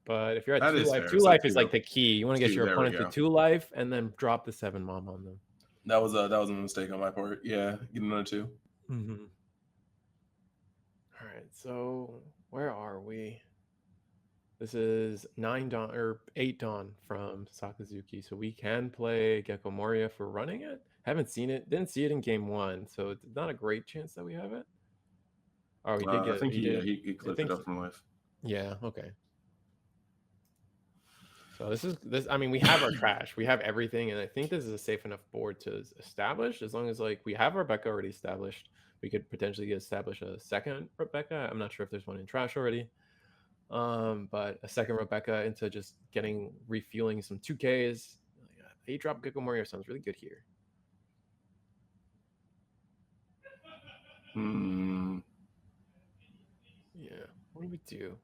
But if you're at 2 life, 2 life is like the key. You want to get your opponent to 2 life and then drop the 7 mom on them. That was a mistake on my part. Yeah, get another 2. All right, so where are we? This is 9 dawn or 8 dawn from Sakazuki, so we can play Gecko Moria for running it. Haven't seen it, didn't see it in game 1, so it's not a great chance that we have it. Oh, we did get. I think he clipped it up from life. Yeah. Okay. So this. I mean, we have our trash, we have everything, and I think this is a safe enough board to establish. As long as like we have Rebecca already established, we could potentially establish a second Rebecca. I'm not sure if there's one in trash already. But a second Rebecca into just refueling some 2Ks. 8-drop Gecko Moria sounds really good here. Yeah, what do we do?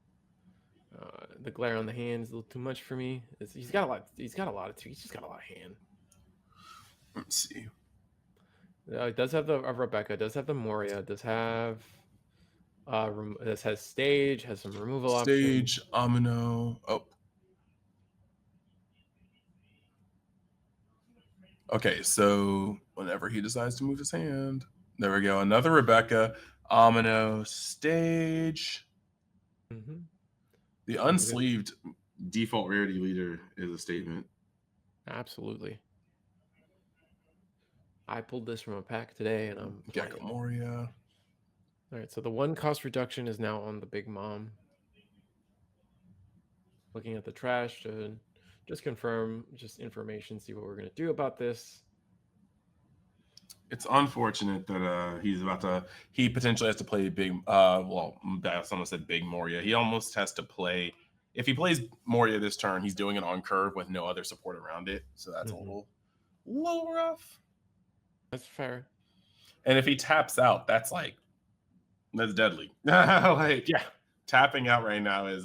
The glare on the hand is a little too much for me. He's got a lot. He's just got a lot of hand. Let's see. It does have the Rebecca. Does have the Moria. Does have. This has stage. Has some removal options. Stage Amino. Oh. Okay, so whenever he decides to move his hand, there we go. Another Rebecca, Amino, stage. The unsleeved default rarity leader is a statement. Absolutely. I pulled this from a pack today, and I'm Gecko Moria. All right, so the 1 cost reduction is now on the big mom. Looking at the trash to just confirm information, see what we're going to do about this. It's unfortunate that he potentially has to play big. Someone said big Moria. He almost has to play. If he plays Moria this turn, he's doing it on curve with no other support around it. So that's a little rough. That's fair. And if he taps out, that's deadly. Yeah, tapping out right now is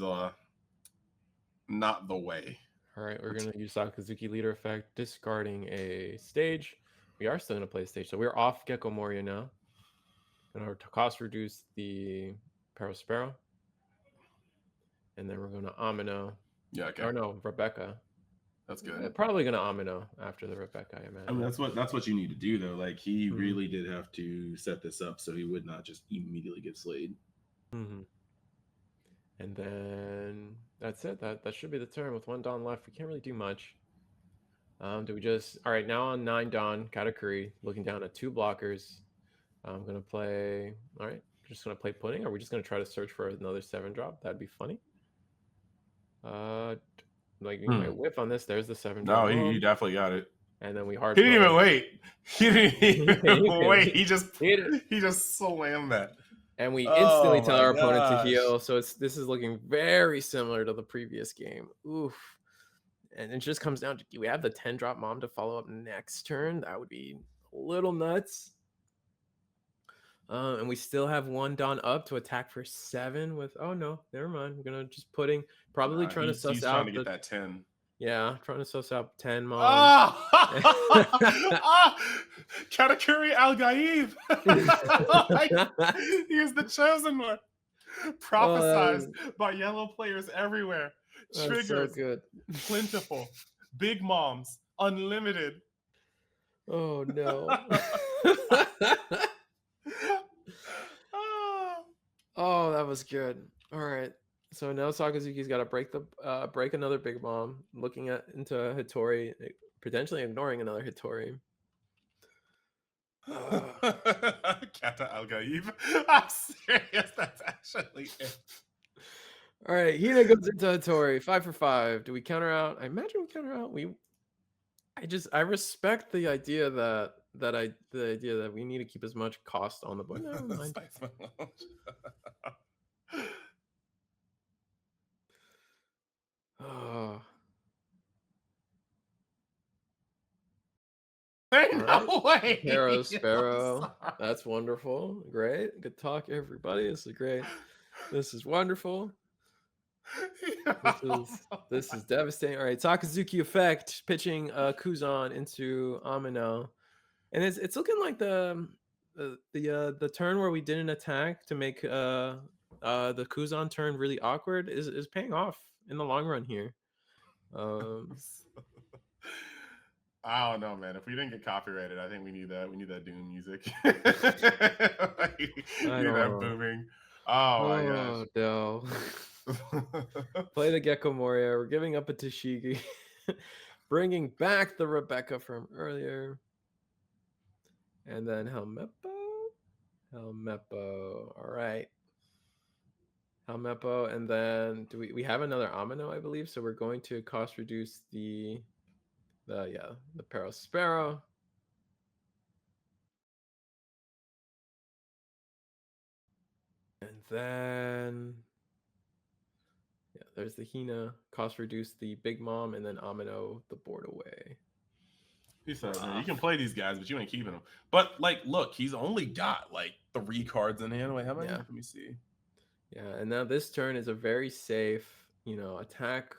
not the way. All right, we're going to use Sakazuki leader effect, discarding a stage. We are still going to play a stage, so we're off Gecko Moria now. Going to cost reduce the Parasparrow. And then we're going to Amino. Yeah, okay. Or no, Rebecca. That's good. Probably gonna Amino after the Rebecca, I imagine. I mean, that's what you need to do though. Like he really did have to set this up so he would not just immediately get slayed. And then that's it. That should be the turn with 1 Dawn left. We can't really do much. Do we just all right now on 9 Dawn Katakuri, looking down at 2 blockers. I'm gonna play. All right, just gonna play Pudding. Or are we just gonna try to search for another 7-drop? That'd be funny. Like you might whiff on this. There's the 7-drop. No, he definitely got it. And then we hard. He didn't even wait. He didn't even wait. He just slammed that. And we instantly tell our opponent to heal. So this is looking very similar to the previous game. Oof. And it just comes down to, do we have the 10-drop mom to follow up next turn? That would be a little nuts. And we still have 1 Dawn up to attack for 7 with, oh no, never mind. We're gonna just Pudding, probably trying to suss out. Trying to get that 10. Yeah, trying to suss out 10 mom. Katakuri Al-Gaib. He is the chosen one. Prophesized by yellow players everywhere. Triggers, so good. Plentiful, big moms, unlimited. Oh no. Oh, that was good. All right. So now Sakazuki's got to break another big mom, looking into Hattori, potentially ignoring another Hattori. Kata Al-Gaib. I'm serious. That's actually it. All right, Hina goes into Hattori, 5 for 5. Do we counter out? I imagine we counter out. I respect the idea that we need to keep as much cost on the board. Never mind. Oh. No way. Hero Sparrow. That's wonderful. Great. Good talk, everybody. This is great. This is wonderful. This is devastating. All right, Sakazuki effect, pitching Kuzan into Amino. And it's looking like the turn where we didn't attack to make the Kuzan turn really awkward is paying off in the long run here. I don't know, man. If we didn't get copyrighted, I think we need that. We need that Doom music. That booming. Oh my gosh. No. Play the Gecko Moria. We're giving up a Tashigi. Bringing back the Rebecca from earlier. And then Helmeppo. All right. Helmeppo. And then do we have another Amino, I believe. So we're going to cost reduce the Pero Sparrow. And then there's the Hina, cost reduce the big mom, and then Amino the board away. He said, man, you can play these guys, but you ain't keeping them. But like, look, he's only got like 3 cards in hand. Wait, how many? Let me see. Yeah, and now this turn is a very safe, attack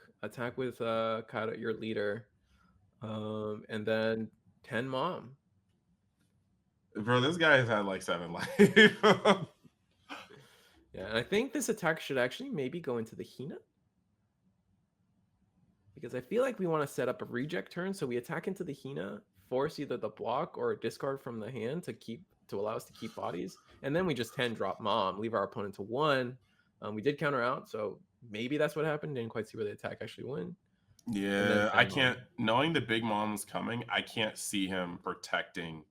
with Kata, your leader. And then 10 mom. Bro, this guy has had like 7 life. Yeah, and I think this attack should actually maybe go into the Hina. Because I feel like we want to set up a reject turn, so we attack into the Hina, force either the block or a discard from the hand to allow us to keep bodies, and then we just 10-drop mom, leave our opponent to 1. We did counter out, so maybe that's what happened. Didn't quite see where the attack actually went. Yeah, I can't. Knowing the big mom's coming, I can't see him protecting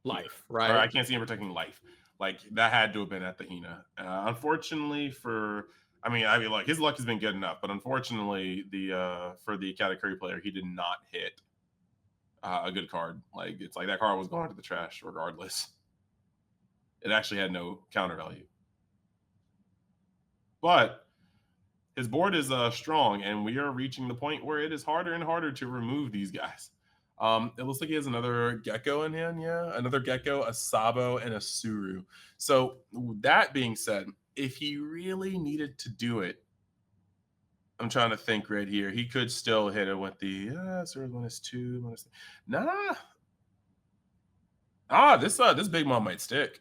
life, right? Or I can't see him protecting life. Like that had to have been at the Hina. Unfortunately like his luck has been good enough, but unfortunately for the Katakuri player, he did not hit a good card. Like it's like that card was going to the trash regardless. It actually had no counter value. But his board is strong, and we are reaching the point where it is harder and harder to remove these guys. It looks like he has another Gecko in hand, another Gecko, a Sabo, and a Suru. So that being said, if he really needed to do it, I'm trying to think right here. He could still hit it with the Suru -2, nah. This big mom might stick.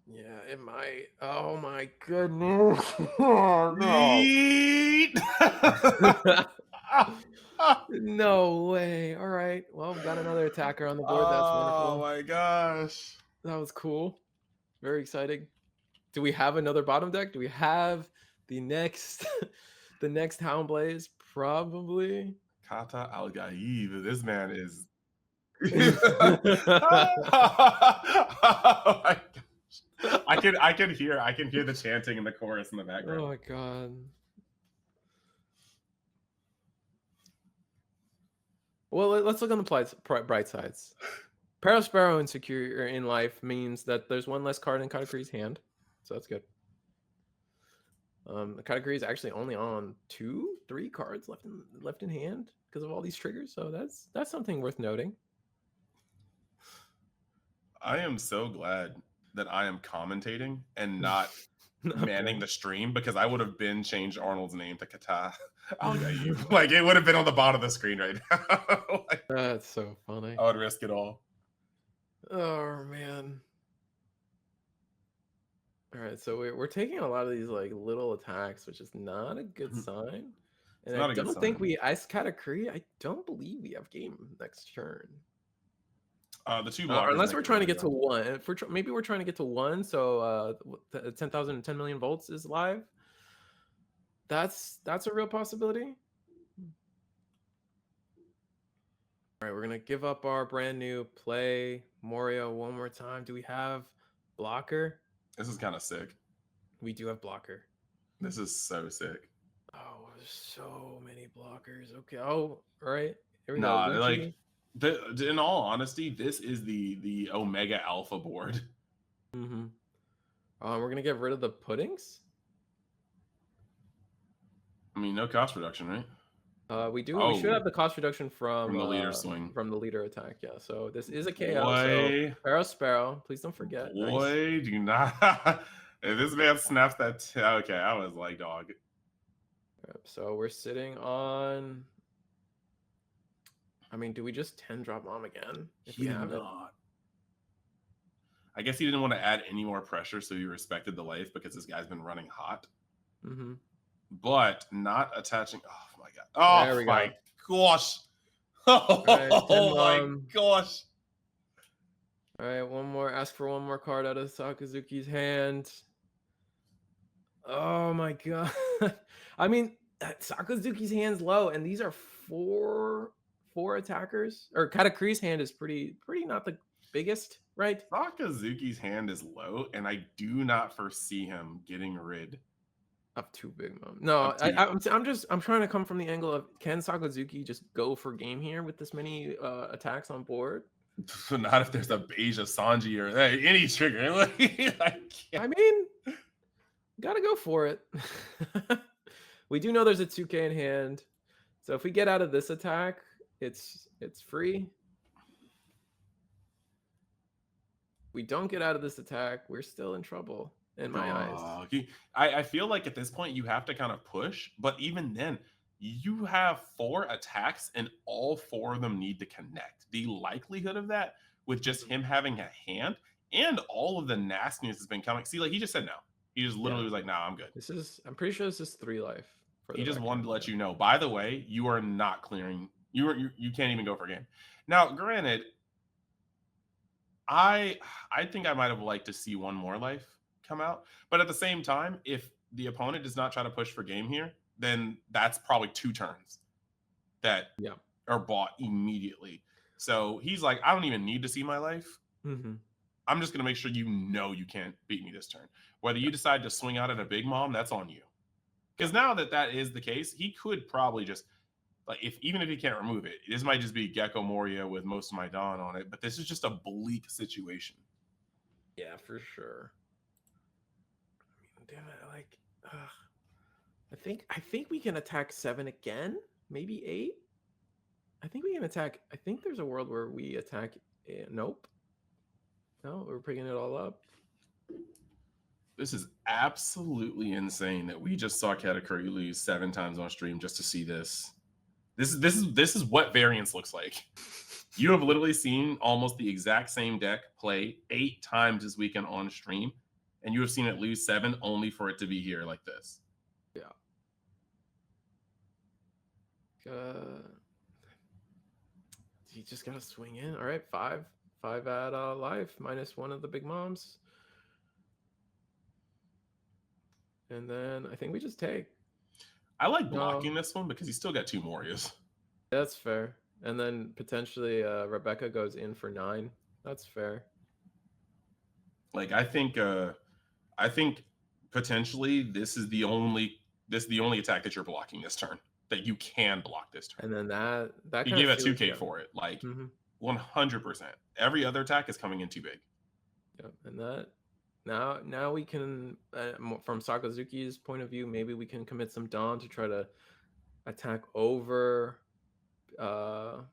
Yeah, it might. Oh my goodness. Oh, no. No way. All right. Well, we got another attacker on the board. That's Oh wonderful. my gosh. That was cool. Very exciting. Do we have another bottom deck? Do we have the next the next Hound Blaze? Probably. Kata Al Gaib. This man is. Oh Oh my gosh. I can hear the chanting in the chorus in the background. my god. Well, let's look on the bright sides. Parasparrow insecure in life means that there's one less card in Katakuri's hand, so that's good. The Katakuri is actually only on 2-3 cards left in hand because of all these triggers, so that's something worth noting. I am so glad that I am commentating and not manning the stream, because I would have been changed Arnold's name to Kata Al Gaib. Like, it would have been on the bottom of the screen right now. Like, That's so funny. I would risk it all. Oh man. All right, so we're taking a lot of these like little attacks, which is not a good sign. And I don't think we Ice Katakuri. I don't believe we have game next turn. The two blockers, unless we're trying to get to 1. If maybe we're trying to get to 1, so 10,000 10 million volts is live. That's a real possibility. All right, we're gonna give up our brand new play Moria one more time. Do we have blocker? This is kind of sick. We do have blocker. This is so sick. Oh, there's so many blockers. Okay. Oh, all right. Here we Nah, go. like, in all honesty, this is the Omega Alpha board. Mm-hmm. We're gonna get rid of the puddings. I mean, no cost reduction, right? We do. We should have the cost reduction from the leader swing, from the leader attack. Yeah. So this is a KO. Boy, so Sparrow, please don't forget. Boy, nice. Do not. If this man snaps that. Okay, I was like, dog. So we're sitting on. I mean, do we just 10 drop mom again? If we have it. I guess he didn't want to add any more pressure, so he respected the life because this guy's been running hot. Mm-hmm. But not attaching. Oh my god! Oh my gosh! Oh my gosh! All right, one more. Ask for one more card out of Sakazuki's hand. Oh my god! I mean, Sakazuki's hand's low, and these are four attackers. Or Katakuri's hand is pretty not the biggest, right? Sakazuki's hand is low, and I do not foresee him getting rid of 2 big mom. No, I'm trying to come from the angle of, can Sakazuki just go for game here with this many attacks on board? Not if there's a Beija Sanji or any trigger. I mean, gotta go for it. We do know there's a 2K in hand, so if we get out of this attack, it's free. We don't get out of this attack, we're still in trouble in my eyes. I feel like at this point you have to kind of push, but even then, you have 4 attacks and all 4 of them need to connect. The likelihood of that with just him having a hand and all of the nastiness has been coming. See, like, he just said no. He just literally was like, "Nah, I'm good." I'm pretty sure this is 3 life. He just wanted to let you know. By the way, you are not clearing. You can't even go for a game. Now, granted, I think I might have liked to see 1 more life come out, but at the same time, if the opponent does not try to push for game here, then that's probably 2 turns that are bought immediately. So he's like, I don't even need to see my life. Mm-hmm. I'm just going to make sure you can't beat me this turn. Whether you decide to swing out at a big mom, that's on you. Because now that is the case, he could probably just, like, even if he can't remove it, this might just be Gecko Moria with most of my Dawn on it. But this is just a bleak situation. Yeah, for sure. Damn it, like, I think we can attack 7 again, maybe 8. I think we can attack. I think there's a world where we attack. Nope. No, we're picking it all up. This is absolutely insane that we just saw Katakuri lose 7 times on stream just to see this. This is what variance looks like. You have literally seen almost the exact same deck play 8 times this weekend on stream, and you have seen it lose 7 only for it to be here like this. Yeah. you just gotta swing in. All right, 5 at life minus one of the big moms, and then I think we just take. I like No, blocking this one because he's still got 2 Morias. that's fair. And then potentially Rebecca goes in for 9. That's fair. Like I think potentially this is the only attack that you're blocking this turn that you can block this turn. And then that You kind gave of a 2K for it, like 100%. Every other attack is coming in too big. Yep, and that now we can, from Sakazuki's point of view, maybe we can commit some Dawn to try to attack over the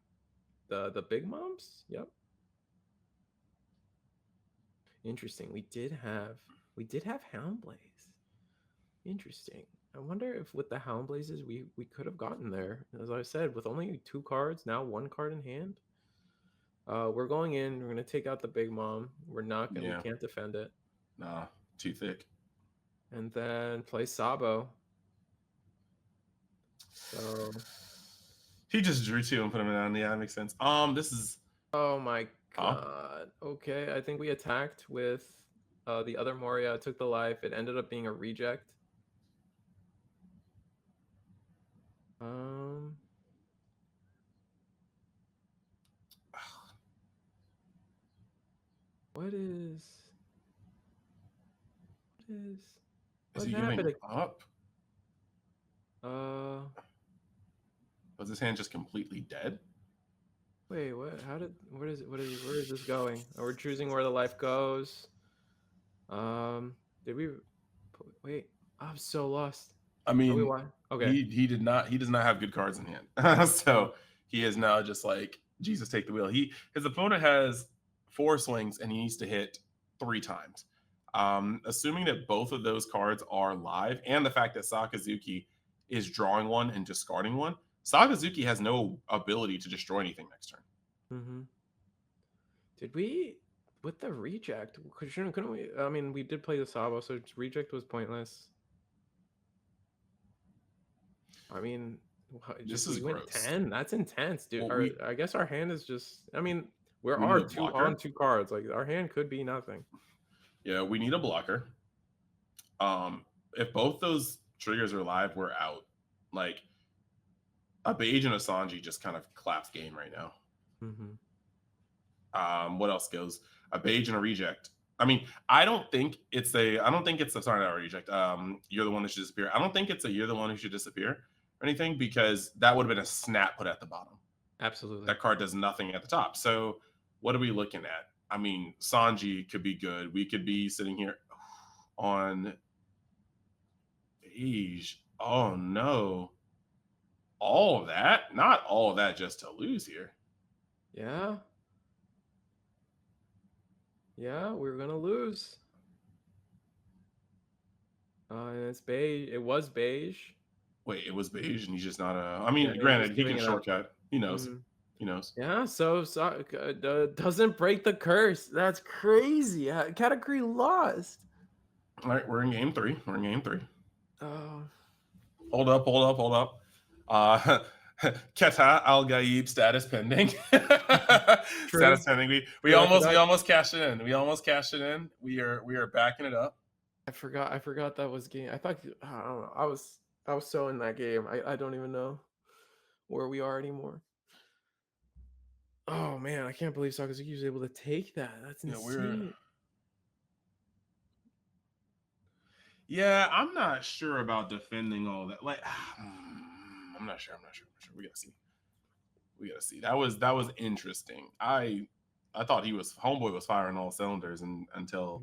big moms. Yep. Interesting. We did have Houndblaze. Interesting. I wonder if with the Houndblazes we could have gotten there. As I said, with only 2 cards, now 1 card in hand. We're going in, we're gonna take out the big mom. We're not gonna we can't defend it. Nah, too thick. And then play Sabo. So he just drew 2 and put him down. Yeah, that makes sense. This is oh my god. Okay, I think we attacked with the other Moria, took the life. It ended up being a reject. What he happened? giving up? Was his hand just completely dead? Wait, what? Where is this going? Oh, we're choosing where the life goes. Did we wait? I'm so lost. I mean, okay. He does not have good cards in hand. So he is now just like, Jesus, take the wheel. His opponent has 4 swings and he needs to hit 3 times. Assuming that both of those cards are live, and the fact that Sakazuki is drawing 1 and discarding 1, Sakazuki has no ability to destroy anything next turn. Did we with the reject? Couldn't we? I mean, we did play the Sabo, so reject was pointless. I mean, this is went 10. That's intense, dude. Well, I guess our hand is just. I mean, we need are a 2 blocker. on 2 cards. Like our hand could be nothing. Yeah, we need a blocker. If both those triggers are live, we're out. Like a Beige and a Sanji just kind of collapse game right now. What else goes? A Beige and a reject. I mean, I don't think it's sorry, not a reject. You're the one that should disappear. I don't think it's you're the one who should disappear or anything, because that would have been a snap put at the bottom. Absolutely. That card does nothing at the top. So what are we looking at? I mean, Sanji could be good. We could be sitting here on Beige. Oh no. All of that? Not all of that just to lose here. Yeah. Yeah, we're gonna lose. And it's beige. It was beige. Wait, it was beige, and he's just not a. I mean, granted, he can shortcut. He knows. He knows. Yeah. So doesn't break the curse. That's crazy. Category lost. All right, we're in game 3. Oh. Hold up. Keta Al Gaib status pending. Status pending. We almost cashed it in. We are backing it up. I forgot that was game. I thought I don't know. I was so in that game. I don't even know where we are anymore. Oh man, I can't believe Sakazuki was able to take that. That's insane. Yeah, I'm not sure about defending all that. Like, I'm not sure. We gotta see. That was interesting. I thought Homeboy was firing all cylinders until,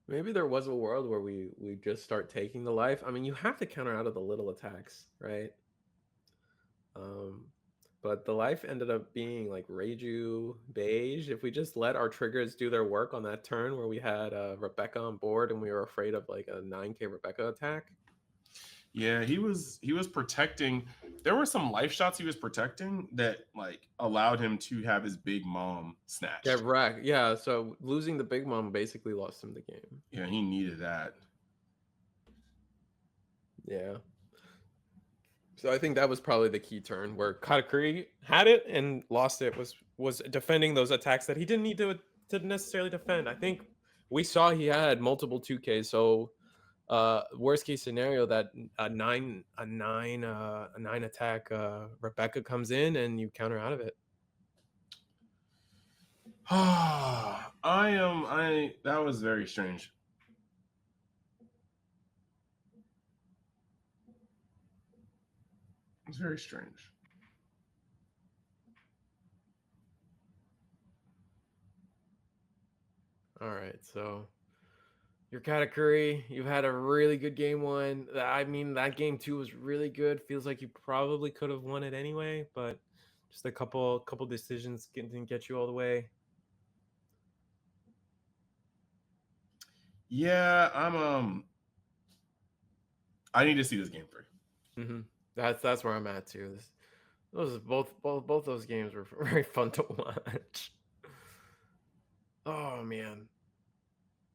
Maybe there was a world where we just start taking the life. I mean, you have to counter out of the little attacks, right? But the life ended up being like Reiju, Beige. If we just let our triggers do their work on that turn where we had Rebecca on board and we were afraid of like a 9K Rebecca attack. Yeah, he was protecting. There were some life shots he was protecting that like allowed him to have his big mom snatched. Yeah, right. Yeah, so losing the big mom basically lost him the game. Yeah, he needed that. Yeah. So I think that was probably the key turn where Katakuri had it and lost it, was defending those attacks that he didn't need to necessarily defend. I think we saw he had multiple 2Ks. So worst case scenario, that a nine attack Rebecca comes in and you counter out of it. That was very strange. It's very strange. All right, so your Katakuri, you've had a really good game one. I mean, that game two was really good. Feels like you probably could have won it anyway, but just a couple decisions didn't get you all the way. Yeah, I need to see this game 3. Mm-hmm. That's where I'm at too. Those both those games were very fun to watch. Oh man.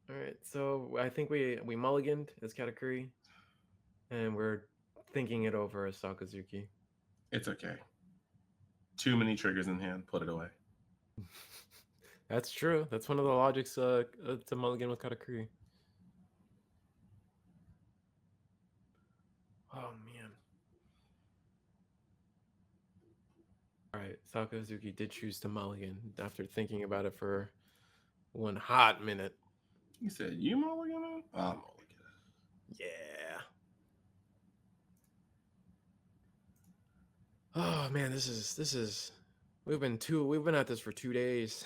All right, so I think we mulliganed as Katakuri, and we're thinking it over as Sakazuki. It's okay. Too many triggers in hand. Put it away. That's true. That's one of the logics to mulligan with Katakuri. Oh man. All right, Sakazuki did choose to mulligan after thinking about it for one hot minute. He said, "You mulligan?" I'm mulligan. Yeah. Oh man, this is we've been at this for 2 days.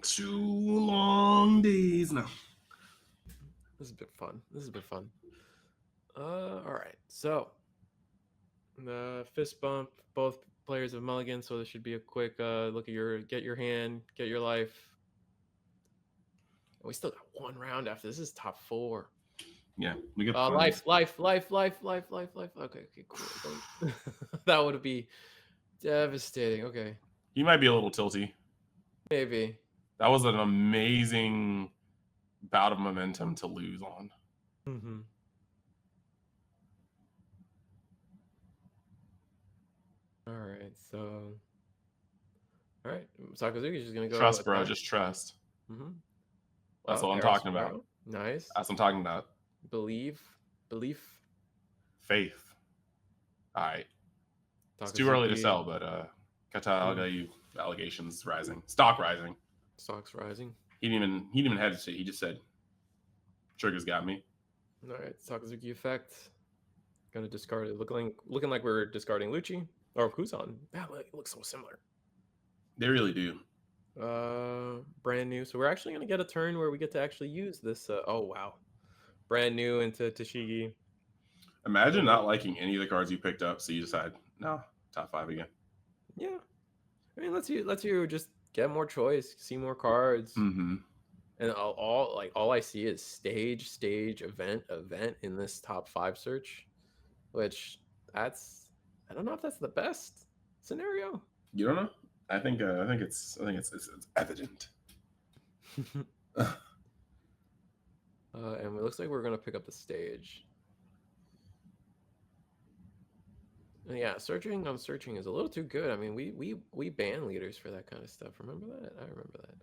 2 long days now. This has been fun. This has been fun. All right. So, the fist bump. Both players have mulligan, so this should be a quick look at get your hand, get your life. We still got one round after this. Is top 4. Yeah, we get life. Okay, cool. That would be devastating. Okay. He might be a little tilty. Maybe. That was an amazing bout of momentum to lose on. Mm-hmm. All right, so Sakazuki's just gonna go trust, bro. Just trust. Mm-hmm. That's what I'm talking about. Nice. That's what I'm talking about. Belief. Faith. All right. It's too early to sell, but Kata, you allegations rising, stock rising, stocks rising. He didn't even hesitate. He just said, "Triggers got me." All right, Sakazuki effect. Gonna discard it. Looking like we're discarding Lucci or Kuzan. That looks so similar. They really do. Brand new. So we're actually gonna get a turn where we get to actually use this. Oh wow, brand new into Tashigi. Imagine not liking any of the cards you picked up, so you decide, no, top 5 again. Yeah, I mean, let's you just get more choice, see more cards, and all I see is stage, event in this top 5 search, which I don't know if that's the best scenario. You don't know? I think it's evident. And it looks like we're gonna pick up the stage. Yeah, searching is a little too good. I mean, we ban leaders for that kind of stuff. Remember that? I remember that.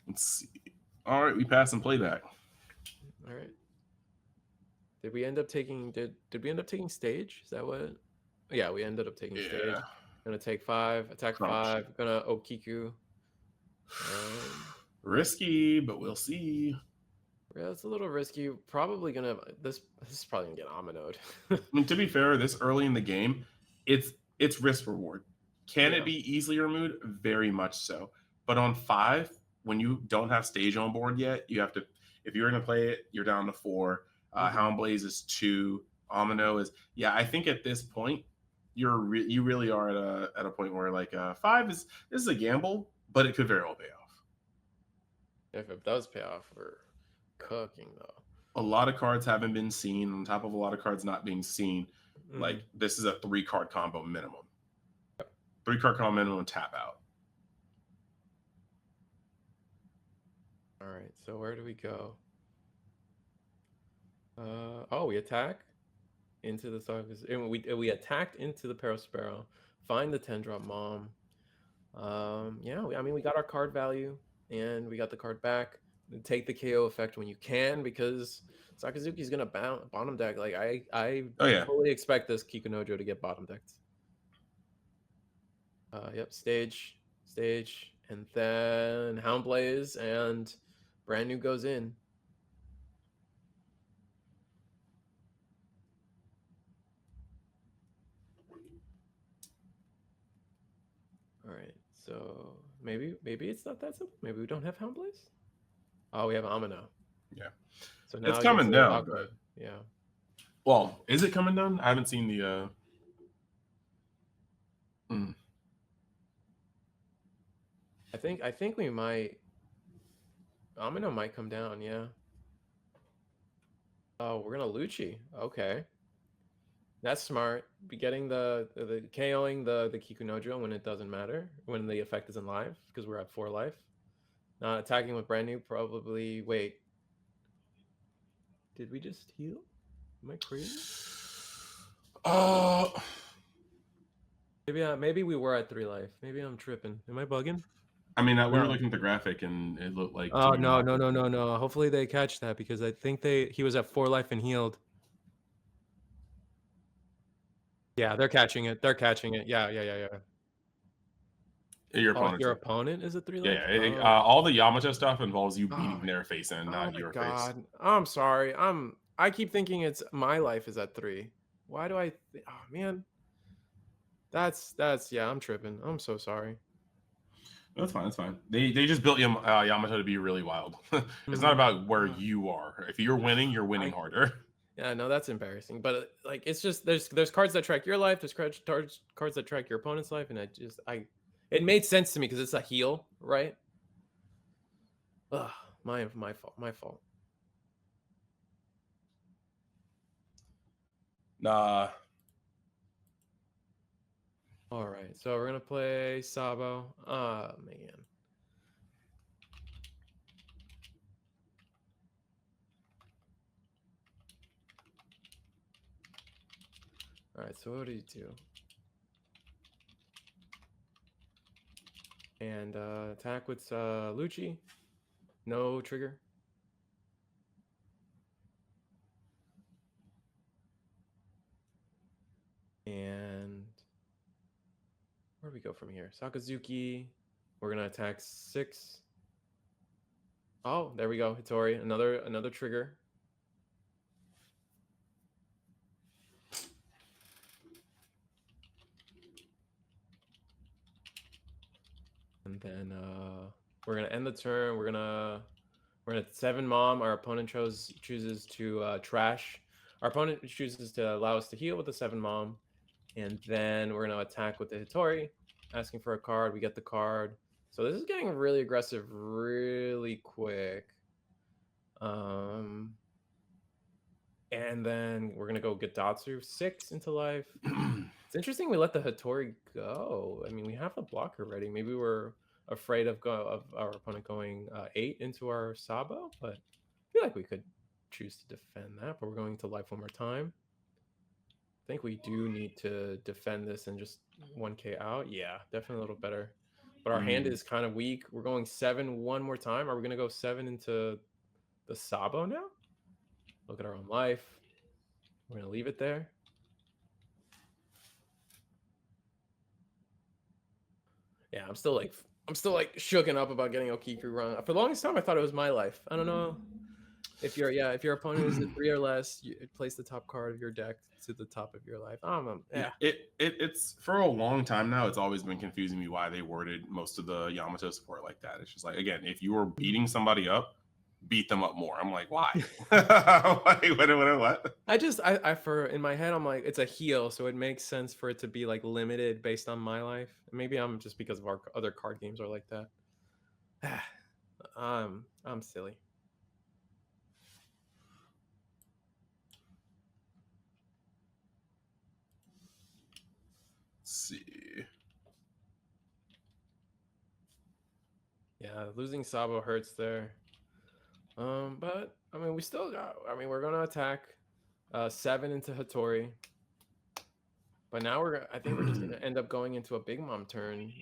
Let's see. All right, we pass and play back. All right. Did we end up taking? Did we end up taking stage? Is that what? Yeah, we ended up taking stage. Gonna take 5, attack Crunch. 5. Gonna Okiku. Risky, but we'll see. Yeah, it's a little risky. Probably gonna this is probably gonna get Aminoed. I mean, to be fair, this early in the game, it's risk reward. Can it be easily removed? Very much so. But on 5, when you don't have stage on board yet, you have to. If you're gonna play it, you're down to 4. Hound Blaze is 2. Amino is I think at this point, you really are at a point where like 5 this is a gamble, but it could very well pay off. If it does pay off, we're cooking though. A lot of cards haven't been seen on top of a lot of cards not being seen. Like this is a 3-card combo minimum. 3-card combo minimum, tap out. All right, so where do we go? We attack. into the Soccer, and we attacked into the Parasparrow, find the 10-drop Mom. Yeah, I mean, we got our card value, and we got the card back. Take the KO effect when you can, because Sakazuki's gonna bottom deck. Like I Oh yeah. fully expect this Kikunojo to get bottom decked. Yep, stage, and then Hound Blaze and brand new goes in. All right, so maybe it's not that simple. Maybe we don't have Hound Blaze. Oh, we have Amino. Yeah. So now It's it coming gets a little down. awkward. Yeah. Well, is it coming down? I haven't seen the. I think we might. Amino might come down. Yeah. Oh, we're gonna Lucci. Okay. That's smart. Be getting the KOing the Kikunojo when it doesn't matter, when the effect isn't live, because we're at 4 life. Not attacking with brand new, probably. Wait. Did we just heal? Am I crazy? Maybe we were at 3 life. Maybe I'm tripping. Am I bugging? I mean, we were looking at the graphic and it looked like. Oh no. Hopefully they catch that, because I think he was at 4 life and healed. Yeah, they're catching it. Yeah. Your opponent is a 3 life? Yeah. All the Yamato stuff involves you beating their face in, not your face. I'm sorry. I keep thinking it's my life is at 3. Why do I? Oh man. That's yeah. I'm tripping. I'm so sorry. That's fine. They just built Yamato to be really wild. It's not about where you are. If you're winning, you're winning harder. Yeah, no, that's embarrassing. But like, it's just there's cards that track your life. There's cards that track your opponent's life, and it made sense to me because it's a heal, right? Ugh, my fault. Nah. All right, so we're gonna play Sabo. Ah, man. All right, so what do you do? And attack with Lucci. No trigger. And where do we go from here? Sakazuki. We're gonna attack 6. Oh, there we go. Hitori. Another trigger. And then we're gonna end the turn. We're gonna 7 Mom. Our opponent chooses to trash. Our opponent chooses to allow us to heal with the 7 Mom. And then we're gonna attack with the Hitori, asking for a card. We get the card. So this is getting really aggressive really quick. And then we're gonna go Getatsu 6 into life. It's interesting we let the Hitori go. I mean, we have the blocker ready. Maybe we're afraid of our opponent going 8 into our Sabo, but I feel like we could choose to defend that. But we're going to life one more time. I think we do need to defend this and just 1k out. Yeah, definitely a little better. But our hand is kind of weak. We're going 7 one more time. Are we going to go 7 into the Sabo now? Look at our own life. We're going to leave it there. Yeah, I'm still like shooken up about getting Okiku run. For the longest time, I thought it was my life. I don't know if your opponent is at 3 or less, you place the top card of your deck to the top of your life. Yeah. It's for a long time now. It's always been confusing me why they worded most of the Yamato support like that. It's just like, again, if you were beating somebody up, beat them up more. I'm like, why? Like, what? For in my head, I'm like, it's a heal, so it makes sense for it to be like limited based on my life. Maybe I'm just because of our other card games are like that. I'm silly. Let's see. Yeah, losing Sabo hurts there. But I mean, we still got. I mean, we're gonna attack. 7 into Hattori. But now I think we're just gonna end up going into a Big Mom turn.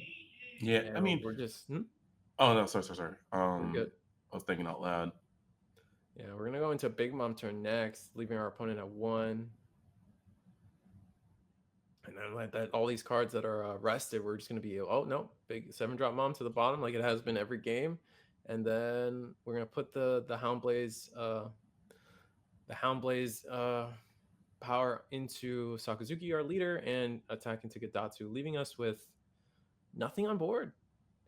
Yeah, I mean, we're just oh no, sorry. we're good. I was thinking out loud. Yeah, we're gonna go into a Big Mom turn next, leaving our opponent at 1. And then like that, all these cards that are rested, we're just gonna be no, big 7-drop Mom to the bottom like it has been every game, and then we're gonna put the Houndblaze power into Sakazuki, our leader, and attack into Gadatsu, leaving us with nothing on board.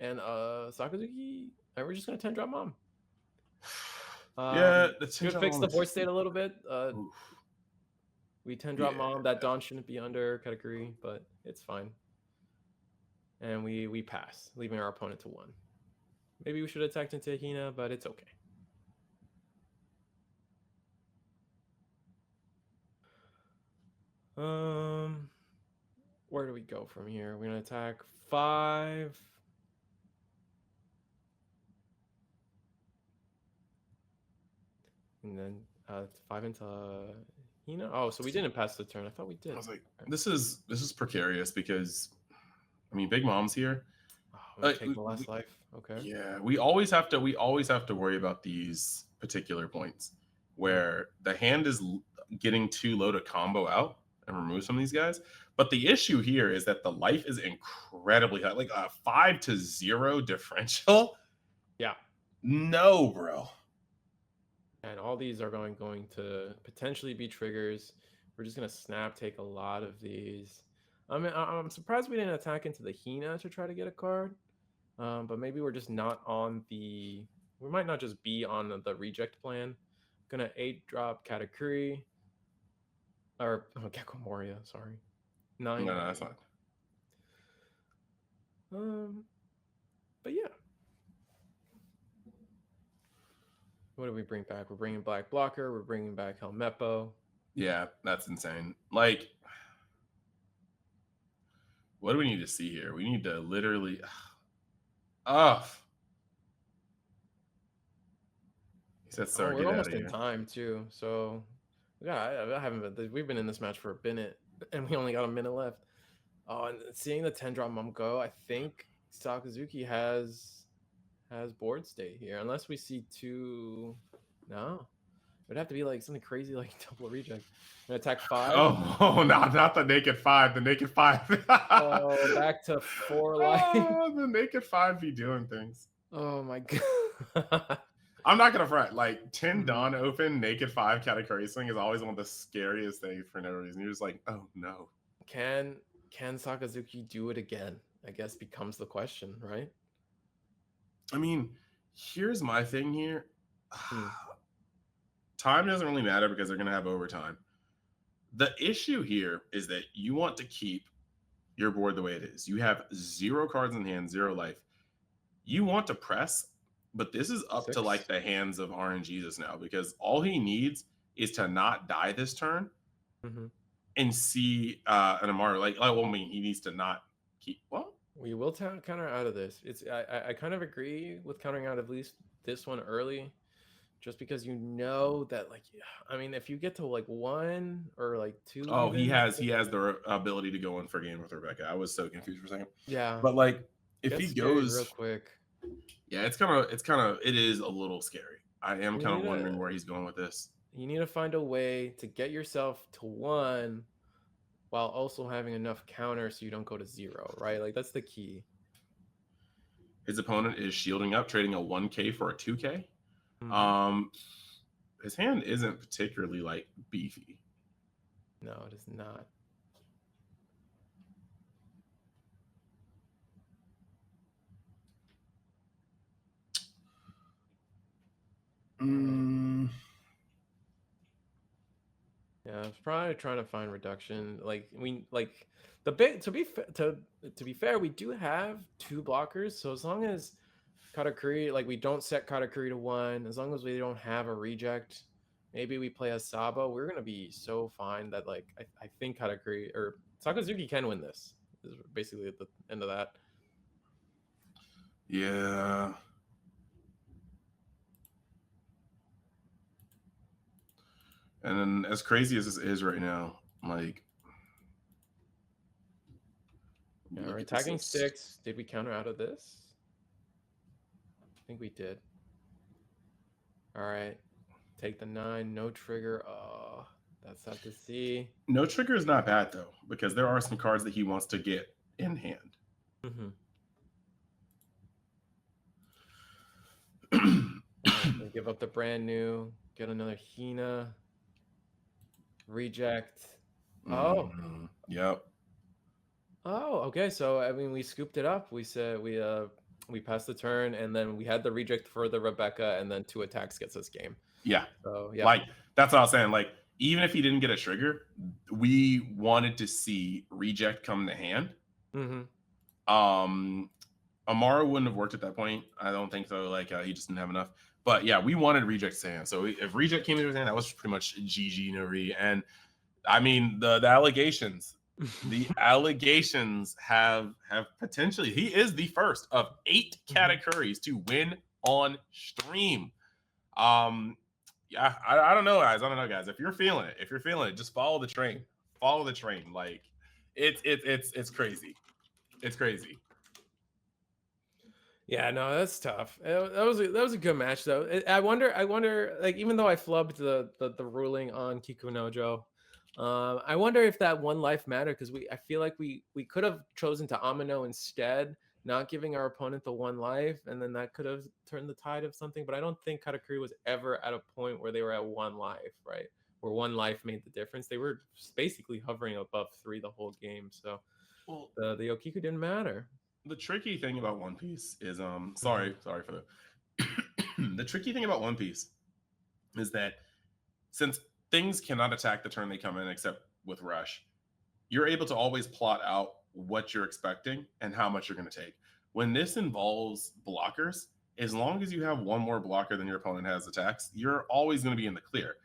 And Sakazuki, and we're just gonna 10-drop Mom. Yeah, the should fix the board state a little bit. We 10-drop Mom. That Dawn shouldn't be under category, but it's fine. And we pass, leaving our opponent to 1. Maybe we should attack into Hina, but it's okay. Where do we go from here? We're gonna attack 5. And then 5 into Hina. Oh, so we didn't pass the turn. I thought we did. I was like, this is precarious because, I mean, Big Mom's here. Take the last life. Okay. Yeah, we always have to worry about these particular points where the hand is getting too low to combo out and remove some of these guys. But the issue here is that the life is incredibly high, like a 5-0 differential. Yeah. No, bro. And all these are going to potentially be triggers. We're just gonna snap take a lot of these. I mean, I'm surprised we didn't attack into the Hina to try to get a card. But maybe we're just not on the. We might not just be on the reject plan. Gonna 8-drop Katakuri. Or Gecko Moria, sorry. 9. No, that's fine. But yeah. What do we bring back? We're bringing Black Blocker. We're bringing back Helmeppo. Yeah, that's insane. Like, what do we need to see here? We need to literally. He said, "Sir, we're almost in time too." So, we've been in this match for a minute, and we only got a minute left. Oh, and seeing the 10-drop Mom go, I think Sakazuki has board state here, unless we see 2. No, it'd have to be like something crazy like double reject. And attack 5. Oh, no, not the naked 5. The naked 5. Oh, back to 4 life. Oh, the naked 5 be doing things. Oh my god. I'm not gonna front. Like 10 Dawn open, naked 5 category swing is always one of the scariest things for no reason. You're just like, oh no. Can Sakazuki do it again? I guess becomes the question, right? I mean, here's my thing here. Time doesn't really matter because they're gonna have overtime. The issue here is that you want to keep your board the way it is. You have 0 cards in hand, 0 life. You want to press, but this is up 6. to like the hands of RNGesus now, because all he needs is to not die this turn and see an Amaro. Well, I mean, he needs to not keep. Well, we will counter out of this. It's I kind of agree with countering out at least this one early, just because you know that, like, I mean, if you get to like 1 or like 2. Oh, even, he has the ability to go in for game with Rebecca. I was so confused for a second. Yeah, but like if he goes real quick. Yeah, it is a little scary. I am kind of wondering where he's going with this. You need to find a way to get yourself to 1 while also having enough counter so you don't go to 0, right? Like, that's the key. His opponent is shielding up, trading a 1K for a 2K. His hand isn't particularly like beefy. No, it is not. Yeah, I was probably trying to find reduction. Like, to be fair, we do have 2 blockers. So as long as Katakuri, like, we don't set Katakuri to 1, as long as we don't have a reject, maybe we play a Sabo, we're gonna be so fine that, like, I think Katakuri or Sakazuki can win this. This is basically at the end of that. Yeah. And then, as crazy as this is right now, like, Yeah, we're look at this attacking list. 6. Did we counter out of this? I think we did. All right. Take the 9. No trigger. Oh, that's sad to see. No trigger is not bad though, because there are some cards that he wants to get in hand. Mm-hmm. We give up the brand new. Get another Hina. Reject. Oh. Yep. Oh, okay. So I mean, we scooped it up. We said we passed the turn, and then we had the reject for the Rebecca, and then 2 attacks gets us game. Yeah. So yeah. Like, that's what I was saying. Like, even if he didn't get a trigger, we wanted to see reject come to hand. Mm-hmm. Amara wouldn't have worked at that point. I don't think so. Like, he just didn't have enough. But yeah, we wanted reject to hand. So if reject came into his hand, that was pretty much GG Nuri. And I mean, the allegations. The allegations have potentially. He is the first of 8 categories to win on stream. Yeah, I don't know, guys. I don't know, guys. If you're feeling it, just follow the train. Follow the train. Like, it's crazy. It's crazy. Yeah, no, that's tough. That was a good match though. I wonder, like, even though I flubbed the ruling on Kikunojo, I wonder if that 1 life mattered, because I feel like we could have chosen to Amino instead, not giving our opponent the 1 life, and then that could have turned the tide of something. But I don't think Katakuri was ever at a point where they were at 1 life, right? Where 1 life made the difference. They were basically hovering above 3 the whole game. So Well, the Okiku didn't matter. the tricky thing about One Piece is sorry for the the tricky thing about One Piece is that since things cannot attack the turn they come in except with rush, you're able to always plot out what you're expecting and how much you're going to take. When this involves blockers, as long as you have 1 more blocker than your opponent has attacks, you're always going to be in the clear.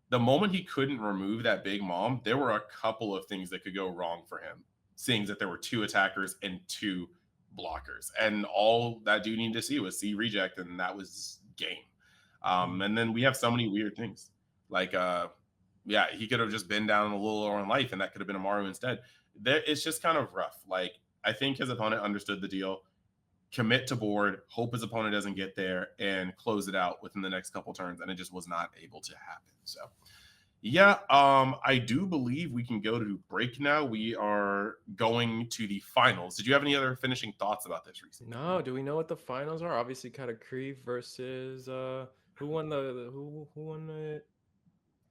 The moment he couldn't remove that big mom, there were a couple of things that could go wrong for him, seeing that there were 2 attackers and 2 blockers. And all that dude needed to see was see reject, and that was game. And then we have so many weird things. Like, yeah, he could have just been down a little lower in life, and that could have been Amaru instead. It's just kind of rough. Like, I think his opponent understood the deal. Commit to board, hope his opponent doesn't get there, and close it out within the next couple turns, and it just was not able to happen. So, yeah, I do believe we can go to break now. We are going to the finals. Did you have any other finishing thoughts about this, Reese? No, do we know what the finals are? Obviously, Katakuri versus who won who won it?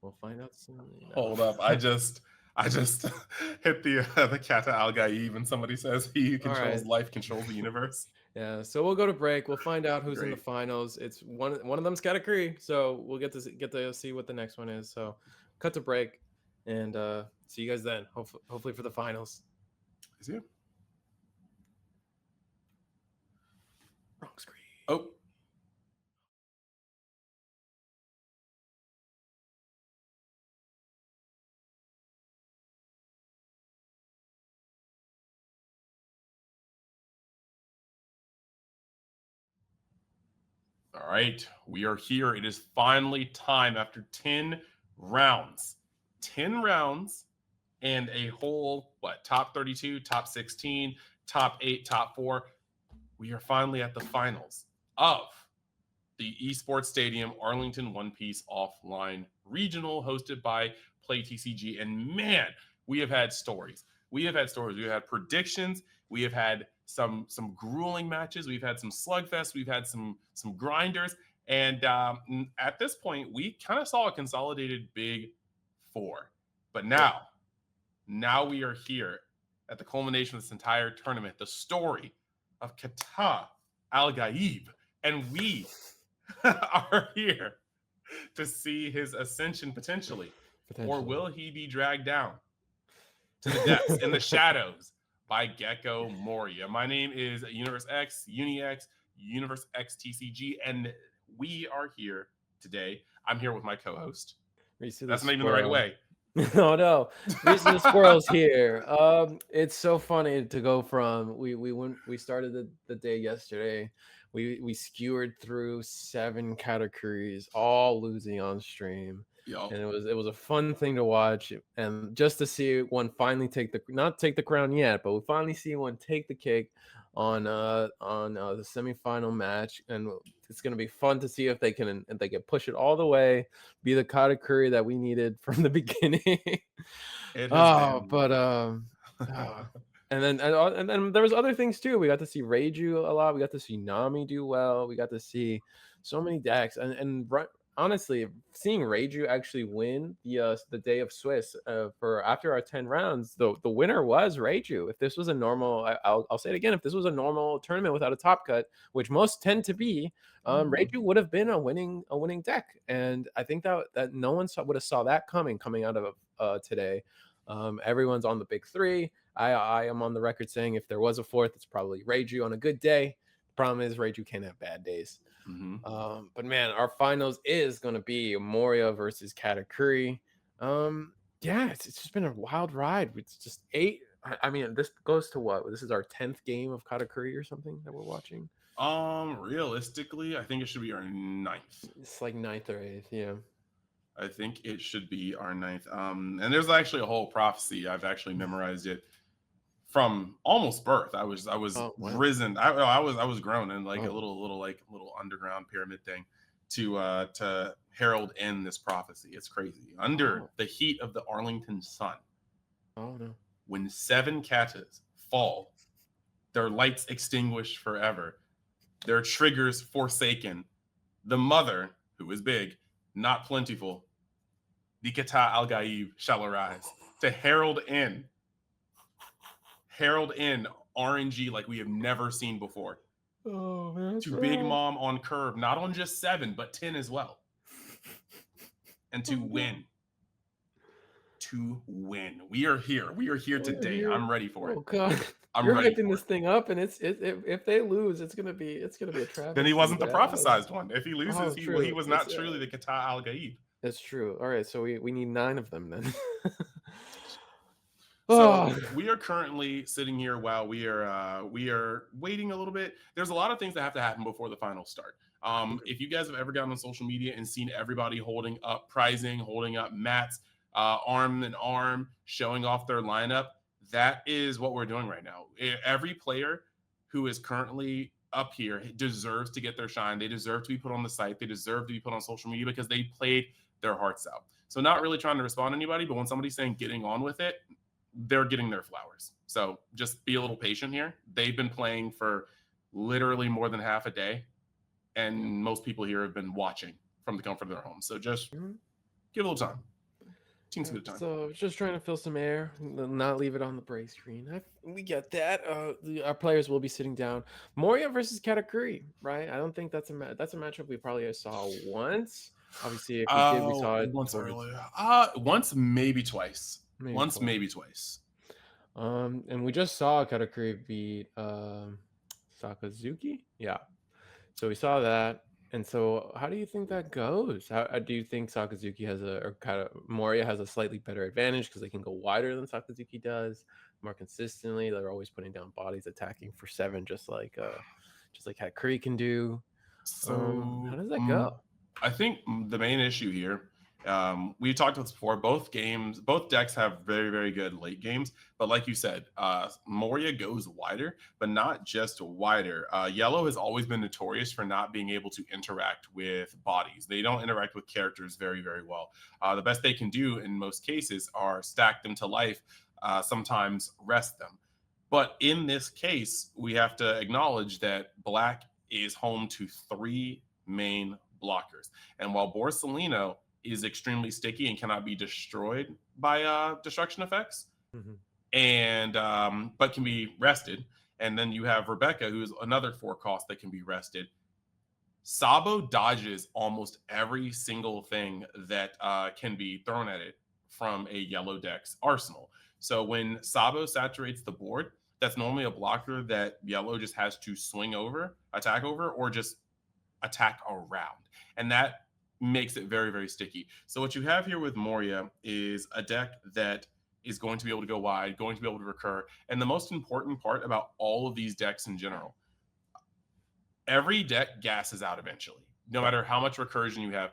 We'll find out soon. No. Hold up, I just hit the Kata Al Gaib, and somebody says he who controls life controls the universe. Yeah, so we'll go to break. We'll find out who's in the Great. finals. It's one of them's Katakuri, so we'll get to see what the next one is. So, cut to break, and see you guys then. Hopefully for the finals. See you. Wrong screen. Oh. All right, we are here. It is finally time after 10 rounds. 10 rounds and a whole, top 32, top 16, top 8, top 4. We are finally at the finals of the Esports Stadium Arlington One Piece Offline Regional, hosted by Play TCG. And man, we have had stories. We have had predictions. We have had some grueling matches. We've had some slugfests. We've had some grinders. And at this point, we kind of saw a consolidated big 4. But now we are here at the culmination of this entire tournament, the story of Kata Al Gaib. And we are here to see his ascension potentially. Or will he be dragged down to the depths in the shadows by Gecko Moria? My name is Universe X, UniX, Universe X TCG, and we are here today. I'm here with my co-host. Risu That's not even the right way. Oh no, Risu the Squirrel's here. It's so funny to go from we started the day yesterday. We skewered through 7 categories, all losing on stream. Yo, and it was a fun thing to watch, and just to see one finally take the not take the crown yet, but we finally see one take the cake on the semifinal match, and it's gonna be fun to see if they can push it all the way, be the Katakuri that we needed from the beginning. it has Oh, been. but oh, and then there was other things too. We got to see Reiju a lot. We got to see Nami do well. We got to see so many decks, honestly, seeing Reiju actually win the day of Swiss for after our 10 rounds, the winner was Reiju. If this was a normal, I'll say it again, if this was a normal tournament without a top cut, which most tend to be, Reiju would have been a winning deck, and I think that no one would have saw that coming out of today. Everyone's on the big three. I am on the record saying if there was a fourth, it's probably Reiju on a good day. The problem is Reiju can't have bad days. But man, our finals is going to be Moria versus Katakuri. Yeah, it's just been a wild ride. It's just eight. I mean, this goes to what? This is our 10th game of Katakuri or something that we're watching. Realistically, I think it should be our ninth. It's like ninth or eighth, yeah. I think it should be our ninth. And there's actually a whole prophecy. I've actually memorized it from almost birth. I was Oh, wow. risen. I was grown in like a Oh. little underground pyramid thing to herald in this prophecy. It's crazy. Under Oh. the heat of the Arlington sun, Oh no. when 7 katas fall, their lights extinguished forever, their triggers forsaken, the mother, who is big, not plentiful, the Kata al Gaib shall arise to herald in RNG like we have never seen before. Oh man. To Big Mom on curve, not on just 7, but 10 as well. And to win. To win. We are here. We are here today. I'm ready for it. Oh god. I'm You're ready hyping for this thing up, and if they lose, it's gonna be a travesty. Then he wasn't the but prophesized one. If he loses, Oh, he true. was It's, not truly the Kata al Gaib. That's true. All right, so we need 9 of them then. So Oh. we are currently sitting here while we are waiting a little bit. There's a lot of things that have to happen before the finals start. If you guys have ever gotten on social media and seen everybody holding up prizing, holding up mats, arm in arm, showing off their lineup, that is what we're doing right now. Every player who is currently up here deserves to get their shine. They deserve to be put on the site. They deserve to be put on social media because they played their hearts out. So not really trying to respond to anybody, but when somebody's saying getting on with it, they're getting their flowers. So just be a little patient here. They've been playing for literally more than half a day, and most people here have been watching from the comfort of their home. So just give it a little time. Teams get time. So just trying to fill some air, not leave it on the break screen. We get that. Our players will be sitting down. Moria versus Katakuri, right? I don't think that's a matchup we probably saw once. Obviously, if we did, we saw it once earlier. Once, maybe twice. Maybe twice. And we just saw Katakuri beat Sakazuki. Yeah. So we saw that. And so how do you think that goes? How do you think Sakazuki Moria has a slightly better advantage because they can go wider than Sakazuki does, more consistently? They're always putting down bodies, attacking for 7, just like Katakuri can do. So how does that go? I think the main issue here, we talked about this before. Both decks have very, very good late games. But like you said, Moria goes wider, but not just wider. Yellow has always been notorious for not being able to interact with bodies. They don't interact with characters very, very well. The best they can do in most cases are stack them to life, sometimes rest them. But in this case, we have to acknowledge that Black is home to 3 main blockers. And while Borsalino is extremely sticky and cannot be destroyed by destruction effects, and but can be rested. And then you have Rebecca, who's another 4 cost that can be rested. Sabo dodges almost every single thing that can be thrown at it from a yellow deck's arsenal. So when Sabo saturates the board, that's normally a blocker that yellow just has to swing over, attack over, or just attack around. And that makes it very, very sticky. So what you have here with Moria is a deck that is going to be able to go wide, going to be able to recur. And the most important part about all of these decks in general, every deck gasses out eventually. no matter how much recursion you have.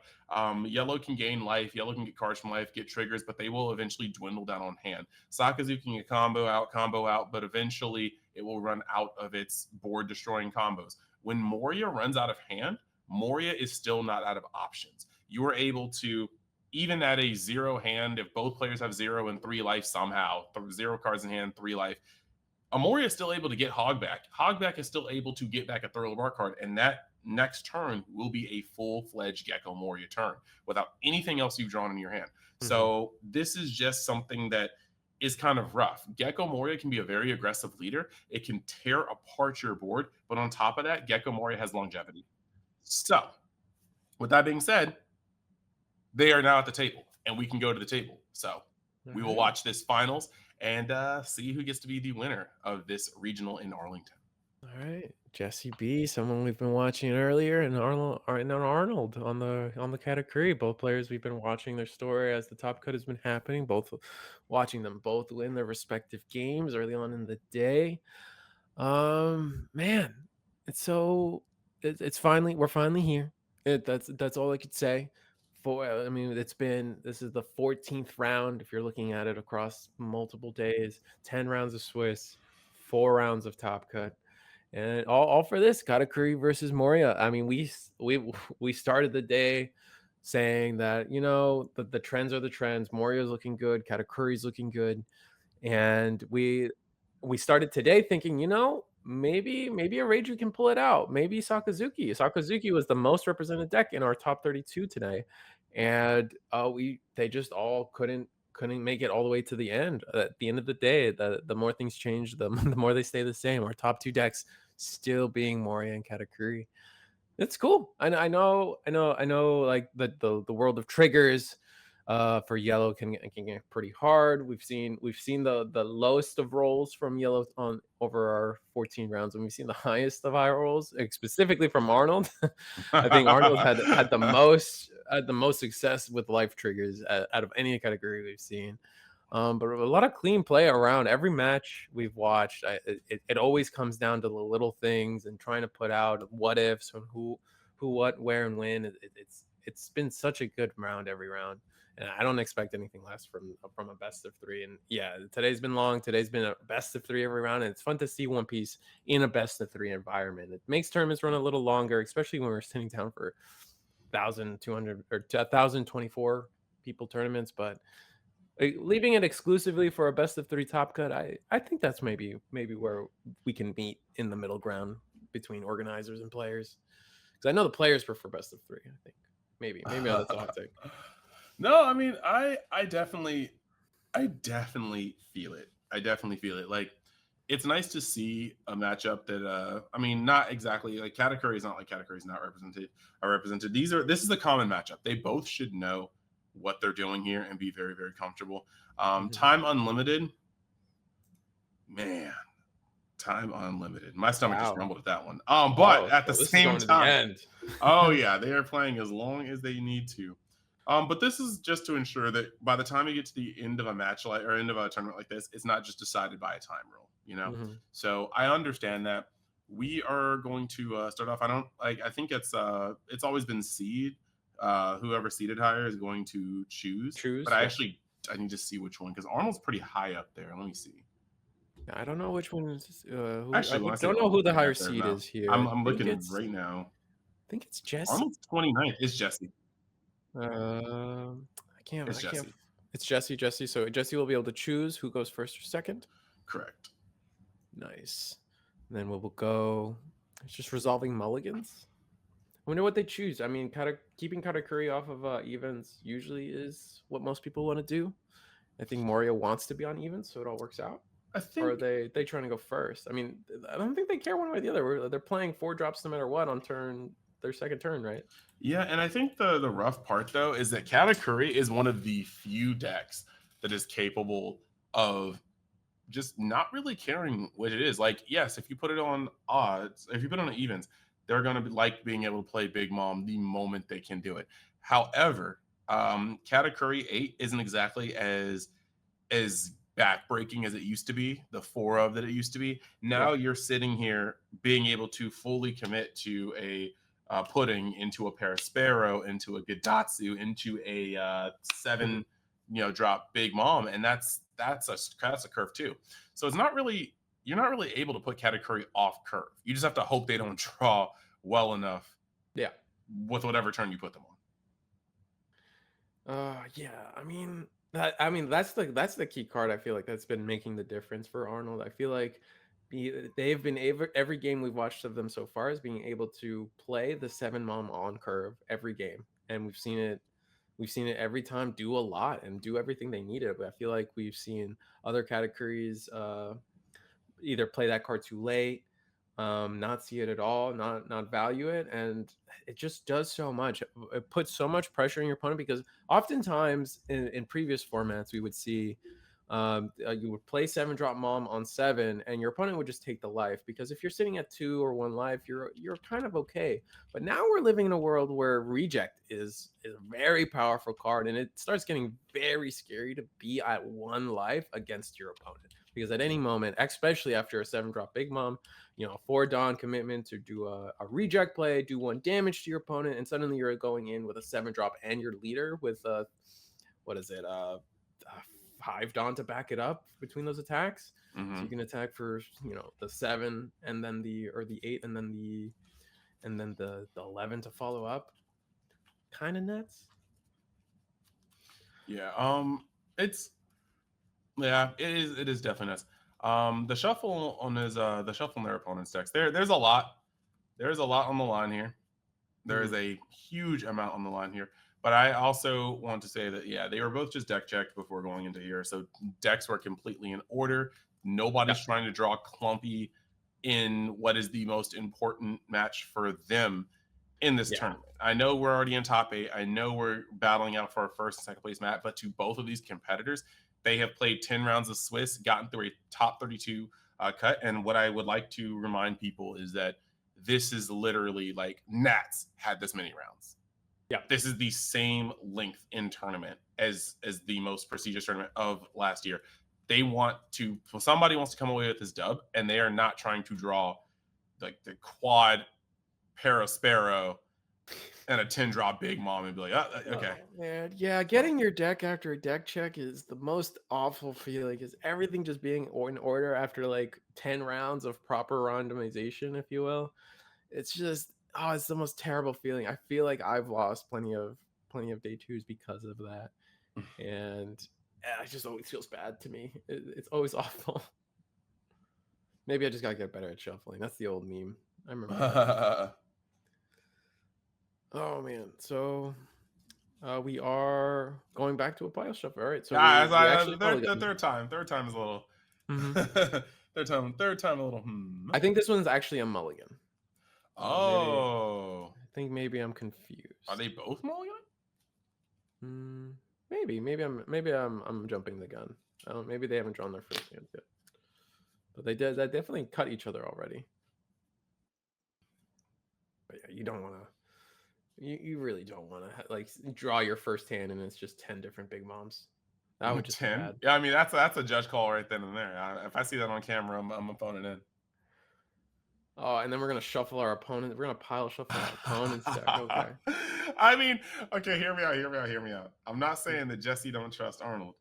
Yellow can gain life, yellow can get cards from life, get triggers, but they will eventually dwindle down on hand. Sakazuki can get combo out, but eventually it will run out of its board destroying combos. When Moria runs out of hand, Moria is still not out of options. You are able to, even at a zero hand, if both players have 0 and 3 life somehow, 0 cards in hand, 3 life, Amoria is still able to get Hogback. Hogback is still able to get back a Thriller Bark card, and that next turn will be a full-fledged Gecko Moria turn without anything else you've drawn in your hand. So this is just something that is kind of rough. Gecko Moria can be a very aggressive leader. It can tear apart your board, but on top of that, Gecko Moria has longevity. So, with that being said, they are now at the table, and we can go to the table. So we will watch this finals and see who gets to be the winner of this regional in Arlington. All right, Jesse B, someone we've been watching earlier, and Arnold on the Katakuri. Both players we've been watching their story as the top cut has been happening. Both watching them both win their respective games early on in the day. Man, it's finally we're finally here. That's all I could say. I mean, this is the 14th round if you're looking at it across multiple days. 10 rounds of Swiss, 4 rounds of Top Cut. And all for this Katakuri versus Moria. I mean, we started the day saying that, the trends are the trends. Moria's looking good, Katakuri's looking good, and we started today thinking, maybe a Rager can pull it out. Maybe Sakazuki. Sakazuki was the most represented deck in our top 32 today, and they just all couldn't make it all the way to the end. At the end of the day, the more things change, the more they stay the same. Our top 2 decks still being Moria and Katakuri. It's cool. I know. Like the world of triggers for yellow can get pretty hard. We've seen the lowest of rolls from yellow on over our 14 rounds, and we've seen the highest of high rolls, specifically from Arnold. I think Arnold had the most success with life triggers out of any category we've seen. But a lot of clean play around every match we've watched. It always comes down to the little things and trying to put out what ifs on who, what, where, and when. It's been such a good round every round, and I don't expect anything less from a best of 3. And yeah, today's been long. Today's been a best of 3 every round, and it's fun to see One Piece in a best of 3 environment. It makes tournaments run a little longer, especially when we're sitting down for 1,200 or 1,024 people tournaments, but leaving it exclusively for a best of 3 top cut, I think that's maybe where we can meet in the middle ground between organizers and players, because I know the players prefer best of 3. I think maybe that's a hot take. No, I mean, I definitely feel it. I definitely feel it. Like, it's nice to see a matchup that I mean, not exactly like Katakuri is not like Katakuri is not represented. This is a common matchup. They both should know what they're doing here and be very, very comfortable. Time unlimited, man. Time unlimited. My stomach just rumbled at that one. But at the same time, oh yeah, they are playing as long as they need to. But this is just to ensure that by the time you get to the end of a match or end of a tournament like this, it's not just decided by a time rule, So I understand that. We are going to start off. I think it's always been seed. Whoever seeded higher is going to choose. But I need to see which one, because Arnold's pretty high up there. Let me see. I don't know which one is. Actually, I don't know who the higher seed is here. I'm looking right now. I think it's Jesse. Arnold's 29th. It's Jesse. I can't. Jesse. It's Jesse. So Jesse will be able to choose who goes first or second. Correct. Nice. And then we'll go. It's just resolving mulligans. I wonder what they choose. I mean, keeping Katakuri off of evens usually is what most people want to do. I think Moria wants to be on evens, so it all works out. I think. Or are they trying to go first? I mean, I don't think they care one way or the other. They're playing 4 drops no matter what on their second turn, right? Yeah, and I think the rough part, though, is that Katakuri is one of the few decks that is capable of just not really caring what it is. Like, yes, if you put it on odds, if you put it on evens, they're going to be like being able to play Big Mom the moment they can do it. However, Katakuri 8 isn't exactly as backbreaking as it used to be, the 4 of that it used to be. Now you're sitting here being able to fully commit to a pudding, into a Sparrow, into a Gadatsu, into a seven, drop Big Mom, and that's a curve too. So it's not really you're not really able to put Katakuri off curve. You just have to hope they don't draw well enough Yeah. with whatever turn you put them on. Yeah. That's the key card. I feel like that's been making the difference for Arnold. I feel like they've been able, every game we've watched of them so far is being able to play the 7 mom on curve every game, and we've seen it. We've seen it every time do a lot and do everything they needed. But I feel like we've seen other categories either play that card too late, not see it at all, not value it, and it just does so much. It puts so much pressure on your opponent because oftentimes in previous formats we would see you would play 7 drop mom on 7 and your opponent would just take the life, because if you're sitting at 2 or 1 life you're kind of okay. But now we're living in a world where reject is a very powerful card, and it starts getting very scary to be at 1 life against your opponent, because at any moment, especially after a 7-drop big mom, a 4 dawn commitment to do a reject play, do 1 damage to your opponent, and suddenly you're going in with a 7-drop and your leader with what is it, 5 dawn to back it up between those attacks. So you can attack for the 7 and then the 8 and then the 11 to follow up. Kind of nuts. Yeah, it is definitely nuts. The shuffle on the shuffle on their opponent's decks. There's a lot. There's a lot on the line here. There is a huge amount on the line here. But I also want to say that, they were both just deck checked before going into here. So decks were completely in order. Nobody's trying to draw clumpy in what is the most important match for them in this tournament. I know we're already in top 8. I know we're battling out for our first and second place match. But to both of these competitors, they have played 10 rounds of Swiss, gotten through a top 32 cut. And what I would like to remind people is that this is literally like Nats had this many rounds. Yeah, this is the same length in tournament as the most prestigious tournament of last year. Somebody wants to come away with this dub, and they are not trying to draw like the quad Sparrow and a 10-drop big mom and be like, okay. Oh, man. Yeah, getting your deck after a deck check is the most awful feeling, is everything just being in order after like 10 rounds of proper randomization, if you will. It's just, it's the most terrible feeling. I feel like I've lost plenty of day 2s because of that. And it just always feels bad to me. It's always awful. Maybe I just gotta get better at shuffling. That's the old meme. I remember. Oh man, so we are going back to a pile shuffle. All right, so the third time is a little. Third time a little. I think this one's actually a mulligan. Oh, I think maybe I'm confused. Are they both mulligan? Maybe I'm jumping the gun. Maybe they haven't drawn their first hands yet, but they definitely cut each other already. But yeah, you don't want to. You really don't want to like draw your first hand and it's just 10 different big moms. That would just 10. Yeah, I mean that's a judge call right then and there. If I see that on camera, I'm phoning in. Oh, and then we're gonna shuffle our opponent. We're gonna pile shuffle our opponent's deck. Okay. I mean, okay, hear me out. I'm not saying that Jesse don't trust Arnold,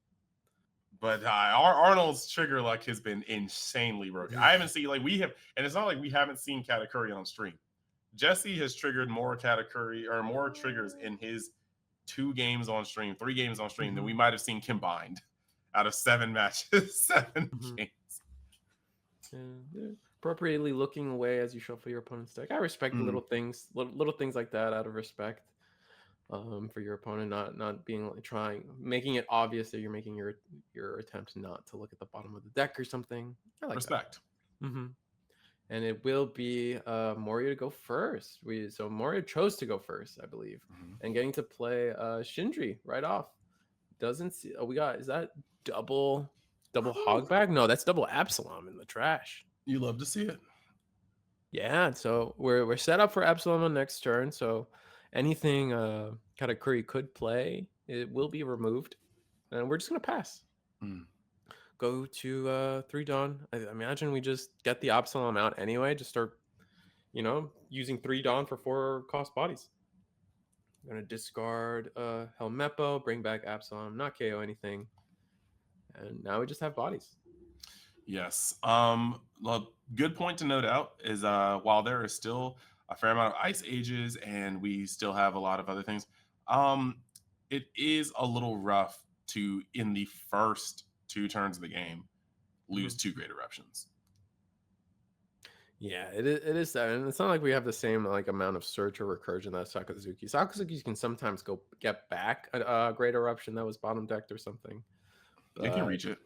but Arnold's trigger luck has been insanely broken. I haven't seen and it's not like we haven't seen Katakuri on stream. Jesse has triggered more Katakuri or more triggers in his 2 games on stream, 3 games on stream than we might have seen combined out of 7 matches, 7 games. Yeah. Appropriately looking away as you shuffle your opponent's deck. I respect the little things like that out of respect for your opponent, not being making it obvious that you're making your attempt not to look at the bottom of the deck or something. I like respect. That. And it will be Moria to go first. So Moria chose to go first, I believe, and getting to play Shindri right off. Doesn't see. Oh, is that double Hogbag? No, that's double Absalom in the trash. You love to see it. Yeah, so we're set up for Absalom on next turn. So anything Katakuri could play, it will be removed, and we're just gonna pass. Go to 3 dawn. I imagine we just get the Absalom out anyway. Just start, using 3 Dawn for 4 cost bodies. I'm gonna discard Helmeppo, bring back Absalom, not KO anything, and now we just have bodies. Yes. A good point to note out is while there is still a fair amount of ice ages and we still have a lot of other things, um, it is a little rough to in the first 2 turns of the game lose 2 great eruptions. Yeah, it is that, and it's not like we have the same like amount of search or recursion that Sakazuki. Sakazuki can sometimes go get back a great eruption that was bottom decked or something. They can reach it.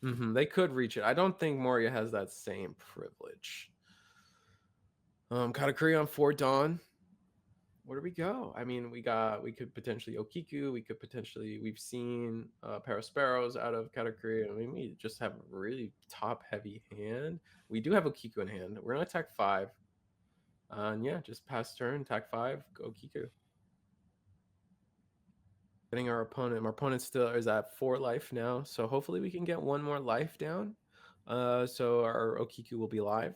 They could reach it. I don't think Moria has that same privilege. Katakuri on 4 Dawn. Where do we go? I mean, we could potentially Okiku. We've seen Parasparrows out of Katakuri. I mean, we just have a really top heavy hand. We do have Okiku in hand. We're gonna attack 5. And yeah, just pass turn, attack 5, go Okiku. Getting our opponent. Our opponent still is at 4 life now, so hopefully we can get 1 more life down. So our Okiku will be live.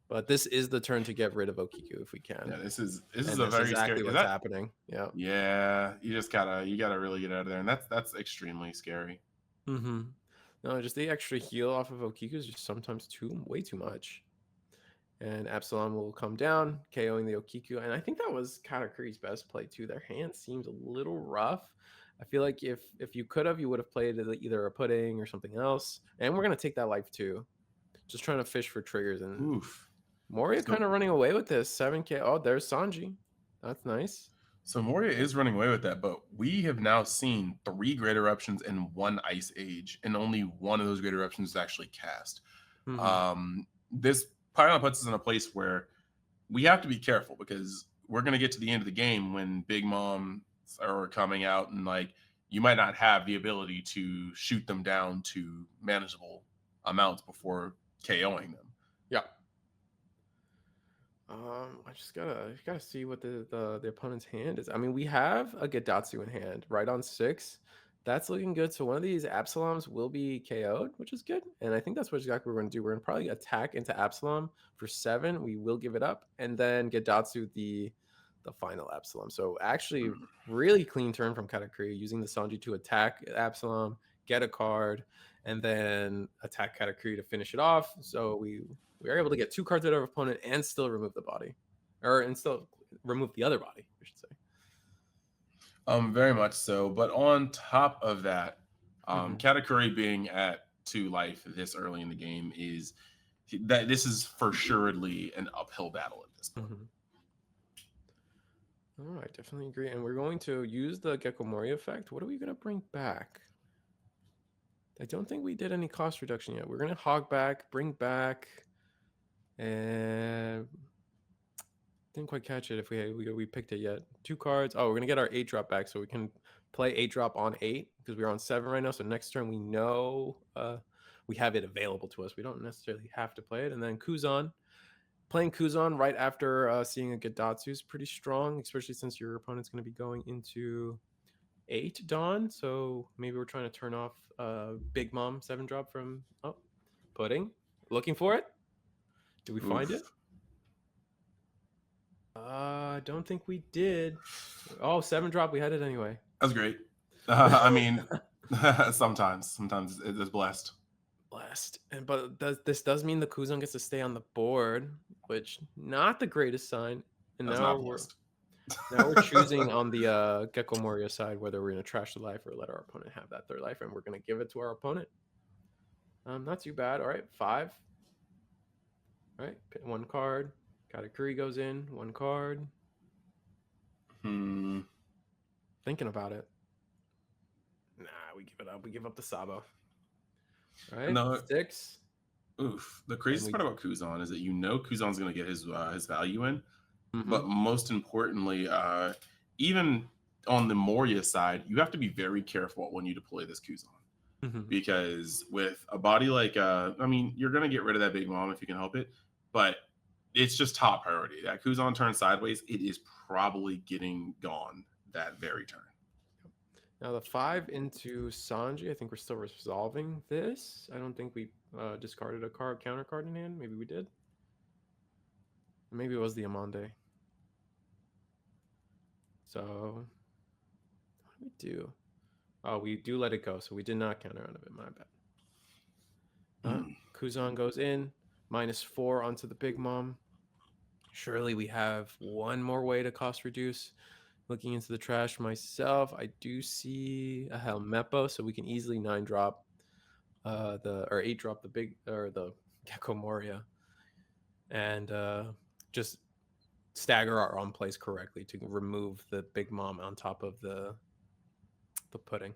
But this is the turn to get rid of Okiku if we can. Yeah, this is a very exactly scary. what's happening. Yeah. Yeah, you gotta really get out of there, and that's extremely scary. No, just the extra heal off of Okiku is just sometimes way too much. And Absalom will come down, KOing the Okiku. And I think that was Katakuri's best play too. Their hand seems a little rough. I feel like if you could have, you would have played either a pudding or something else. And we're gonna take that life too. Just trying to fish for triggers. And Oof. Moria kind of running away with this 7K. Oh, there's Sanji. That's nice. So Moria is running away with that, but we have now seen 3 great eruptions and 1 ice age, and only 1 of those great eruptions is actually cast. This pylon puts us in a place where we have to be careful because we're going to get to the end of the game when Big Mom are coming out, and like you might not have the ability to shoot them down to manageable amounts before KOing them. Yeah. I just gotta see what the opponent's hand is. I mean, we have a Gedatsu in hand, right on 6. That's looking good. So one of these Absaloms will be KO'd, which is good. And I think that's what exactly we're gonna do. We're gonna probably attack into Absalom for 7. We will give it up, and then Gedatsu the final Absalom. So actually, really clean turn from Katakuri, using the Sanji to attack Absalom, get a card, and then attack Katakuri to finish it off. So we are able to get 2 cards out of our opponent and still remove the body, and still remove the other body, I should say. Very much so. But on top of that, Katakuri being at 2 life this early in the game is that this is for suredly an uphill battle at this point. Oh, I definitely agree. And we're going to use the Gecko Mori effect. What are we going to bring back? I don't think we did any cost reduction yet. We're going to hog back, bring back, and didn't quite catch it if we picked it yet. 2 cards. Oh, we're going to get our 8 drop back so we can play 8 drop on 8 because we're on 7 right now. So next turn we know we have it available to us. We don't necessarily have to play it. And then Kuzan. Playing Kuzan right after seeing a Gedatsu is pretty strong, especially since your opponent's going to be going into 8 Dawn. So maybe we're trying to turn off Big Mom 7 drop from Pudding. Looking for it? Did we find it? I don't think we did. Oh, 7 drop. We had it anyway. That's great. I mean, sometimes it's blessed. But this does mean the Kuzan gets to stay on the board, which not the greatest sign. And now we're choosing on the Gecko Moria side whether we're going to trash the life or let our opponent have that 3rd life, and we're going to give it to our opponent. Not too bad. All right, 5. All right, 1 card. Katakuri goes in, 1 card. Thinking about it. Nah, we give it up. We give up the Sabo. All right, no, 6. Oof. The craziest part about Kuzan is that Kuzan's going to get his value in, but most importantly, even on the Moria side, you have to be very careful when you deploy this Kuzan, because with a body like I mean, you're going to get rid of that Big Mom if you can help it, but it's just top priority. That Kuzan turns sideways, it is probably getting gone that very turn. Now the 5 into Sanji, I think we're still resolving this. I don't think we discarded a counter card in hand. Maybe we did. Maybe it was the Amande. So what do we do? Oh, we do let it go, so we did not counter out of it. My bad. Kuzan goes in, -4 onto the Big Mom. Surely we have one more way to cost reduce. Looking into the trash myself, I do see a Helmeppo, so we can easily 9-drop or 8-drop the Gecko Moria, and just stagger our on plays correctly to remove the Big Mom on top of the pudding.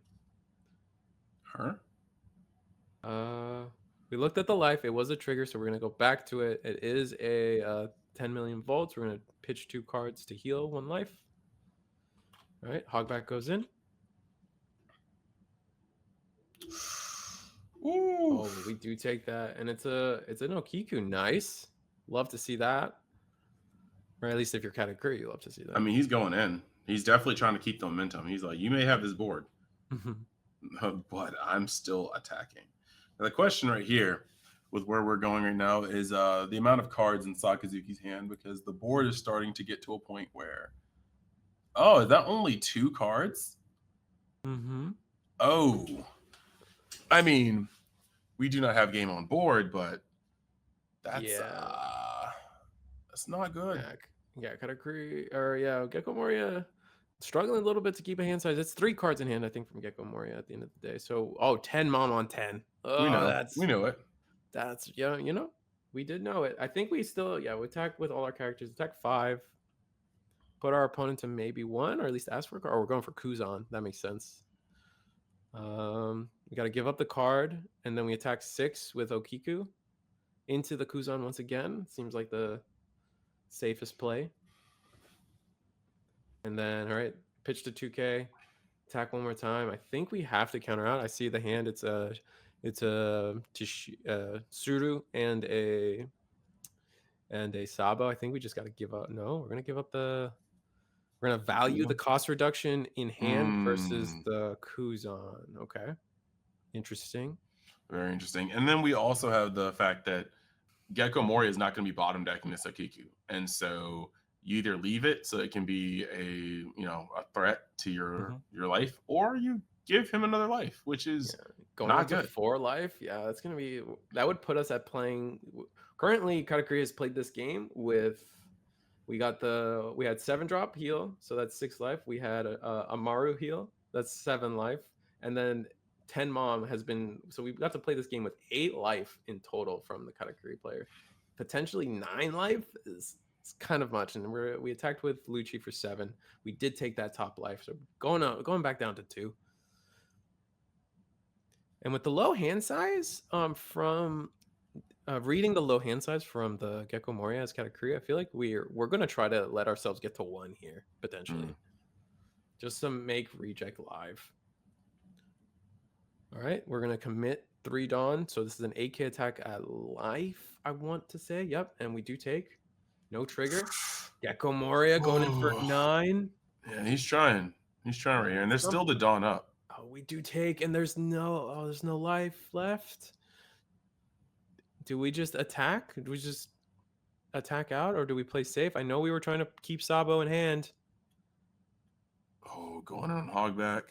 We looked at the life. It was a trigger, so we're gonna go back to it. It is a 10 million volts. We're gonna pitch 2 cards to heal 1 life. All right, Hogback goes in. Ooh. Oh, we do take that, and it's an Okiku. Nice. Love to see that. Or at least if you're Katakuri, you love to see that. I mean, he's going in. He's definitely trying to keep the momentum. He's like, you may have this board, but I'm still attacking. Now, the question right here with where we're going right now is the amount of cards in Sakazuki's hand, because the board is starting to get to a point where, oh, is that only 2 cards? Oh, I mean, we do not have game on board, but that's not good. Yeah, Katakuri, or Gecko Moria struggling a little bit to keep a hand size. It's 3 cards in hand, I think, from Gecko Moria at the end of the day. So, 10 Mom on 10. Oh, we know it. That's, we did know it. I think we still, we attack with all our characters. Attack 5. Put our opponent to maybe 1, or at least ask for a card. Or we're going for Kuzan. That makes sense. We got to give up the card, and then we attack 6 with Okiku into the Kuzan once again. Seems like the safest play. And then, all right, pitch to 2K, attack 1 more time. I think we have to counter out. I see the hand. It's a Suru and a Sabo. I think we just got to give up. No, we're gonna give up we're gonna value the cost reduction in hand versus the Kuzan. Okay, interesting. Very interesting. And then we also have the fact that Gecko Moria is not going to be bottom decking this Okiku, and so you either leave it so it can be a threat to your life, or you give him another life, which is going on to 4 life. Yeah, that's gonna be, that would put us at playing. Currently, Katakuri has played this game with, we had 7-drop heal, so that's 6 life. We had a Maru heal, that's 7 life, and then 10 Mom has been, so we got to play this game with 8 life in total from the Katakuri player. Potentially 9 life is kind of much, and we attacked with Lucci for 7. We did take that top life, so going back down to 2. And with the low hand size, from reading the low hand size from the Gecko Moria as Katakuri, I feel like we're going to try to let ourselves get to 1 here, potentially. Just to make reject live. All right, we're going to commit 3 Dawn. So this is an 8K attack at life, I want to say. Yep, and we do take. No trigger. Gecko Moria going in for 9. Yeah, he's trying. He's trying right here. And there's still the Dawn up. Oh, we do take, and there's no life left. Do we just attack? Do we just attack out, or do we play safe? I know we were trying to keep Sabo in hand. Oh, going on Hogback.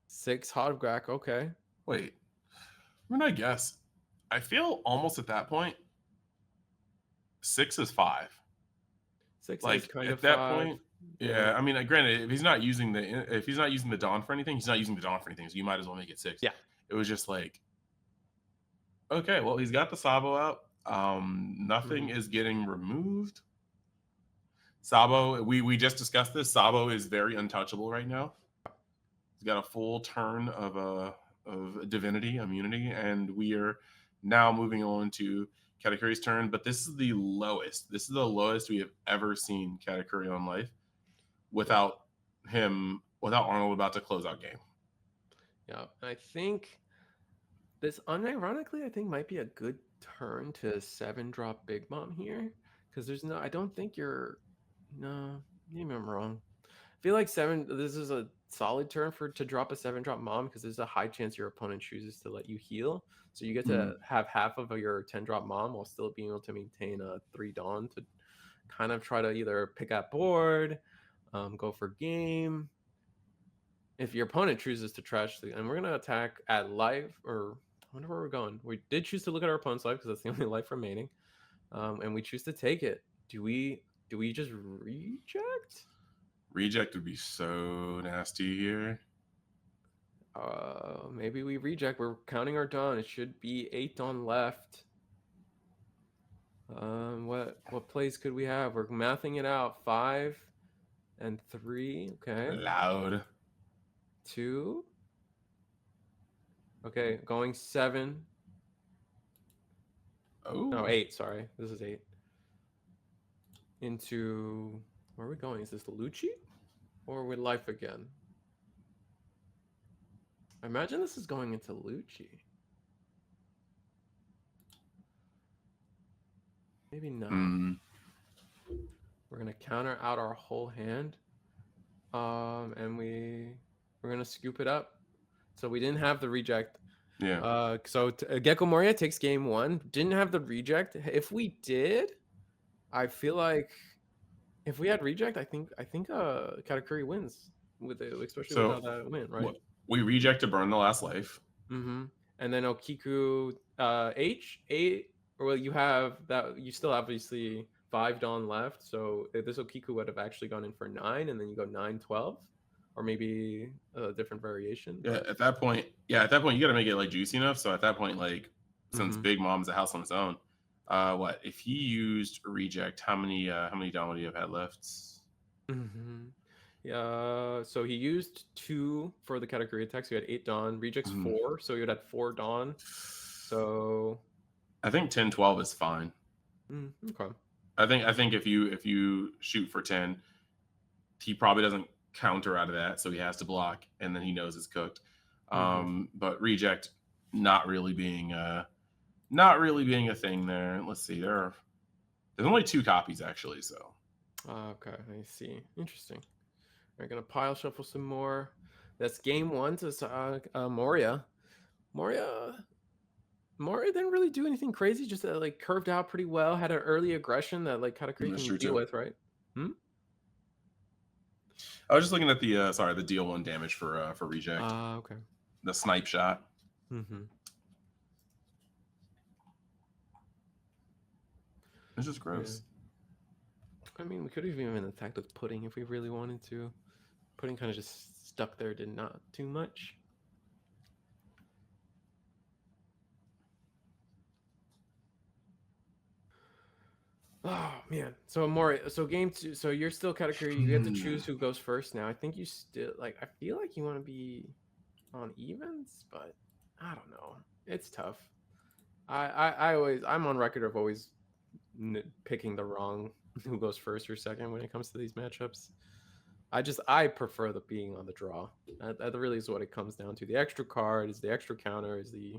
6 Hogback, okay. Wait. I mean, I guess. I feel almost at that point, 6 is 5. 6 like is kind at of that 5. point. Yeah, I mean, granted, if he's not using the Dawn for anything, he's not using the Dawn for anything. So you might as well make it 6. Yeah. It was just like, okay, well, he's got the Sabo out. Nothing is getting removed. Sabo, we just discussed this. Sabo is very untouchable right now. He's got a full turn of divinity immunity, and we are now moving on to Katakuri's turn. But this is the lowest. This is the lowest we have ever seen Katakuri on life without Arnold about to close out game. Yeah, I think this, unironically, I think might be a good turn to 7-drop Big Mom here, because I don't think maybe I'm wrong. I feel like this is a solid turn to drop a 7-drop Mom, because there's a high chance your opponent chooses to let you heal, so you get to have half of your 10-drop Mom while still being able to maintain a 3 Dawn to kind of try to either pick at board, go for game. If your opponent chooses to trash and we're gonna attack at life, or I wonder where we're going. We did choose to look at our opponent's life because that's the only life remaining, and we choose to take it. Do we just reject? Reject would be so nasty here. Maybe we reject. We're counting our dawn. It should be 8 dawn left. What plays could we have? We're mathing it out. 5 and 3. Okay. Loud. 2. Okay, going 7. Oh. No, 8. Sorry, this is 8. Into where are we going? Is this Lucci, or with life again? I imagine this is going into Lucci. Maybe not. We're gonna counter out our whole hand, and we're gonna scoop it up. So we didn't have the reject. Yeah. So Gecko Moria takes game 1. Didn't have the reject. If we did, I feel like if we had reject, I think Katakuri wins with it, especially without that win, right? We reject to burn the last life. Mm-hmm. And then Okiku H8, or well, you have that. You still have obviously 5 dawn left, so this Okiku would have actually gone in for 9, and then you go 9, 12, or maybe a different variation. Yeah, at that point, you got to make it like juicy enough. So at that point, like since Big Mom's a house on its own, what if he used reject? How many dawn would he have had left? Yeah, so he used 2 for the category attack, so he had 8 dawn. Reject's 4, so he would have 4 dawn. So I think 10, 12 is fine. Okay. I think if you shoot for 10, he probably doesn't counter out of that, so he has to block, and then he knows it's cooked. But reject not really being a thing there. Let's see, there's only 2 copies actually, so okay, I see. Interesting. We're gonna pile shuffle some more. That's game 1 to Moria. Moria didn't really do anything crazy, just like curved out pretty well, had an early aggression that like Katakuri can deal with, right? I was just looking at the deal 1 damage for reject. Okay. The snipe shot. It's just gross. Yeah. I mean, we could have even attacked with pudding if we really wanted to. Pudding kind of just stuck there, did not too much. Oh man, so game 2. So you're still Katakuri. You get to choose who goes first now. I think you still I feel like you want to be on evens, but I don't know. It's tough. I'm on record of always picking the wrong who goes first or second when it comes to these matchups. I prefer the being on the draw. That really is what it comes down to. The extra card is the extra counter is the.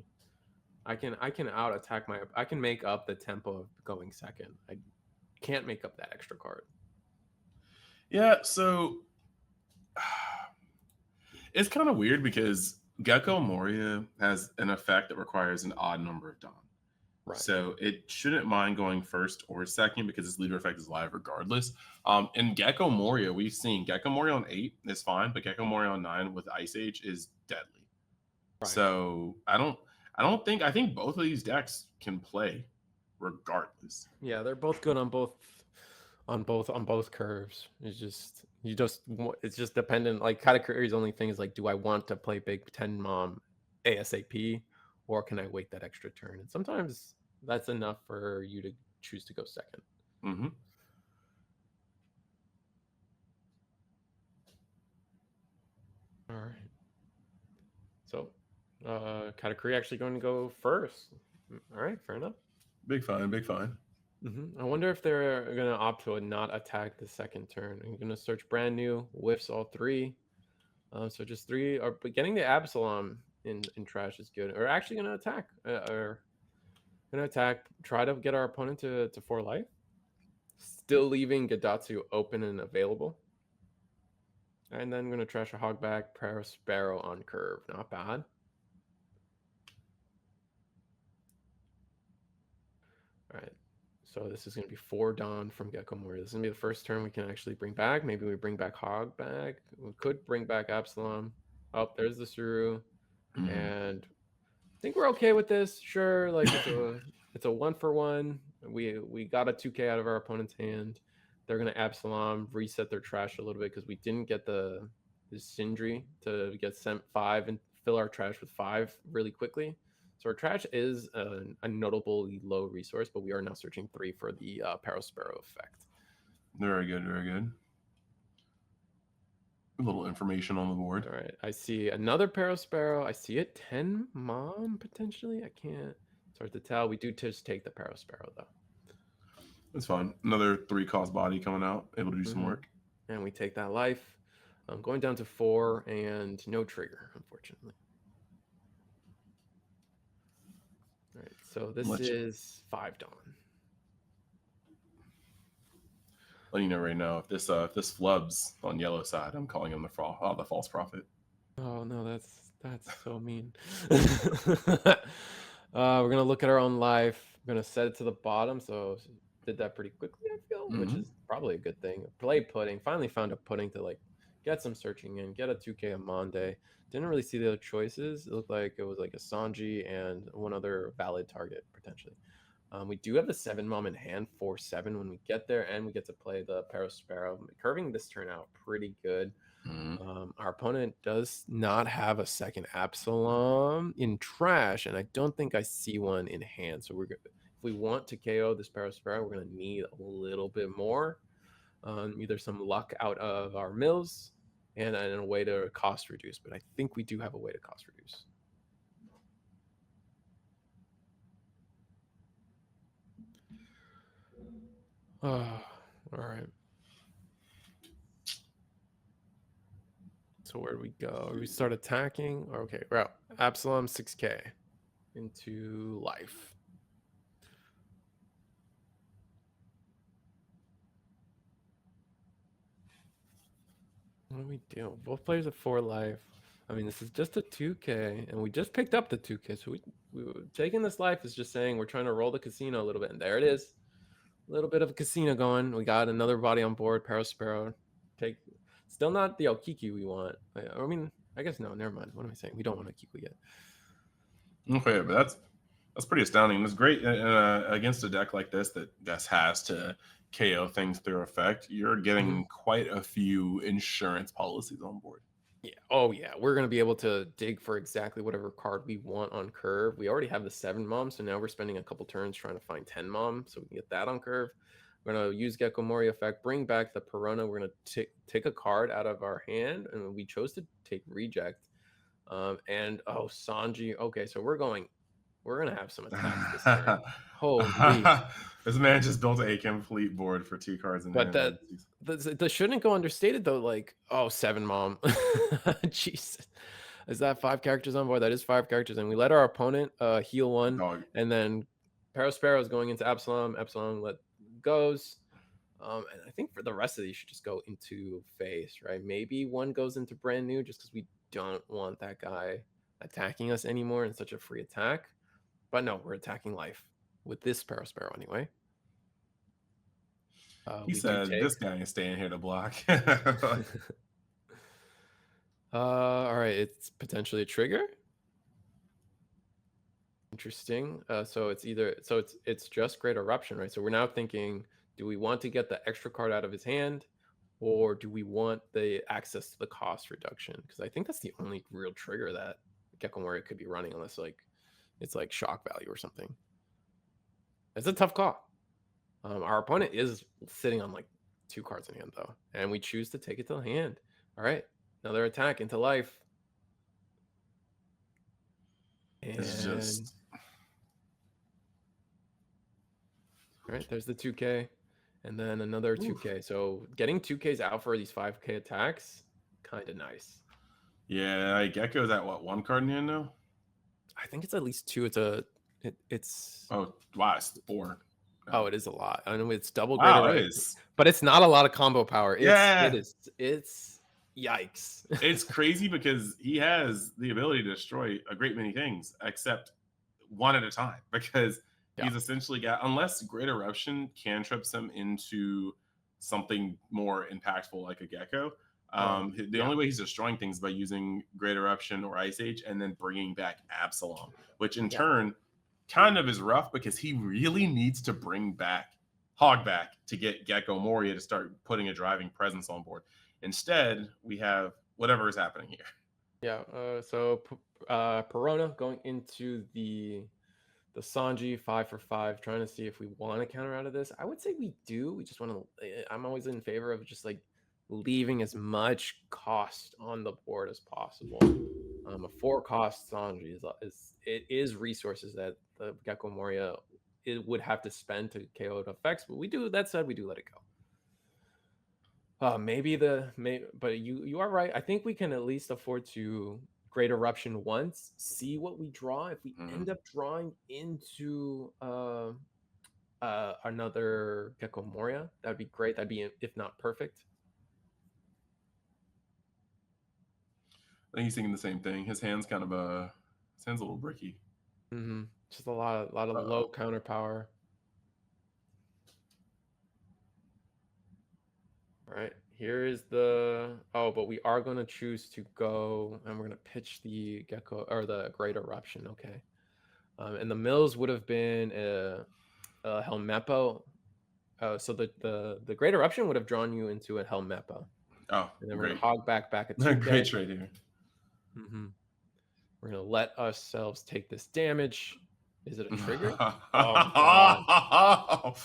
I can out attack I can make up the tempo of going second. I can't make up that extra card. Yeah, so it's kind of weird because Gecko Moria has an effect that requires an odd number of dawn. Right. So it shouldn't mind going first or second because its leader effect is live regardless. In Gecko Moria, we've seen Gecko Moria on 8 is fine, but Gecko Moria on 9 with Ice Age is deadly. Right. So I think both of these decks can play regardless. Yeah, they're both good on both curves. It's just dependent. Like Katakuri's only thing is like, do I want to play Big 10 Mom ASAP, or can I wait that extra turn? And sometimes that's enough for you to choose to go second. All right. So Katakuri actually going to go first. All right, fair enough. Big fine. I wonder if they're going to opt to not attack the second turn. I'm going to search brand new, whiffs all 3. So just 3. But getting the Absalom in trash is good. We're actually going to attack. Try to get our opponent to 4 life. Still leaving Gadatsu open and available. And then I'm going to trash a Hogback, Prayer Sparrow on curve. Not bad. All right. So this is going to be 4 Dawn from Gecko Warrior. This is going to be the first turn we can actually bring back. Maybe we bring back Hog back. We could bring back Absalom. Oh, there's the Suru. And I think we're okay with this. Sure, like it's a 1-for-1. We got a 2K out of our opponent's hand. They're gonna Absalom, reset their trash a little bit because we didn't get the Sindri to get sent 5 and fill our trash with 5 really quickly. So our trash is a notably low resource, but we are now searching 3 for the Parasparrow effect. Very good, very good. A little information on the board. All right, I see another Parasparrow. I see a 10 Mom potentially. I can't. It's hard to tell. We do just take the Parasparrow though. That's fine. Another 3-cost body coming out, able to do some work. And we take that life. I'm going down to 4 and no trigger, unfortunately. All right, so this is 5 Dawn. Letting you know right now, if this flubs on yellow side, I'm calling him the false prophet. Oh no, that's so mean. We're gonna look at our own life. We're gonna set it to the bottom. So did that pretty quickly, I feel, which is probably a good thing. Play pudding. Finally found a pudding to like get some searching in, get a 2K on Monday. Didn't really see the other choices. It looked like it was like a Sanji and one other valid target potentially. We do have the 7 Mom in hand, 4/7 when we get there, and we get to play the Parasparrow. Curving this turn out pretty good. Our opponent does not have a second Absalom in trash, and I don't think I see one in hand. So if we want to KO this Parasparrow, we're going to need a little bit more. Either some luck out of our mills and a way to cost reduce. But I think we do have a way to cost reduce. All right. So where do we go? We start attacking. Okay, we're out. Absalom 6K into life. What do we do? Both players have 4 life. I mean, this is just a 2K, and we just picked up the 2K. So we taking this life is just saying we're trying to roll the casino a little bit, and there it is. A little bit of a casino going. We got another body on board, Parasparrow. Still not the Okiki we want. I mean, I guess no, never mind. What am I saying? We don't want Okiki yet. Okay, but that's pretty astounding. It's great against a deck like this that just has to KO things through effect. You're getting quite a few insurance policies on board. Yeah. Oh yeah, we're gonna be able to dig for exactly whatever card we want on curve. We already have the 7 Mom, so now we're spending a couple turns trying to find 10 Mom, so we can get that on curve. We're gonna use Gecko Mori effect, bring back the Perona. We're gonna take a card out of our hand, and we chose to take reject. And oh, Sanji. Okay, so we're gonna have some attacks this turn. Holy. This man just built a complete board for 2 cards in but hand. that shouldn't go understated though. Like, oh, 7 Mom. Jesus. Is that 5 characters on board? That is 5 characters, and we let our opponent heal 1, and then Parasparrow is going into Absalom. Absalom goes. And I think for the rest of these, should just go into face, right? Maybe one goes into brand new just because we don't want that guy attacking us anymore in such a free attack. But no, we're attacking life with this Parasparrow anyway. He said, "This guy is staying here to block." All right, it's potentially a trigger. Interesting. So it's just Great Eruption, right? So we're now thinking, do we want to get the extra card out of his hand, or do we want the access to the cost reduction? Because I think that's the only real trigger that Gecko Warrior could be running, unless it's like shock value or something. It's a tough call. Our opponent is sitting on like 2 cards in hand though, and we choose to take it to the hand. All right, another attack into life. And it's just all right, there's the 2K, and then another 2K. So getting 2Ks out for these 5K attacks, kind of nice. Yeah, Gecko's at what, 1 card in hand now? I think it's at least 2. It's oh wow, it's 4. Oh, it is a lot. I know it's double greater, wow, but it's not a lot of combo power. It's yikes. It's crazy because he has the ability to destroy a great many things, except one at a time. Because Yeah. He's essentially got, unless Great Eruption cantrips him into something more impactful like a Gecko. The Yeah. only way he's destroying things is by using Great Eruption or Ice Age and then bringing back Absalom, which in Yeah. turn kind of is rough because he really needs to bring back Hogback to get Gecko Moria to start putting a driving presence on board. Instead, we have whatever is happening here. Yeah. So Perona going into the Sanji 5 for 5, trying to see if we want to counter out of this. I would say we do. We just want to. I'm always in favor of just like leaving as much cost on the board as possible. A 4-cost Sanji is resources that the Gecko Moria it would have to spend to KO it effects, but we do. That said, we do let it go. But you are right. I think we can at least afford to Great Eruption once, see what we draw. If we end up drawing into another Gecko Moria, that'd be great. That'd be if not perfect. I think he's thinking the same thing. His hand's kind of his hand's a little bricky. Just a lot of low counter power. All right, here is but we are going to choose to go, and we're going to pitch the Gecko or the Great Eruption. Okay, and the mills would have been a Helmeppo. So the Great Eruption would have drawn you into a Helmeppo. Oh, and then great. we're going to hog back at 2K. Great trade here. We're going to let ourselves take this damage. Is it a trigger? Oh, God.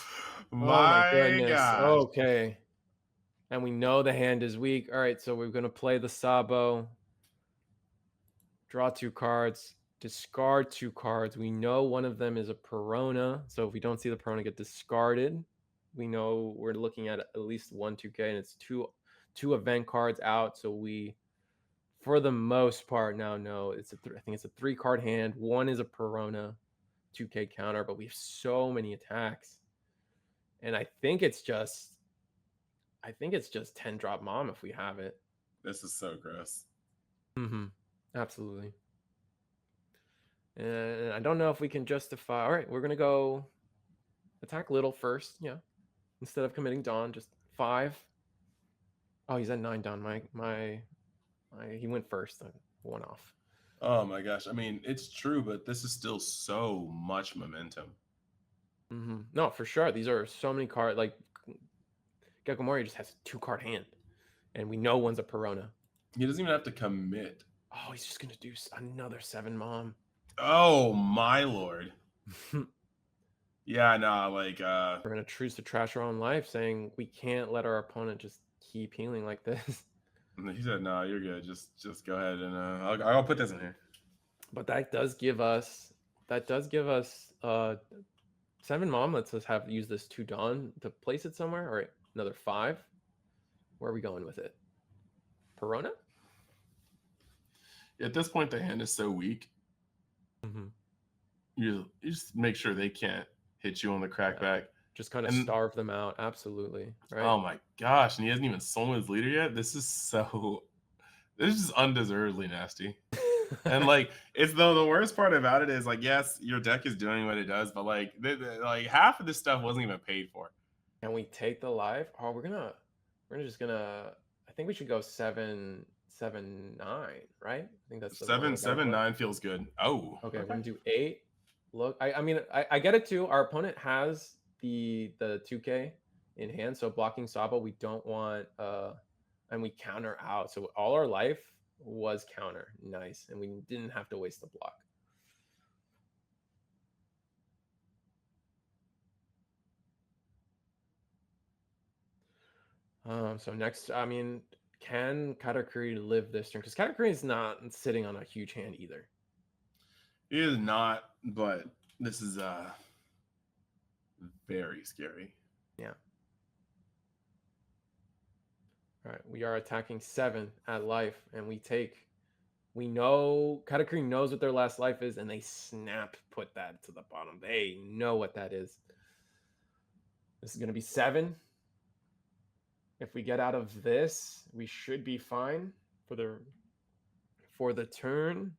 my goodness. gosh. Okay. And we know the hand is weak. All right, so we're going to play the Sabo. Draw 2 cards. Discard 2 cards. We know one of them is a Perona. So if we don't see the Perona get discarded, we know we're looking at least 1 2K, and it's two event cards out. So we, for the most part, now know I think it's a 3-card hand. 1 is a Perona 2K counter, but we have so many attacks. And I think it's just 10 drop mom if we have it. This is so gross. Absolutely. And I don't know if we can justify. All right, we're gonna go attack Little first. Yeah, instead of committing Dawn, just 5. Oh, he's at 9 Dawn. He went first. 1 off. Oh my gosh. I mean, it's true, but this is still so much momentum. No, for sure. These are so many cards. Like Gecko Moria just has a 2-card hand, and we know one's a Perona. He doesn't even have to commit. Oh, he's just gonna do another 7 mom. Oh my lord. Yeah, no, like we're gonna choose to trash our own life, saying we can't let our opponent just keep healing like this. He said, "No, you're good. Just go ahead and I'll put this in here." But that does give us 7 mom. Lets us use this 2 Dawn to place it somewhere. All right, another 5. Where are we going with it? Perona? At this point, the hand is so weak. You just make sure they can't hit you on the crackback. Just kind of starve them out. Absolutely. Right? Oh my gosh. And he hasn't even stolen his leader yet. This is just undeservedly nasty. And like, it's the worst part about it is like, yes, your deck is doing what it does, but like, like half of this stuff wasn't even paid for. Can we take the life? Oh, I think we should go 7-9, right? I think that's 7-9 feels good. Oh, okay. We're gonna do 8. Look, I mean, I get it too. Our opponent has the 2K in hand, so blocking Sabo, we don't want and we counter out. So all our life was counter. Nice. And we didn't have to waste the block. So next, I mean, can Katakuri live this turn? Because Katakuri is not sitting on a huge hand either. It is not, but this is very scary. Yeah. All right, we are attacking 7 at life, and we know Katakuri knows what their last life is, and they put that to the bottom. They know what that is. This is going to be 7. If we get out of this, we should be fine for the turn.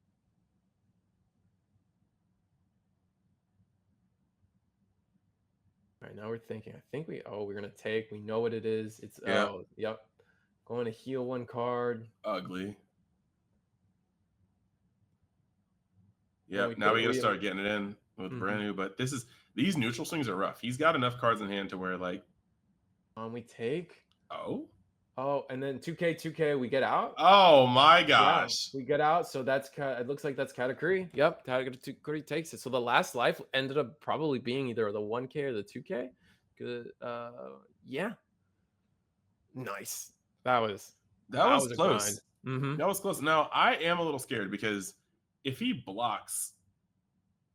right, now we're thinking. I think we're gonna take. We know what it is. It's Yeah, yep. Going to heal one card. ugly. And Yep. we Now put we got to we start getting it in with mhm. brand new. But these neutral swings are rough. He's got enough cards in hand to where like, We take. oh, Oh, and then 2K, we get out. oh my Yeah, gosh, we get out. So it looks like that's Katakuri. Yep, Katakuri takes it. So the last life ended up probably being either the 1K or the 2K. Good. Yeah, nice. That was that that was was a grind. close. Mm-hmm. That was close. Now I am a little scared because if he blocks,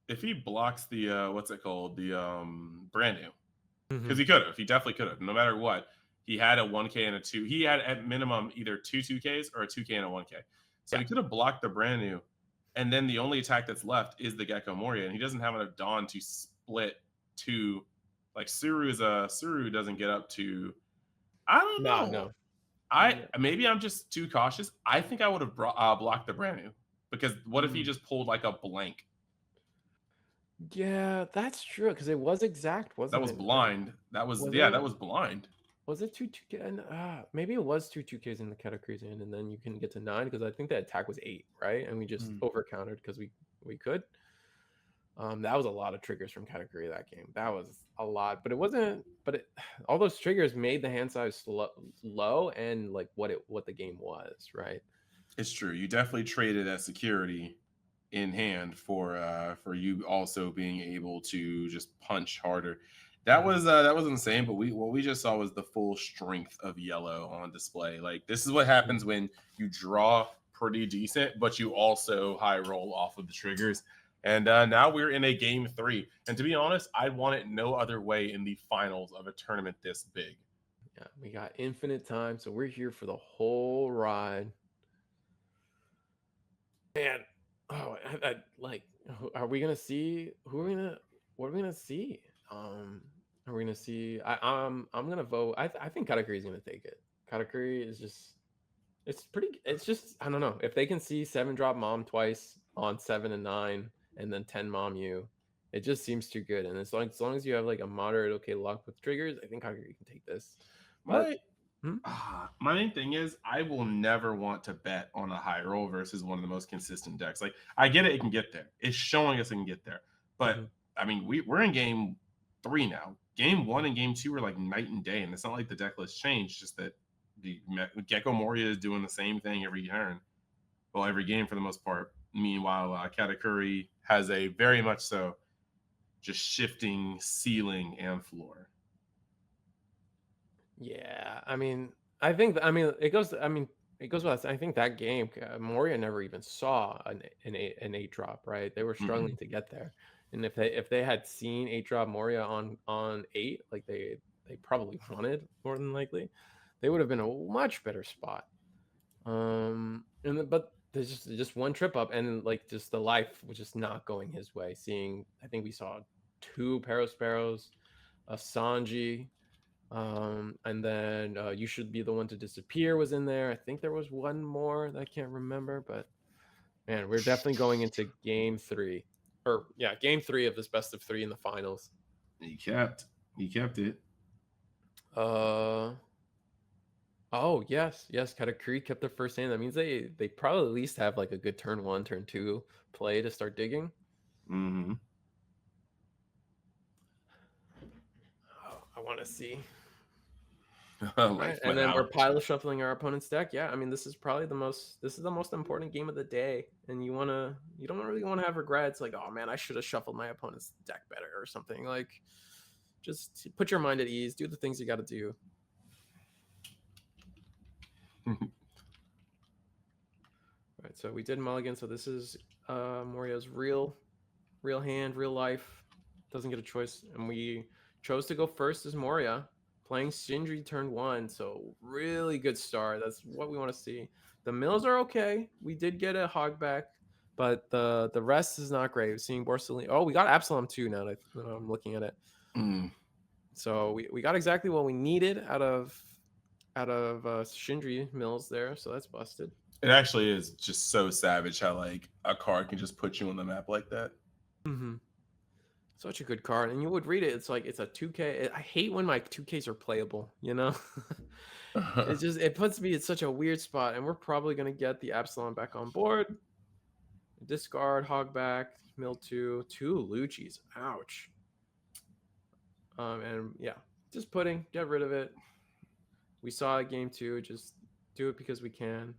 if he blocks the what's it called, the brand new, Mm-hmm. because he could have, he definitely could have. No matter what, he had a 1K and a two. He had at minimum either two 2Ks or a 2K and a 1K. So Yeah. he could have blocked the brand new, and then the only attack that's left is the Gecko Moria, and he doesn't have enough Dawn to split to. Like Suru doesn't get up to. I don't No, know. no. I No. maybe I'm just too cautious. I think I would have blocked the brand new because what if he Mm. just pulled like a blank Yeah, that's true. Because it was exact, that wasn't was it? Right? blind? That was Was yeah, that it? was blind. Was it two 2K? And maybe it was two 2Ks in the Katakuri's end, and then you can get to 9 because I think the attack was 8, right? And we just Mm. over countered because we could. That was a lot of triggers from Katakuri that game. That was a lot, but it wasn't. But all those triggers made the hand size low and like what the game was, right? It's true. You definitely traded that security in hand for you also being able to just punch harder. That was insane. But what we just saw was the full strength of yellow on display. Like this is what happens when you draw pretty decent, but you also high roll off of the triggers. And now we're in a game 3. And to be honest, I want it no other way in the finals of a tournament this big. Yeah, we got infinite time, so we're here for the whole ride. And like, are we gonna see who are we gonna? What are we gonna see? Are we gonna see? I'm gonna vote. I think Katakuri is gonna take it. Katakuri is just it's pretty. It's just I don't know if they can see 7 drop mom twice on 7 and 9, and then 10 mom you. It just seems too good. And as long as you have like a moderate okay luck with triggers, I think Katakuri can take this. But My my main thing is I will never want to bet on a high roll versus one of the most consistent decks. Like I get it can get there. It's showing us it can get there. But Mhm. I mean, we're in game 3 now. Game 1 and game 2 were like night and day, and it's not like the deck list changed. Just that the Gecko Moria is doing the same thing every turn, well, every game for the most part. Meanwhile, Katakuri has a very much so just shifting ceiling and floor. Yeah, it goes. It goes without. I think that game, Moria never even saw an 8 drop. Right, they were struggling Mm-mm. to get there. And if they had seen 8 drop Moria on 8, like they probably wanted more than likely, they would have been a much better spot. But there's just one trip up, and like just the life was just not going his way. I think we saw 2 Parasparrows, a Sanji. And then You Should Be the One to Disappear was in there. I think there was one more that I can't remember, but man, we're definitely going into game 3. Or yeah, game 3 of this best of 3 in the finals. He kept it. Uh oh, yes, Katakuri kept their first hand. That means they probably at least have like a good turn 1, turn 2 play to start digging. Mm-hmm. Oh, I want to see. Right, Life and then we're without pile shuffling our opponent's deck. Yeah, I mean this is the most important game of the day, and you don't really want to have regrets like, oh man, I should have shuffled my opponent's deck better or something. Like, just put your mind at ease, do the things you got to do. Right, so we did mulligan. So this is Moria's real hand, real life. Doesn't get a choice, and we chose to go first as Moria, playing Sindri turn 1. So really good start. That's what we want to see. The mills are okay. We did get a hog back, but the rest is not great. We're seeing Borsalino. Oh, we got Absalom too. Now that I'm looking at it, so we got exactly what we needed out of Sindri mills there. So that's busted. It actually is just so savage how like a card can just put you on the map like that. Mm-hmm. Such a good card, and you would read it. It's like it's a 2K. I hate when my 2Ks are playable. It puts me in such a weird spot, and we're probably gonna get the Absalom back on board. Discard, Hogback, mill two Lucci's. Ouch. And yeah, just get rid of it. We saw it game 2. Just do it because we can.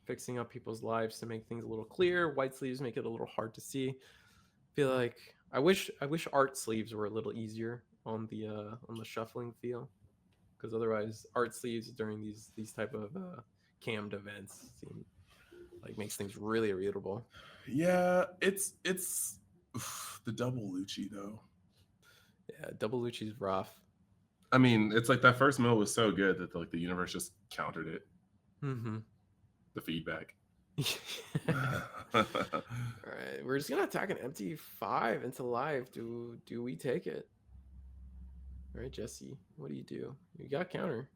Fixing up people's lives to make things a little clear. White sleeves make it a little hard to see. Feel like I wish art sleeves were a little easier on the shuffling feel, because otherwise art sleeves during these type of cammed events seem like makes things really readable. Yeah, it's the double Lucci though. Yeah, double Lucci's rough. I mean, it's like that first mill was so good that the universe just countered it. Mm-hmm. The feedback. All right, we're just gonna attack an empty 5 into live. Do we take it? All right, Jesse, what do? You got counter.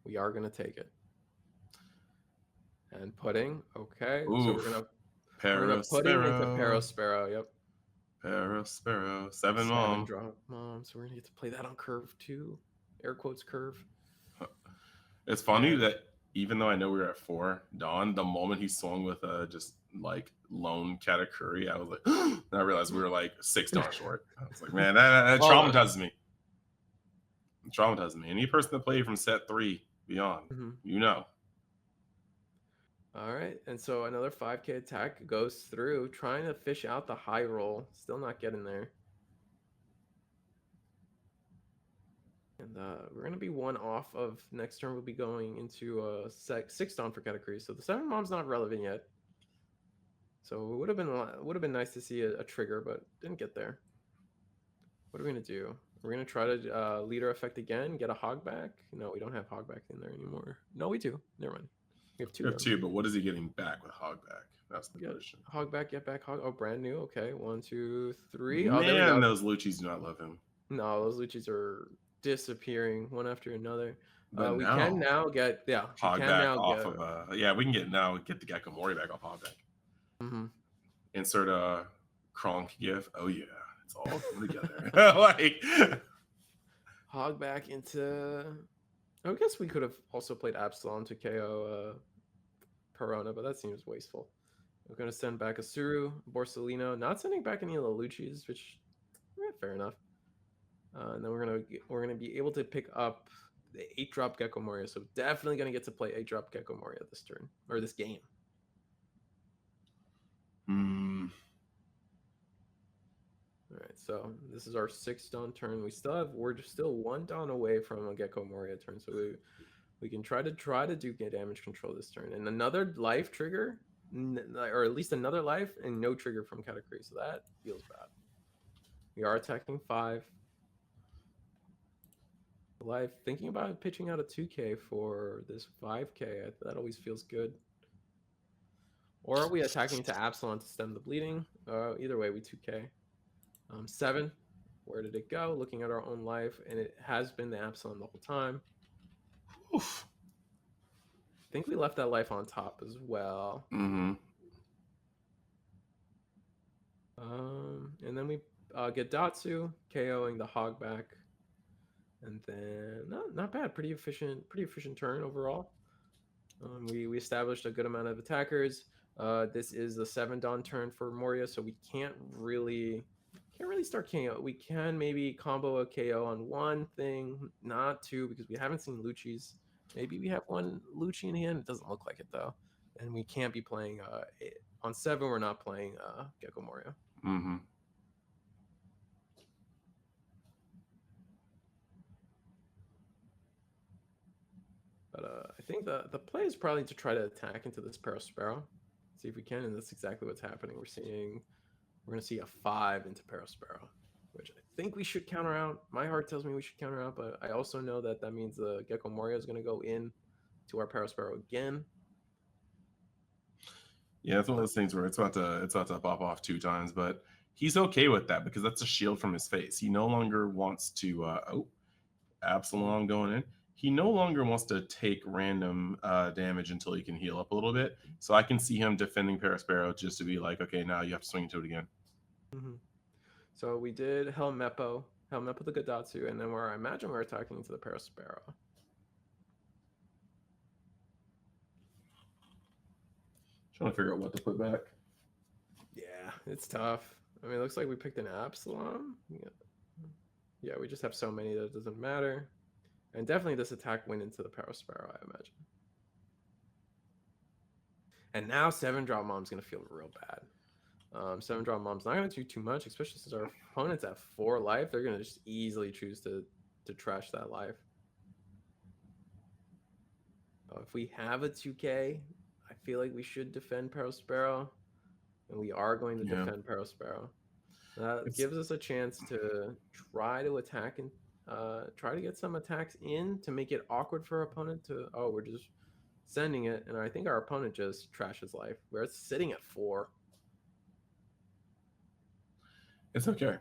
We are gonna take it. And putting, okay. Oof. So we're gonna put him into Parasparrow. Yep. Parasparrow, 7 mom. Drop mom. So we're gonna get to play that on curve 2. Air quotes curve. It's funny that even though I know we were at 4 Dawn, the moment he swung with just like lone Katakuri, I was like, and I realized we were like 6 Dawn short. I was like, man, that traumatizes me. It traumatizes me. Any person that played from set 3 beyond, All right, and so another 5K attack goes through, trying to fish out the high roll. Still not getting there. And we're going to be 1 off of next turn. We'll be going into 6 Dawn for Katakuri. So the 7 mom's not relevant yet. So it would have been nice to see a trigger, but didn't get there. What are we going to do? We're going to try to leader effect again, get a Hogback. No, we don't have Hogback in there anymore. No, we do. Never mind. We have 2. We have 2, but what is he getting back with Hogback? That's the question. Hogback, get back Hog. Oh, brand new. Okay, 1, 2, 3. Man, those Lucci's do not love him. No, those Lucci's are disappearing one after another. But we can now get Hogback off of we can get the Gecko Mori back off Hogback. Mm-hmm. Insert a Kronk gif. Oh yeah, it's all coming together. Like Hogback into. I guess we could have also played Absalom to KO Perona, but that seems wasteful. We're gonna send back a Suru, Borsalino, not sending back any of the Lucci's, which fair enough. And then we're gonna be able to pick up the 8-drop Gecko Moria, so definitely gonna get to play 8-drop Gecko Moria this turn or this game. All right, so this is our 6 Dawn turn. We're still 1 Dawn away from a Gecko Moria turn, so we can try to do damage control this turn, and another life trigger, or at least another life, and no trigger from Katakuri, so that feels bad. We are attacking 5. Life, thinking about pitching out a 2K for this 5K, that always feels good. Or are we attacking to Absalom to stem the bleeding? Either way, we 2K. 7, where did it go? Looking at our own life, and it has been the Absalom the whole time. Oof. I think we left that life on top as well. Mm-hmm. And then we get Datsu, KOing the Hogback. And then not bad, pretty efficient turn overall. We established a good amount of attackers. This is the 7 Dawn turn for Moria, so we can't really start KO. We can maybe combo a KO on 1 thing, not 2, because we haven't seen Lucci's. Maybe we have 1 Lucci in hand. It doesn't look like it though. And we can't be playing on 7. We're not playing Gecko Moria. Mm-hmm. But I think the play is probably to try to attack into this Parasparrow. See if we can, and that's exactly what's happening. We're going to see a 5 into Parasparrow, which I think we should counter out. My heart tells me we should counter out, but I also know that means the Gecko Moria is going to go in to our Parasparrow again. Yeah, it's one of those things where it's about to pop off 2 times, but he's okay with that because that's a shield from his face. He no longer wants to Absalom going in. He no longer wants to take random damage until he can heal up a little bit. So I can see him defending Parasparrow just to be like, okay, now you have to swing into it again. Mm-hmm. So we did Helmeppo the Gadatsu, and then I imagine we're attacking into the Parasparrow. Trying to figure out what to put back. Yeah, it's tough. I mean, it looks like we picked an Absalom. Yeah, we just have so many that it doesn't matter. And definitely this attack went into the Parasparrow, I imagine. And now 7-drop Mom's going to feel real bad. 7-drop Mom's not going to do too much, especially since our opponent's at 4 life. They're going to just easily choose to trash that life. If we have a 2K, I feel like we should defend Parasparrow. And we are going to defend Parasparrow. That gives us a chance to try to attack and try to get some attacks in to make it awkward for our opponent to, oh, we're just sending it. And I think our opponent just trashes life. We're sitting at 4. It's okay.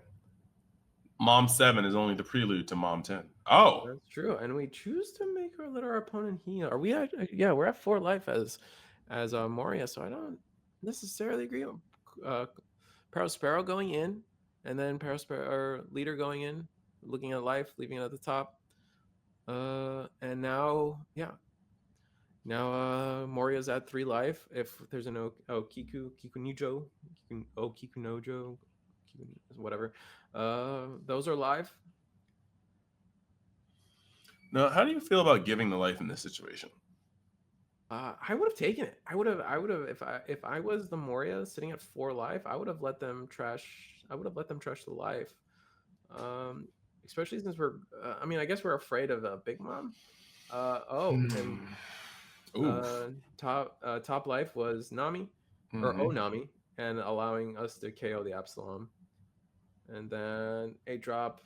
Mom 7 is only the prelude to Mom 10. Oh, that's true. And we choose to let our opponent heal. Are we at, yeah, we're at 4 life as Moria, so I don't necessarily agree with Parasparrow going in, and then Parasparrow or leader going in, looking at life, leaving it at the top. And now, yeah. Now Moria's at 3 life. If there's an Kikunojo, whatever. Those are live. Now, how do you feel about giving the life in this situation? I would have taken it. I would have if I was the Moria sitting at 4 life, I would have let them trash the life. Especially since we're I mean, I guess we're afraid of a Big Mom. Top life was Nami or Onami, and allowing us to KO the Absalom. And then a drop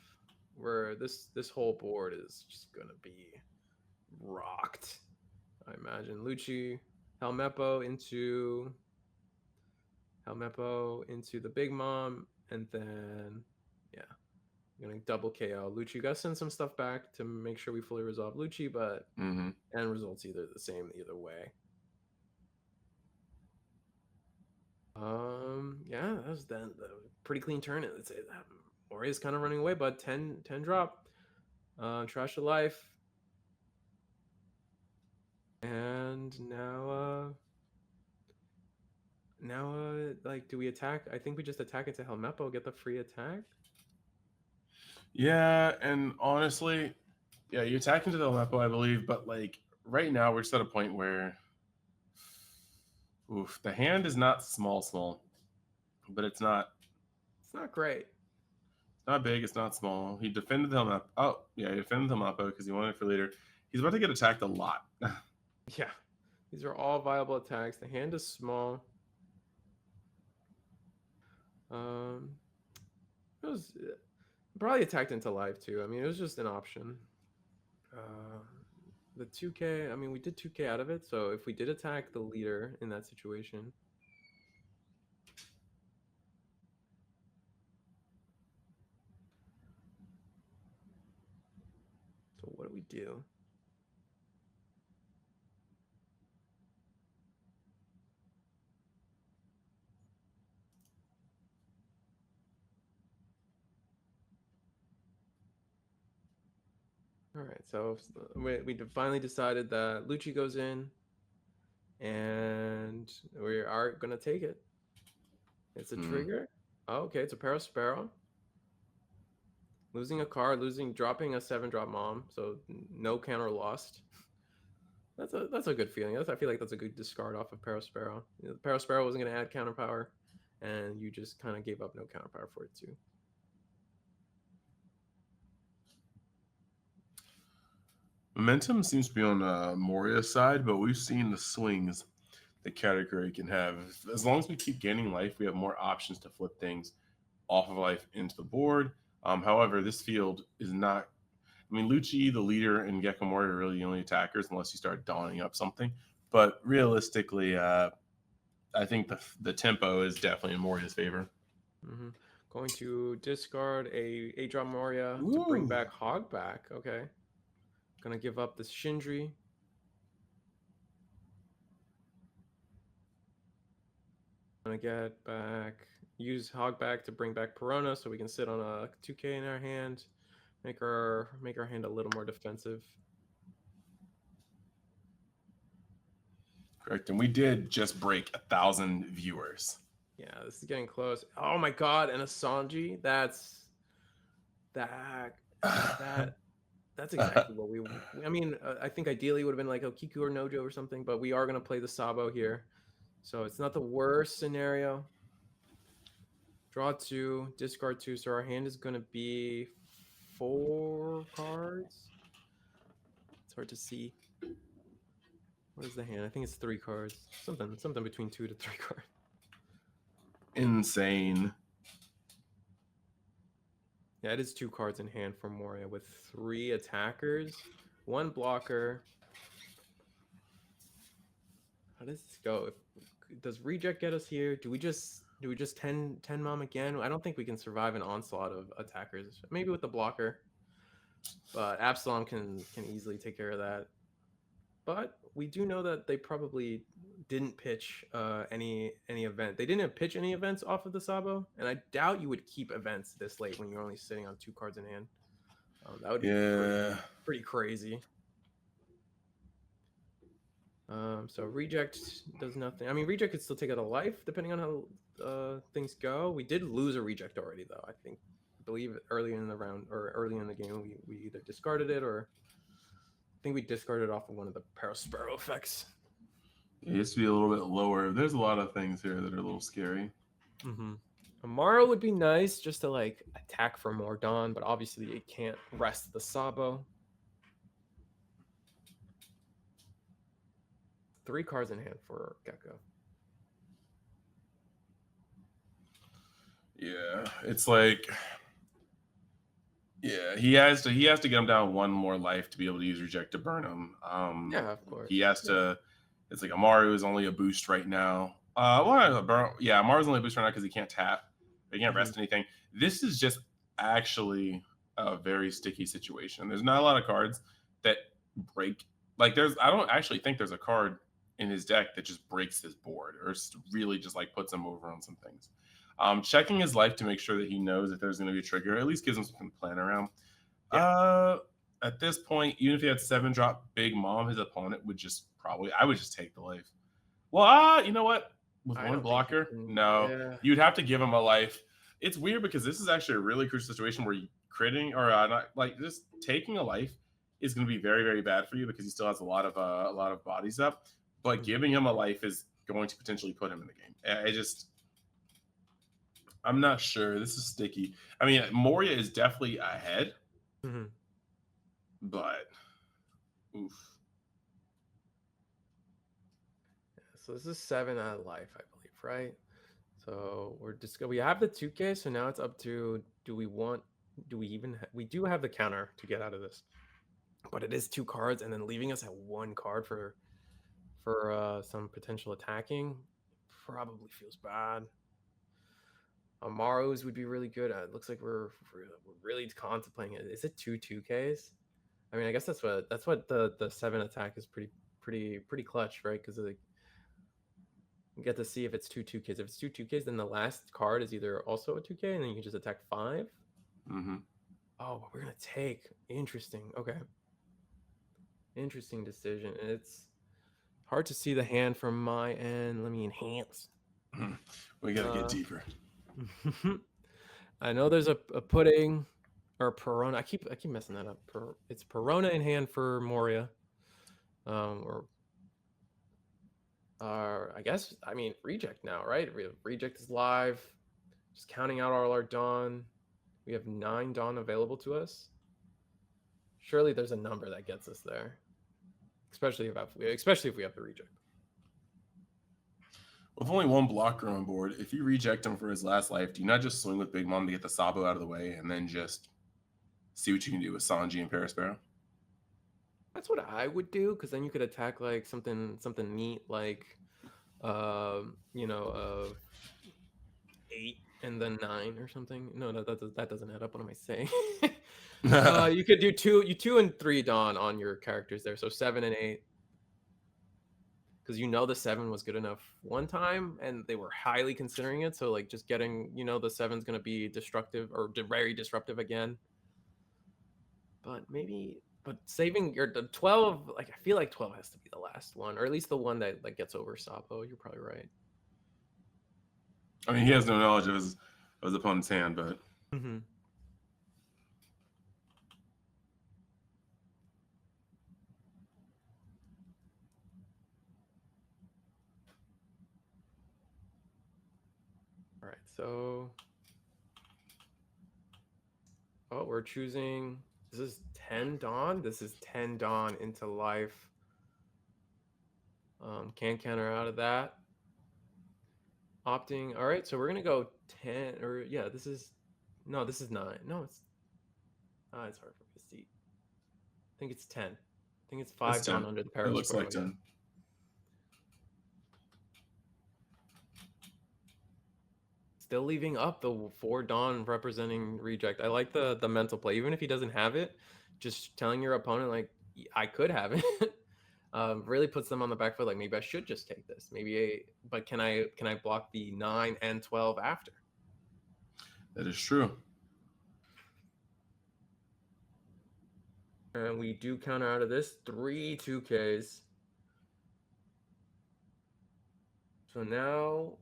where this whole board is just gonna be rocked. I imagine Lucci, Helmeppo into the Big Mom, and then yeah, I'm gonna double KO Lucci. You gotta send some stuff back to make sure we fully resolve Lucci, but end results either the same either way. Yeah, that was then the pretty clean turn. Let's say that Moria's kind of running away, but 10 drop. Trash of life. And now like, do we attack? I think we just attack into Helmeppo, get the free attack. Yeah, and honestly, yeah, you attack into the Helmeppo, I believe, but like right now we're just at a point where the hand is not small, but it's not great. It's not big, it's not small. He defended the Helmeppo. Oh, yeah, he defended the Helmeppo because he wanted it for later. He's about to get attacked a lot. Yeah, these are all viable attacks. The hand is small. It was probably attacked into life too. I mean, it was just an option. The 2K, I mean, we did 2K out of it. So if we did attack the leader in that situation. So what do we do? All right, so we finally decided that Lucci goes in, and we are gonna take it. It's a trigger. Oh, okay, it's a Parasparrow. Losing a card, dropping a 7-drop Mom, so no counter lost. That's a good feeling. I feel like that's a good discard off of Parasparrow. The Parasparrow wasn't gonna add counter power, and you just kind of gave up no counter power for it too. Momentum seems to be on Moria's side, but we've seen the swings the category can have. As long as we keep gaining life, we have more options to flip things off of life into the board. However, this field is not. I mean, Lucci, the leader, and Gecko Moria are really the only attackers unless you start donning up something. But realistically, I think the tempo is definitely in Moria's favor. Going to discard a 8-drop Moria to bring back Hogback. Okay. Gonna give up this Shindri. Gonna get back use Hogback to bring back Perona so we can sit on a 2K in our hand, make our hand a little more defensive. Correct. And we did just break 1,000 viewers. Yeah, this is getting close. Oh my god, and a Sanji. That's exactly what we. I mean, I think ideally it would have been like Okiku or Nojo or something, but we are gonna play the Sabo here, so it's not the worst scenario. Draw 2, discard 2, so our hand is gonna be 4 cards. It's hard to see. What is the hand? I think it's 3 cards. Something between 2 to 3 cards. Insane. Yeah, it is 2 cards in hand for Moria with 3 attackers, 1 blocker. How does this go? Does reject get us here? Do we just 10 mom again? I don't think we can survive an onslaught of attackers. Maybe with the blocker, but Absalom can easily take care of that. But we do know that they probably didn't pitch any event. They didn't pitch any events off of the Sabo, and I doubt you would keep events this late when you're only sitting on 2 cards in hand. That would be pretty crazy. So reject does nothing. I mean, reject could still take out a life depending on how things go. We did lose a reject already, though. I believe early in the round or early in the game, we either discarded it or I think we discarded off of one of the Parasparrow effects. It used to be a little bit lower. There's a lot of things here that are a little scary. Mm-hmm. Amaro would be nice just to like attack for more Dawn, but obviously it can't rest the Sabo. 3 cards in hand for Gecko. Yeah, it's like, yeah, he has to get him down 1 more life to be able to use reject to burn him. Yeah, of course. He has to. It's like Amaru is only a boost right now. Amaru's only a boost right now because he can't tap. He can't rest anything. This is just actually a very sticky situation. There's not a lot of cards that break. Like I don't actually think there's a card in his deck that just breaks his board or really just like puts him over on some things. Checking his life to make sure that he knows if there's going to be a trigger, at least gives him something to plan around. Yeah. At this point, even if he had 7-drop Big Mom, his opponent would just I would just take the life. Well, you know what? With 1 blocker, you'd have to give him a life. It's weird because this is actually a really crucial situation where critting or not like just taking a life is going to be very, very bad for you because he still has a lot of bodies up. But giving him a life is going to potentially put him in the game. I'm not sure. This is sticky. I mean, Moria is definitely ahead, but oof. So this is 7 out of life, I believe, right? So we have the 2K, so now it's up to we do have the counter to get out of this, but it is 2 cards, and then leaving us at 1 card for some potential attacking probably feels bad. Amaro's would be really good. It looks like we're really contemplating it. Is it 2 2Ks? I mean, I guess that's what the 7 attack is pretty clutch, right? Because you get to see if it's 2 2Ks. If it's 2 2Ks, then the last card is either also a 2K, and then you can just attack 5. Oh, but we're gonna take. Interesting. Okay. Interesting decision. It's hard to see the hand from my end. Let me enhance. We gotta get deeper. I know there's a pudding or Perona. I keep messing that up. It's Perona in hand for Moria. I guess, I mean, reject now, right? Reject is live. Just counting out all our Dawn. We have 9 Dawn available to us. Surely there's a number that gets us there. Especially if we have the reject. With only 1 blocker on board, if you reject him for his last life, do you not just swing with Big Mom to get the Sabo out of the way and then just see what you can do with Sanji and Parasparrow? That's what I would do, because then you could attack like something neat, like 8 and then 9 or something. No, that doesn't add up. What am I saying? You could do 2 and 3 Dawn on your characters there, so 7 and 8. because the 7 was good enough one time and they were highly considering it. So like just getting, the 7's gonna be destructive or very disruptive again. But saving the 12, like I feel like 12 has to be the last one, or at least the one that like gets over Sapo. You're probably right. I mean, he has no knowledge of his opponent's hand, but Mm-hmm. All right, so we're choosing. This is 10 Dawn. This is 10 Dawn into life. Can't counter out of that. Opting. All right, so we're gonna go 10, or yeah, this is 9. No, it's hard for me to see. I think it's 10. I think it's 5 it's 10. Dawn under the It Peril looks Squirrel. like 10. Still leaving up the 4 Dawn representing reject. I like the mental play, even if he doesn't have it. Just telling your opponent like I could have it. Really puts them on the back foot. Like maybe I should just take this. But can I block the 9 and 12 after? That is true. And we do counter out of this 3 2Ks. So now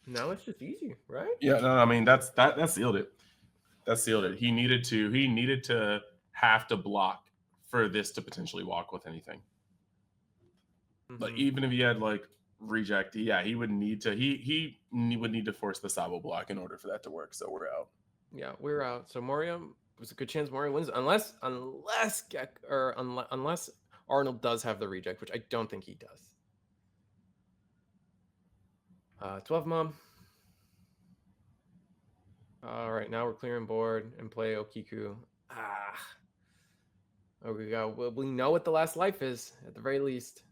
it's just easy, right? Yeah, no, I mean that sealed it. That sealed it. He needed to have to block for this to potentially walk with anything. But even if he had like reject, yeah, he would need to would need to force the Sabo block in order for that to work. So we're out. Yeah, we're out. So Moria, there's a good chance Moria wins unless Arnold does have the reject, which I don't think he does. 12 Mom. All right, now we're clearing board and play Okiku. We know what the last life is at the very least.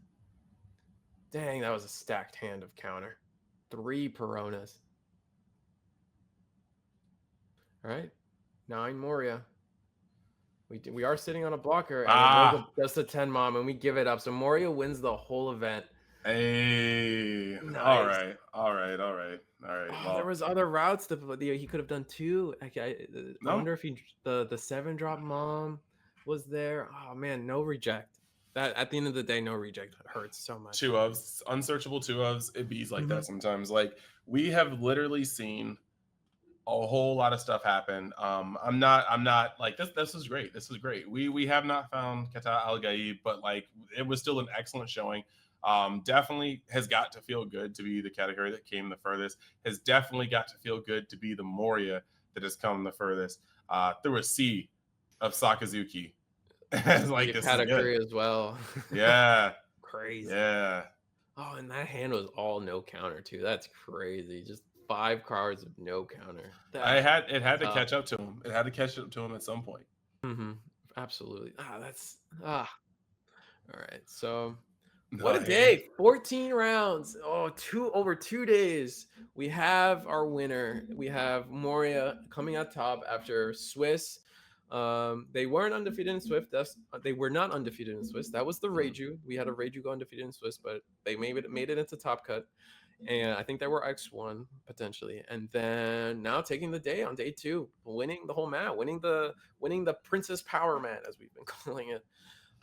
Dang, that was a stacked hand of counter. 3 Peronas. All right, 9 Moria. We are sitting on a blocker, and it was just a 10 Mom, and we give it up. So Moria wins the whole event. Hey, nice. All right. Well, there was other routes that he could have done too. I wonder if the 7 drop Mom was there. Oh man, no reject. That at the end of the day, no reject hurts so much. 2 ofs, unsearchable 2 ofs. It bees like that sometimes. Like we have literally seen a whole lot of stuff happen. I'm not like this is great. This is great. We have not found Kata Al Gaib, but like it was still an excellent showing. Definitely has got to feel good to be the category that came the furthest. Has definitely got to feel good to be the Moria that has come the furthest. Through a sea of Sakazuki. Like this category as well. Yeah. Crazy. Yeah. Oh, and that hand was all no counter too. That's crazy. Just 5 cards of no counter. It had to catch up to him. It had to catch up to him at some point. Absolutely. All right. So what a day. 14 rounds. Over 2 days. We have our winner. We have Moria coming out top after Swiss. They weren't undefeated in Swift. They were not undefeated in Swiss. That was the Reiju. We had a Reiju go undefeated in Swiss, but they made it into top cut. And I think they were X1 potentially. And then now taking the day on day 2, winning the whole mat, winning the Princess Power mat, as we've been calling it.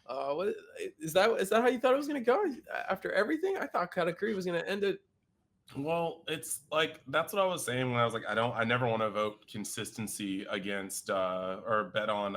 What is that how you thought it was gonna go after everything? I thought Katakuri was gonna end it. Well, it's like that's what I was saying when I was like, I never want to vote consistency against or bet on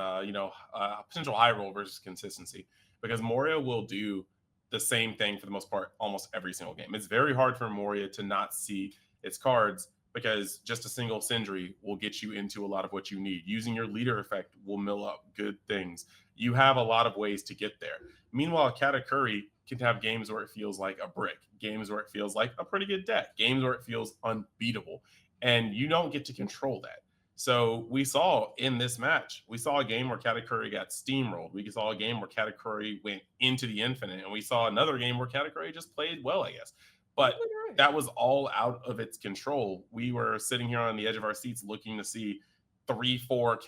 potential high roll versus consistency, because Moria will do the same thing for the most part almost every single game. It's very hard for Moria to not see its cards, because just a single Sindri will get you into a lot of what you need. Using your leader effect will mill up good things. You have a lot of ways to get there. Meanwhile, Katakuri can have games where it feels like a brick, games where it feels like a pretty good deck, games where it feels unbeatable, and you don't get to control that. So we saw in this match, we saw a game where Katakuri got steamrolled. We saw a game where Katakuri went into the infinite, and we saw another game where Katakuri just played well, I guess. But that was all out of its control. We were sitting here on the edge of our seats looking to see 3-4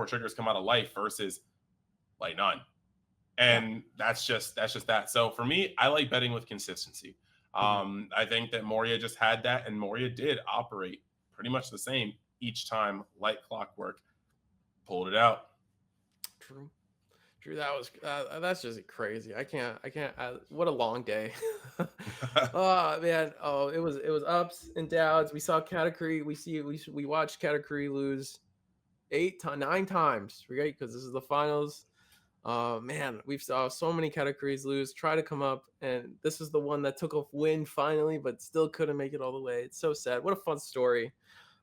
triggers come out of life versus like none. Yeah. and that's just that. So for me, I like betting with consistency. Mhm. I think that Moria just had that, and Moria did operate pretty much the same each time, like clockwork. Pulled it out. True. True. That was that's just crazy. I can't. What a long day. Oh man. Oh, it was ups and downs. We saw Katakuri. We watched Katakuri lose 9 times, right? Because this is the finals. Man, we've saw so many categories lose, try to come up, and this is the one that took a win finally, but still couldn't make it all the way. It's so sad. What a fun story.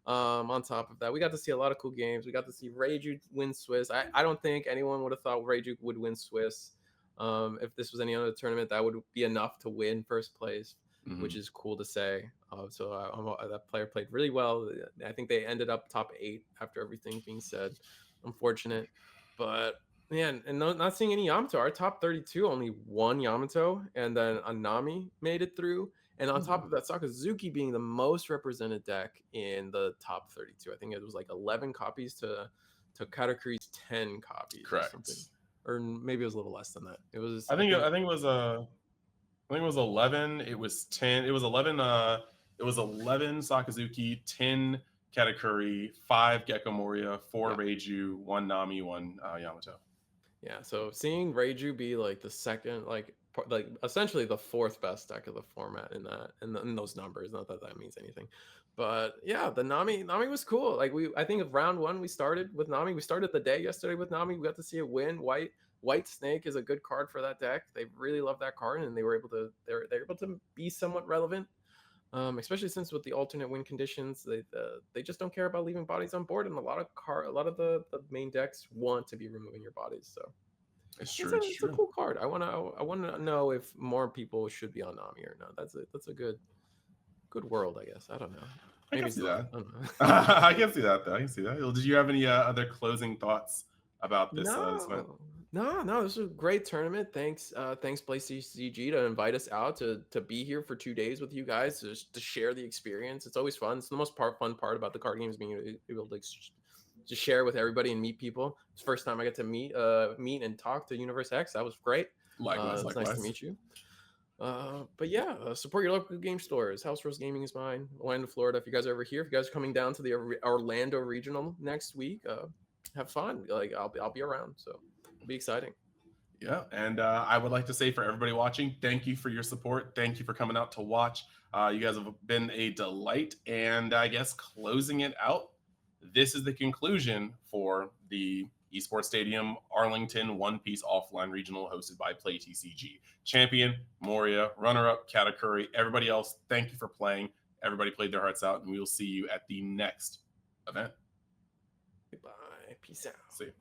On top of that, we got to see a lot of cool games. We got to see Reiju win Swiss. I don't think anyone would have thought Reiju would win Swiss. If this was any other tournament, that would be enough to win first place, which Mhm. is cool to say. That player played really well. I think they ended up top 8 after everything being said. Unfortunate, but man, and not seeing any Yamato. Our top 32 only one Yamato, and then Anami made it through. And on top of that, Sakazuki being the most represented deck in the top 32. I think it was like 11 copies to Katakuri's 10 copies or something. Correct. Or maybe it was a little less than that. It was, I I think think, I think it was I think it was 11. It was 10. It was 11. It was 11 Sakazuki, 10 Katakuri, 5 Gecko Moria, 4 yeah. Reiju, 1 Nami, 1 Yamato. Yeah, so seeing Reiju be like the second, like essentially the fourth best deck of the format in that in those numbers. Not that that means anything, but yeah, the Nami was cool. Like I think of round one we started with Nami. We started the day yesterday with Nami. We got to see it win. White Snake is a good card for that deck. They really love that card, and they were able to they're able to be somewhat relevant. Especially since with the alternate win conditions, they just don't care about leaving bodies on board, and a lot of the main decks want to be removing your bodies. So It's true. It's it's a true. cool card. I want to know if more people should be on Nami or not. That's a good world, I guess. I don't know. I Maybe can it's see not. that. I don't know. I can see that though. I can see that. Did you have any other closing thoughts about this event? No. This was a great tournament. Thanks, Play TCG to invite us out to be here for 2 days with you guys to share the experience. It's always fun. It's the most fun part about the card games, being able to just share with everybody and meet people. It's the first time I get to meet and talk to Universe X. That was great. Likewise, It's nice to likewise. meet you. But yeah, support your local game stores. House Rose Gaming is mine. Orlando, Florida. If you guys are ever here, if you guys are coming down to the Orlando regional next week, have fun. Like I'll be around, so it'll be exciting. Yeah, and I would like to say for everybody watching, thank you for your support. Thank you for coming out to watch. You guys have been a delight. And I guess closing it out, this is the conclusion for the Esports Stadium Arlington One Piece Offline Regional hosted by Play TCG. Champion, Moria, runner-up, Katakuri, everybody else, thank you for playing. Everybody played their hearts out, and we will see you at the next event. Goodbye. Peace out. See you.